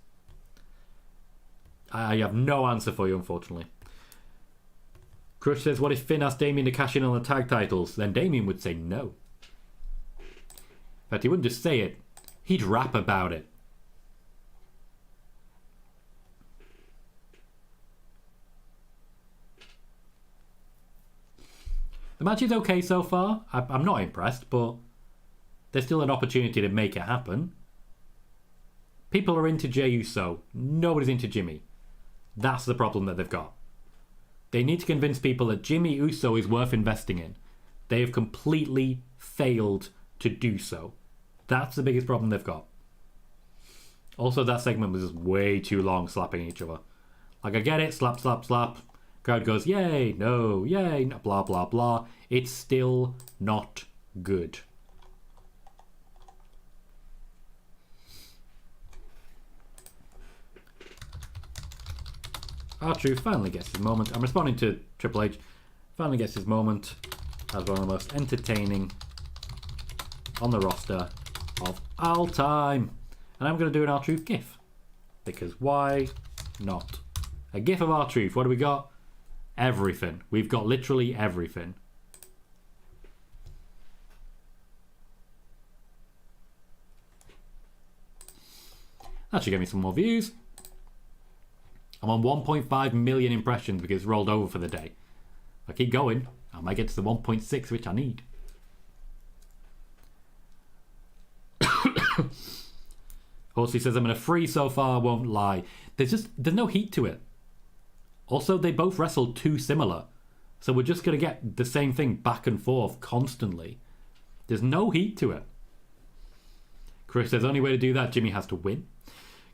I have no answer for you, unfortunately. Crush says, what if Finn asked Damien to cash in on the tag titles? Then Damien would say no. In fact, he wouldn't just say it, he'd rap about it. The match is okay so far. I'm not impressed, but there's still an opportunity to make it happen. People are into Jey Uso. Nobody's into Jimmy. That's the problem that they've got. They need to convince people that Jimmy Uso is worth investing in. They have completely failed to do so. That's the biggest problem they've got. Also, that segment was just way too long, slapping each other. Like, I get it, slap, slap, slap. Crowd goes, yay, no, yay, no, blah, blah, blah. It's still not good. R-Truth finally gets his moment. I'm responding to Triple H. Finally gets his moment as one of the most entertaining on the roster of all time. And I'm going to do an R-Truth gif. Because why not? A gif of R-Truth. What do we got? Everything. We've got literally everything. That should get me some more views. I'm on 1.5 million impressions because it's rolled over for the day. If I keep going, I might get to the 1.6 which I need. Horsey says I'm in a free so far, won't lie. There's no heat to it. Also, they both wrestled too similar. So we're just going to get the same thing back and forth constantly. There's no heat to it. Chris says, only way to do that, Jimmy has to win.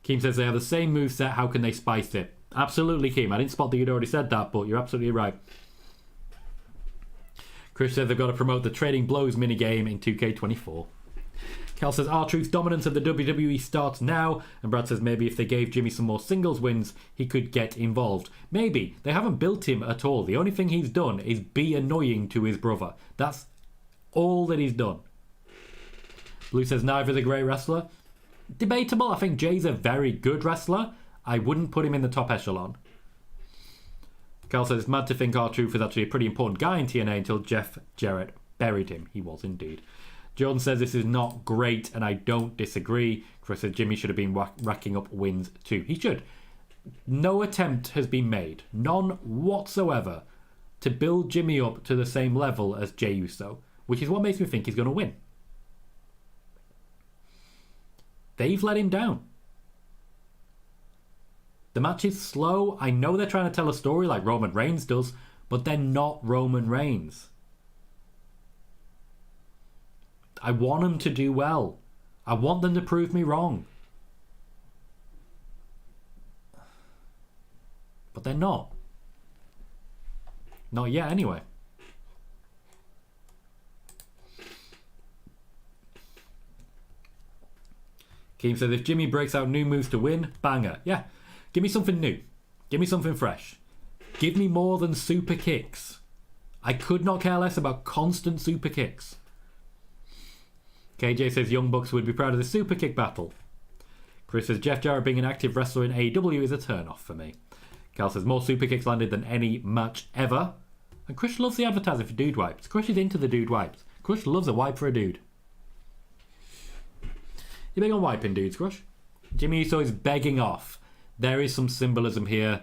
Keem says they have the same moveset, how can they spice it? Absolutely, Keem. I didn't spot that you'd already said that, but you're absolutely right. Chris says they've got to promote the Trading Blows minigame in 2K24. Cal says R-Truth's dominance of the WWE starts now, and Brad says maybe if they gave Jimmy some more singles wins, he could get involved. Maybe. They haven't built him at all. The only thing he's done is be annoying to his brother. That's all that he's done. Blue says neither the great wrestler. Debatable. I think Jay's a very good wrestler. I wouldn't put him in the top echelon. Carl says it's mad to think R-Truth is actually a pretty important guy in TNA until Jeff Jarrett buried him. He was indeed. Jordan says this is not great, and I don't disagree. Chris says Jimmy should have been racking up wins too. He should. No attempt has been made, none whatsoever, to build Jimmy up to the same level as Jey Uso, which is what makes me think he's going to win. They've let him down. The match is slow. I know they're trying to tell a story like Roman Reigns does, but they're not Roman Reigns. I want them to do well. I want them to prove me wrong. But they're not. Not yet, anyway. Keem says, if Jimmy breaks out new moves to win, banger. Yeah, give me something new. Give me something fresh. Give me more than super kicks. I could not care less about constant super kicks. KJ says Young Bucks would be proud of the super kick battle. Chris says Jeff Jarrett being an active wrestler in AEW is a turn-off for me. Cal says more super kicks landed than any match ever. And Chris loves the advertising for dude wipes. Chris is into the dude wipes. Chris loves a wipe for a dude. You big on wiping dudes, Crush? Jimmy Uso is begging off. There is some symbolism here.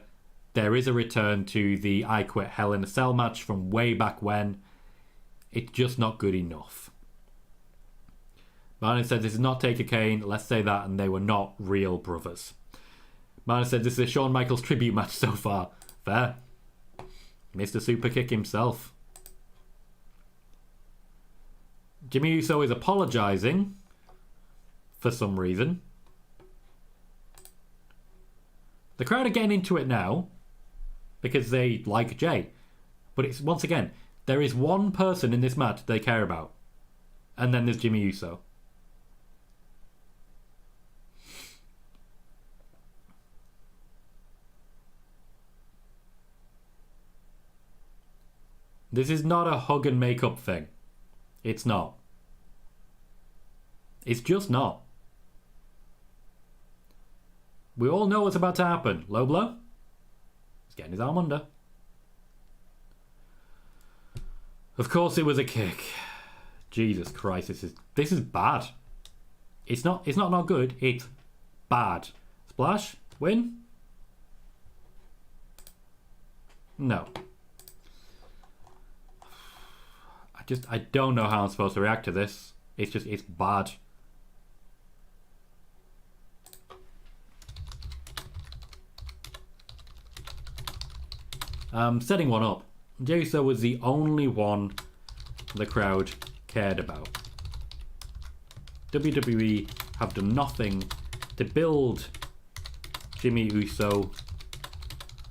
There is a return to the I Quit Hell in a Cell match from way back when. It's just not good enough. Martin said this is not Taker Kane. Let's say that, and they were not real brothers. Martin said this is a Shawn Michaels tribute match so far. Fair. Mr. Superkick himself. Jimmy Uso is apologising for some reason. The crowd are getting into it now because they like Jay. But it's, once again, there is one person in this match they care about. And then there's Jimmy Uso. This is not a hug and make up thing. It's not. It's just not. We all know what's about to happen. Low blow. He's getting his arm under. Of course it was a kick. Jesus Christ, this is bad. It's not good. It's bad. Splash? Win? No. I don't know how I'm supposed to react to this. It's bad. Setting one up. Jey Uso was the only one the crowd cared about. WWE have done nothing to build Jimmy Uso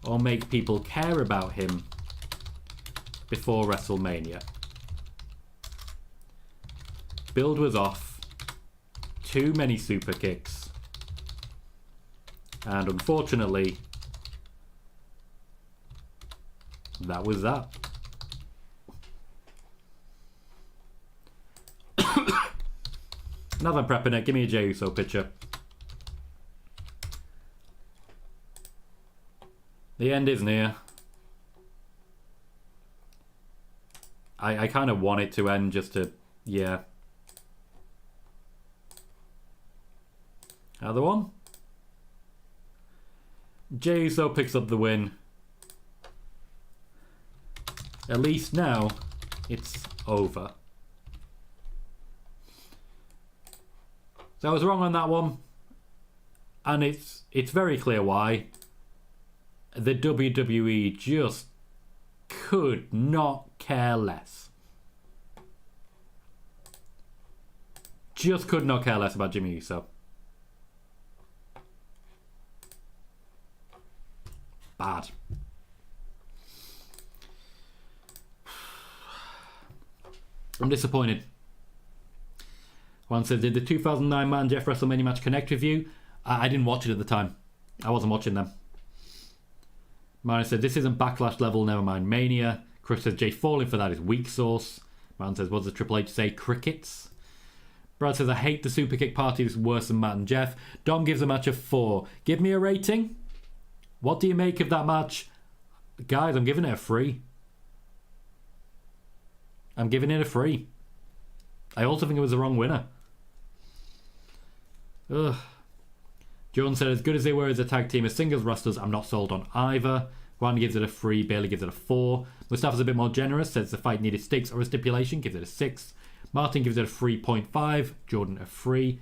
or make people care about him before WrestleMania. Build was off. Too many super kicks. And unfortunately, that was that. Now that I'm prepping it, give me a Jey Uso picture. The end is near. I kind of want it to end just to, yeah. Another one. Jey Uso picks up the win. At least now, it's over. So I was wrong on that one. And it's very clear why. The WWE just could not care less. Just could not care less about Jimmy Uso. Bad. I'm disappointed. One says, did the 2009 Matt and Jeff WrestleMania match connect with you? I didn't watch it at the time. I wasn't watching them. Martin said, this isn't Backlash level, never mind Mania. Chris says, Jay falling for that is weak sauce. Martin says, what does Triple H say? Crickets. Brad says, I hate the super kick party. This is worse than Matt and Jeff. Dom gives the match a 4. Give me a rating. What do you make of that match? Guys, I'm giving it a 3. I'm giving it a 3. I also think it was the wrong winner. Ugh. John said, as good as they were as a tag team as singles wrestlers, I'm not sold on either. Juan gives it a 3, Bailey gives it a 4. Mustafa's a bit more generous, says the fight needed stakes or a stipulation, gives it a 6. Martin gives it a 3.5, Jordan a 3.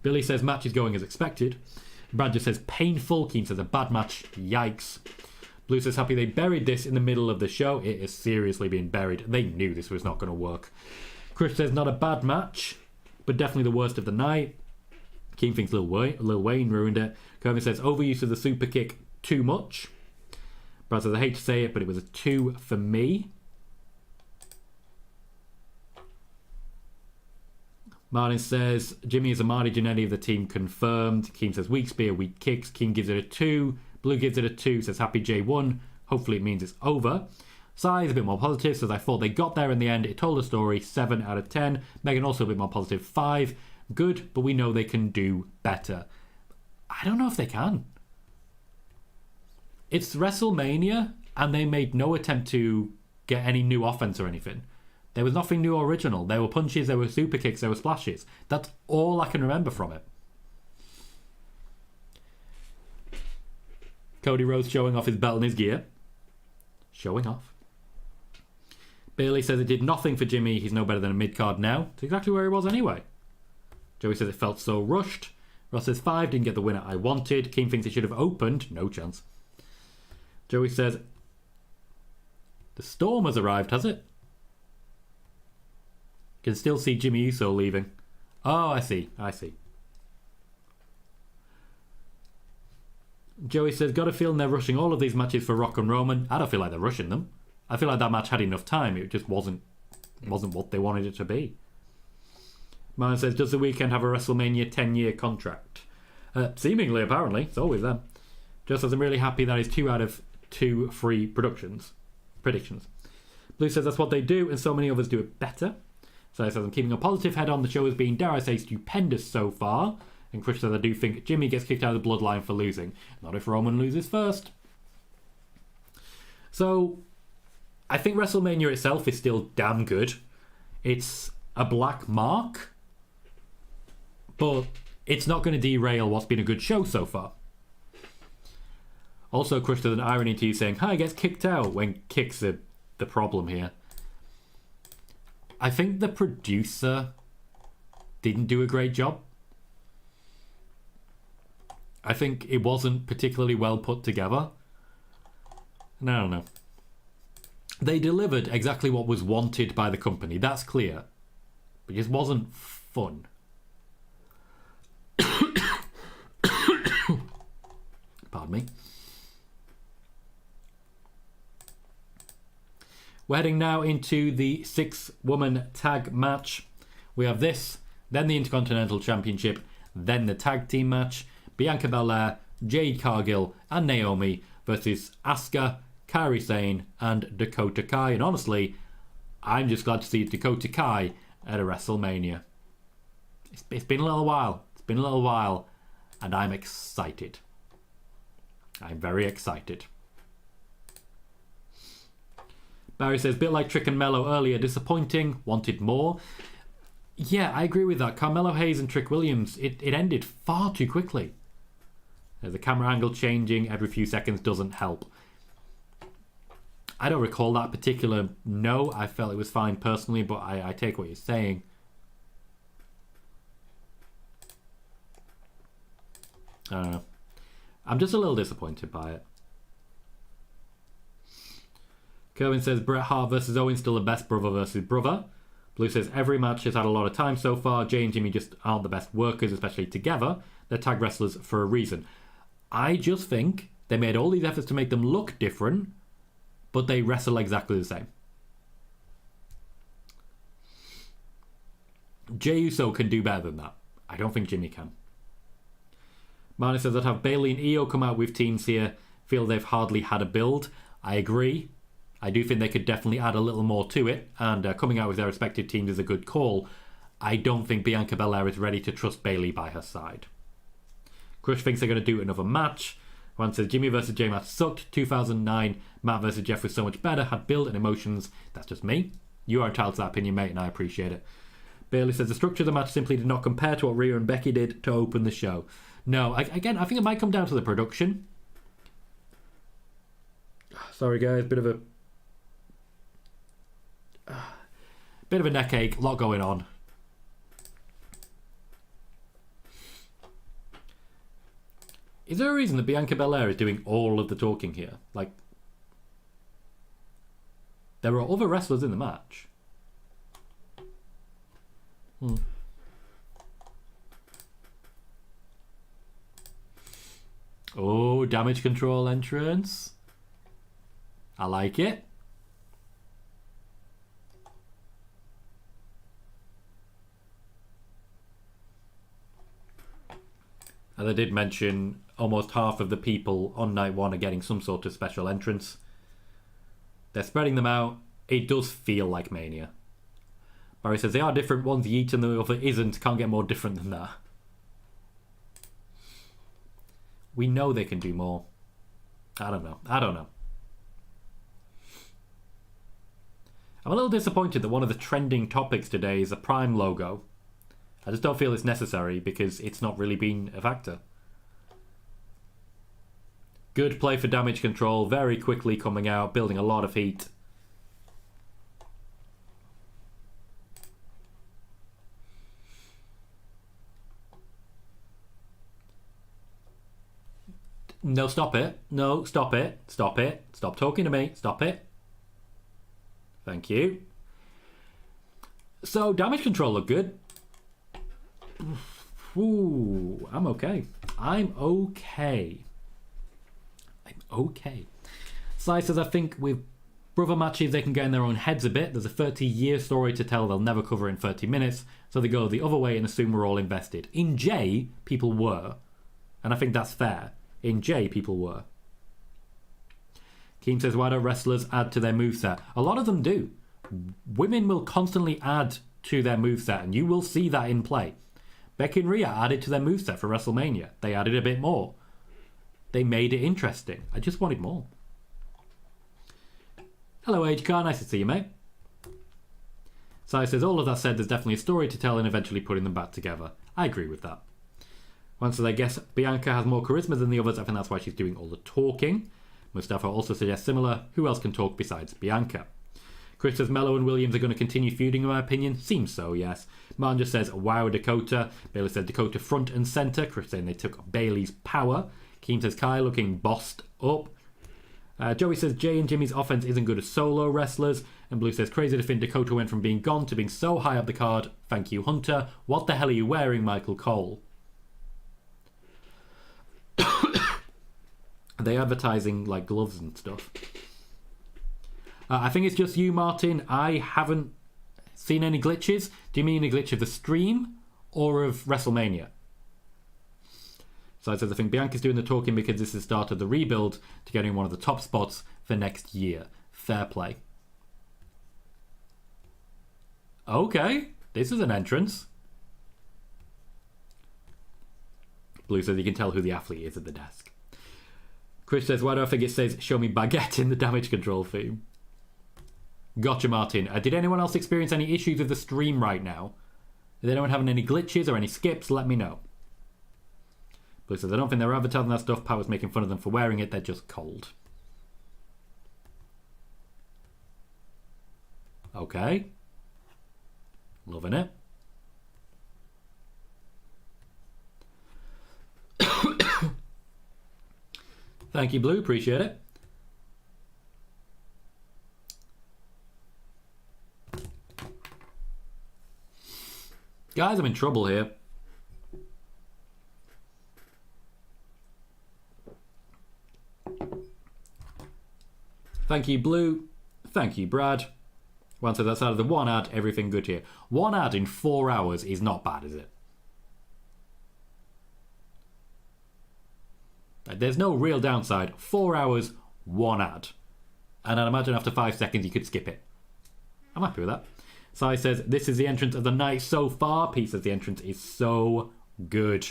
Billy says match is going as expected. Brad just says painful, Keane says a bad match, yikes. Blue says happy they buried this in the middle of the show. It is seriously being buried. They knew this was not going to work. Chris says not a bad match, but definitely the worst of the night. Keane thinks Lil Wayne ruined it. Kermit says overuse of the super kick too much. Brad says I hate to say it, but it was a 2 for me. Martin says Jimmy is a Marty Jannetty of the team confirmed. Keane says weak spear, weak kicks. Keane gives it a 2. Blue gives it a 2, says happy J1. Hopefully it means it's over. Sai is a bit more positive, says I thought they got there in the end. It told a story, 7 out of 10. Megan also a bit more positive, 5. Good, but we know they can do better. I don't know if they can. It's WrestleMania, and they made no attempt to get any new offense or anything. There was nothing new or original. There were punches, there were super kicks, there were splashes. That's all I can remember from it. Cody Rhodes showing off his belt and his gear. Showing off. Bailey says it did nothing for Jimmy. He's no better than a mid-card now. It's exactly where he was anyway. Joey says it felt so rushed. Ross says 5, didn't get the winner I wanted. Keane thinks it should have opened. No chance. Joey says the storm has arrived, has it? Can still see Jimmy Uso leaving. Oh, I see. Joey says, got a feeling they're rushing all of these matches for Rock and Roman. I don't feel like they're rushing them. I feel like that match had enough time. It just wasn't what they wanted it to be. Martin says, does the weekend have a WrestleMania 10-year contract? Seemingly, apparently. It's always them. Just says, I'm really happy that is 2 out of 2 free predictions. Blue says, that's what they do, and so many others do it better. So he says, I'm keeping a positive head on. The show has been, dare I say, stupendous so far. And Chris says, I do think Jimmy gets kicked out of the bloodline for losing. Not if Roman loses first. So, I think WrestleMania itself is still damn good. It's a black mark, but it's not going to derail what's been a good show so far. Also, Chris does an irony to you saying, hi, gets kicked out, when kicks are the problem here. I think the producer didn't do a great job. I think it wasn't particularly well put together. And I don't know. They delivered exactly what was wanted by the company, that's clear. But it just wasn't fun. Pardon me. We're heading now into the 6-woman tag match. We have this, then the Intercontinental Championship, then the tag team match. Bianca Belair, Jade Cargill, and Naomi versus Asuka, Kairi Sane, and Dakota Kai. And honestly, I'm just glad to see Dakota Kai at a WrestleMania. It's been a little while. It's been a little while, and I'm excited. I'm very excited. Barry says, bit like Trick and Mello earlier, disappointing, wanted more. Yeah, I agree with that. Carmelo Hayes and Trick Williams, it ended far too quickly. The camera angle changing every few seconds doesn't help. I don't recall that particular no. I felt it was fine personally, but I take what you're saying. I don't know. I'm just a little disappointed by it. Kerwin says, Bret Hart versus Owen still the best brother versus brother. Blue says, every match has had a lot of time so far. Jey and Jimmy just aren't the best workers, especially together. They're tag wrestlers for a reason. I just think they made all these efforts to make them look different, but they wrestle exactly the same. Jey Uso can do better than that. I don't think Jimmy can. Marnie says, I'd have Bayley and Io come out with teams here. Feel they've hardly had a build. I agree. I do think they could definitely add a little more to it, and coming out with their respective teams is a good call. I don't think Bianca Belair is ready to trust Bayley by her side. Crush thinks they're going to do another match. Juan says, Jimmy versus Jey match sucked. 2009, Matt versus Jeff was so much better, had build and emotions. That's just me. You are entitled to that opinion, mate, and I appreciate it. Bayley says, the structure of the match simply did not compare to what Rhea and Becky did to open the show. No, again, I think it might come down to the production. Sorry, guys, bit of a neck ache, a lot going on. Is there a reason that Bianca Belair is doing all of the talking here? Like, there are other wrestlers in the match. Oh, damage control entrance. I like it. And I did mention almost half of the people on night one are getting some sort of special entrance. They're spreading them out. It does feel like Mania. Barry says they are different. One's yeet and the other isn't. Can't get more different than that. We know they can do more. I don't know. I'm a little disappointed that one of the trending topics today is a Prime logo. I just don't feel it's necessary because it's not really been a factor. Good play for damage control, very quickly coming out, building a lot of heat. No, stop it. No, stop it. Stop it. Stop talking to me. Stop it. Thank you. So, damage control looked good. Ooh, I'm okay. I'm okay. Sly says, I think with brother matches, they can get in their own heads a bit. There's a 30-year story to tell they'll never cover in 30 minutes. So they go the other way and assume we're all invested. In Jey, people were. And I think that's fair. In Jey, people were. Keem says, why don't wrestlers add to their moveset? A lot of them do. Women will constantly add to their moveset, and you will see that in play. Becky and Rhea added to their moveset for WrestleMania. They added a bit more. They made it interesting. I just wanted more. Hello, HCar. Nice to see you, mate. Sai says, all of that said, there's definitely a story to tell in eventually putting them back together. I agree with that. Once I guess Bianca has more charisma than the others, I think that's why she's doing all the talking. Mustafa also suggests similar. Who else can talk besides Bianca? Chris says Mello and Williams are going to continue feuding, in my opinion. Seems so, yes. Martin just says, wow, Dakota. Bayley said Dakota front and centre. Chris saying they took Bayley's power. Keem says Kai looking bossed up. Joey says Jey and Jimmy's offense isn't good as solo wrestlers. And Blue says crazy to think Dakota went from being gone to being so high up the card. Thank you, Hunter. What the hell are you wearing, Michael Cole? Are they advertising like gloves and stuff? I think it's just you, Martin. I haven't seen any glitches. Do you mean a glitch of the stream or of WrestleMania? So I said I think Bianca's doing the talking because this is the start of the rebuild to getting one of the top spots for next year. Fair play. Okay, this is an entrance. Blue says you can tell who the athlete is at the desk. Chris says, why do I think it says show me baguette in the damage control theme? Gotcha, Martin. Did anyone else experience any issues with the stream right now? Is anyone having any glitches or any skips? Let me know. Blue says, I don't think they're advertising that stuff. Power's making fun of them for wearing it. They're just cold. Okay. Loving it. Thank you, Blue. Appreciate it. Guys, I'm in trouble here. Thank you, Blue. Thank you, Brad. Once that's out of the one ad, everything good here. One ad in 4 hours is not bad, is it? There's no real downside. 4 hours, one ad. And I'd imagine after 5 seconds you could skip it. I'm happy with that. Sai says, this is the entrance of the night so far. Pete says the entrance is so good.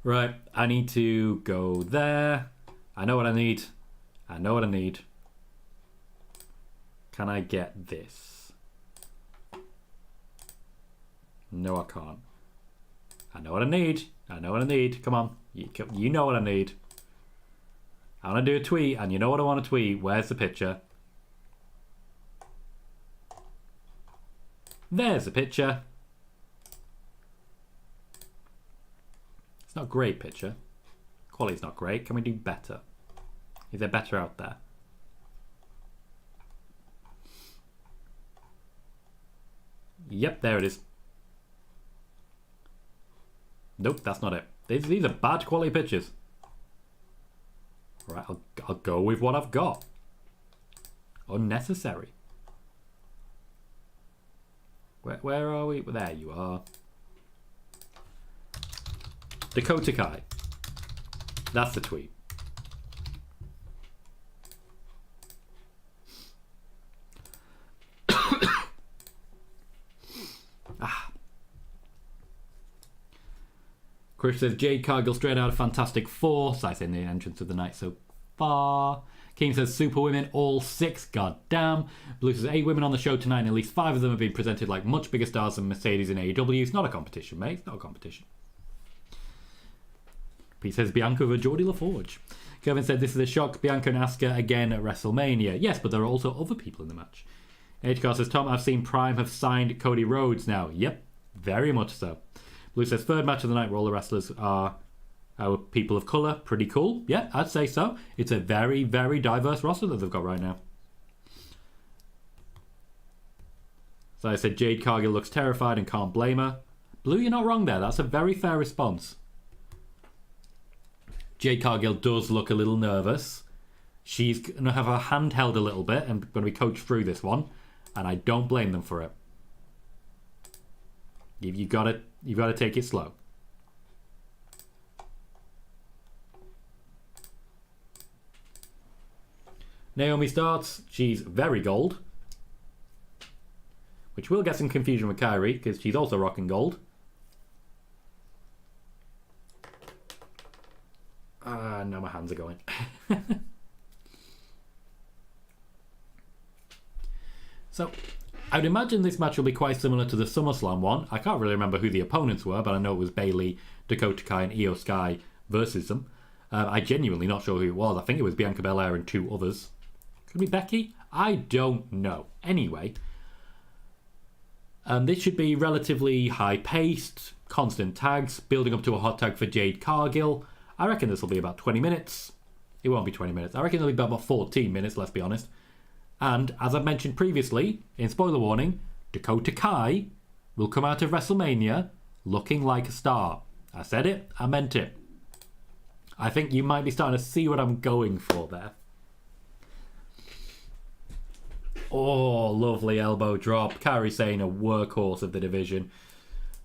Right, I need to go there. I know what I need. I know what I need. Can I get this? No, I can't. I know what I need. I know what I need. Come on. You know what I need. I want to do a tweet, and you know what I want to tweet. Where's the picture? There's the picture. It's not a great picture. Quality's not great. Can we do better? Is there better out there? Yep, there it is. Nope, that's not it. These are bad quality pictures. Alright, I'll go with what I've got. Unnecessary. Where are we? There you are. Dakota Kai. That's the tweet. Chris says Jade Cargill straight out of Fantastic Four. Cites in the entrance of the night so far. King says super women, all 6. God damn. Blue says 8 women on the show tonight, and at least 5 of them have been presented like much bigger stars than Mercedes in AEW. It's not a competition, mate. It's not a competition. He says Bianca over Geordie LaForge. Kevin said this is a shock. Bianca and Asuka again at WrestleMania. Yes, but there are also other people in the match. HCar says Tom, I've seen Prime have signed Cody Rhodes now. Yep, very much so. Blue says third match of the night where all the wrestlers are our people of colour. Pretty cool. Yeah, I'd say so. It's a very, very diverse roster that they've got right now. So I said Jade Cargill looks terrified and can't blame her. Blue, you're not wrong there. That's a very fair response. Jade Cargill does look a little nervous. She's going to have her hand held a little bit and going to be coached through this one. And I don't blame them for it. You've got to take it slow. Naomi starts. She's very gold. which will get some confusion with Kairi, because she's also rocking gold. Now my hands are going. So, I would imagine this match will be quite similar to the SummerSlam one. I can't really remember who the opponents were, but I know it was Bayley, Dakota Kai, and Io Sky versus them. I genuinely not sure who it was. I think it was Bianca Belair and 2 others. Could it be Becky? I don't know. Anyway, this should be relatively high-paced, constant tags, building up to a hot tag for Jade Cargill. I reckon this will be about 20 minutes. It won't be 20 minutes. I reckon it'll be about 14 minutes, let's be honest. And, as I've mentioned previously, in spoiler warning, Dakota Kai will come out of WrestleMania looking like a star. I said it, I meant it. I think you might be starting to see what I'm going for there. Oh, lovely elbow drop. Kairi Sane, a workhorse of the division.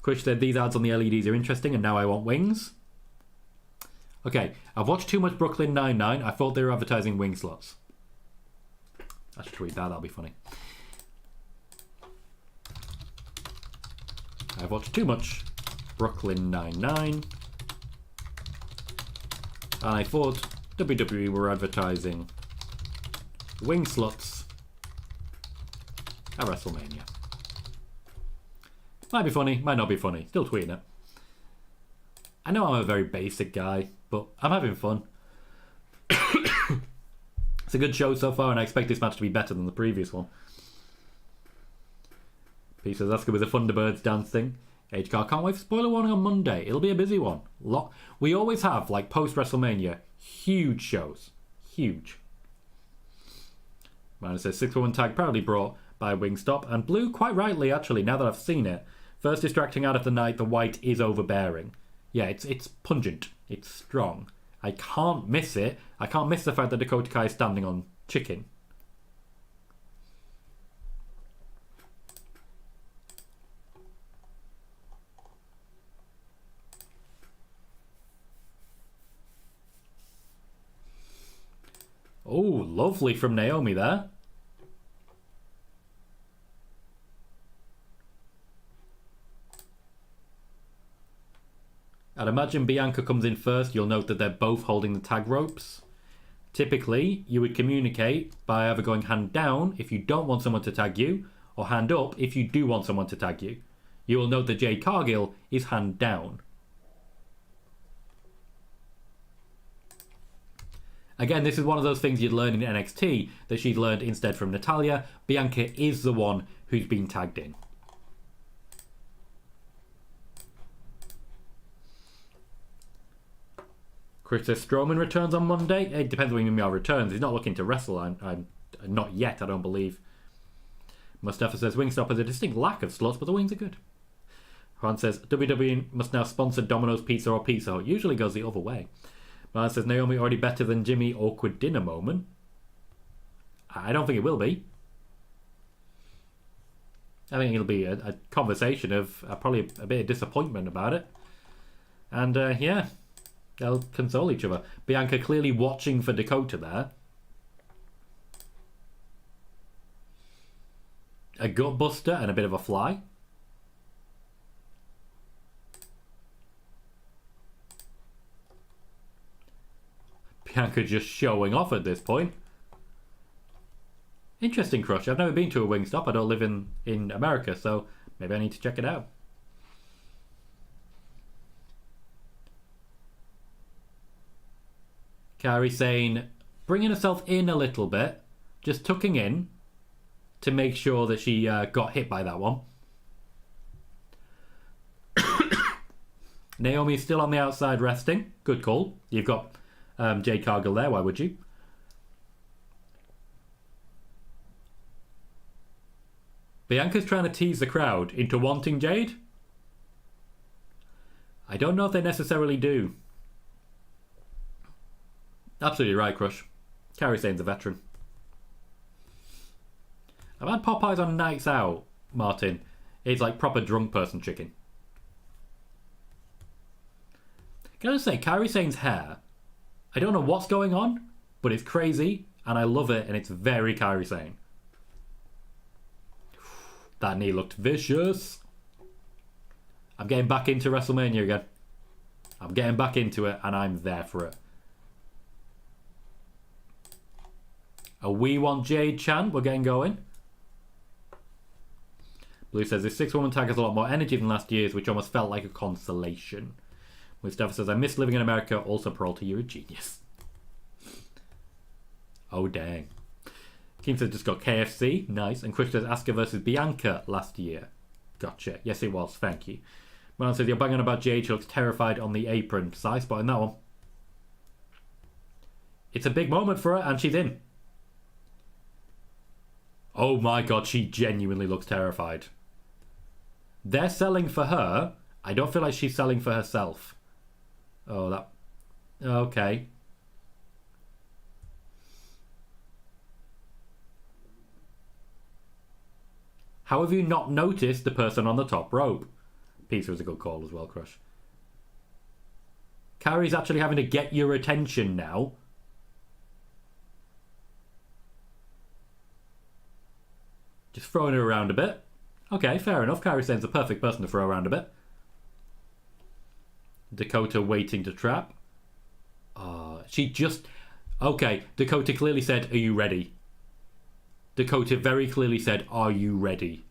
Kush said these ads on the LEDs are interesting and now I want wings. Okay, I've watched too much Brooklyn Nine-Nine. I thought they were advertising wing slots. I should tweet that, that'll be funny. I've watched too much Brooklyn Nine-Nine. And I thought WWE were advertising wing slots at WrestleMania. Might be funny, might not be funny. Still tweeting it. I know I'm a very basic guy, but I'm having fun. It's a good show so far, and I expect this match to be better than the previous one. P says Asuka with a Thunderbirds dancing. HCar, can't wait for spoiler warning on Monday. It'll be a busy one. We always have, like, post-WrestleMania, huge shows. Huge. Man says 6-1 tag proudly brought by Wingstop. And Blue, quite rightly, actually, now that I've seen it. First distracting out of the night, the white is overbearing. Yeah, it's pungent. It's strong. I can't miss it. I can't miss the fact that Dakota Kai is standing on chicken. Oh, lovely from Naomi there. I'd imagine Bianca comes in first. You'll note that they're both holding the tag ropes. Typically, you would communicate by either going hand down if you don't want someone to tag you, or hand up if you do want someone to tag you. You will note that Jade Cargill is hand down. Again, this is one of those things you'd learn in NXT that she'd learned instead from Natalya. Bianca is the one who's been tagged in. Chris says Strowman returns on Monday. It depends when you mean returns. He's not looking to wrestle. I'm not yet, I don't believe. Mustafa says Wingstop has a distinct lack of slots, but the wings are good. Juan says WWE must now sponsor Domino's Pizza or Pizza Hut. Usually goes the other way. Man says Naomi already better than Jimmy. Awkward dinner moment. I don't think it will be. I think it'll be a conversation of probably a bit of disappointment about it. And yeah, they'll console each other. Bianca clearly watching for Dakota there. A gut buster and a bit of a fly. Bianca just showing off at this point. Interesting crush. I've never been to a Wingstop. I don't live in America, so maybe I need to check it out. Kairi saying, bringing herself in a little bit, just tucking in to make sure that she got hit by that one. Naomi's still on the outside resting. Good call. You've got Jade Cargill there. Why would you? Bianca's trying to tease the crowd into wanting Jade. I don't know if they necessarily do. Absolutely right, Crush. Kairi Sane's a veteran. I've had Popeyes on nights out, Martin. It's like proper drunk person chicken. Can I just say, Kairi Sane's hair, I don't know what's going on, but it's crazy, and I love it, and it's very Kairi Sane. That knee looked vicious. I'm getting back into WrestleMania again. I'm getting back into it, and I'm there for it. A "We Want Jade" chant. We're getting going. Blue says, this 6-woman tag has a lot more energy than last year's, which almost felt like a consolation. Mustafa says, I miss living in America. Also, Peralta, you're a genius. Oh, dang. Keem says, just got KFC. Nice. And Chris says, Asuka versus Bianca last year. Gotcha. Yes, it was. Thank you. Marlon says, you're banging about Jade. She looks terrified on the apron. Side spot in that one. It's a big moment for her, and she's in. Oh my god, she genuinely looks terrified. They're selling for her. I don't feel like she's selling for herself. Oh, that... Okay. How have you not noticed the person on the top rope? Pizza was a good call as well, Crush. Carrie's actually having to get your attention now. Just throwing her around a bit. Okay, fair enough. Kairi Sane's the perfect person to throw around a bit. Dakota waiting to trap. She just... Okay, Dakota clearly said, are you ready? Dakota very clearly said, are you ready?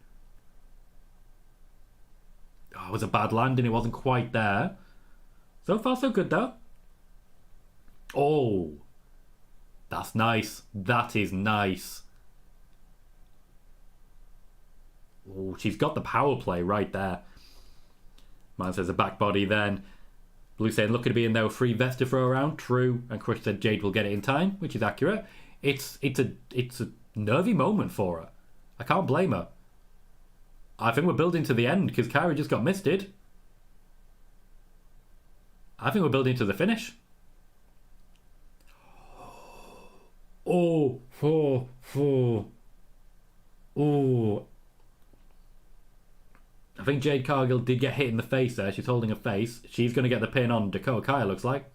Oh, it was a bad landing. It wasn't quite there. So far, so good, though. Oh. That's nice. That is nice. Oh, she's got the power play right there. Man says a back body then. Blue saying, look at it being there with 3 vets to throw around. True. And Chris said Jade will get it in time, which is accurate. It's a nervy moment for her. I can't blame her. I think we're building to the end because Kairi just got misted. I think we're building to the finish. Oh. I think Jade Cargill did get hit in the face there. She's holding her face. She's going to get the pin on Dakota Kai, looks like.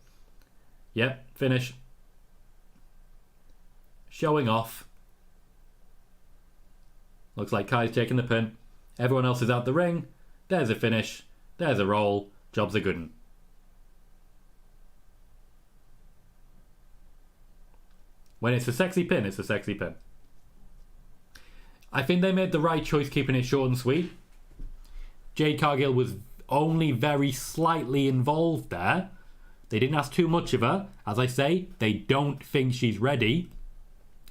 Yep, finish. Showing off. Looks like Kai's taking the pin. Everyone else is out the ring. There's a finish. There's a roll. Job's a good one. When it's a sexy pin, it's a sexy pin. I think they made the right choice keeping it short and sweet. Jade Cargill was only very slightly involved there. They didn't ask too much of her. As I say, they don't think she's ready,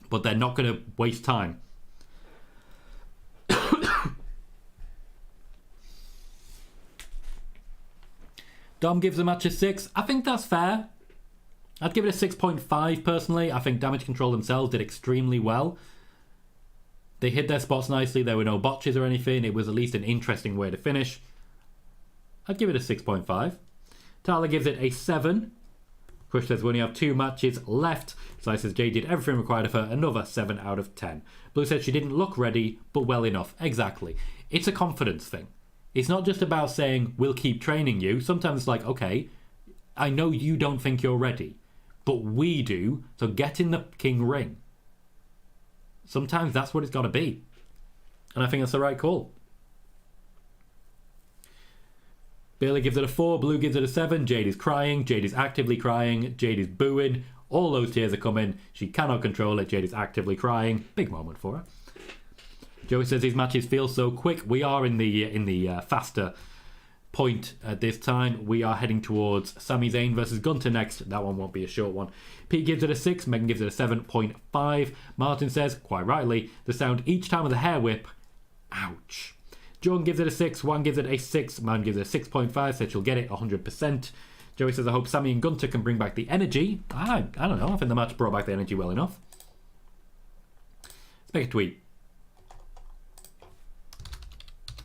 but they're not going to waste time. Dom gives the match a 6. I think that's fair. I'd give it a 6.5 personally. I think Damage Control themselves did extremely well. They hit their spots nicely. There were no botches or anything. It was at least an interesting way to finish. I'd give it a 6.5. Tyler gives it a 7. Chris says we only have 2 matches left. So I says Jade did everything required of her. Another 7 out of 10. Blue says she didn't look ready, but well enough. Exactly. It's a confidence thing. It's not just about saying, we'll keep training you. Sometimes it's like, okay, I know you don't think you're ready, but we do, so get in the king ring. Sometimes that's what it's got to be. And I think that's the right call. Bailey gives it a 4. Blue gives it a 7. Jade is crying. Jade is actively crying. Jade is booing. All those tears are coming. She cannot control it. Jade is actively crying. Big moment for her. Joey says these matches feel so quick. We are in the faster point at this time. We are heading towards Sami Zayn versus Gunther next. That one won't be a short one. Pete gives it a 6. Megan gives it a 7.5. Martin says, quite rightly, the sound each time of the hair whip. Ouch. Jordan gives it a 6. Juan gives it a 6. Man gives it a 6.5. Said she'll get it 100%. Joey says, I hope Sami and Gunther can bring back the energy. I don't know. I think the match brought back the energy well enough. Let's make a tweet.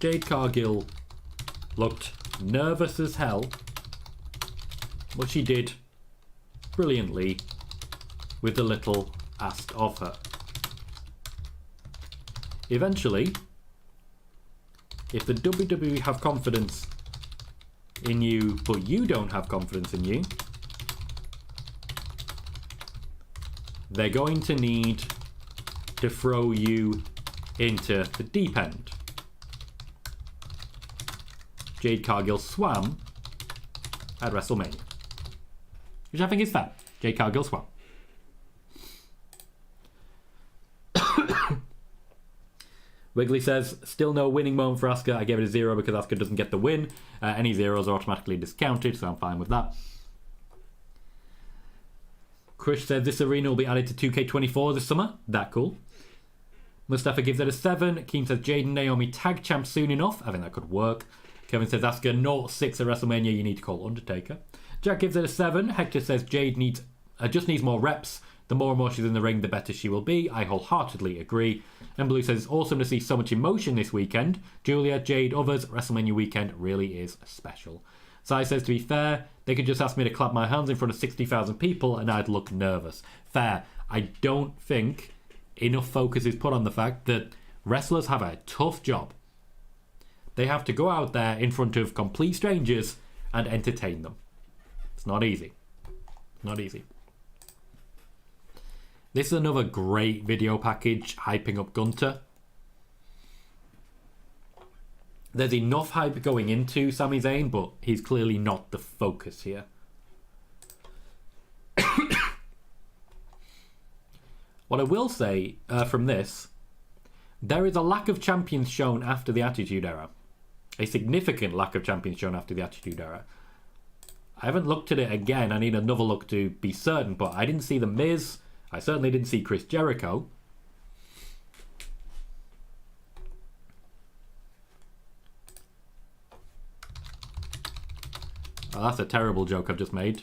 Jade Cargill looked nervous as hell, but she did brilliantly with the little asked of her. Eventually, if the WWE have confidence in you, but you don't have confidence in you, they're going to need to throw you into the deep end. Jade Cargill swam at WrestleMania. Which I think is fair. Jade Cargill swam. Wiggly says, still no winning moment for Asuka. I gave it a 0 because Asuka doesn't get the win. Any zeros are automatically discounted, so I'm fine with that. Krish said this arena will be added to 2K24 this summer. That cool. Mustafa gives it a 7. Keem says Jade and Naomi tag champ soon enough. I think that could work. Kevin says Asuka 0-6 at WrestleMania. You need to call Undertaker. Jack gives it a 7. Hector says Jade just needs more reps. The more and more she's in the ring, the better she will be. I wholeheartedly agree. And Blue says it's awesome to see so much emotion this weekend. Julia, Jade, others, WrestleMania weekend really is special. Sai says, to be fair, they could just ask me to clap my hands in front of 60,000 people and I'd look nervous. Fair. I don't think enough focus is put on the fact that wrestlers have a tough job. They have to go out there in front of complete strangers and entertain them. It's not easy. Not easy. This is another great video package hyping up Gunther. There's enough hype going into Sami Zayn, but he's clearly not the focus here. What I will say from this, there is a lack of champions shown after the Attitude Era. A significant lack of champions shown after the Attitude Era. I haven't looked at it again. I need another look to be certain, but I didn't see The Miz. I certainly didn't see Chris Jericho. Oh, that's a terrible joke I've just made.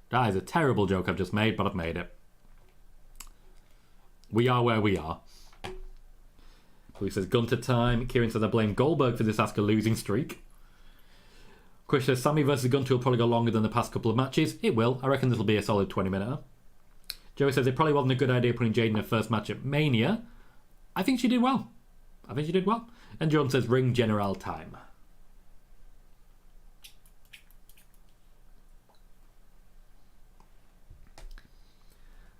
That is a terrible joke I've just made, but I've made it. We are where we are. Blue says Gunther time. Kieran says I blame Goldberg for this Asuka losing streak. Chris says Sami versus Gunther will probably go longer than the past couple of matches. It will. I reckon this will be a solid 20-minute. Joey says it probably wasn't a good idea putting Jade in her first match at Mania. I think she did well. I think she did well. And John says ring general time.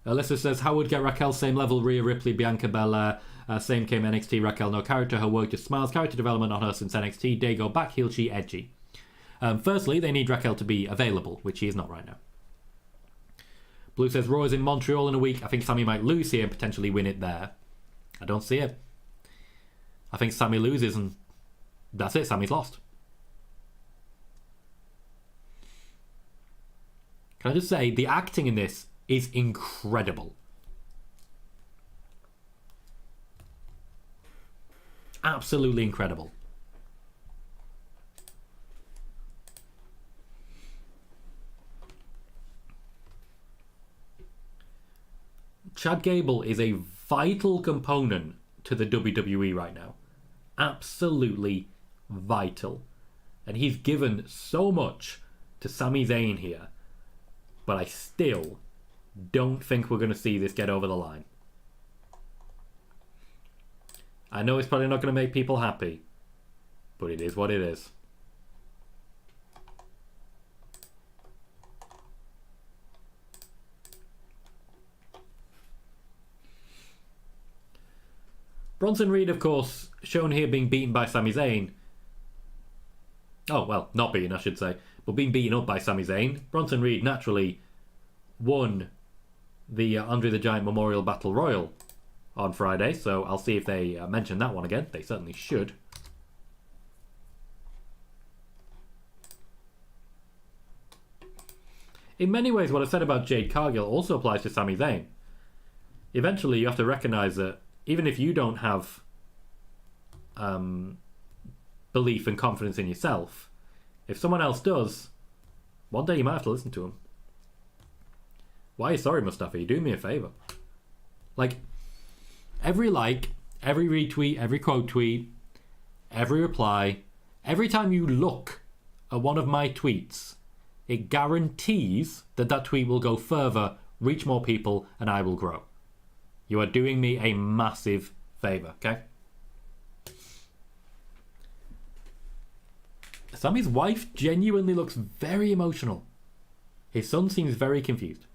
Alyssa says how would get Raquel same level? Rhea, Ripley, Bianca, Belair. Same came NXT. Raquel no character. Her work just smiles. Character development on her since NXT. Day go back. Heel she edgy. Firstly, they need Raquel to be available, which she is not right now. Blue says Raw is in Montreal in a week. I think Sami might lose here and potentially win it there. I don't see it. I think Sami loses and that's it. Sami's lost. Can I just say, the acting in this is incredible. Absolutely incredible. Chad Gable is a vital component to the WWE right now. Absolutely vital. And he's given so much to Sami Zayn here. But I still don't think we're going to see this get over the line. I know it's probably not going to make people happy. But it is what it is. Bronson Reed, of course, shown here being beaten by Sami Zayn. Oh, well, not beaten, I should say. But being beaten up by Sami Zayn. Bronson Reed naturally won the Andre the Giant Memorial Battle Royal on Friday. So I'll see if they mention that one again. They certainly should. In many ways, what I said about Jade Cargill also applies to Sami Zayn. Eventually, you have to recognise that even if you don't have belief and confidence in yourself, if someone else does, one day you might have to listen to them. Why are you sorry, Mustafa? You do me a favour. Like, every like, every retweet, every quote tweet, every reply, every time you look at one of my tweets, it guarantees that that tweet will go further, reach more people, and I will grow. You are doing me a massive favour, okay? Sami's wife genuinely looks very emotional. His son seems very confused.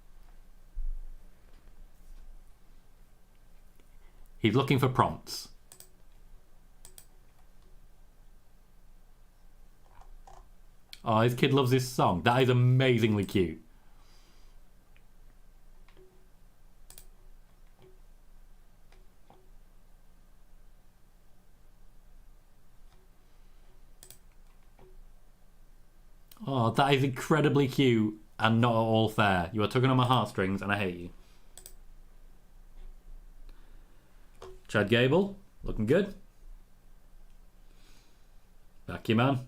He's looking for prompts. Oh, his kid loves this song. That is amazingly cute. Oh, that is incredibly cute and not at all fair. You are tugging on my heartstrings and I hate you. Chad Gable, looking good. Back you, man.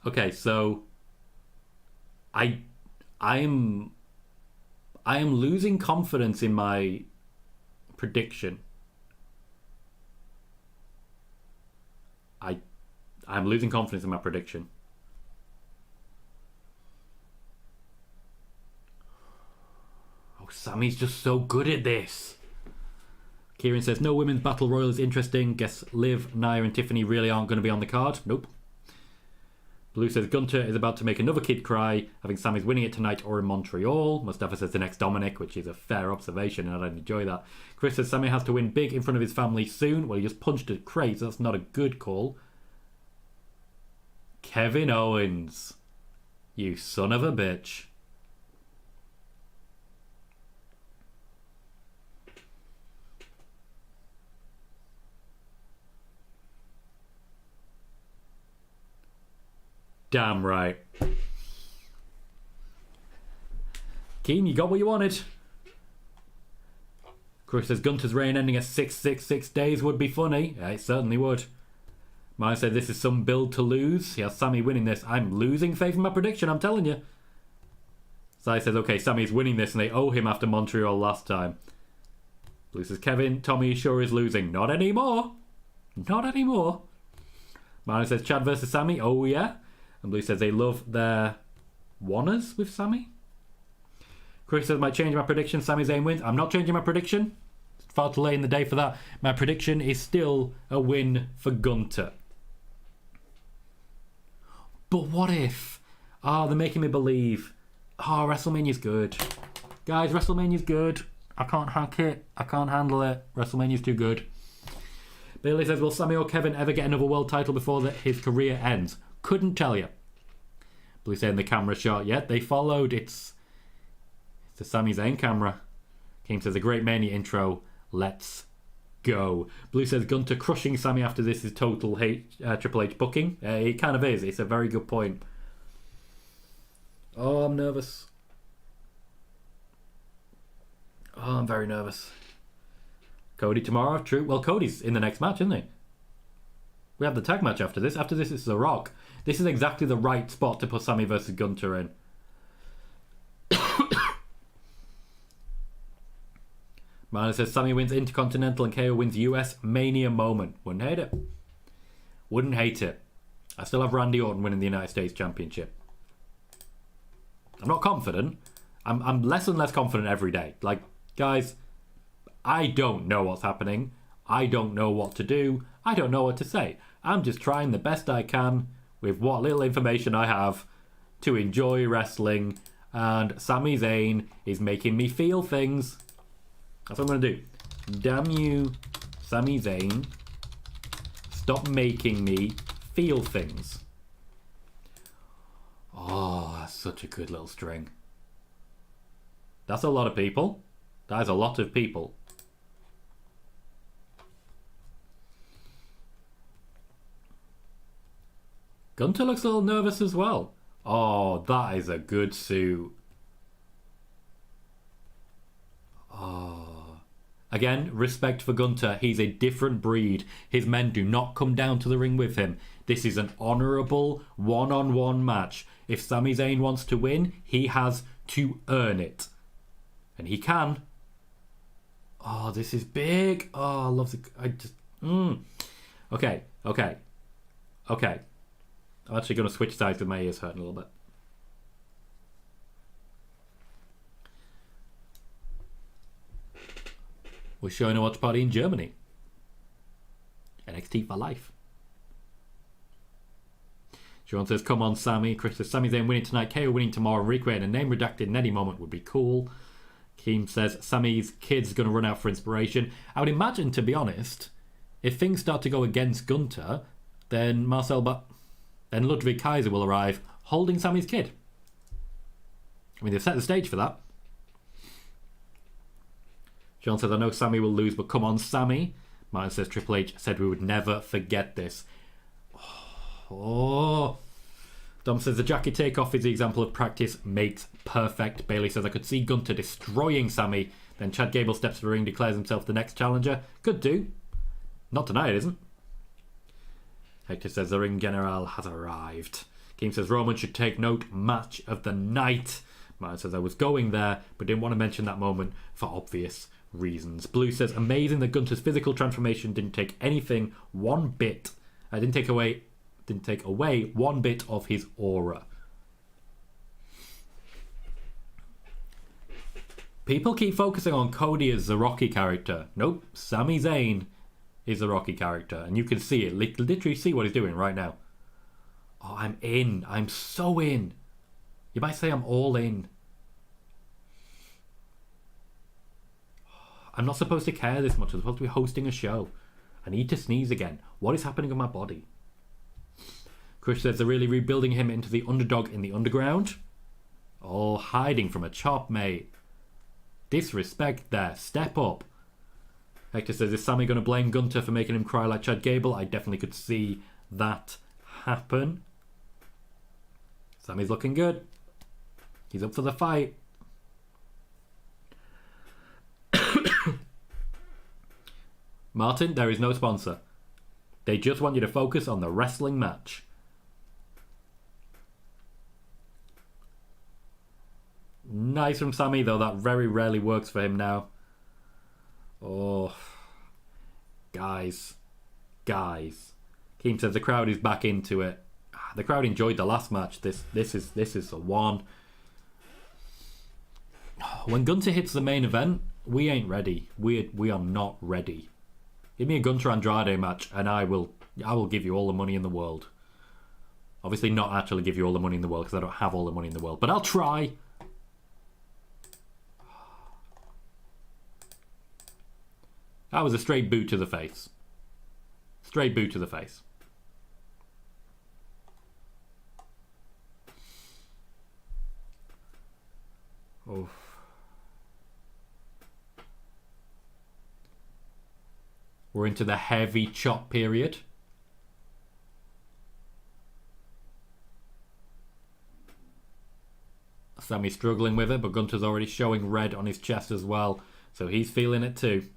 Okay, so I am losing confidence in my prediction. I'm losing confidence in my prediction. Oh, Sami's just so good at this. Kieran says, no women's battle royal is interesting. Guess Liv, Nia and Tiffany really aren't going to be on the card. Nope. Blue says, Gunther is about to make another kid cry, having Sami's winning it tonight or in Montreal. Mustafa says the next Dominic, which is a fair observation, and I'd enjoy that. Chris says Sami has to win big in front of his family soon. Well, he just punched a crate, so that's not a good call. Kevin Owens. You son of a bitch. Damn right. Keen, you got what you wanted. Chris says Gunther's reign ending at 666 days would be funny. Yeah, it certainly would. Mine said this is some build to lose. He has Sami winning this. I'm losing faith in my prediction, I'm telling you. Sai says, okay, Sami's winning this and they owe him after Montreal last time. Blue says, Kevin, Tommy sure is losing. Not anymore. Not anymore. Mine says, Chad versus Sami. Oh, yeah. And Blue says they love their wanners with Sami. Chris says, might change my prediction. Sami Zayn wins. I'm not changing my prediction. It's far too late in the day for that. My prediction is still a win for Gunther. But what if? Oh, they're making me believe. Oh, WrestleMania's good. Guys, WrestleMania's good. I can't hack it. I can't handle it. WrestleMania's too good. Bailey says, will Sami or Kevin ever get another world title before his career ends? Couldn't tell you. Blue saying the camera shot. Yeah, they followed. It's the Sami Zayn camera. King says a great Mania intro. Let's go. Blue says Gunther crushing Sami after this is total Triple H booking. It kind of is. It's a very good point. Oh, I'm nervous. Oh, I'm very nervous. Cody tomorrow. True. Well, Cody's in the next match, isn't he? We have the tag match after this. After this, it's The Rock. This is exactly the right spot to put Sami versus Gunther in. Marlon says Sami wins Intercontinental and KO wins US Mania moment. Wouldn't hate it. Wouldn't hate it. I still have Randy Orton winning the United States Championship. I'm not confident. I'm less and less confident every day. Like, guys, I don't know what's happening. I don't know what to do. I don't know what to say. I'm just trying the best I can with what little information I have to enjoy wrestling. And Sami Zayn is making me feel things. That's what I'm going to do. Damn you, Sami Zayn. Stop making me feel things. Oh, that's such a good little string. That's a lot of people. That is a lot of people. Gunther looks a little nervous as well. Oh, that is a good suit. Oh. Again, respect for Gunther. He's a different breed. His men do not come down to the ring with him. This is an honourable one-on-one match. If Sami Zayn wants to win, he has to earn it. And he can. Oh, this is big. Oh, I love the... Okay. I'm actually going to switch sides with my ears hurting a little bit. We're showing a watch party in Germany. NXT for life. Sean says, come on, Sami. Chris says, Sami Zayn winning tonight, KO winning tomorrow, recreating a name redacted in any moment would be cool. Keem says, Sami's kid's going to run out for inspiration. I would imagine, to be honest, if things start to go against Gunther, then then Ludwig Kaiser will arrive holding Sami's kid. I mean, they've set the stage for that. Sean says, I know Sami will lose, but come on, Sami. Martin says, Triple H said we would never forget this. Oh. Dom says, the jacket takeoff is the example of practice makes perfect. Bailey says, I could see Gunther destroying Sami. Then Chad Gable steps to the ring, declares himself the next challenger. Could do. Not tonight, it isn't. Hector says, the ring general has arrived. Keem says, Roman should take note. Match of the night. Martin says, I was going there, but didn't want to mention that moment for obvious reasons. Blue says, amazing that Gunther's physical transformation didn't take anything one bit. Didn't take away one bit of his aura. People keep focusing on Cody as the Rocky character. Nope, Sami Zayn is the Rocky character, and you can see it. Literally see what he's doing right now. Oh, I'm in. I'm so in. You might say I'm all in. I'm not supposed to care this much. I'm supposed to be hosting a show. I need to sneeze again. What is happening in my body? Chris says they're really rebuilding him into the underdog in the underground. Oh, hiding from a chop, mate. Disrespect there. Step up. Hector says, is Sami going to blame Gunther for making him cry like Chad Gable? I definitely could see that happen. Sami's looking good. He's up for the fight. Martin, there is no sponsor. They just want you to focus on the wrestling match. Nice from Sami, though that very rarely works for him now. Oh, guys. Keem says the crowd is back into it. The crowd enjoyed the last match. This is the one. When Gunther hits the main event, we ain't ready. We are not ready. Give me a Gunther Andrade match, and I will give you all the money in the world. Obviously, not actually give you all the money in the world because I don't have all the money in the world, but I'll try. That was a straight boot to the face. Straight boot to the face. Oh. We're into the heavy chop period. Sami's struggling with it, but Gunther's already showing red on his chest as well, so he's feeling it too.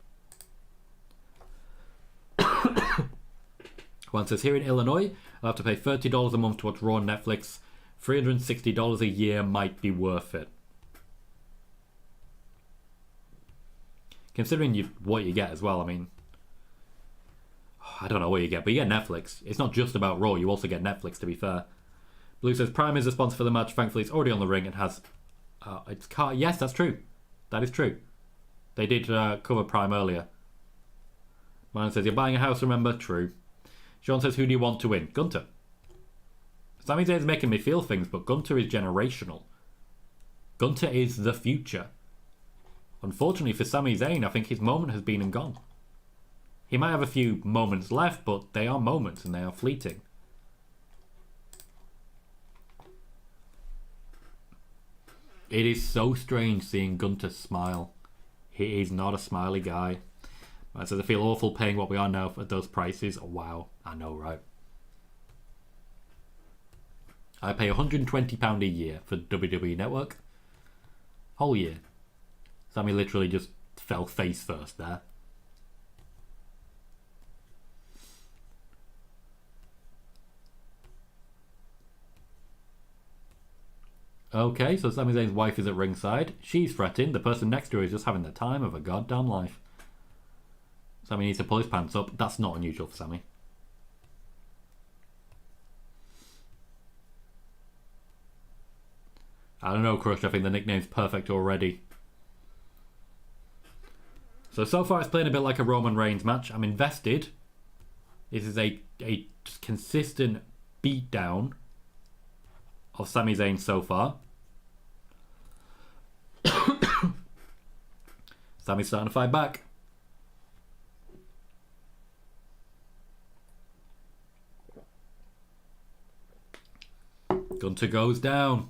Juan says, here in Illinois, I'll have to pay $30 a month to watch Raw on Netflix. $360 a year might be worth it. Considering what you get as well, I mean, I don't know what you get, but you get Netflix. It's not just about Raw, you also get Netflix, to be fair. Blue says, Prime is the sponsor for the match. Thankfully, it's already on the ring and has... Yes, that's true. That is true. They did cover Prime earlier. Mine says, you're buying a house, remember? True. Sean says, who do you want to win? Gunther. Sami Zayn's making me feel things, but Gunther is generational. Gunther is the future. Unfortunately for Sami Zayn, I think his moment has been and gone. He might have a few moments left, but they are moments and they are fleeting. It is so strange seeing Gunther smile. He is not a smiley guy. It says, I feel awful paying what we are now at those prices. Oh, wow, I know, right? I pay £120 a year for WWE Network. Whole year. Sami literally just fell face first there. Okay, so Sami Zayn's wife is at ringside. She's fretting. The person next to her is just having the time of her goddamn life. Sami needs to pull his pants up. That's not unusual for Sami. I don't know, Crush. I think the nickname's perfect already. So far it's playing a bit like a Roman Reigns match. I'm invested. This is a consistent beatdown of Sami Zayn so far. Sami's starting to fight back. Gunther goes down.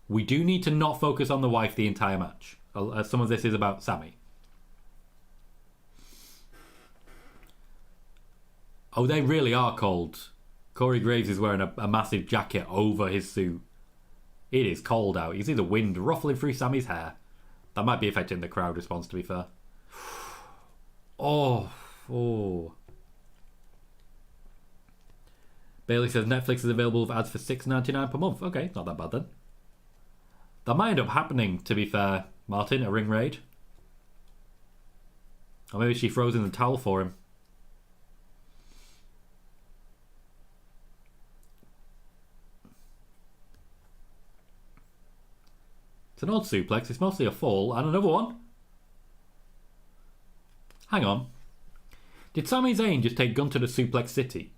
We do need to not focus on the wife the entire match. Some of this is about Sami. Oh, they really are cold. Corey Graves is wearing a massive jacket over his suit. It is cold out. You see the wind ruffling through Sami's hair. That might be affecting the crowd response, to be fair. Oh. Bailey says Netflix is available with ads for $6.99 per month. Okay, not that bad then. That might end up happening, to be fair, Martin, a ring raid. Or maybe she throws in the towel for him. It's an odd suplex. It's mostly a fall. And another one. Hang on. Did Sami Zayn just take Gunther to Suplex City?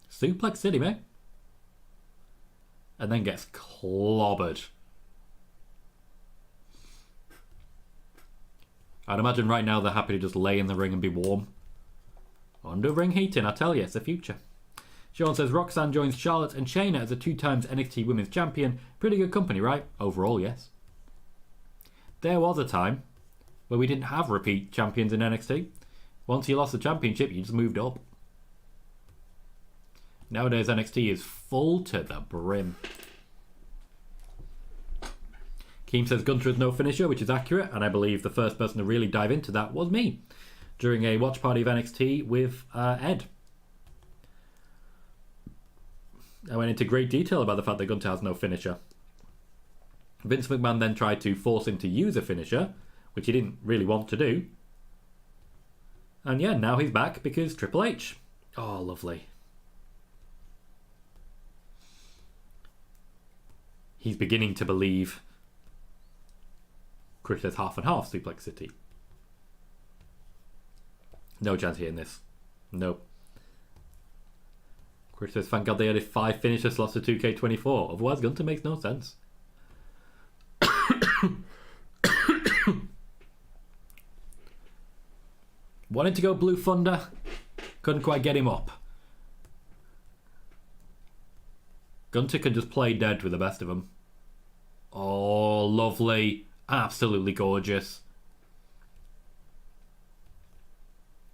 Suplex City, mate. And then gets clobbered. I'd imagine right now they're happy to just lay in the ring and be warm. Under ring heating, I tell you, it's the future. Sean says Roxanne joins Charlotte and Shayna as a 2-times NXT Women's Champion. Pretty good company, right? Overall, yes. There was a time where we didn't have repeat champions in NXT. Once you lost the championship, you just moved up. Nowadays, NXT is full to the brim. Keem says Gunther has no finisher, which is accurate, and I believe the first person to really dive into that was me during a watch party of NXT with Ed. I went into great detail about the fact that Gunther has no finisher. Vince McMahon then tried to force him to use a finisher, which he didn't really want to do. And yeah, now he's back because Triple H. Oh, lovely. He's beginning to believe. Chris says half and half Suplex City. No chance here in this. Nope. Chris says, thank God they added 5 finisher slots to 2K24. Otherwise, Gunther makes no sense. Wanted to go Blue Thunder. Couldn't quite get him up. Gunther can just play dead with the best of them. Oh, lovely. Absolutely gorgeous.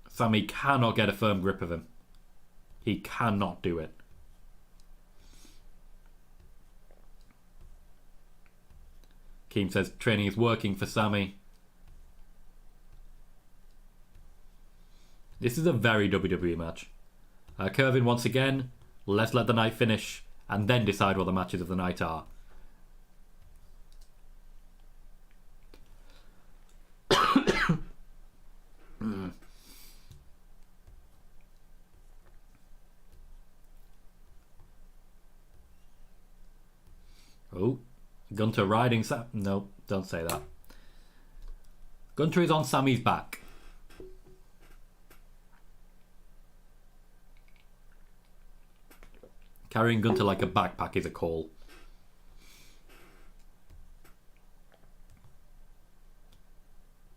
Sami cannot get a firm grip of him. He cannot do it. Keem says training is working for Sami. This is a very WWE match. Kervin once again, let's let the night finish and then decide what the matches of the night are. Oh, Gunther riding Sam. No, don't say that. Gunther is on Sami's back. Carrying Gunther like a backpack is a call.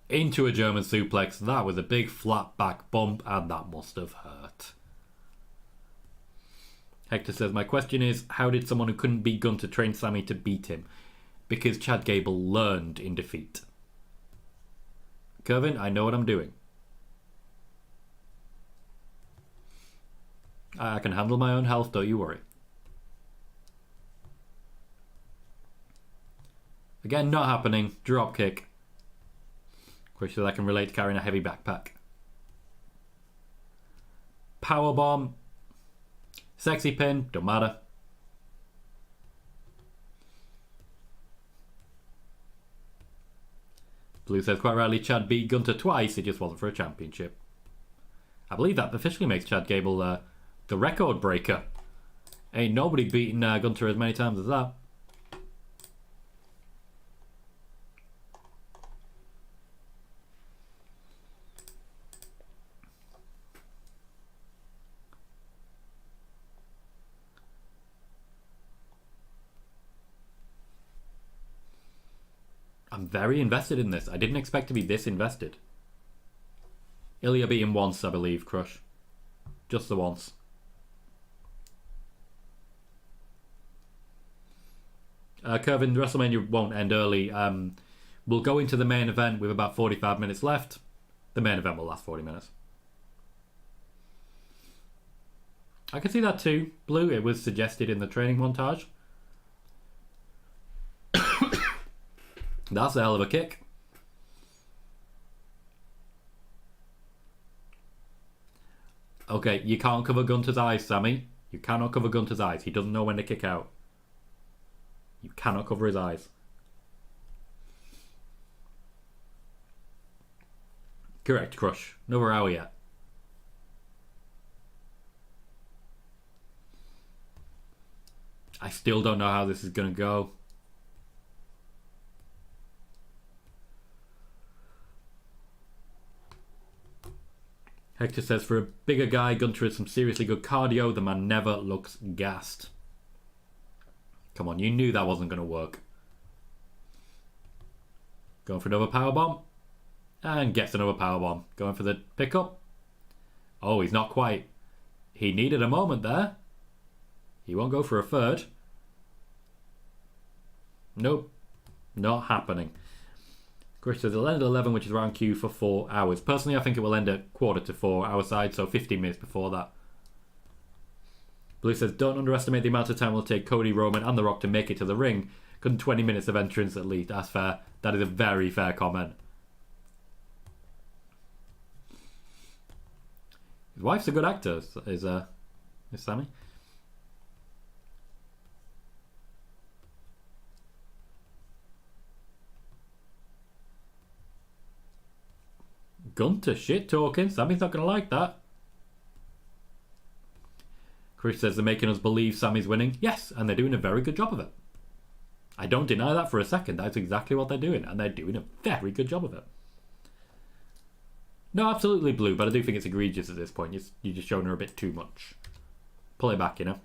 Into a German suplex. That was a big flat back bump and that must have hurt. Hector says, my question is, how did someone who couldn't beat Gunther train Sami to beat him? Because Chad Gable learned in defeat. Kevin, I know what I'm doing. I can handle my own health, don't you worry. Again, not happening. Drop kick. Which says I can relate to carrying a heavy backpack. Powerbomb. Sexy pin, don't matter. Blue says quite rightly Chad beat Gunther twice, it just wasn't for a championship. I believe that officially makes Chad Gable the record breaker. Ain't nobody beaten Gunther as many times as that. I'm very invested in this. I didn't expect to be this invested. Ilya beat him once, I believe, Crush. Just the once. Kevin, WrestleMania won't end early. We'll go into the main event with about 45 minutes left. The main event will last 40 minutes. I can see that too. Blue, it was suggested in the training montage. That's a hell of a kick. Okay, you can't cover Gunther's eyes, Sami. You cannot cover Gunther's eyes. He doesn't know when to kick out. You cannot cover his eyes. Correct, Crush. Another hour yet. I still don't know how this is going to go. Hector says, for a bigger guy, Gunther has some seriously good cardio. The man never looks gassed. Come on, you knew that wasn't going to work. Going for another powerbomb. And gets another powerbomb. Going for the pickup. Oh, he's not quite. He needed a moment there. He won't go for a third. Nope. Not happening. Chris says it'll end at 11, which is around cue for 4 hours. Personally, I think it will end at 3:45 our side, so 15 minutes before that. Blue says, don't underestimate the amount of time it will take Cody, Roman and The Rock to make it to the ring. Couldn't 20 minutes of entrance at least. That's fair. That is a very fair comment. His wife's a good actor, is Sami. Gunther shit talking. Sami's not going to like that. Chris says they're making us believe Sami's winning. Yes, and they're doing a very good job of it. I don't deny that for a second. That's exactly what they're doing, and they're doing a very good job of it. No, absolutely Blue, but I do think it's egregious at this point. You're just showing her a bit too much. Pull it back, you know.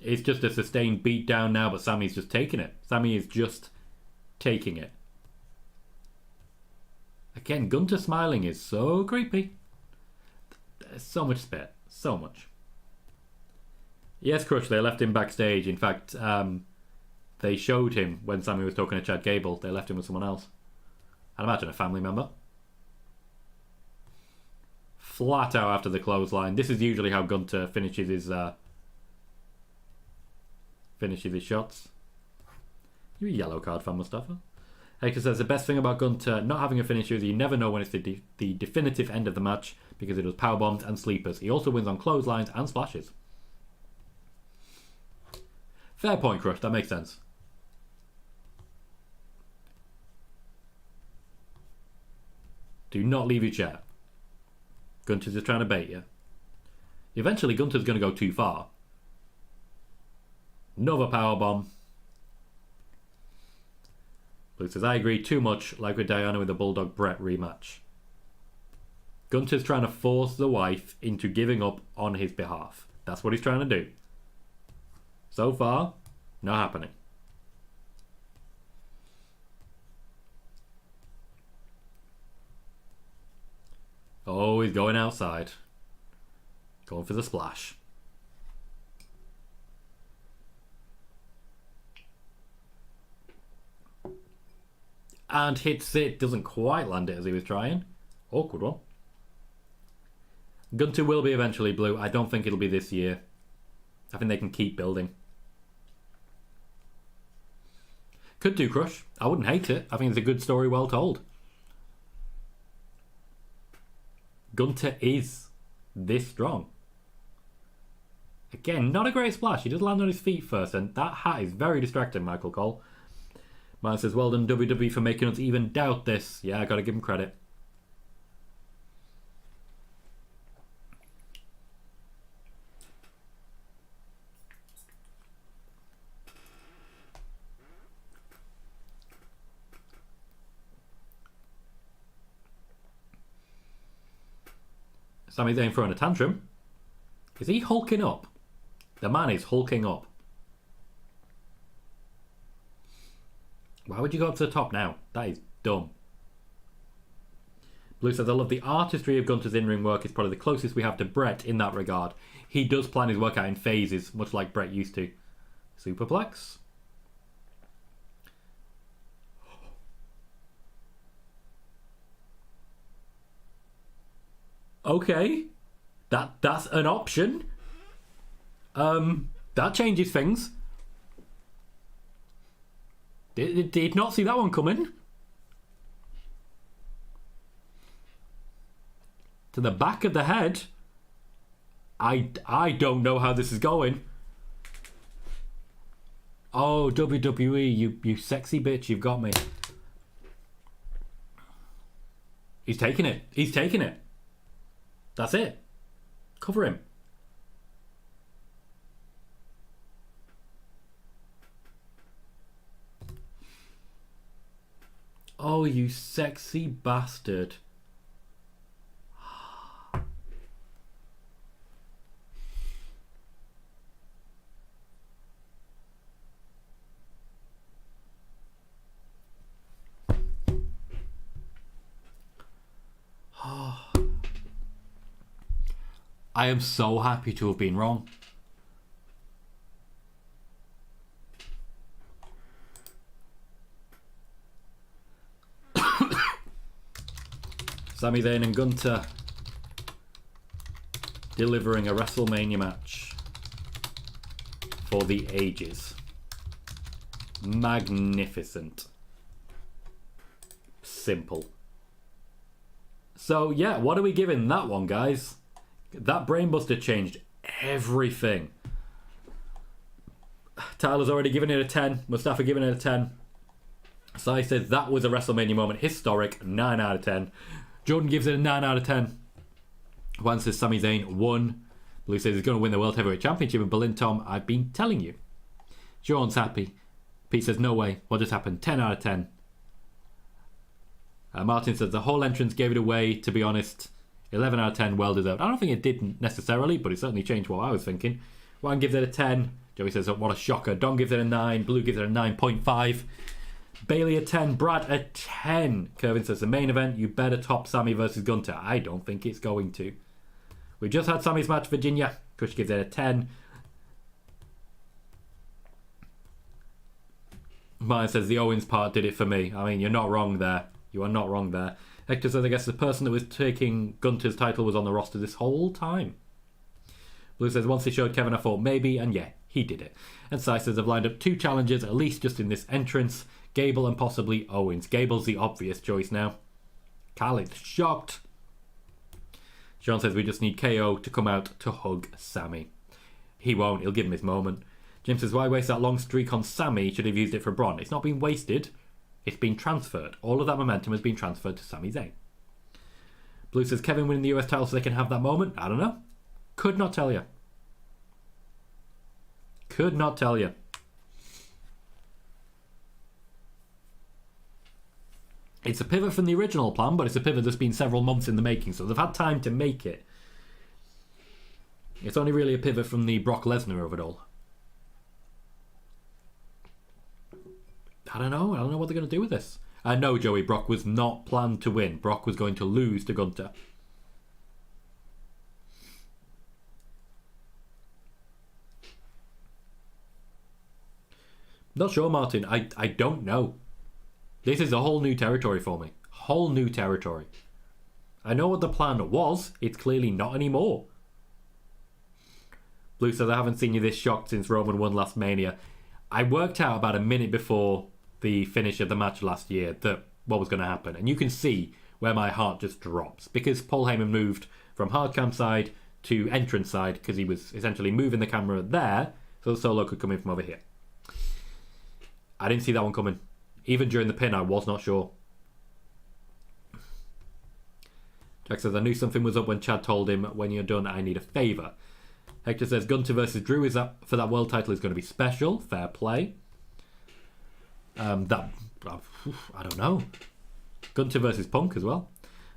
It's just a sustained beat down now, but Sami's just taking it. Sami is just taking it. Again, Gunther smiling is so creepy. There's so much spit. So much. Yes, Crush, they left him backstage. In fact, they showed him when Sami was talking to Chad Gable. They left him with someone else. I'd imagine a family member. Flat out after the clothesline. This is usually how Gunther finishes his shots. You a yellow card fan, Mustafa. Hector says the best thing about Gunther not having a finisher is you never know when it's the definitive end of the match because it does powerbombs and sleepers. He also wins on clotheslines and splashes. Fair point, Crush. That makes sense. Do not leave your chair. Gunther's just trying to bait you. Eventually, Gunther's going to go too far. Another powerbomb. Blue says, I agree, too much, like with Diana with the Bulldog Brett rematch. Gunther's trying to force the wife into giving up on his behalf. That's what he's trying to do. So far, not happening. Oh, he's going outside. Going for the splash. And hits it. Doesn't quite land it as he was trying. Awkward one. Gunther will be eventually Blue. I don't think it'll be this year. I think they can keep building. Could do, Crush. I wouldn't hate it. I think it's a good story well told. Gunther is this strong. Again, not a great splash. He does land on his feet first, and that hat is very distracting, Michael Cole. Mine says, well done WWE for making us even doubt this. Yeah, I gotta give him credit. Sami Zayn throwing a tantrum. Is he hulking up? The man is hulking up. Why would you go up to the top now? That is dumb. Blue says, I love the artistry of Gunther's in-ring work. It's probably the closest we have to Brett in that regard. He does plan his work out in phases, much like Brett used to. Superplex. Okay. That's an option. That changes things. Did not see that one coming. To the back of the head. I don't know how this is going. Oh, WWE, you sexy bitch, you've got me. He's taking it. He's taking it. That's it. Cover him. Oh, you sexy bastard. I am so happy to have been wrong. Sami Zayn and Gunther delivering a WrestleMania match for the ages. Magnificent. Simple. So yeah, what are we giving that one, guys? That brainbuster changed everything. Tyler's already given it a 10. Mustafa giving it a 10. Sai says that was a WrestleMania moment. Historic. 9 out of 10. Jordan gives it a 9 out of 10. Juan says Sami Zayn won. Blue says he's going to win the World Heavyweight Championship in Berlin. Tom, I've been telling you. Sean's happy. Pete says no way. What just happened? 10 out of 10. Martin says the whole entrance gave it away, to be honest. 11 out of 10, well deserved. I don't think it didn't necessarily, but it certainly changed what I was thinking. Juan gives it a 10. Joey says, what a shocker. Don gives it a 9. Blue gives it a 9.5. Bailey a 10. Brad a 10. Kervin says, the main event, you better top Sami versus Gunther. I don't think it's going to. We just had Sami's match, Virginia. Kush gives it a 10. Maya says, the Owens part did it for me. I mean, you're not wrong there. You are not wrong there. Hector says, I guess the person that was taking Gunther's title was on the roster this whole time. Blue says, once they showed Kevin, I thought maybe, and yeah, he did it. And Sai says, I've lined up 2 challengers, at least just in this entrance. Gable and possibly Owens. Gable's the obvious choice now. Khaled, shocked. Sean says, we just need KO to come out to hug Sami. He won't, he'll give him his moment. Jim says, why waste that long streak on Sami? Should have used it for Braun. It's not been wasted. It's been transferred. All of that momentum has been transferred to Sami Zayn. Blue says, Kevin winning the US title so they can have that moment? I don't know. Could not tell you. Could not tell you. It's a pivot from the original plan, but it's a pivot that's been several months in the making, so they've had time to make it. It's only really a pivot from the Brock Lesnar of it all. I don't know what they're going to do with this. No, Joey, Brock was not planned to win. Brock was going to lose to Gunther. Not sure, Martin. I don't know. This is a whole new territory for me. Whole new territory. I know what the plan was. It's clearly not anymore. Blue says, I haven't seen you this shocked since Roman won last Mania. I worked out about a minute before the finish of the match last year that what was going to happen. And you can see where my heart just drops. Because Paul Heyman moved from hard cam side to entrance side because he was essentially moving the camera there so the Solo could come in from over here. I didn't see that one coming. Even during the pin, I was not sure. Jack says, I knew something was up when Chad told him, when you're done, I need a favour. Hector says, Gunther versus Drew is that for that world title is going to be special. Fair play. I don't know. Gunther versus Punk as well.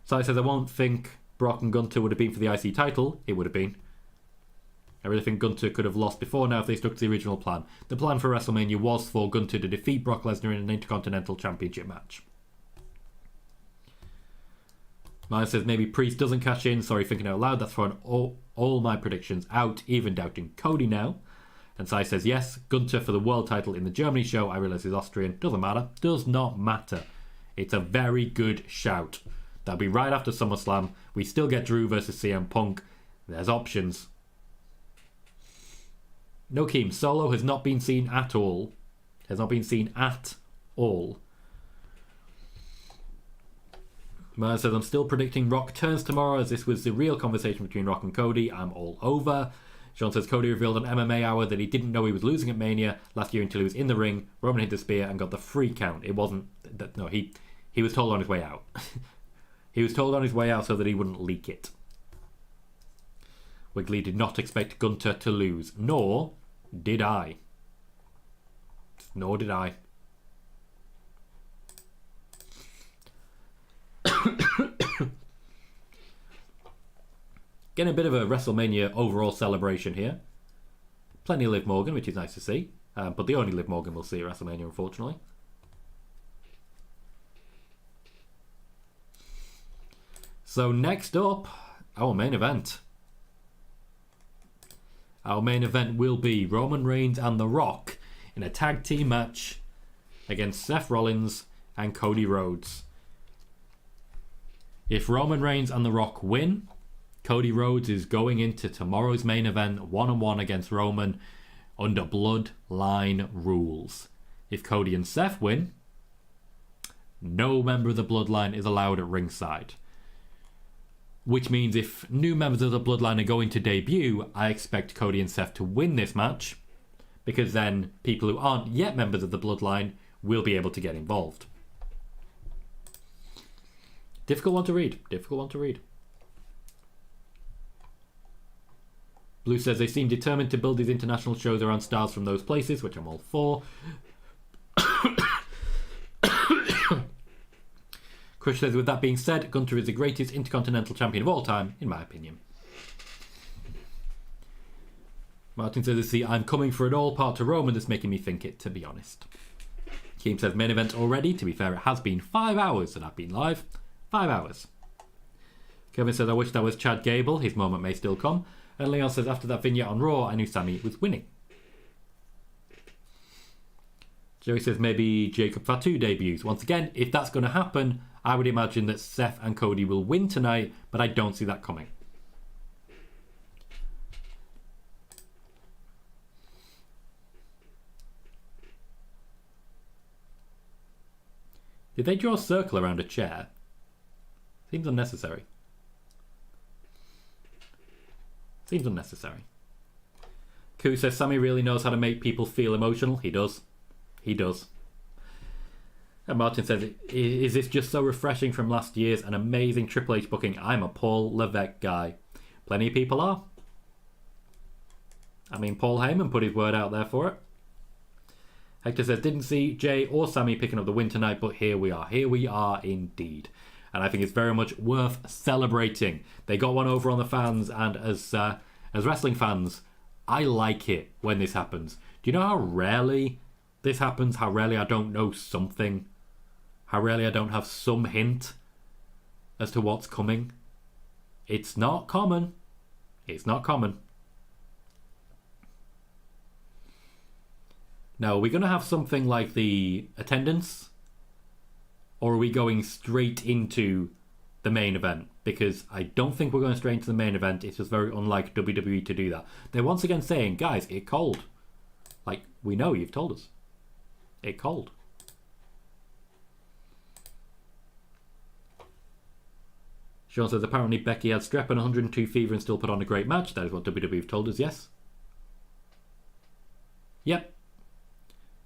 Sai says, I won't think Brock and Gunther would have been for the IC title, it would have been. I really think Gunther could have lost before now if they stuck to the original plan. The plan for WrestleMania was for Gunther to defeat Brock Lesnar in an Intercontinental Championship match. Maya says maybe Priest doesn't cash in. Sorry, thinking out loud. That's throwing all my predictions out, even doubting Cody now. And Sai says yes, Gunther for the world title in the Germany show. I realise he's Austrian. Doesn't matter. Does not matter. It's a very good shout. That'll be right after SummerSlam. We still get Drew versus CM Punk. There's options. No Keem. Solo has not been seen at all. Has not been seen at all. Maya says, I'm still predicting Rock turns tomorrow as this was the real conversation between Rock and Cody. I'm all over. Sean says, Cody revealed on MMA Hour that he didn't know he was losing at Mania last year until he was in the ring. Roman hit the spear and got the free count. It wasn't... No, he was told on his way out. He was told on his way out so that he wouldn't leak it. Wiggly did not expect Gunther to lose. Nor did I. Nor did I. Getting a bit of a WrestleMania overall celebration here. Plenty of Liv Morgan, which is nice to see. But the only Liv Morgan we'll see at WrestleMania, unfortunately. So next up, our main event. Our main event will be Roman Reigns and The Rock in a tag team match against Seth Rollins and Cody Rhodes. If Roman Reigns and The Rock win, Cody Rhodes is going into tomorrow's main event one-on-one against Roman under Bloodline rules. If Cody and Seth win, no member of the Bloodline is allowed at ringside. Which means if new members of the Bloodline are going to debut, I expect Cody and Seth to win this match, because then people who aren't yet members of the Bloodline will be able to get involved. Difficult one to read. Difficult one to read. Blue says they seem determined to build these international shows around stars from those places, which I'm all for. Crush says, with that being said, Gunther is the greatest Intercontinental Champion of all time, in my opinion. Martin says, it's the I'm coming for it all part to Roman that's making me think it, to be honest. Keem says, main event already. To be fair, it has been 5 hours that I've been live. 5 hours. Kevin says, I wish that was Chad Gable. His moment may still come. And Leon says, after that vignette on Raw, I knew Sami was winning. Joey says, maybe Jacob Fatu debuts. Once again, if that's going to happen, I would imagine that Seth and Cody will win tonight, but I don't see that coming. Did they draw a circle around a chair? Seems unnecessary. Seems unnecessary. Koo says Sami really knows how to make people feel emotional. He does. He does. And Martin says, is this just so refreshing from last year's an amazing Triple H booking? I'm a Paul Levesque guy. Plenty of people are. I mean, Paul Heyman put his word out there for it. Hector says, didn't see Jey or Sami picking up the win tonight, but here we are. Here we are indeed. And I think it's very much worth celebrating. They got one over on the fans, and as wrestling fans, I like it when this happens. Do you know how rarely this happens? How rarely I don't know something? How rarely I don't have some hint as to what's coming? It's not common. It's not common. Now, are we going to have something like the attendance? Or are we going straight into the main event? Because I don't think we're going straight into the main event. It's just very unlike WWE to do that. They're once again saying, guys, it's cold. Like, we know, you've told us. It's cold. Sean says, apparently Becky had strep and 102 fever and still put on a great match. That is what WWE have told us, yes. Yep.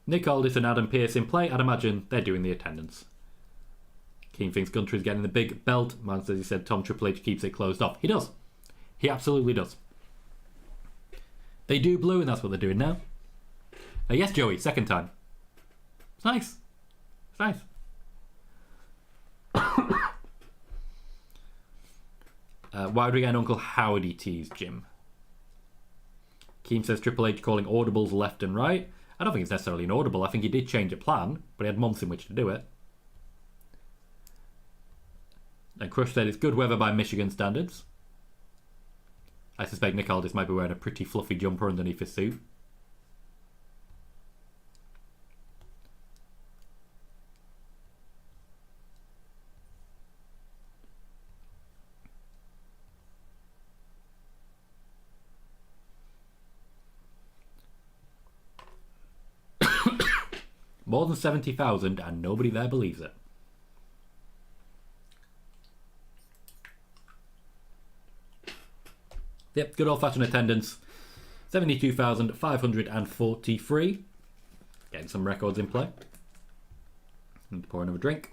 Nick Aldis and Adam Pearce in play. I'd imagine they're doing the attendance. Keane thinks Gunther is getting the big belt. Man says he said Tom Triple H keeps it closed off. He does. He absolutely does. They do blue, and that's what they're doing now. Yes, Joey, second time. It's nice. It's nice. Why would we get an Uncle Howdy tease, Jim? Keem says Triple H calling audibles left and right. I don't think it's necessarily an audible. I think he did change a plan, but he had months in which to do it. And Crush said it's good weather by Michigan standards. I suspect Nick Aldis might be wearing a pretty fluffy jumper underneath his suit. More than 70,000 and nobody there believes it. Yep, good old-fashioned attendance. 72,543. Getting some records in play. Need to pour another drink.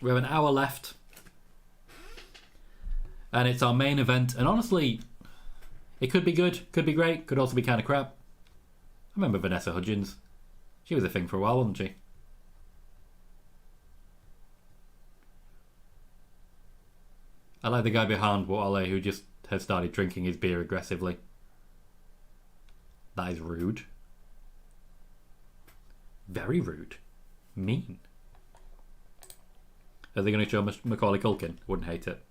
We have an hour left. And it's our main event. And honestly, it could be good, could be great, could also be kind of crap. I remember Vanessa Hudgens. She was a thing for a while, wasn't she? I like the guy behind Wale who just has started drinking his beer aggressively. That is rude. Very rude. Mean. Are they going to show Macaulay Culkin? Wouldn't hate it.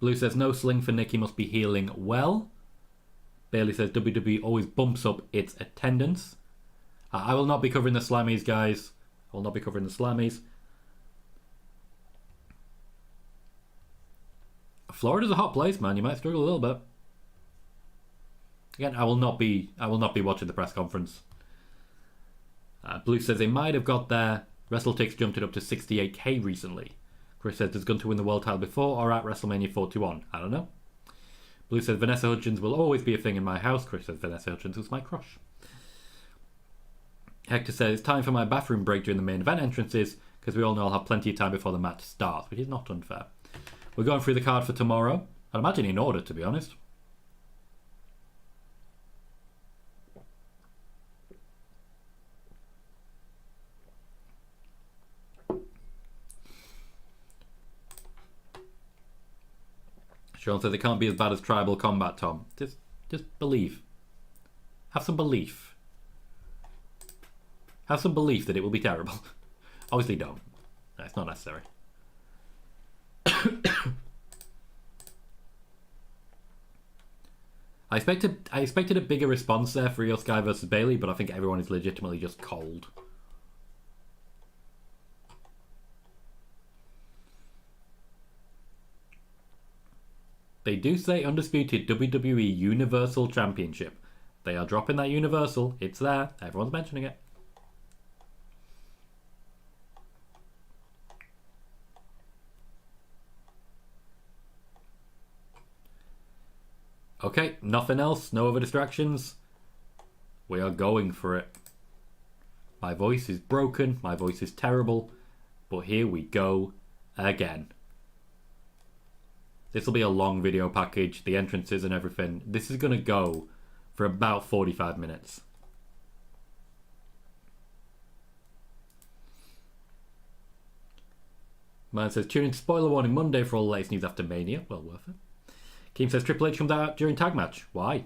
Blue says no sling for Nick, he must be healing well. Bailey says WWE always bumps up its attendance. I will not be covering the Slammies, guys. I will not be covering the Slammies. Florida's a hot place, man. You might struggle a little bit. Again, I will not be watching the press conference. Blue says they might have got their WrestleTix jumped it up to 68k recently. Chris says, does Gunther win the world title before or at WrestleMania 41? I don't know. Blue says, Vanessa Hudgens will always be a thing in my house. Chris says, Vanessa Hudgens was my crush. Hector says, it's time for my bathroom break during the main event entrances because we all know I'll have plenty of time before the match starts, which is not unfair. We're going through the card for tomorrow. I'd imagine in order, to be honest. Sean says it can't be as bad as Tribal Combat, Tom. Just believe. Have some belief. Have some belief that it will be terrible. Obviously don't. No, it's not necessary. I expected a bigger response there for Io Sky versus Bailey, but I think everyone is legitimately just cold. They do say Undisputed WWE Universal Championship. They are dropping that Universal. It's there. Everyone's mentioning it. Okay, nothing else. No other distractions. We are going for it. My voice is broken. My voice is terrible. But here we go again. This will be a long video package, the entrances and everything. This is going to go for about 45 minutes. Man says, tune in to Spoiler Warning Monday for all the latest news after Mania. Well worth it. Keem says, Triple H comes out during tag match. Why?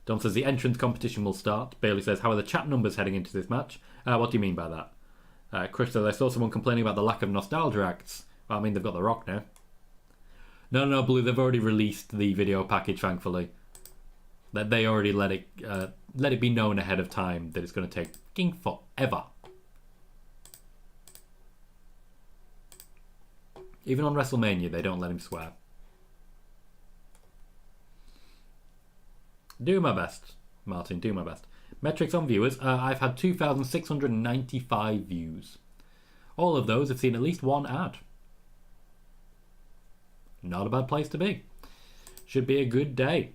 Don says, the entrance competition will start. Bailey says, how are the chat numbers heading into this match? What do you mean by that? Chris says, I saw someone complaining about the lack of nostalgia acts. Well, I mean, they've got The Rock now. No, Blue, they've already released the video package, thankfully. That they already let it be known ahead of time that it's going to take fucking forever. Even on WrestleMania, they don't let him swear. Do my best, Martin, do my best. Metrics on viewers, I've had 2,695 views. All of those have seen at least one ad. Not a bad place to be. Should be a good day.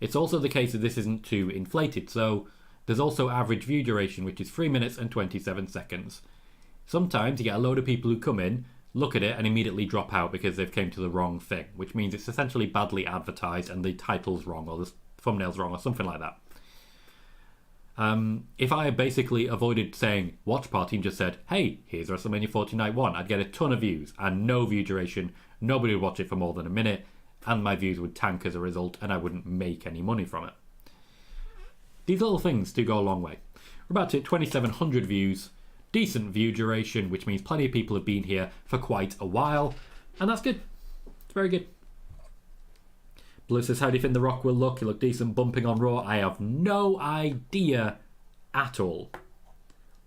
It's also the case that this isn't too inflated, so There's also average view duration, which is 3 minutes and 27 seconds. Sometimes you get a load of people who come in, look at it, and immediately drop out because they've came to the wrong thing, which means it's essentially badly advertised and the title's wrong or the thumbnail's wrong or something like that. If I basically avoided saying watch party and just said, hey, here's WrestleMania 40 Night 1, I'd get a ton of views and no view duration, nobody would watch it for more than a minute, and my views would tank as a result and I wouldn't make any money from it. These little things do go a long way. We're about to hit 2,700 views, decent view duration, which means plenty of people have been here for quite a while, and that's good. It's very good. Blue says, how do you think The Rock will look? He looked decent bumping on Raw. I have no idea at all.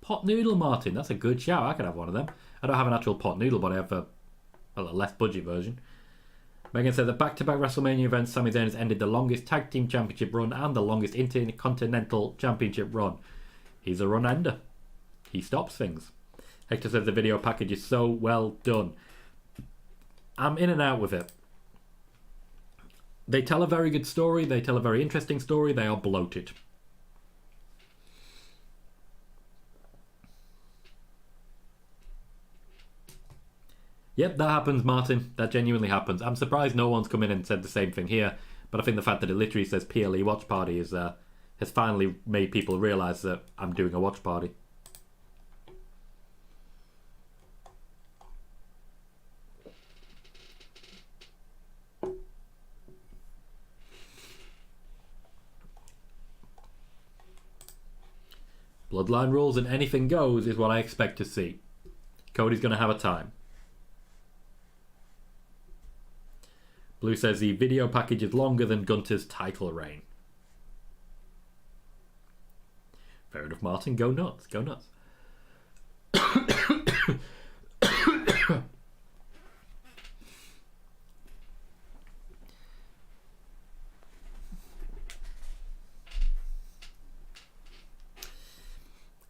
Pot noodle, Martin. That's a good shout. I could have one of them. I don't have an actual pot noodle, but I have a less budget version. Megan said that back-to-back WrestleMania events, Sami Zayn has ended the longest Tag Team Championship run and the longest Intercontinental Championship run. He's a run-ender. He stops things. Hector says the video package is so well done. I'm in and out with it. They tell a very good story. They tell a very interesting story. They are bloated. Yep, that happens, Martin. That genuinely happens. I'm surprised no one's come in and said the same thing here. But I think the fact that it literally says PLE Watch Party is has finally made people realise that I'm doing a watch party. Bloodline rules and anything goes is what I expect to see. Cody's going to have a time. Blue says the video package is longer than Gunther's title reign. Fair enough, Martin. Go nuts. Go nuts.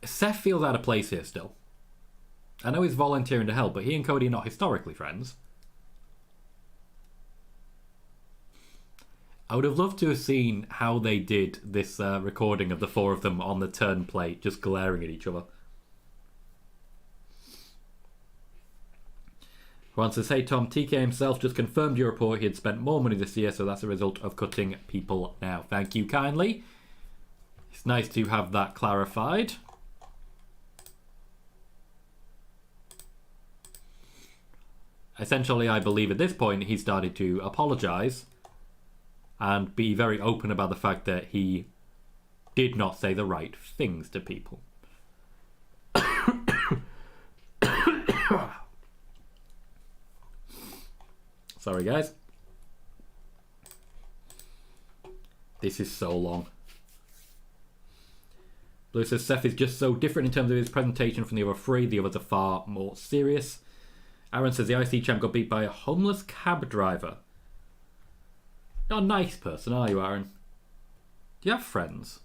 Seth feels out of place here still. I know he's volunteering to help, but he and Cody are not historically friends. I would have loved to have seen how they did this recording of the four of them on the turn plate, just glaring at each other. Juan says, hey Tom, TK himself just confirmed your report. He had spent more money this year, so that's a result of cutting people now. Thank you kindly. It's nice to have that clarified. Essentially, I believe at this point he started to apologise and be very open about the fact that he did not say the right things to people. Sorry, guys. This is so long. Blue says Seth is just so different in terms of his presentation from the other three. The others are far more serious. Aaron says the IC champ got beat by a homeless cab driver. Not a nice person, are you, Aaron? Do you have friends?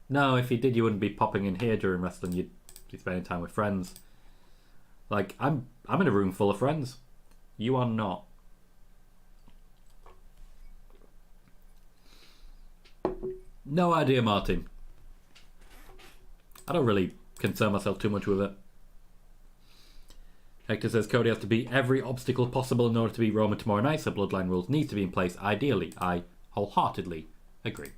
No, if you did, you wouldn't be popping in here during wrestling. You'd be spending time with friends. Like, I'm in a room full of friends. You are not. No idea, Martin. I don't really concern myself too much with it. Hector says Cody has to beat every obstacle possible in order to beat Roman tomorrow night, so bloodline rules need to be in place ideally. I wholeheartedly agree.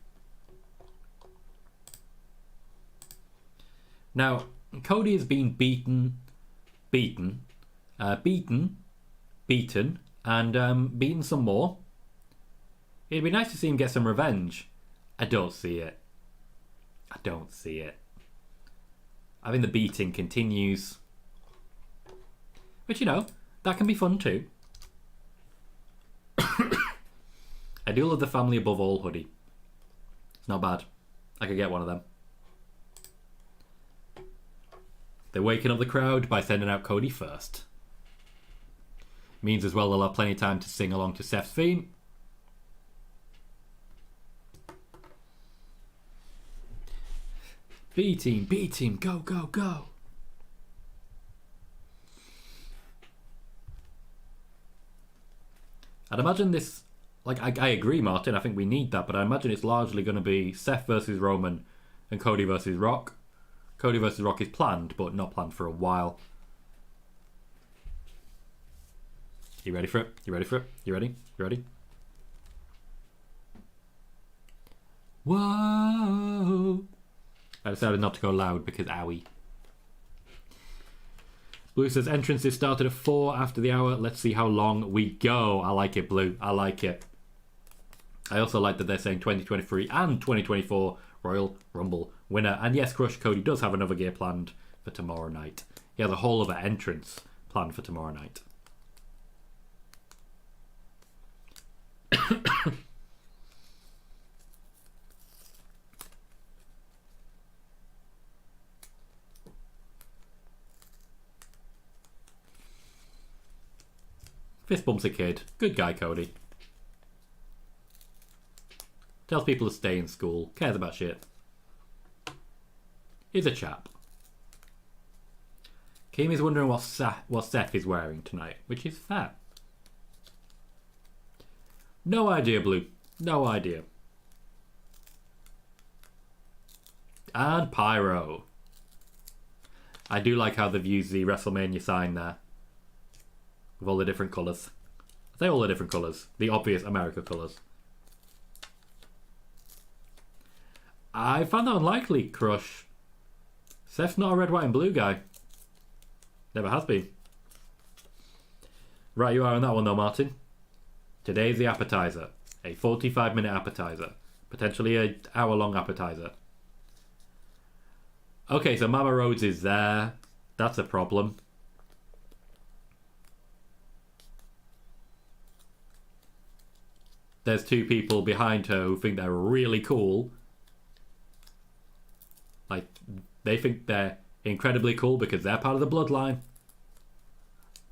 Now, Cody has been beaten, and beaten some more. It'd be nice to see him get some revenge. I don't see it. I don't see it. I think the beating continues. But you know, that can be fun too. I do love the family above all hoodie. It's not bad. I could get one of them. They're waking up the crowd by sending out Cody first. Means as well they'll have plenty of time to sing along to Seth's theme. B-team, B-team, go, go, go. I'd imagine this, like, I agree, Martin, I think we need that, but I imagine it's largely going to be Seth versus Roman and Cody versus Rock. Cody versus Rock is planned, but not planned for a while. You ready for it? You ready for it? You ready? You ready? Whoa! I decided not to go loud because owie. Blue says entrances started at 4 after the hour. Let's see how long we go. I like it, Blue. I like it. I also like that they're saying 2023 and 2024 Royal Rumble winner. And yes, Crush, Cody does have another gear planned for tomorrow night. He has a whole other entrance planned for tomorrow night. Fist bumps a kid. Good guy, Cody. Tells people to stay in school. Cares about shit. He's a chap. Kimi's wondering what Seth is wearing tonight, which is fair. No idea, Blue. No idea. And Pyro. I do like how they've used the WrestleMania sign there. With all the different colours. I say all the different colours. The obvious America colours. I found that unlikely, Crush. Seth's not a red, white and blue guy. Never has been. Right you are on that one though, Martin. Today's the appetizer. A 45-minute appetizer. Potentially an hour-long appetizer. Okay, so Mama Rhodes is there. That's a problem. There's two people behind her who think they're really cool. Like, they think they're incredibly cool because they're part of the bloodline.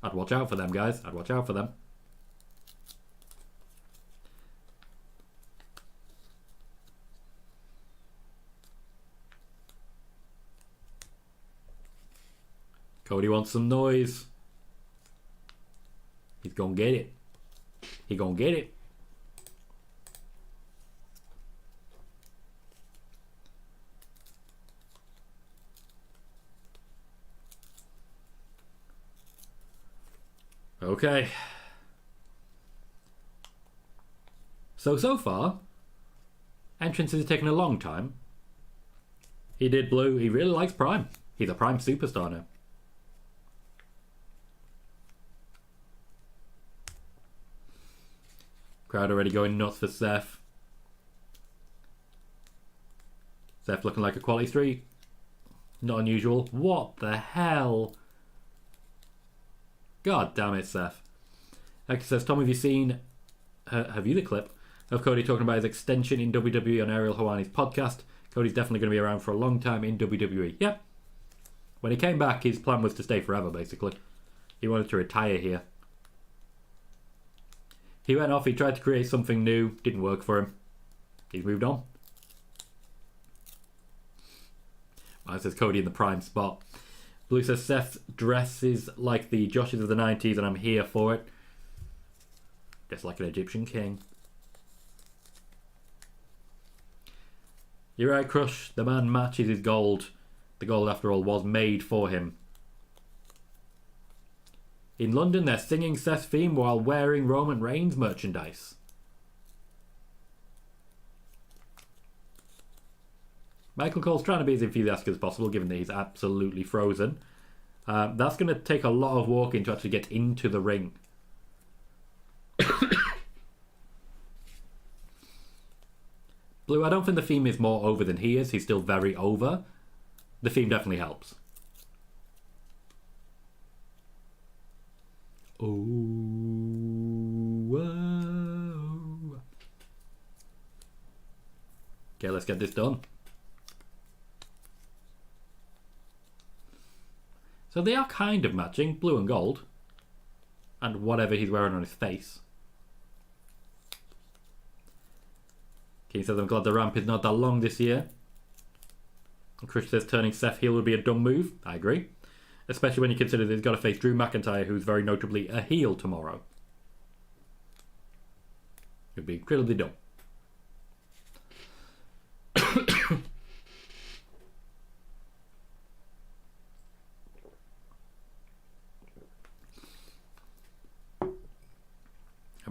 I'd watch out for them, guys. I'd watch out for them. Cody wants some noise. He's gonna get it. He gonna get it. Okay. So far, entrances have taken a long time. He did Blue. He really likes Prime. He's a Prime superstar now. Crowd already going nuts for Seth. Seth looking like a quality 3. Not unusual. What the hell? God damn it, Seth. Hector says, Tom, have you seen... have you the clip of Cody talking about his extension in WWE on Ariel Helwani's podcast? Cody's definitely going to be around for a long time in WWE. Yep. When he came back, his plan was to stay forever, basically. He wanted to retire here. He went off, he tried to create something new. Didn't work for him. He's moved on. Mine says Cody in the prime spot. Blue says Seth dresses like the Joshes of the 90s and I'm here for it. Just like an Egyptian king. You're right, Crush. The man matches his gold. The gold, after all, was made for him. In London, they're singing Seth's theme while wearing Roman Reigns merchandise. Michael Cole's trying to be as enthusiastic as possible, given that he's absolutely frozen. That's going to take a lot of walking to actually get into the ring. Blue, I don't think the theme is more over than he is. He's still very over. The theme definitely helps. Oh, whoa. Okay, let's get this done. So they are kind of matching, blue and gold. And whatever he's wearing on his face. King says, I'm glad the ramp is not that long this year. And Chris says, turning Seth heel would be a dumb move. I agree. Especially when you consider that he's got to face Drew McIntyre, who's very notably a heel tomorrow. It would be incredibly dumb.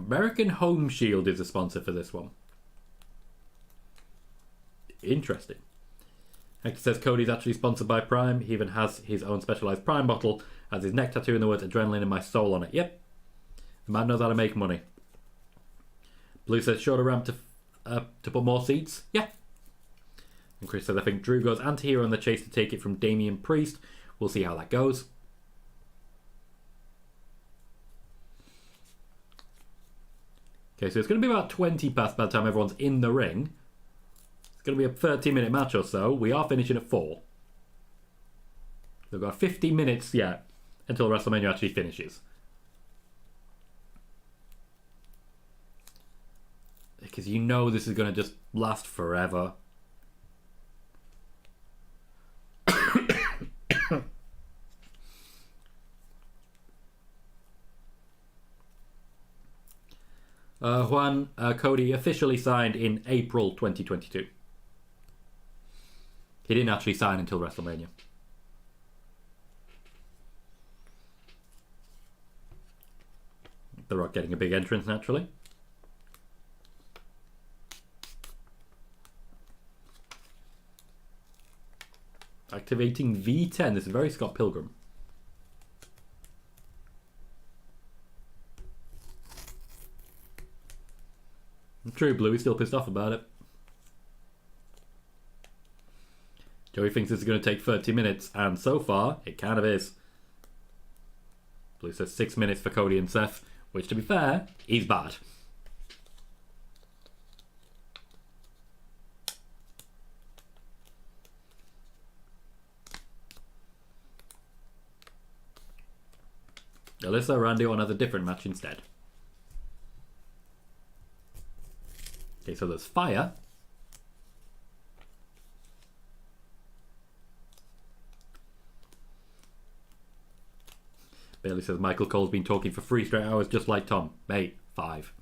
American Home Shield is a sponsor for this one. Interesting. Hector says Cody's actually sponsored by Prime. He even has his own specialised Prime bottle, has his neck tattoo in the words "Adrenaline in my soul" on it. Yep. The man knows how to make money. Blue says shorter ramp to put more seats. Yeah. And Chris says I think Drew goes anti-hero in the chase to take it from Damian Priest. We'll see how that goes. Okay, so it's going to be about 20 past by the time everyone's in the ring. It's going to be a 30-minute match or so. We are finishing at 4. We've got 50 minutes yet until WrestleMania actually finishes. Because you know this is going to just last forever. Cody officially signed in April 2022. He didn't actually sign until WrestleMania. The Rock getting a big entrance naturally. Activating V10. This is very Scott Pilgrim. True, Blue is still pissed off about it. Joey thinks this is going to take 30 minutes, and so far, it kind of is. Blue says 6 minutes for Cody and Seth, which, to be fair, is bad. Alyssa Randy want a different match instead. Okay, so there's fire. Bailey says Michael Cole's been talking for 3 straight hours just like Tom. Mate, 5.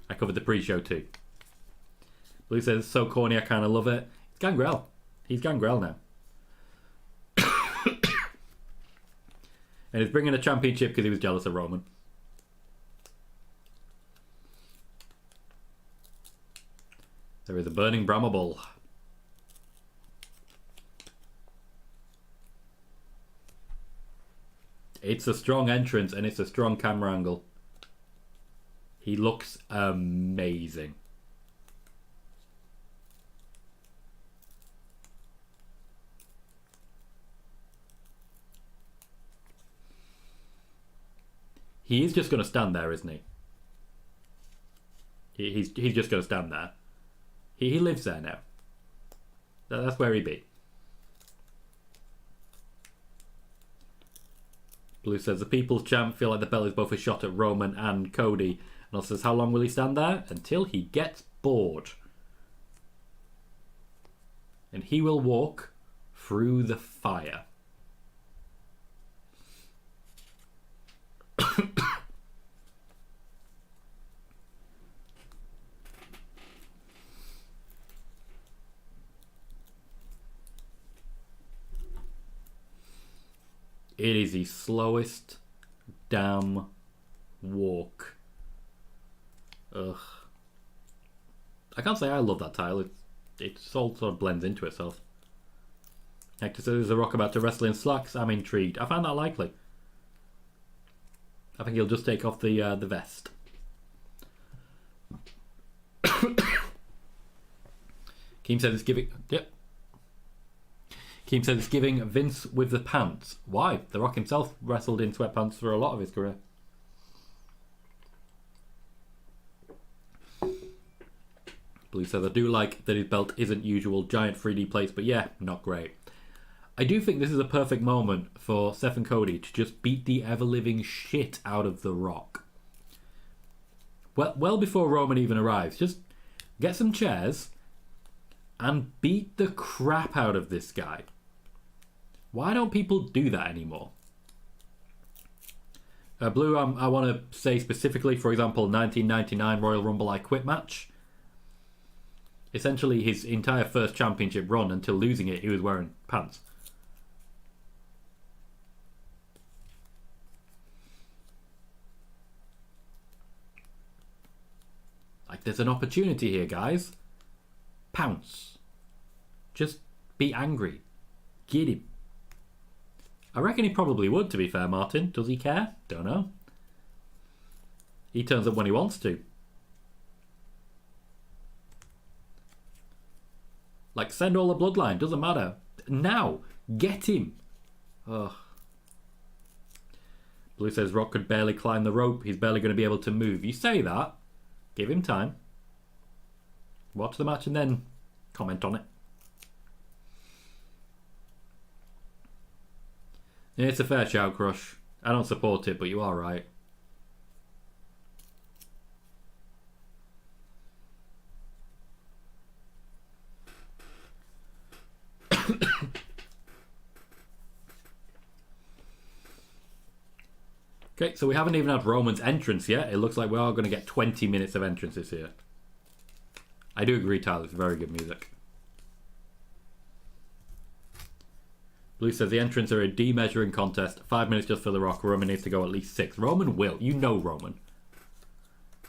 I covered the pre-show too. Blue says, so corny, I kind of love it. It's Gangrel. He's Gangrel now. And he's bringing a championship because he was jealous of Roman. There is a burning Brahma Bull. It's a strong entrance and it's a strong camera angle. He looks amazing. He is just going to stand there, isn't he? He's just going to stand there. He lives there now. That's where he be. Blue says the People's Champ feel like the belt is both a shot at Roman and Cody. And also says how long will he stand there? Until he gets bored. And he will walk through the fire. It is the slowest damn walk. Ugh. I can't say I love that title. It all sort of blends into itself. Hector says, is The Rock about to wrestle in slacks? I'm intrigued. I find that likely. I think he'll just take off the vest. Keem says it's giving... Yep. Keem says it's giving Vince with the pants. Why? The Rock himself wrestled in sweatpants for a lot of his career. Blue says, I do like that his belt isn't usual giant 3D plates, but yeah, not great. I do think this is a perfect moment for Seth and Cody to just beat the ever-living shit out of The Rock. Well before Roman even arrives. Just get some chairs and beat the crap out of this guy. Why don't people do that anymore? Blue, I want to say specifically, for example, 1999 Royal Rumble I Quit match. Essentially, his entire first championship run until losing it, he was wearing pants. There's an opportunity here, guys. Pounce. Just be angry. Get him. I reckon he probably would, to be fair, Martin. Does he care? Don't know. He turns up when he wants to. Like, send all the bloodline. Doesn't matter. Now. Get him. Ugh. Blue says Rock could barely climb the rope. He's barely going to be able to move. You say that. Give him time. Watch the match and then comment on it. Yeah, it's a fair shout, Crush. I don't support it, but you are right. Okay, so we haven't even had Roman's entrance yet. It looks like we are going to get 20 minutes of entrances here. I do agree, Tyler. It's very good music. Blue says the entrants are a demeasuring contest. 5 minutes just for The Rock. Roman needs to go at least 6. Roman will. You know Roman.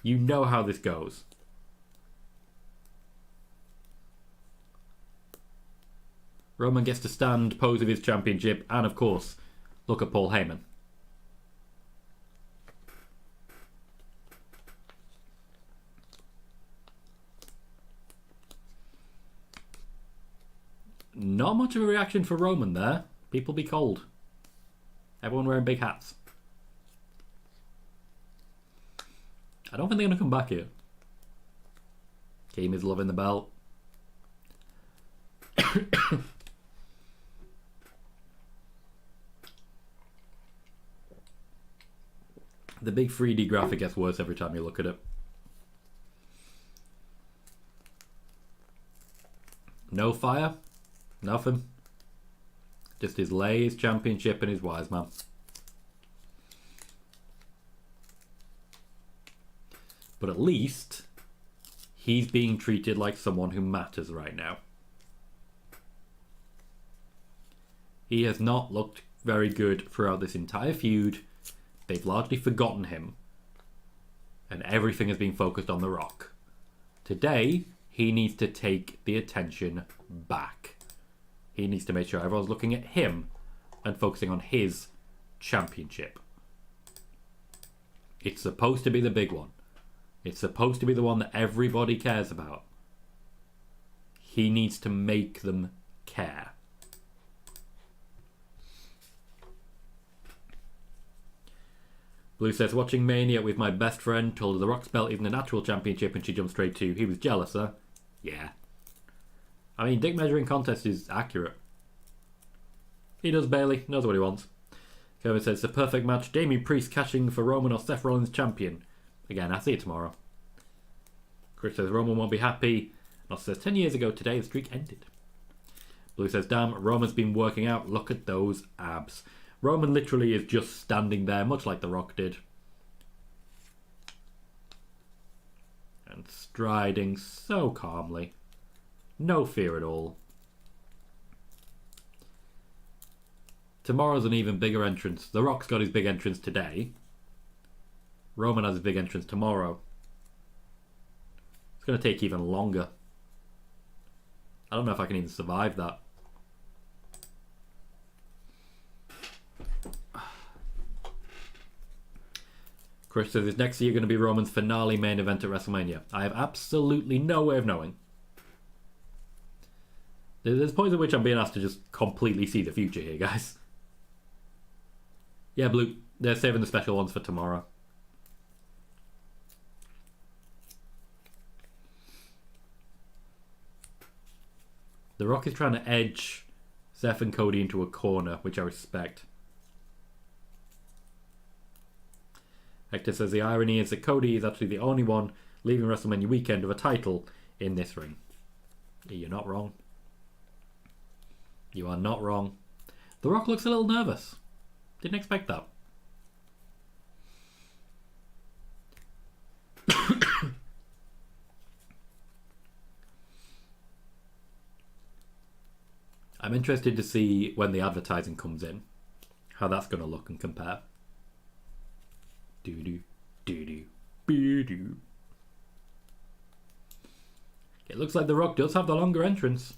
You know how this goes. Roman gets to stand, pose with his championship, and of course, look at Paul Heyman. Not much of a reaction for Roman there. People be cold. Everyone wearing big hats. I don't think they're going to come back here. Keem is loving the belt. The big 3D graphic gets worse every time you look at it. No fire. Nothing. Just his Lay's championship and his wise man. But at least he's being treated like someone who matters right now. He has not looked very good throughout this entire feud. They've largely forgotten him. And everything has been focused on The Rock. Today, he needs to take the attention back. He needs to make sure everyone's looking at him and focusing on his championship. It's supposed to be the big one. It's supposed to be the one that everybody cares about. He needs to make them care. Blue says, watching Mania with my best friend, told her The Rock's belt isn't a natural championship and she jumped straight to, he was jealous, huh? Yeah. I mean, dick measuring contest is accurate. He does barely, knows what he wants. Kevin says, it's a perfect match. Damien Priest catching for Roman or Seth Rollins champion. Again, I'll see you tomorrow. Chris says, Roman won't be happy. Nos says, 10 years ago today, the streak ended. Blue says, damn, Roman's been working out. Look at those abs. Roman literally is just standing there, much like The Rock did. And striding so calmly. No fear at all. Tomorrow's an even bigger entrance. The Rock's got his big entrance today. Roman has his big entrance tomorrow. It's going to take even longer. I don't know if I can even survive that. Chris says, is next year going to be Roman's finale main event at WrestleMania? I have absolutely no way of knowing. There's points at which I'm being asked to just completely see the future here, guys. Yeah, Blue, they're saving the special ones for tomorrow. The Rock is trying to edge Seth and Cody into a corner, which I respect. Hector says the irony is that Cody is actually the only one leaving WrestleMania weekend with a title in this ring. You're not wrong. You are not wrong. The Rock looks a little nervous. Didn't expect that. I'm interested to see when the advertising comes in, how that's going to look and compare. Doo-doo, doo-doo, doo-doo. It looks like The Rock does have the longer entrance.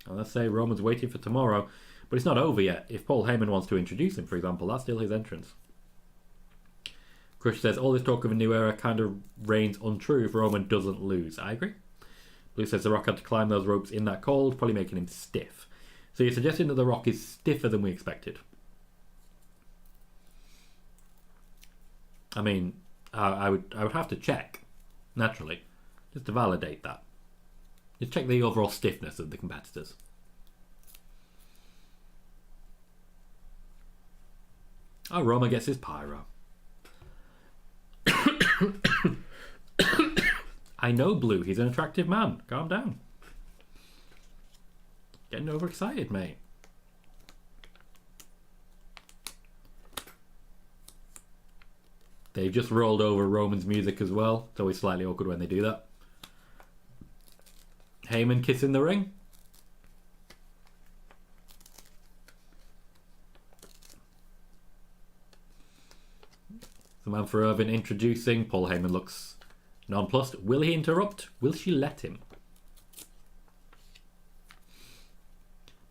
And let's say Roman's waiting for tomorrow, but it's not over yet. If Paul Heyman wants to introduce him, for example, that's still his entrance. Crush says, all this talk of a new era kind of reigns untrue if Roman doesn't lose. I agree. Blue says The Rock had to climb those ropes in that cold, probably making him stiff. So you're suggesting that The Rock is stiffer than we expected? I mean, I would have to check, naturally, just to validate that. Just check the overall stiffness of the competitors. Oh, Roman gets his pyro. I know, Blue. He's an attractive man. Calm down. Getting overexcited, mate. They've just rolled over Roman's music as well. It's always slightly awkward when they do that. Heyman kissing the ring. Samantha Irvin introducing. Paul Heyman looks nonplussed. Will he interrupt? Will she let him?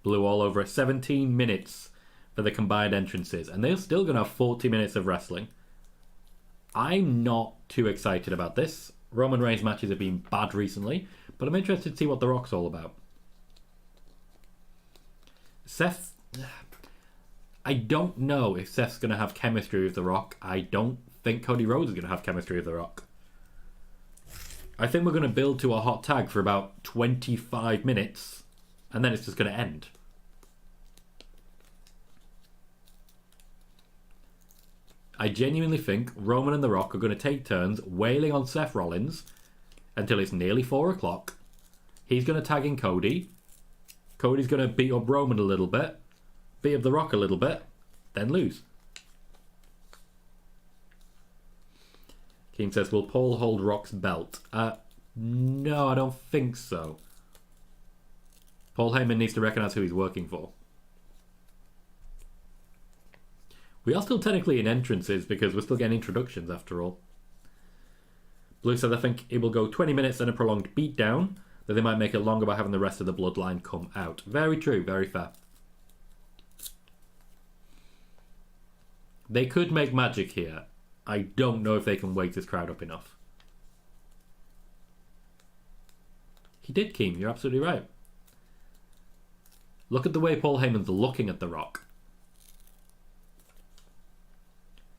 Blue all over it. 17 minutes for the combined entrances. And they're still going to have 40 minutes of wrestling. I'm not too excited about this. Roman Reigns matches have been bad recently, but I'm interested to see what The Rock's all about. Seth, I don't know if Seth's going to have chemistry with The Rock. I don't think Cody Rhodes is going to have chemistry with The Rock. I think we're going to build to a hot tag for about 25 minutes, and then it's just going to end. I genuinely think Roman and The Rock are going to take turns wailing on Seth Rollins until it's nearly 4 o'clock. He's going to tag in Cody. Cody's going to beat up Roman a little bit, beat up The Rock a little bit, then lose. Keane says, will Paul hold Rock's belt? No, I don't think so. Paul Heyman needs to recognise who he's working for. We are still technically in entrances because we're still getting introductions after all. Blue says, I think it will go 20 minutes and a prolonged beatdown, that they might make it longer by having the rest of the bloodline come out. Very true, very fair. They could make magic here. I don't know if they can wake this crowd up enough. He did, Keem, you're absolutely right. Look at the way Paul Heyman's looking at The Rock.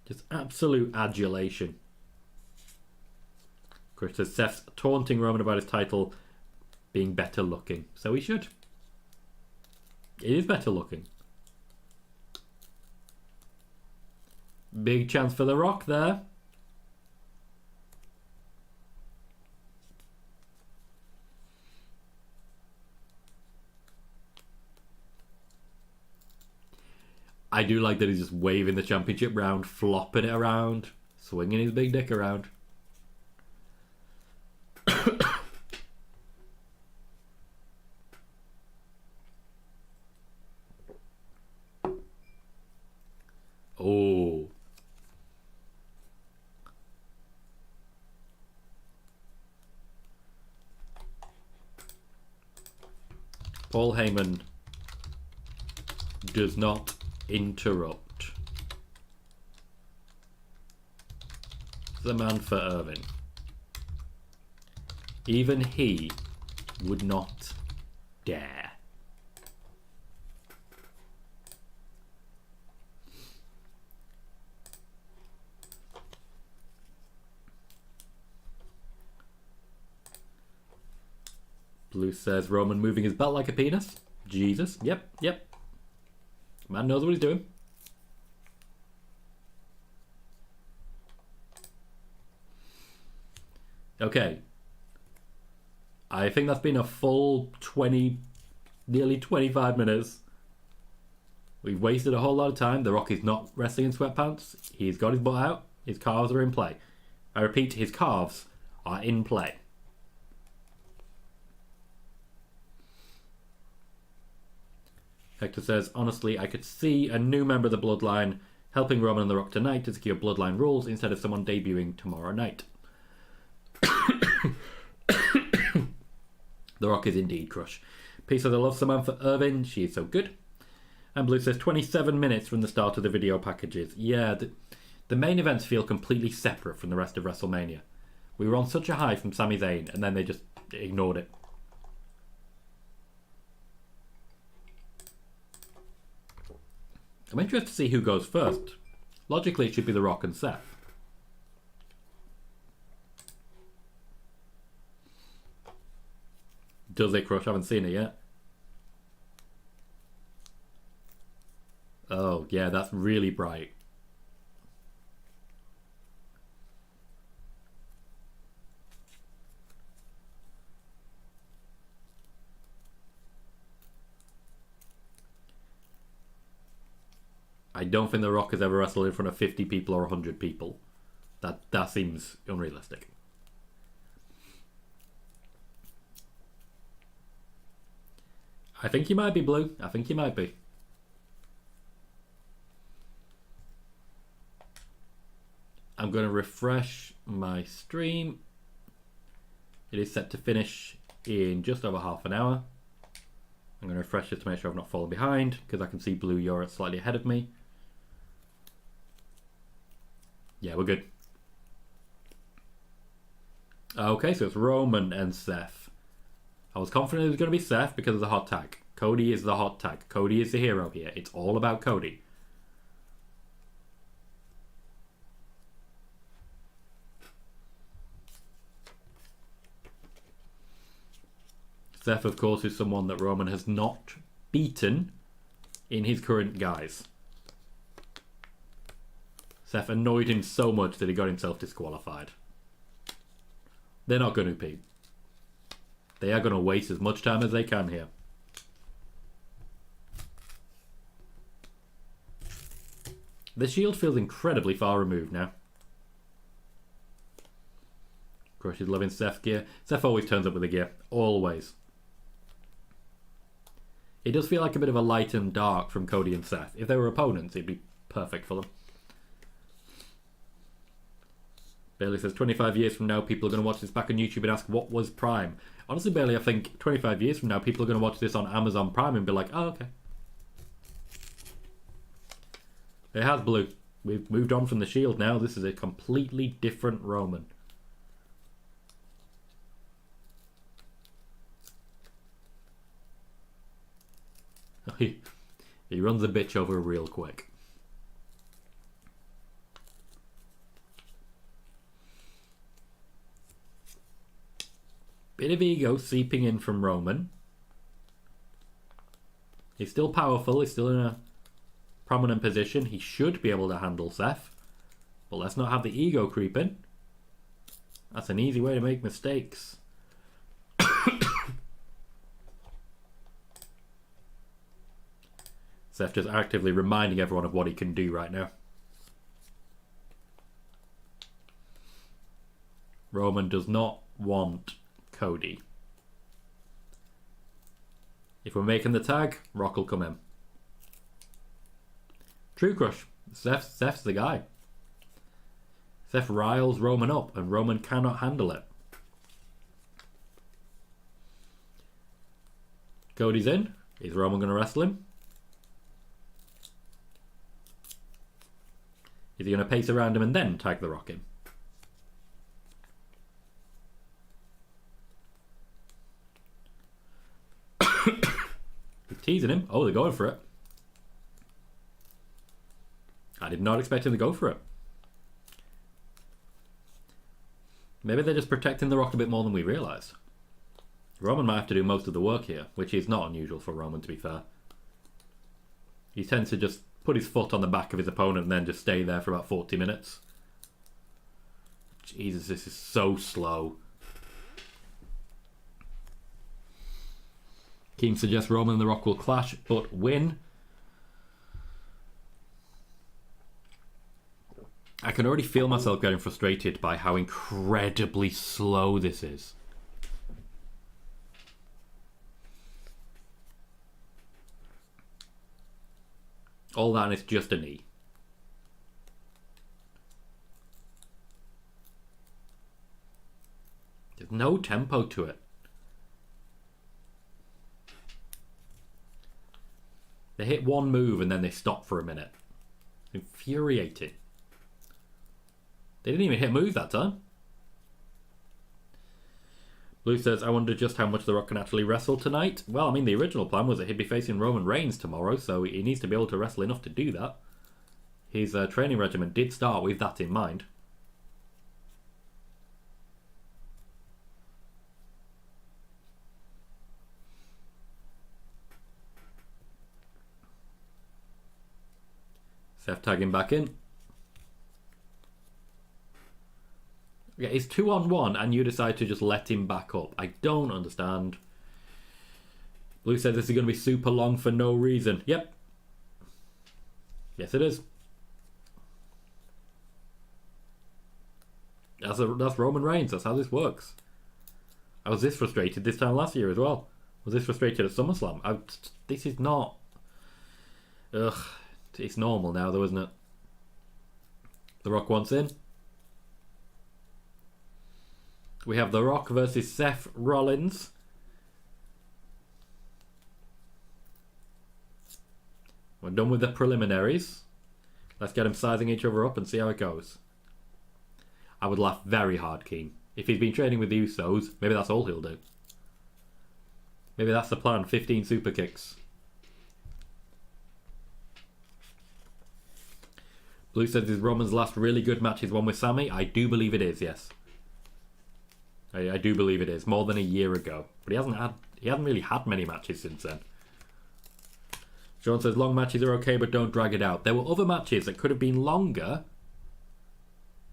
Just absolute adulation. Chris says Seth's taunting Roman about his title being better looking. So he should. It is better looking. Big chance for The Rock there. I do like that he's just waving the championship round, flopping it around, swinging his big dick around. Oh. Paul Heyman does not interrupt. The man for Irvin. Even he would not dare. Blue says Roman moving his belt like a penis. Jesus. Yep, yep. Man knows what he's doing. Okay. I think that's been a full 20, nearly 25 minutes. We've wasted a whole lot of time. The Rock is not wrestling in sweatpants. He's got his butt out. His calves are in play. I repeat, his calves are in play. Hector says, honestly, I could see a new member of the Bloodline helping Roman and The Rock tonight to secure Bloodline rules instead of someone debuting tomorrow night. The Rock is indeed Crush. Peace says, I love Samantha Irvin. She is so good. And Blue says, 27 minutes from the start of the video packages. Yeah, the main events feel completely separate from the rest of WrestleMania. We were on such a high from Sami Zayn, and then they just ignored it. I'm interested to see who goes first. Logically, it should be The Rock and Seth. Does it Crush? I haven't seen it yet. Oh, yeah, that's really bright. I don't think The Rock has ever wrestled in front of 50 people or 100 people. That seems unrealistic. I think he might be Blue. I think he might be. I'm going to refresh my stream. It is set to finish in just over half an hour. I'm going to refresh it to make sure I've not fallen behind, because I can see Blue, you're slightly ahead of me. Yeah, we're good. Okay, so it's Roman and Seth. I was confident it was going to be Seth because of the hot tag. Cody is the hot tag. Cody is the hero here. It's all about Cody. Seth, of course, is someone that Roman has not beaten in his current guise. Seth annoyed him so much that he got himself disqualified. They're not going to, Pete. They are going to waste as much time as they can here. The Shield feels incredibly far removed now. Crush is loving Seth's gear. Seth always turns up with the gear. Always. It does feel like a bit of a light and dark from Cody and Seth. If they were opponents, it'd be perfect for them. Bailey says, 25 years from now, people are going to watch this back on YouTube and ask, what was Prime? Honestly, Bailey, I think 25 years from now, people are going to watch this on Amazon Prime and be like, oh, okay. It has Blue. We've moved on from the Shield now. This is a completely different Roman. He runs a bitch over real quick. Bit of ego seeping in from Roman. He's still powerful. He's still in a prominent position. He should be able to handle Seth. But let's not have the ego creeping. That's an easy way to make mistakes. Seth just actively reminding everyone of what he can do right now. Roman does not want Cody. If we're making the tag, Rock will come in. True Crush. Seth's the guy. Seth riles Roman up and Roman cannot handle it. Cody's in. Is Roman going to wrestle him? Is he going to pace around him and then tag the Rock in? He's teasing him. Oh, they're going for it. I did not expect him to go for it. Maybe they're just protecting the Rock a bit more than we realised. Roman might have to do most of the work here, which is not unusual for Roman, to be fair. He tends to just put his foot on the back of his opponent and then just stay there for about 40 minutes. Jesus, this is so slow. Keem suggests Roman and The Rock will clash, but win. I can already feel myself getting frustrated by how incredibly slow this is. All that and it's just a knee. There's no tempo to it. They hit one move and then they stop for a minute. Infuriating. They didn't even hit a move that time. Blue says, I wonder just how much The Rock can actually wrestle tonight. Well, I mean, the original plan was that he'd be facing Roman Reigns tomorrow, so he needs to be able to wrestle enough to do that. His training regimen did start with that in mind. Seth tagging back in. Yeah, it's 2-on-1 and you decide to just let him back up. I don't understand. Blue says this is going to be super long for no reason. Yep. Yes, it is. That's Roman Reigns. That's how this works. I was this frustrated this time last year as well. I was this frustrated at SummerSlam. This is not... Ugh. It's normal now though, isn't it? The Rock wants in. We have The Rock versus Seth Rollins. We're done with the preliminaries. Let's get them sizing each other up and see how it goes. I would laugh very hard, Keen. If he's been training with the Usos, maybe that's all he'll do. Maybe that's the plan, 15 super kicks. Blue says is Roman's last really good match is one with Sami. I do believe it is, yes. I do believe it is. More than a year ago. But he hasn't really had many matches since then. Sean says long matches are okay, but don't drag it out. There were other matches that could have been longer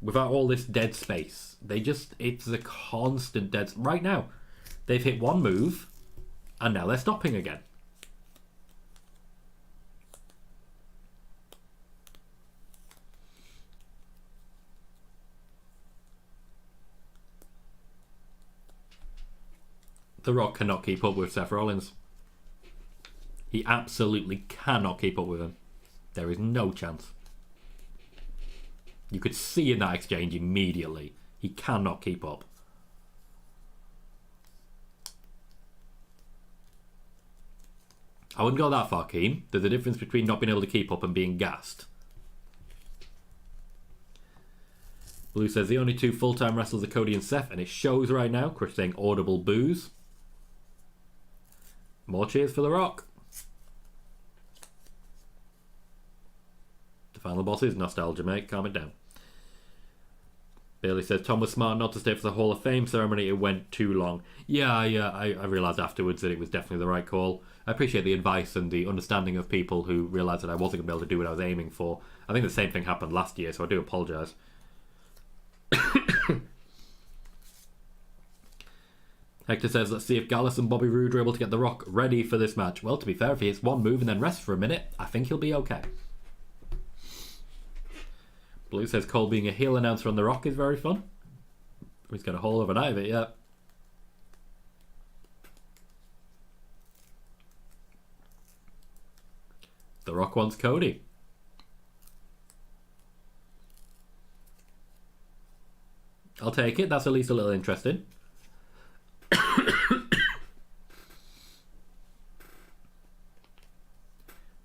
without all this dead space. It's a constant dead... Right now, they've hit one move, and now they're stopping again. The Rock cannot keep up with Seth Rollins. He absolutely cannot keep up with him. There is no chance. You could see in that exchange immediately. He cannot keep up. I wouldn't go that far, Keen. There's a difference between not being able to keep up and being gassed. Blue says the only two full-time wrestlers are Cody and Seth, and it shows right now. Chris saying audible boos. More cheers for The Rock. The final boss is nostalgia, mate. Calm it down. Bailey says Tom was smart not to stay for the Hall of Fame ceremony. It went too long. Yeah, I realised afterwards that it was definitely the right call. I appreciate the advice and the understanding of people who realised that I wasn't going to be able to do what I was aiming for. I think the same thing happened last year, so I do apologise. Hector says, let's see if Gallus and Bobby Roode are able to get The Rock ready for this match. Well, to be fair, if he hits one move and then rests for a minute, I think he'll be okay. Blue says Cole being a heel announcer on The Rock is very fun. He's got a whole other night of it, yeah. The Rock wants Cody. I'll take it. That's at least a little interesting.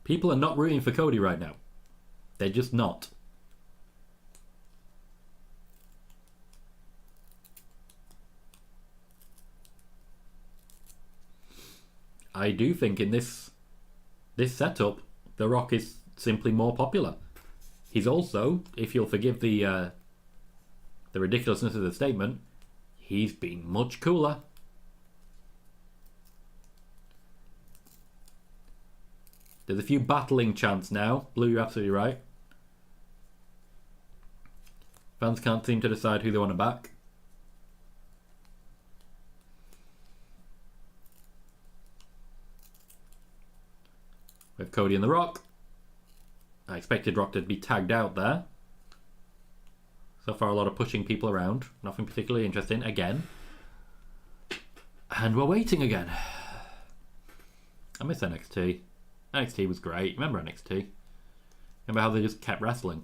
People are not rooting for Cody right now. They're just not. I do think in this setup, The Rock is simply more popular. He's also, if you'll forgive the ridiculousness of the statement, he's been much cooler. There's a few battling chants now. Blue, you're absolutely right. Fans can't seem to decide who they want to back. We have Cody and The Rock. I expected Rock to be tagged out there. So far, a lot of pushing people around. Nothing particularly interesting, again. And we're waiting again. I miss NXT. NXT was great. Remember NXT? Remember how they just kept wrestling?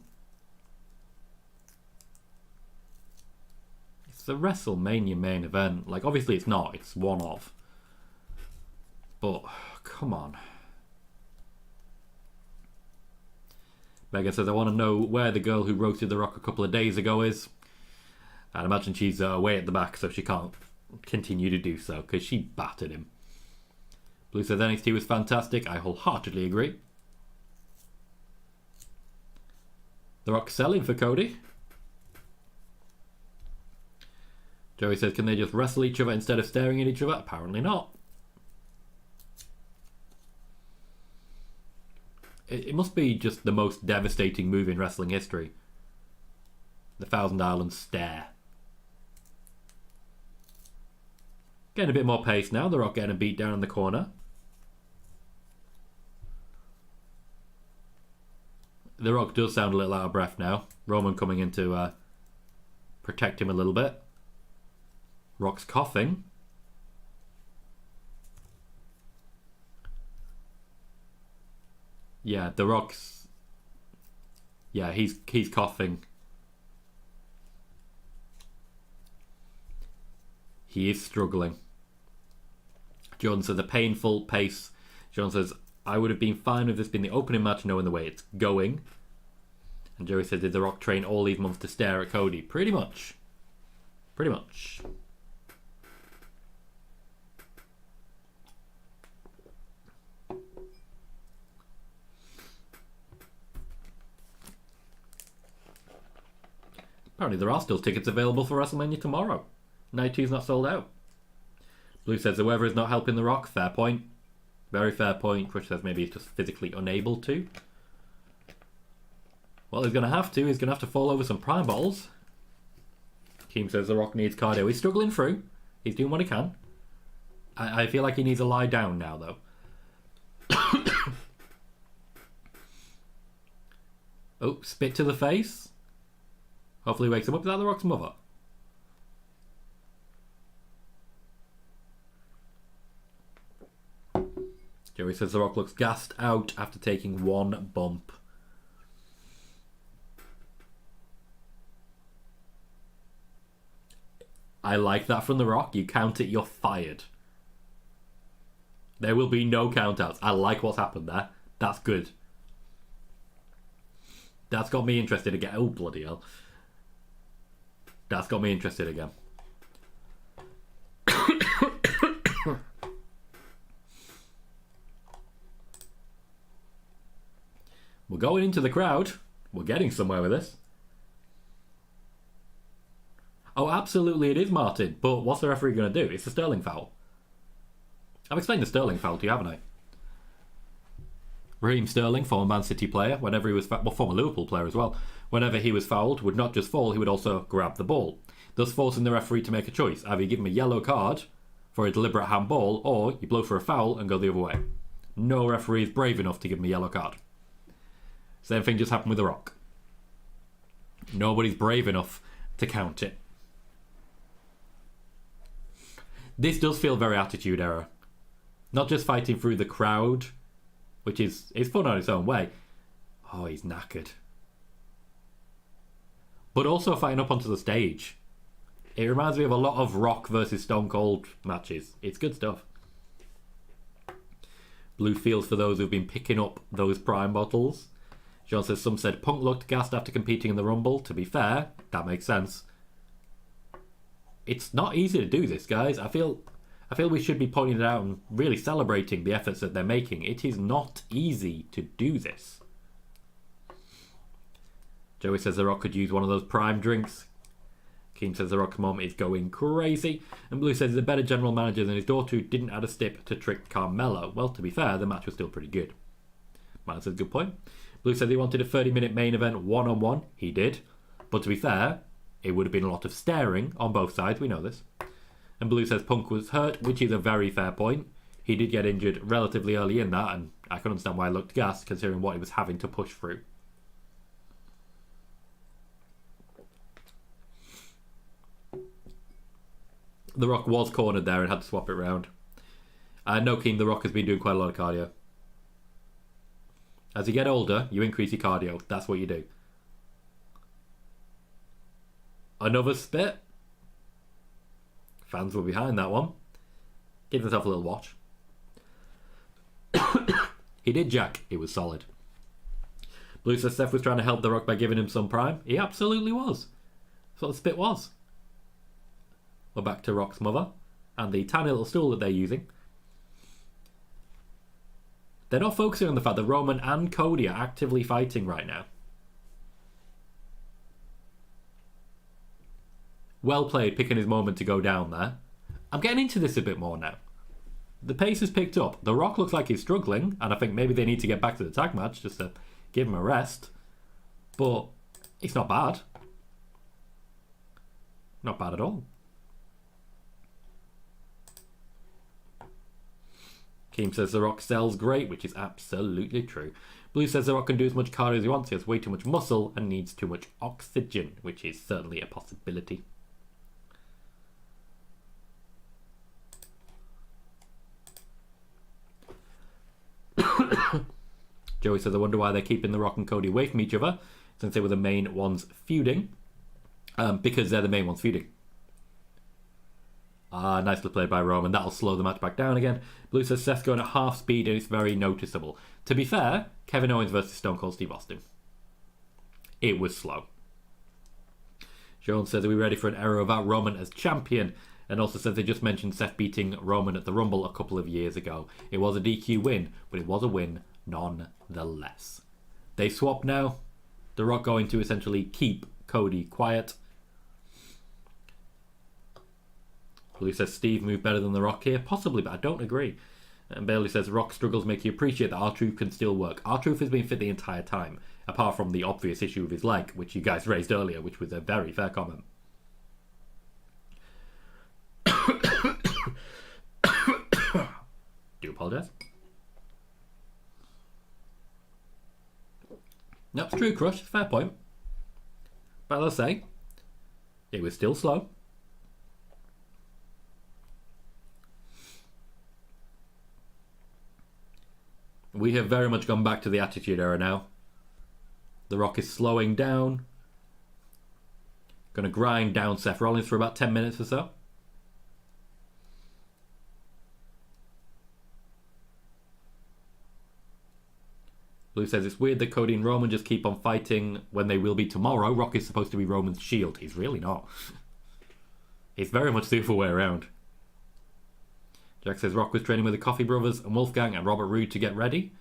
It's the WrestleMania main event. Like, obviously it's not. It's one of. But, come on. Megan says, I want to know where the girl who roasted The Rock a couple of days ago is. I'd imagine she's away at the back, so she can't continue to do so, because she battered him. Blue says NXT was fantastic. I wholeheartedly agree. The Rock selling for Cody. Joey says, can they just wrestle each other instead of staring at each other? Apparently not. It must be just the most devastating move in wrestling history. The Thousand Island Stare. Getting a bit more pace now. The Rock getting a beat down in the corner. The Rock does sound a little out of breath now. Roman coming in to protect him a little bit. Rock's coughing. Yeah, The Rock's... Yeah, he's coughing. He is struggling. Jordan says, a painful pace. Jordan says, I would have been fine with this being the opening match knowing the way it's going. And Joey says, did The Rock train all these months to stare at Cody? Pretty much. Pretty much. Apparently there are still tickets available for WrestleMania tomorrow. Night 2's not sold out. Blue says the weather is not helping The Rock. Fair point. Very fair point. Crush says maybe he's just physically unable to. Well, he's going to have to. He's going to have to fall over some prime bottles. Keem says The Rock needs cardio. He's struggling through. He's doing what he can. I feel like he needs to lie down now, though. Oh, spit to the face. Hopefully he wakes him up. Is that The Rock's mother? Joey says The Rock looks gassed out after taking one bump. I like that from The Rock. You count it, you're fired. There will be no countouts. I like what's happened there. That's good. That's got me interested again. Oh, bloody hell. That's got me interested again. We're going into the crowd. We're getting somewhere with this. Oh, absolutely it is Martin. But what's the referee going to do? It's a Sterling foul. I've explained the Sterling foul to you, haven't I? Raheem Sterling, former Man City player, whenever he was... well, former Liverpool player as well. Whenever he was fouled, would not just fall, he would also grab the ball. Thus forcing the referee to make a choice. Either you give him a yellow card for a deliberate handball, or you blow for a foul and go the other way. No referee is brave enough to give him a yellow card. Same thing just happened with The Rock. Nobody's brave enough to count it. This does feel very Attitude Era. Not just fighting through the crowd, which is fun on its own way. Oh, he's knackered. But also fighting up onto the stage. It reminds me of a lot of Rock versus Stone Cold matches. It's good stuff. Blue feels for those who've been picking up those prime bottles. John says some said Punk looked gassed after competing in the Rumble. To be fair, that makes sense. It's not easy to do this, guys. I feel we should be pointing it out and really celebrating the efforts that they're making. It is not easy to do this. Joey says The Rock could use one of those prime drinks. Keem says The Rock's mom is going crazy. And Blue says he's a better general manager than his daughter who didn't add a stip to trick Carmella. Well, to be fair, the match was still pretty good. Man says good point. Blue says he wanted a 30-minute main event one-on-one. He did. But to be fair, it would have been a lot of staring on both sides. We know this. And Blue says Punk was hurt, which is a very fair point. He did get injured relatively early in that, and I can understand why he looked gassed, considering what he was having to push through. The Rock was cornered there and had to swap it round. No, Keem, The Rock has been doing quite a lot of cardio. As you get older, you increase your cardio. That's what you do. Another spit. Fans were behind that one. Give himself a little watch. He did, Jack. It was solid. Blue says Seth was trying to help The Rock by giving him some prime. He absolutely was. That's what the spit was. We're back to Rock's mother and the tiny little stool that they're using. They're not focusing on the fact that Roman and Cody are actively fighting right now. Well played, picking his moment to go down there. I'm getting into this a bit more now. The pace has picked up. The Rock looks like he's struggling, and I think maybe they need to get back to the tag match just to give him a rest. But it's not bad. Not bad at all. Keem says The Rock sells great, which is absolutely true. Blue says The Rock can do as much cardio as he wants. He has way too much muscle and needs too much oxygen, which is certainly a possibility. Joey says, I wonder why they're keeping The Rock and Cody away from each other since they were the main ones feuding. Because they're the main ones feuding. Nicely played by Roman. That'll slow the match back down again. Blue says Seth's going at half speed and it's very noticeable. To be fair, Kevin Owens versus Stone Cold Steve Austin. It was slow. Jones says, are we ready for an era without Roman as champion? And also says they just mentioned Seth beating Roman at the Rumble a couple of years ago. It was a DQ win, but it was a win nonetheless. They swap now. The Rock going to essentially keep Cody quiet. Blue says Steve moved better than The Rock here. Possibly, but I don't agree. And Bailey says Rock struggles make you appreciate that R-Truth can still work. R-Truth has been fit the entire time, apart from the obvious issue with his leg, which you guys raised earlier, which was a very fair comment. Do apologise. No, it's true, Crush. Fair point. But as I say, it was still slow. We have very much gone back to the Attitude Era now. The Rock is slowing down. Going to grind down Seth Rollins for about 10 minutes or so. Blue says it's weird that Cody and Roman just keep on fighting when they will be tomorrow. Rock is supposed to be Roman's shield. He's really not. It's very much the other way around. Jack says Rock was training with the Coffee Brothers and Wolfgang and Robert Roode to get ready.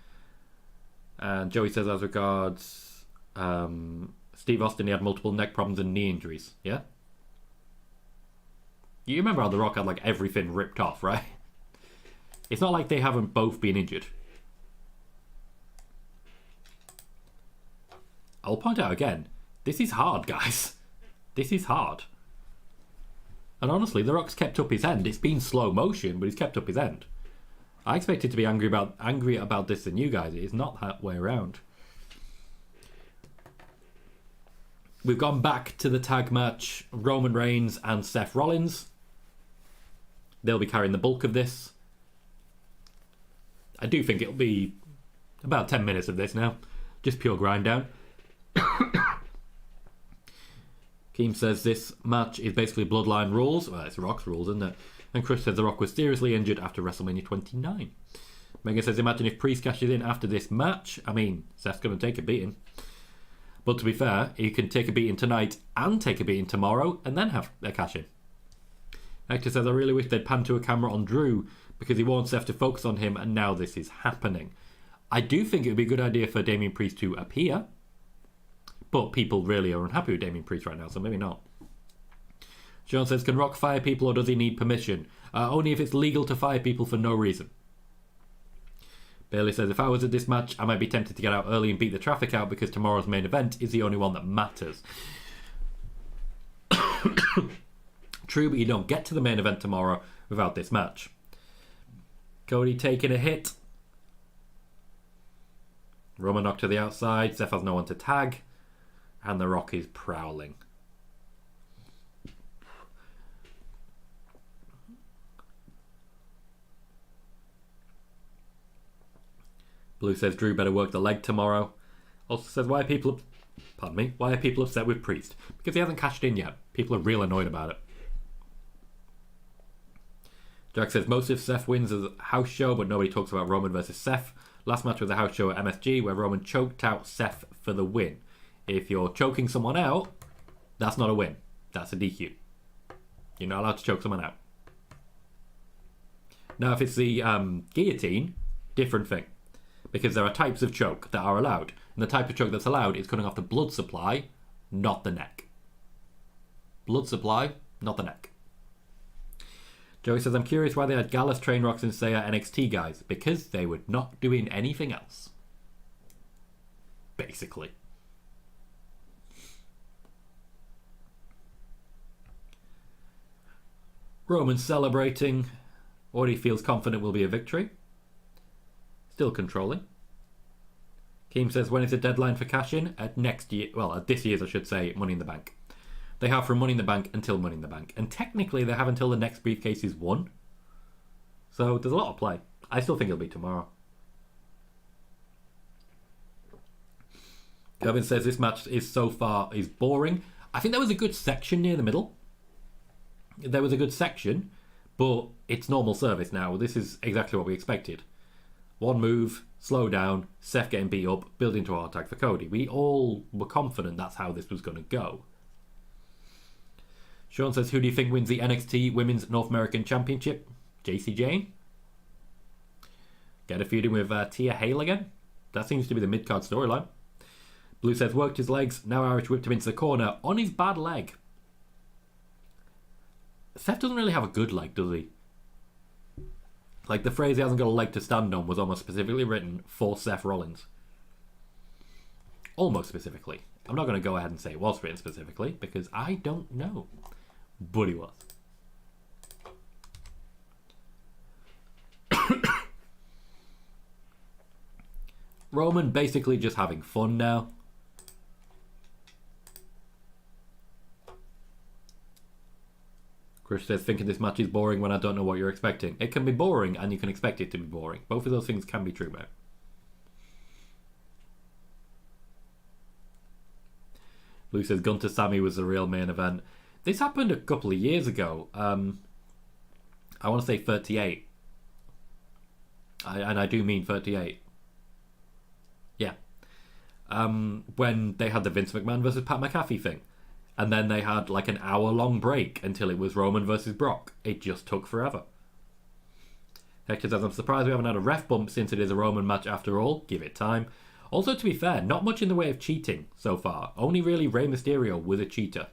And Joey says as regards Steve Austin, he had multiple neck problems and knee injuries. Yeah? You remember how The Rock had like everything ripped off, right? It's not like they haven't both been injured. I'll point out again, this is hard, guys. This is hard. And honestly, The Rock's kept up his end. It's been slow motion, but he's kept up his end. I expected to be angry about this than you guys. It's not that way around. We've gone back to the tag match, Roman Reigns and Seth Rollins. They'll be carrying the bulk of this. I do think it'll be about 10 minutes of this now. Just pure grind down. Keem says this match is basically Bloodline rules. Well, it's Rock's rules, isn't it? And Chris says The Rock was seriously injured after WrestleMania 29. Megan says, imagine if Priest cashes in after this match. I mean, Seth's going to take a beating. But to be fair, he can take a beating tonight and take a beating tomorrow and then have a cash in. Hector says, I really wish they'd pan to a camera on Drew because he wants Seth to focus on him and now this is happening. I do think it would be a good idea for Damian Priest to appear. But people really are unhappy with Damian Priest right now, so maybe not. Sean says, can Rock fire people or does he need permission? Only if it's legal to fire people for no reason. Bailey says, if I was at this match, I might be tempted to get out early and beat the traffic out because tomorrow's main event is the only one that matters. True, but you don't get to the main event tomorrow without this match. Cody taking a hit. Roman knocked to the outside. Seth has no one to tag. And The Rock is prowling. Blue says Drew better work the leg tomorrow. Also says why are people upset with Priest? Because he hasn't cashed in yet. People are real annoyed about it. Jack says most of Seth wins as a house show, but nobody talks about Roman versus Seth. Last match was a house show at MSG where Roman choked out Seth for the win. If you're choking someone out, that's not a win. That's a DQ. You're not allowed to choke someone out. Now, if it's the guillotine, different thing. Because there are types of choke that are allowed. And the type of choke that's allowed is cutting off the blood supply, not the neck. Blood supply, not the neck. Joey says, I'm curious why they had Gallus, Train Rocks, and Saya NXT guys. Because they were not doing anything else. Basically. Roman celebrating what he feels confident will be a victory. Still controlling. Keem says, when is the deadline for cash-in? At next year, well, at this year's, I should say, Money in the Bank. They have from Money in the Bank until Money in the Bank. And technically, they have until the next briefcase is won. So, there's a lot of play. I still think it'll be tomorrow. Kevin says, this match is so far is boring. I think there was a good section near the middle. There was a good section, but it's normal service now. This is exactly what we expected. One move, slow down, Seth getting beat up, building to a hard tag for Cody. We all were confident that's how this was going to go. Sean says, who do you think wins the NXT Women's North American Championship? JC Jane? Get a feud in with Tia Hale again? That seems to be the mid-card storyline. Blue says, worked his legs, now Irish whipped him into the corner on his bad leg. Seth doesn't really have a good leg, does he? Like, the phrase he hasn't got a leg to stand on was almost specifically written for Seth Rollins. Almost specifically. I'm not going to go ahead and say it was written specifically, because I don't know. But he was. Roman basically just having fun now. Chris says, thinking this match is boring when I don't know what you're expecting. It can be boring and you can expect it to be boring. Both of those things can be true, mate. Luke says, Gunther Sami was the real main event. This happened a couple of years ago. I want to say 38. And I do mean 38. Yeah. When they had the Vince McMahon versus Pat McAfee thing. And then they had like an hour-long break until it was Roman versus Brock. It just took forever. Hector says, I'm surprised we haven't had a ref bump since it is a Roman match after all. Give it time. Also, to be fair, not much in the way of cheating so far. Only really Rey Mysterio was a cheater.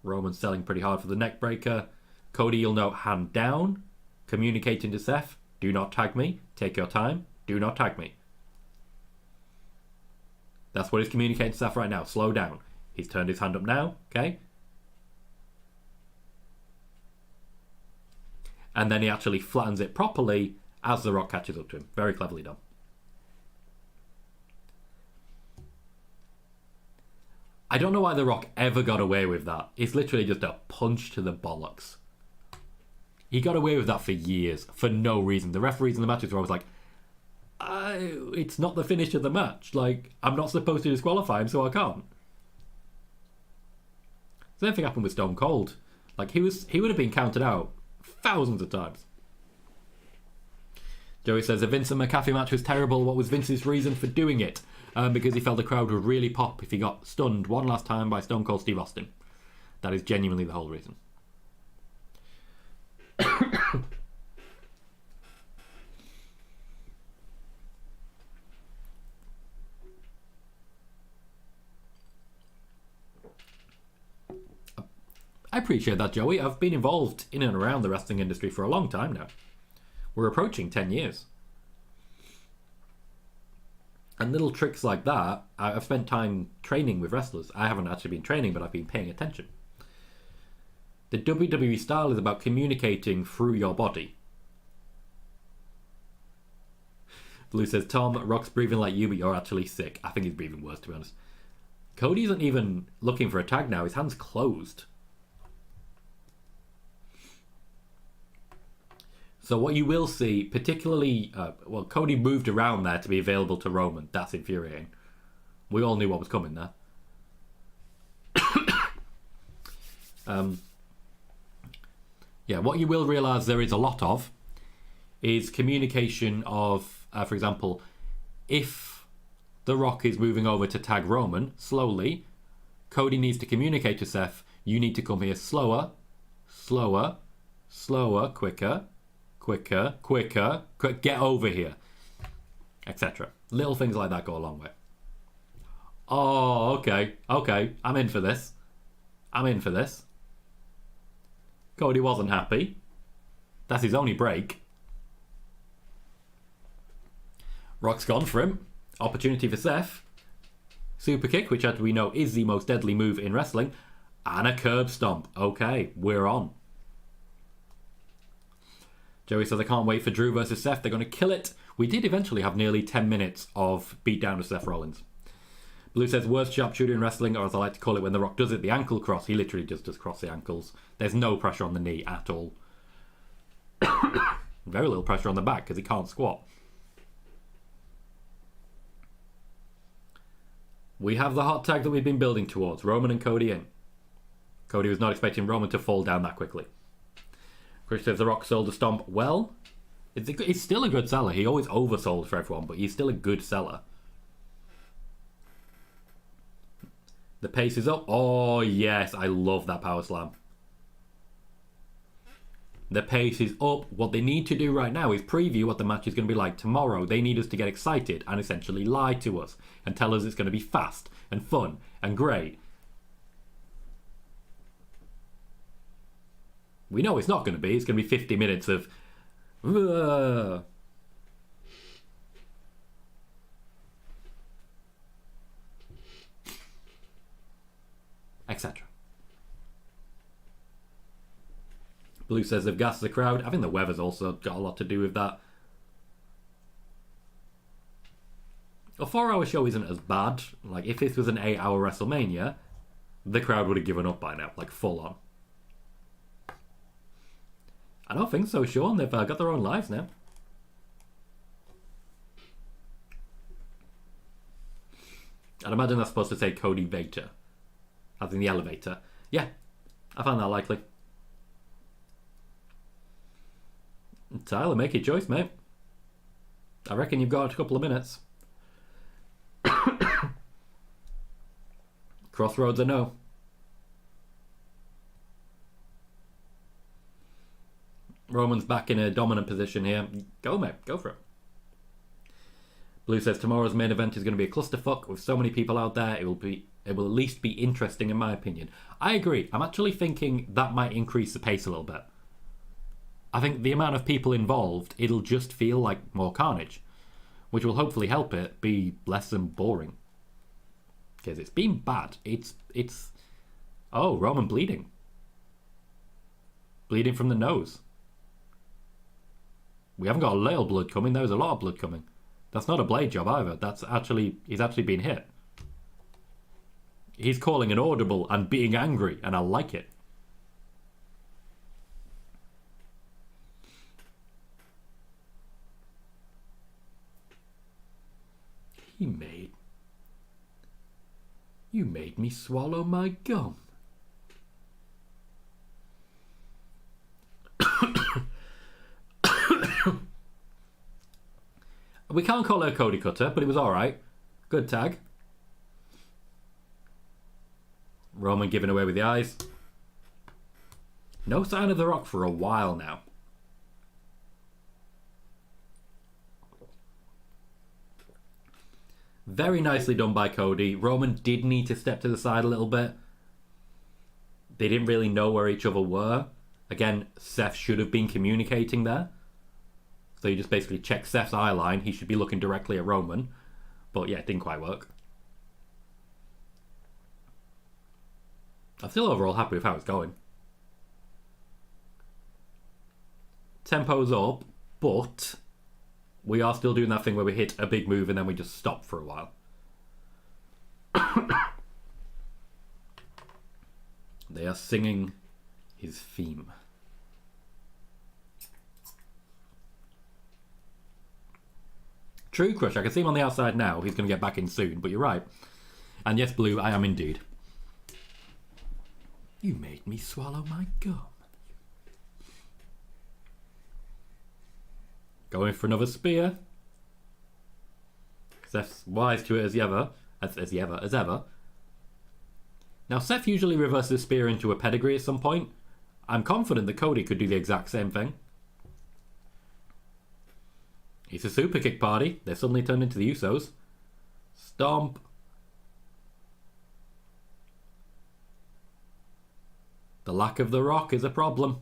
Roman's selling pretty hard for the neck breaker. Cody, you'll note, hand down. Communicating to Seth. Do not tag me. Take your time. Do not tag me. That's what he's communicating to Seth right now. Slow down. He's turned his hand up now. Okay? And then he actually flattens it properly as The Rock catches up to him. Very cleverly done. I don't know why The Rock ever got away with that. It's literally just a punch to the bollocks. He got away with that for years, for no reason. The referees in the matches were always like, it's not the finish of the match. Like, I'm not supposed to disqualify him, so I can't. Same thing happened with Stone Cold. Like, he would have been counted out thousands of times. Joey says, the Vince and McAfee match was terrible. What was Vince's reason for doing it? Because he felt the crowd would really pop if he got stunned one last time by Stone Cold Steve Austin. That is genuinely the whole reason. I appreciate that, Joey. I've been involved in and around the wrestling industry for a long time now. We're approaching 10 years. And little tricks like that, I've spent time training with wrestlers. I haven't actually been training, but I've been paying attention. The WWE style is about communicating through your body. Blue says, Tom, Rock's breathing like you, but you're actually sick. I think he's breathing worse, to be honest. Cody isn't even looking for a tag now. His hand's closed. So what you will see, particularly... well, Cody moved around there to be available to Roman. That's infuriating. We all knew what was coming there. Yeah, what you will realise there is a lot of is communication of for example, if The Rock is moving over to tag Roman slowly, Cody needs to communicate to Seth, you need to come here slower, slower, slower, quicker, quicker, quicker, get over here, etc. Little things like that go a long way. Oh, okay, I'm in for this. Cody wasn't happy. That's his only break. Rock's gone for him. Opportunity for Seth. Super kick, which as we know is the most deadly move in wrestling. And a curb stomp. Okay, we're on. Joey says, I can't wait for Drew versus Seth. They're going to kill it. We did eventually have nearly 10 minutes of beatdown of Seth Rollins. Blue says, worst sharpshooter in wrestling, or as I like to call it when The Rock does it, the ankle cross. He literally just does cross the ankles. There's no pressure on the knee at all. Very little pressure on the back because he can't squat. We have the hot tag that we've been building towards. Roman and Cody in. Cody was not expecting Roman to fall down that quickly. Chris says, The Rock sold a stomp well. He's still a good seller. He always oversold for everyone, but he's still a good seller. The pace is up. Oh, yes. I love that power slam. The pace is up. What they need to do right now is preview what the match is going to be like tomorrow. They need us to get excited and essentially lie to us and tell us it's going to be fast and fun and great. We know it's not going to be. It's going to be 50 minutes of... etc. Blue says they've gassed the crowd. I think the weather's also got a lot to do with that. A 4-hour show isn't as bad. Like, if this was an 8-hour WrestleMania, the crowd would have given up by now, like, full on. I don't think so, Sean. They've got their own lives now. I'd imagine that's supposed to say Cody Vader, as in the elevator. Yeah, I found that likely. Tyler, make your choice, mate. I reckon you've got a couple of minutes. Crossroads or no? Roman's back in a dominant position here. Go, mate. Go for it. Blue says tomorrow's main event is going to be a clusterfuck with so many people out there. It will at least be interesting in my opinion. I agree. I'm actually thinking that might increase the pace a little bit. I think the amount of people involved, it'll just feel like more carnage, which will hopefully help it be less than boring. Because it's been bad. It's oh, Roman bleeding. Bleeding from the nose. We haven't got a little blood coming. There's a lot of blood coming. That's not a blade job either. He's actually been hit. He's calling an audible and being angry, and I like it. You made me swallow my gum. We can't call her a Cody Cutter, but it was alright. Good tag. Roman giving away with the eyes. No sign of The Rock for a while now. Very nicely done by Cody. Roman did need to step to the side a little bit. They didn't really know where each other were. Again, Seth should have been communicating there. So you just basically check Seth's eye line. He should be looking directly at Roman. But yeah, it didn't quite work. I'm still overall happy with how it's going. Tempo's up, but we are still doing that thing where we hit a big move and then we just stop for a while. They are singing his theme. True, Crush. I can see him on the outside now. He's going to get back in soon, but you're right. And yes, Blue, I am indeed. You made me swallow my gum. Going for another spear. Seth's wise to it as ever. Now, Seth usually reverses the spear into a pedigree at some point. I'm confident that Cody could do the exact same thing. It's a super kick party. They've suddenly turned into the Usos. Stomp. The lack of the Rock is a problem.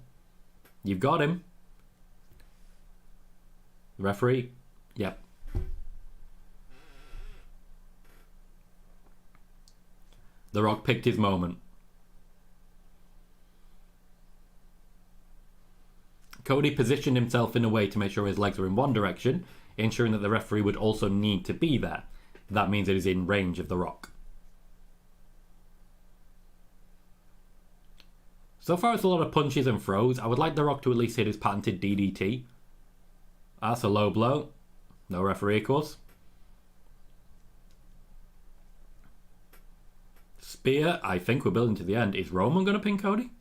You've got him. The referee. Yep. The Rock picked his moment. Cody positioned himself in a way to make sure his legs were in one direction, ensuring that the referee would also need to be there. That means it is in range of the Rock. So far it's a lot of punches and throws. I would like the Rock to at least hit his patented DDT. That's a low blow. No referee, of course. Spear, I think we're building to the end. Is Roman going to pin Cody?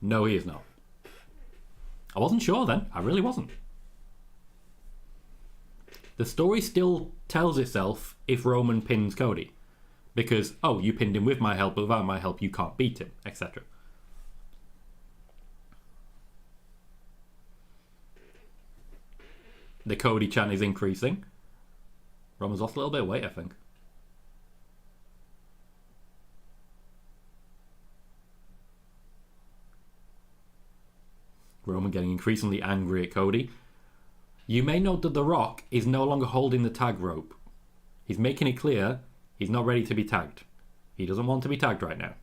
No, he is not. I wasn't sure then. I really wasn't. The story still tells itself if Roman pins Cody. Because, oh, you pinned him with my help, but without my help you can't beat him, etc. The Cody chant is increasing. Roman's lost a little bit of weight, I think. Roman getting increasingly angry at Cody. You may note that The Rock is no longer holding the tag rope. He's making it clear he's not ready to be tagged. He doesn't want to be tagged right now.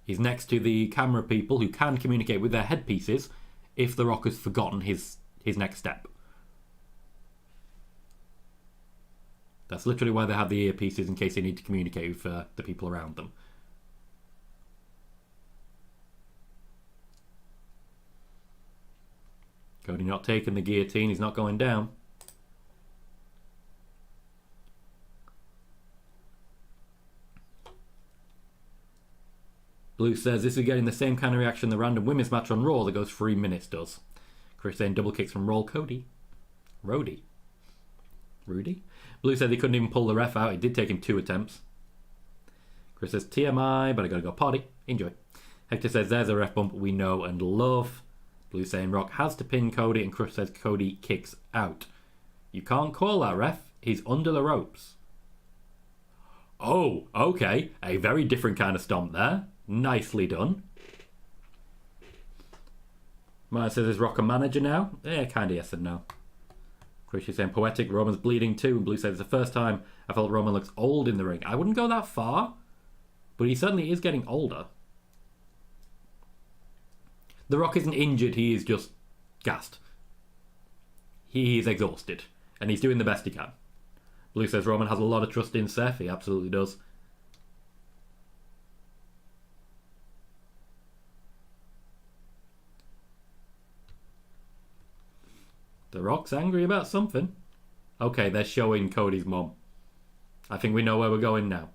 He's next to the camera people who can communicate with their headpieces if The Rock has forgotten his next step. That's literally why they have the earpieces, in case they need to communicate with the people around them. Cody not taking the guillotine, he's not going down. Blue says this is getting the same kind of reaction the random women's match on Raw that goes 3 minutes does. Chris saying double kicks from Roll Cody. Rudy. Blue said they couldn't even pull the ref out. It did take him 2 attempts. Chris says TMI, but I gotta go potty. Enjoy. Hector says there's a ref bump we know and love. Blue saying Rock has to pin Cody, and Chris says Cody kicks out. You can't call that, ref. He's under the ropes. Oh, okay. A very different kind of stomp there. Nicely done. Martin says, is Rock a manager now? Yeah, kind of yes and no. Chris is saying poetic, Roman's bleeding too. And Blue says, it's the first time I felt Roman looks old in the ring. I wouldn't go that far, but he certainly is getting older. The Rock isn't injured, he is just gassed. He is exhausted, and he's doing the best he can. Blue says Roman has a lot of trust in Seth. He absolutely does. The Rock's angry about something. Okay, they're showing Cody's mom. I think we know where we're going now.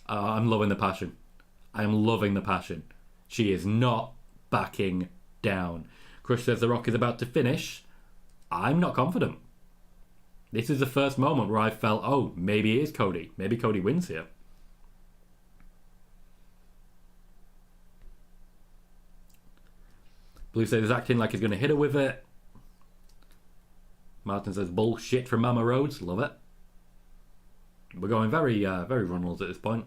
I'm loving the passion. I am loving the passion. She is not backing down. Crush says The Rock is about to finish. I'm not confident. This is the first moment where I felt, oh, maybe it is Cody. Maybe Cody wins here. Blue says he's acting like he's going to hit her with it. Martin says bullshit from Mama Rhodes. Love it. We're going very Ronalds at this point.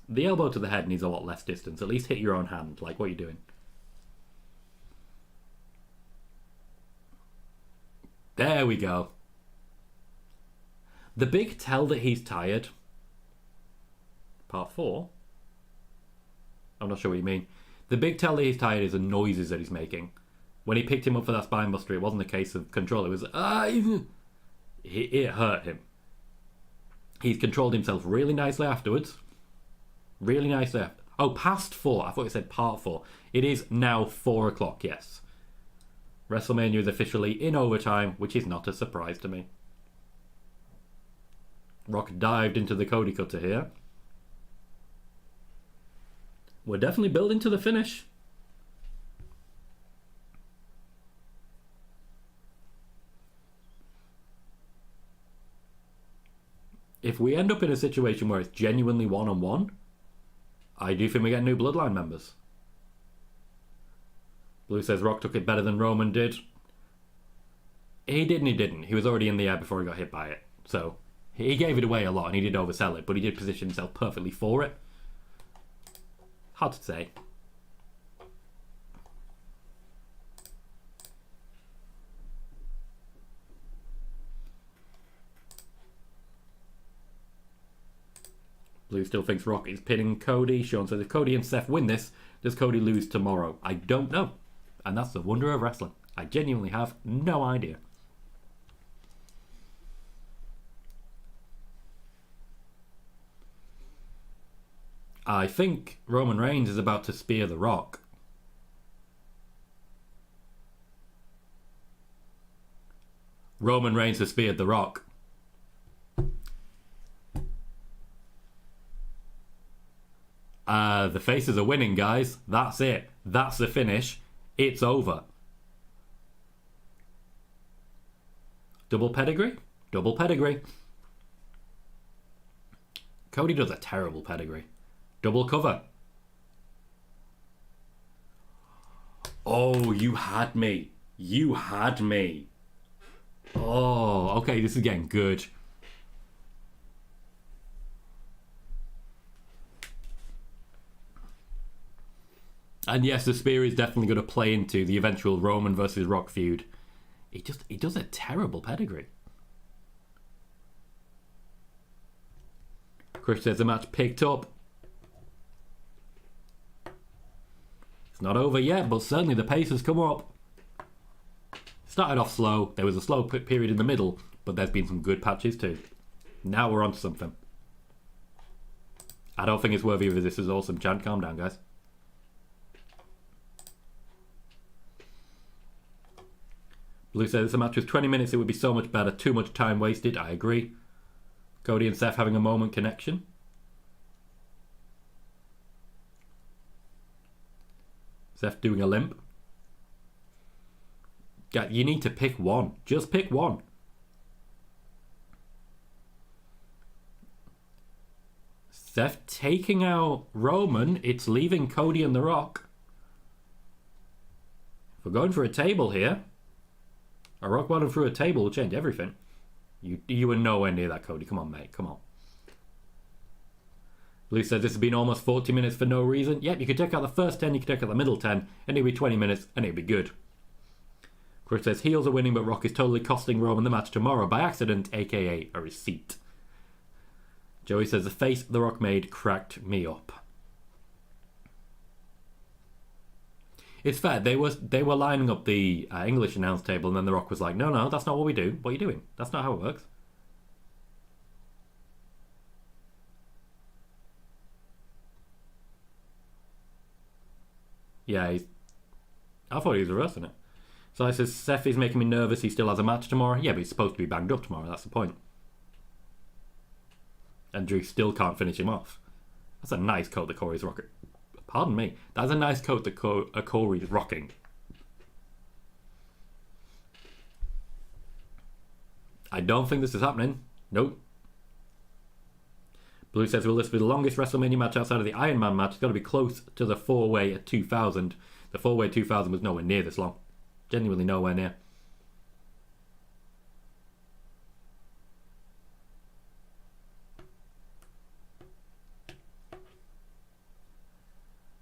The elbow to the head needs a lot less distance. At least hit your own hand. Like, what are you doing? There we go. The big tell that he's tired. Part 4? I'm not sure what you mean. The big tell that he's tired is the noises that he's making. When he picked him up for that spine buster, it wasn't a case of control. It was, it hurt him. He's controlled himself really nicely afterwards. Really nicely. Oh, past 4. I thought it said part 4. It is now 4 o'clock, yes. WrestleMania is officially in overtime, which is not a surprise to me. Rock dived into the Cody cutter here. We're definitely building to the finish. If we end up in a situation where it's genuinely one-on-one, I do think we get new Bloodline members. Blue says Rock took it better than Roman did. He did and he didn't. He was already in the air before he got hit by it. So, he gave it away a lot and he did oversell it, but he did position himself perfectly for it. Hard to say. Blue still thinks Rock is pinning Cody. Sean says if Cody and Seth win this, does Cody lose tomorrow? I don't know. And that's the wonder of wrestling. I genuinely have no idea. I think Roman Reigns is about to spear The Rock. Roman Reigns has speared The Rock. The faces are winning, guys. That's it. That's the finish. It's over. Double pedigree? Double pedigree. Cody does a terrible pedigree. Double cover. Oh, you had me. You had me. Oh, okay, this is getting good. And yes, the spear is definitely going to play into the eventual Roman versus Rock feud. He does a terrible pedigree. Chris says the match picked up. It's not over yet, but certainly the pace has come up. Started off slow. There was a slow period in the middle, but there's been some good patches too. Now we're on to something. I don't think it's worthy of this is awesome chant. Calm down, guys. Blue says if the match was 20 minutes, it would be so much better. Too much time wasted. I agree. Cody and Seth having a moment connection. Seth doing a limp. Yeah, you need to pick one. Just pick one. Seth taking out Roman. It's leaving Cody and The Rock. If we're going for a table here, a Rock bottom through a table will change everything. You were nowhere near that, Cody. Come on, mate. Come on. Blue says this has been almost 40 minutes for no reason. Yep, you could take out the first 10, you could take out the middle 10, and it'll be 20 minutes, and it'll be good. Chris says heels are winning, but Rock is totally costing Roman the match tomorrow by accident, aka a receipt. Joey says the face The Rock made cracked me up. It's fair. They were lining up the English announce table, and then The Rock was like, no, that's not what we do. What are you doing? That's not how it works. Yeah, I thought he was reversing it. So I says, Seth is making me nervous. He still has a match tomorrow. Yeah, but he's supposed to be banged up tomorrow. That's the point. And Drew still can't finish him off. That's a nice coat that Corey's rocking. Pardon me. That's a nice coat that Corey's rocking. I don't think this is happening. Nope. Blue says, will this be the longest WrestleMania match outside of the Iron Man match? It's got to be close to the 4-way at 2000. The 4-way 2000 was nowhere near this long. Genuinely nowhere near.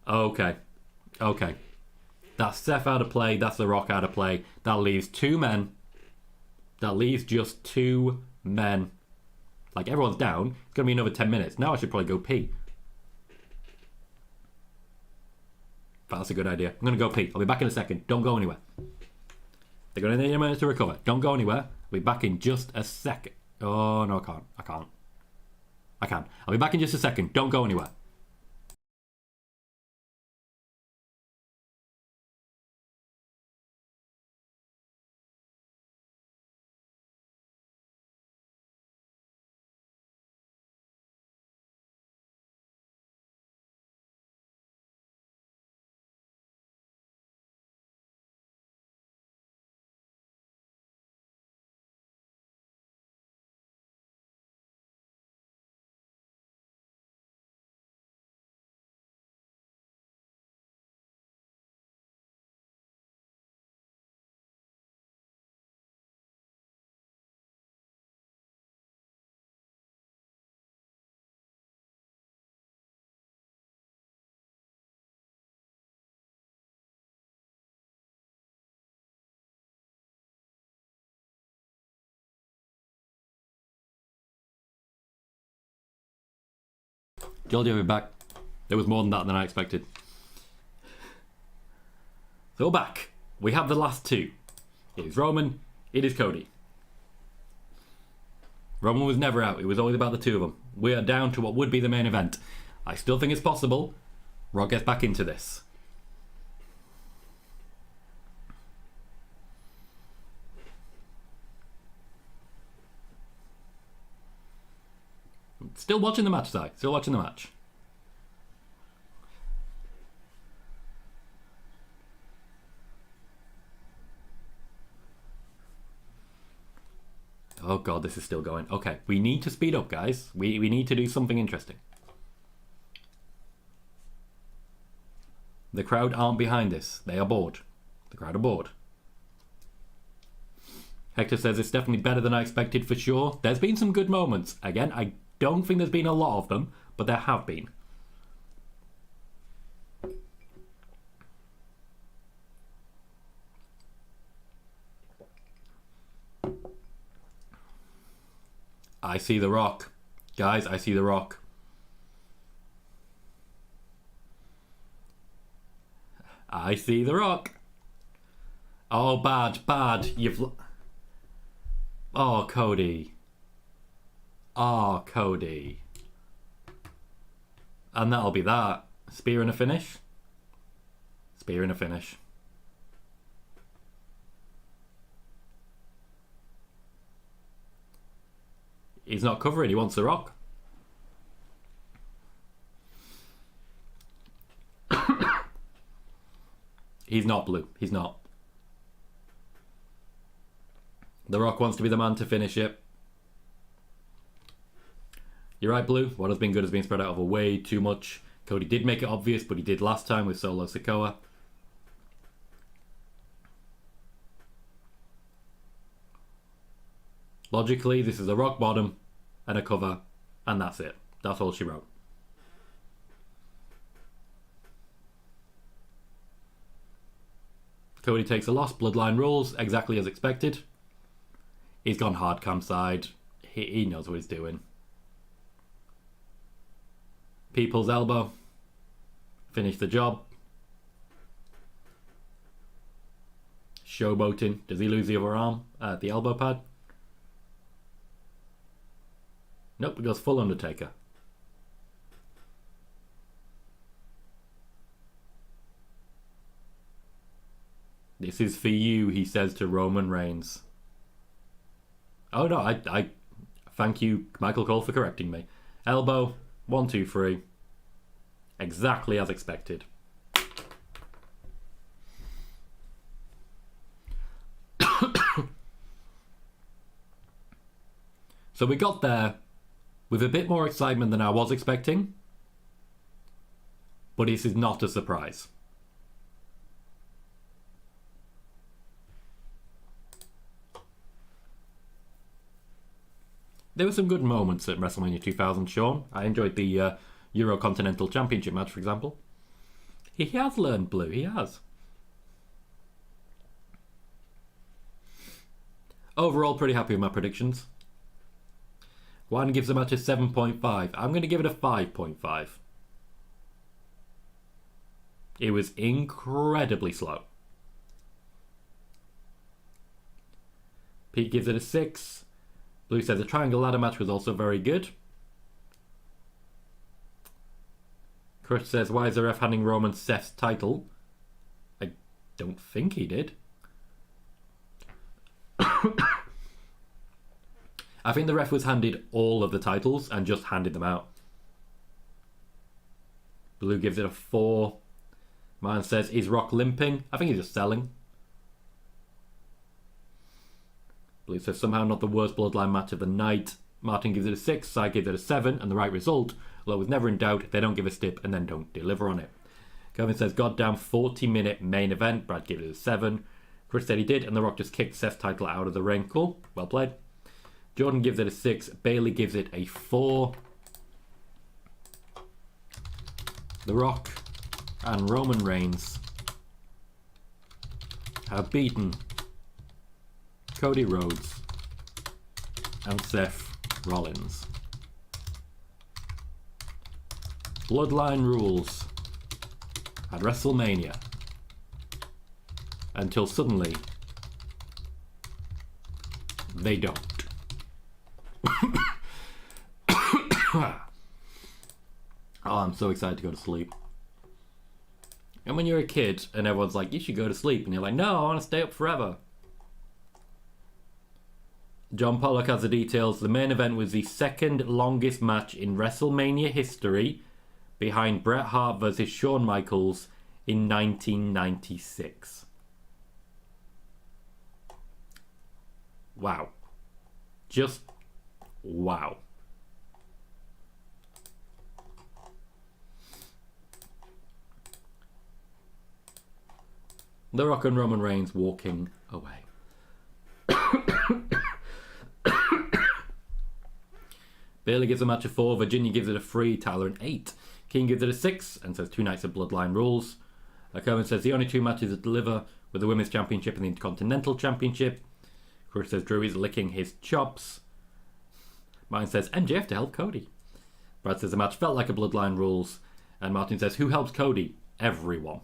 Okay. That's Seth out of play. That's The Rock out of play. That leaves two men. That leaves just two men. Like, everyone's down. It's going to be another 10 minutes. Now I should probably go pee. That's a good idea. I'm going to go pee. I'll be back in a second. Don't go anywhere. They're going to need a minute to recover. Don't go anywhere. I'll be back in just a second. Oh, no, I can't. I can. I'll be back in just a second. Don't go anywhere. Jolly, I'll be back. There was more than that than I expected. So back. We have the last two. It is Roman. It is Cody. Roman was never out. It was always about the two of them. We are down to what would be the main event. I still think it's possible. Rock gets back into this. Still watching the match, Si. Still watching the match. Oh god, this is still going. Okay, we need to speed up, guys. We need to do something interesting. The crowd aren't behind this. They are bored. The crowd are bored. Hector says it's definitely better than I expected for sure. There's been some good moments. Again, I don't think there's been a lot of them, but there have been. I see the Rock. Guys, I see the Rock. I see the Rock. Oh, bad. You've... Oh, Cody. Oh, Cody. And that'll be that. Spear and a finish? Spear and a finish. He's not covering, he wants the Rock. He's not, Blue. He's not. The Rock wants to be the man to finish it. You're right, Blue. What has been good has been spread out over way too much. Cody did make it obvious, but he did last time with Solo Sikoa. Logically, this is a rock bottom and a cover, and that's it. That's all she wrote. Cody takes a loss. Bloodline rules, exactly as expected. He's gone hard cam side. He knows what he's doing. People's elbow. Finish the job. Showboating. Does he lose the other arm at the elbow pad? Nope, it goes full Undertaker. This is for you, he says to Roman Reigns. Oh no, I thank you, Michael Cole, for correcting me. Elbow, 1, 2, 3. Exactly as expected. So we got there with a bit more excitement than I was expecting. But this is not a surprise. There were some good moments at WrestleMania 2000, Sean. I enjoyed the Intercontinental Championship match, for example. He has learned, Blue. He has. Overall, pretty happy with my predictions. One gives the match a 7.5. I'm going to give it a 5.5. It was incredibly slow. Pete gives it a 6. Blue says the triangle ladder match was also very good. Chris says, why is the ref handing Roman Seth's title? I don't think he did. I think the ref was handed all of the titles and just handed them out. Blue gives it a 4. Man says, is Rock limping? I think he's just selling. Blue says, somehow not the worst bloodline match of the night. Martin gives it a 6, Sai gives it a 7, and the right result, although was never in doubt, they don't give a stip and then don't deliver on it. Kevin says, goddamn 40-minute main event. Brad gives it a 7. Chris said he did, and The Rock just kicked Seth's title out of the ring. Cool, well played. Jordan gives it a 6. Bailey gives it a 4. The Rock and Roman Reigns have beaten Cody Rhodes and Seth Rollins. Bloodline rules at WrestleMania until suddenly they don't. Oh, I'm so excited to go to sleep. And when you're a kid and everyone's like, you should go to sleep, and you're like, no, I want to stay up forever. John Pollock has the details. The main event was the second longest match in WrestleMania history, behind Bret Hart versus Shawn Michaels in 1996. Wow. Just wow. The Rock and Roman Reigns walking away. Bailey gives the match a 4. Virginia gives it a 3. Tyler an 8. King gives it a 6 and says 2 nights of Bloodline rules. Kerwin says the only 2 matches that deliver were the Women's Championship and the Intercontinental Championship. Chris says Drew is licking his chops. Martin says MJF to help Cody. Brad says the match felt like a Bloodline rules. And Martin says, who helps Cody? Everyone.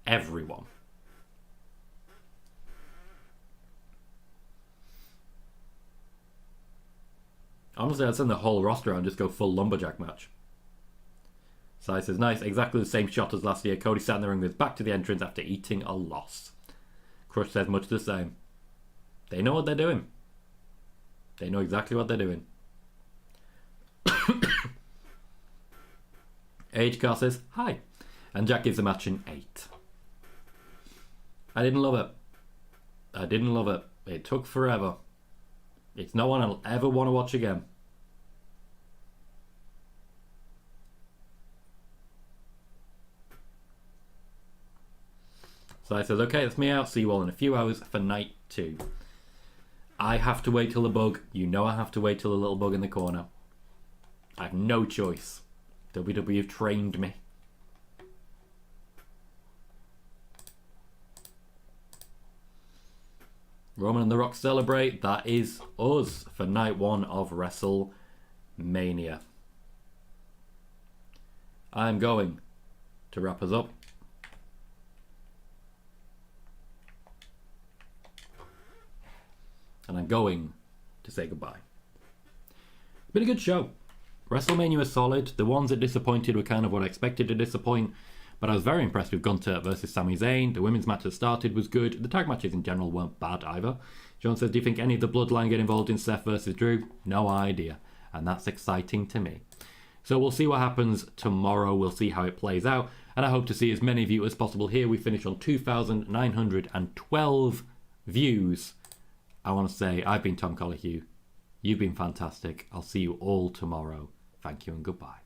Everyone. Honestly, I'd send the whole roster out and just go full lumberjack match. Sai says, nice, exactly the same shot as last year. Cody sat in the ring with his back to the entrance after eating a loss. Crush says much the same. They know what they're doing. They know exactly what they're doing. Age Car says, hi. And Jack gives the match an 8. I didn't love it. I didn't love it. It took forever. It's no one I'll ever want to watch again. So I says, okay, that's me out. See you all in a few hours for night 2. I have to wait till the bug. You know I have to wait till the little bug in the corner. I have no choice. WWE have trained me. Roman and The Rock celebrate. That is us for night 1 of WrestleMania. I'm going to wrap us up. And I'm going to say goodbye. Been a good show. WrestleMania was solid. The ones that disappointed were kind of what I expected to disappoint. But I was very impressed with Gunther versus Sami Zayn. The women's match that started was good. The tag matches in general weren't bad either. John says, do you think any of the Bloodline get involved in Seth versus Drew? No idea. And that's exciting to me. So we'll see what happens tomorrow. We'll see how it plays out. And I hope to see as many of you as possible here. We finish on 2,912 views. I want to say, I've been Tom Colohue. You've been fantastic. I'll see you all tomorrow. Thank you and goodbye.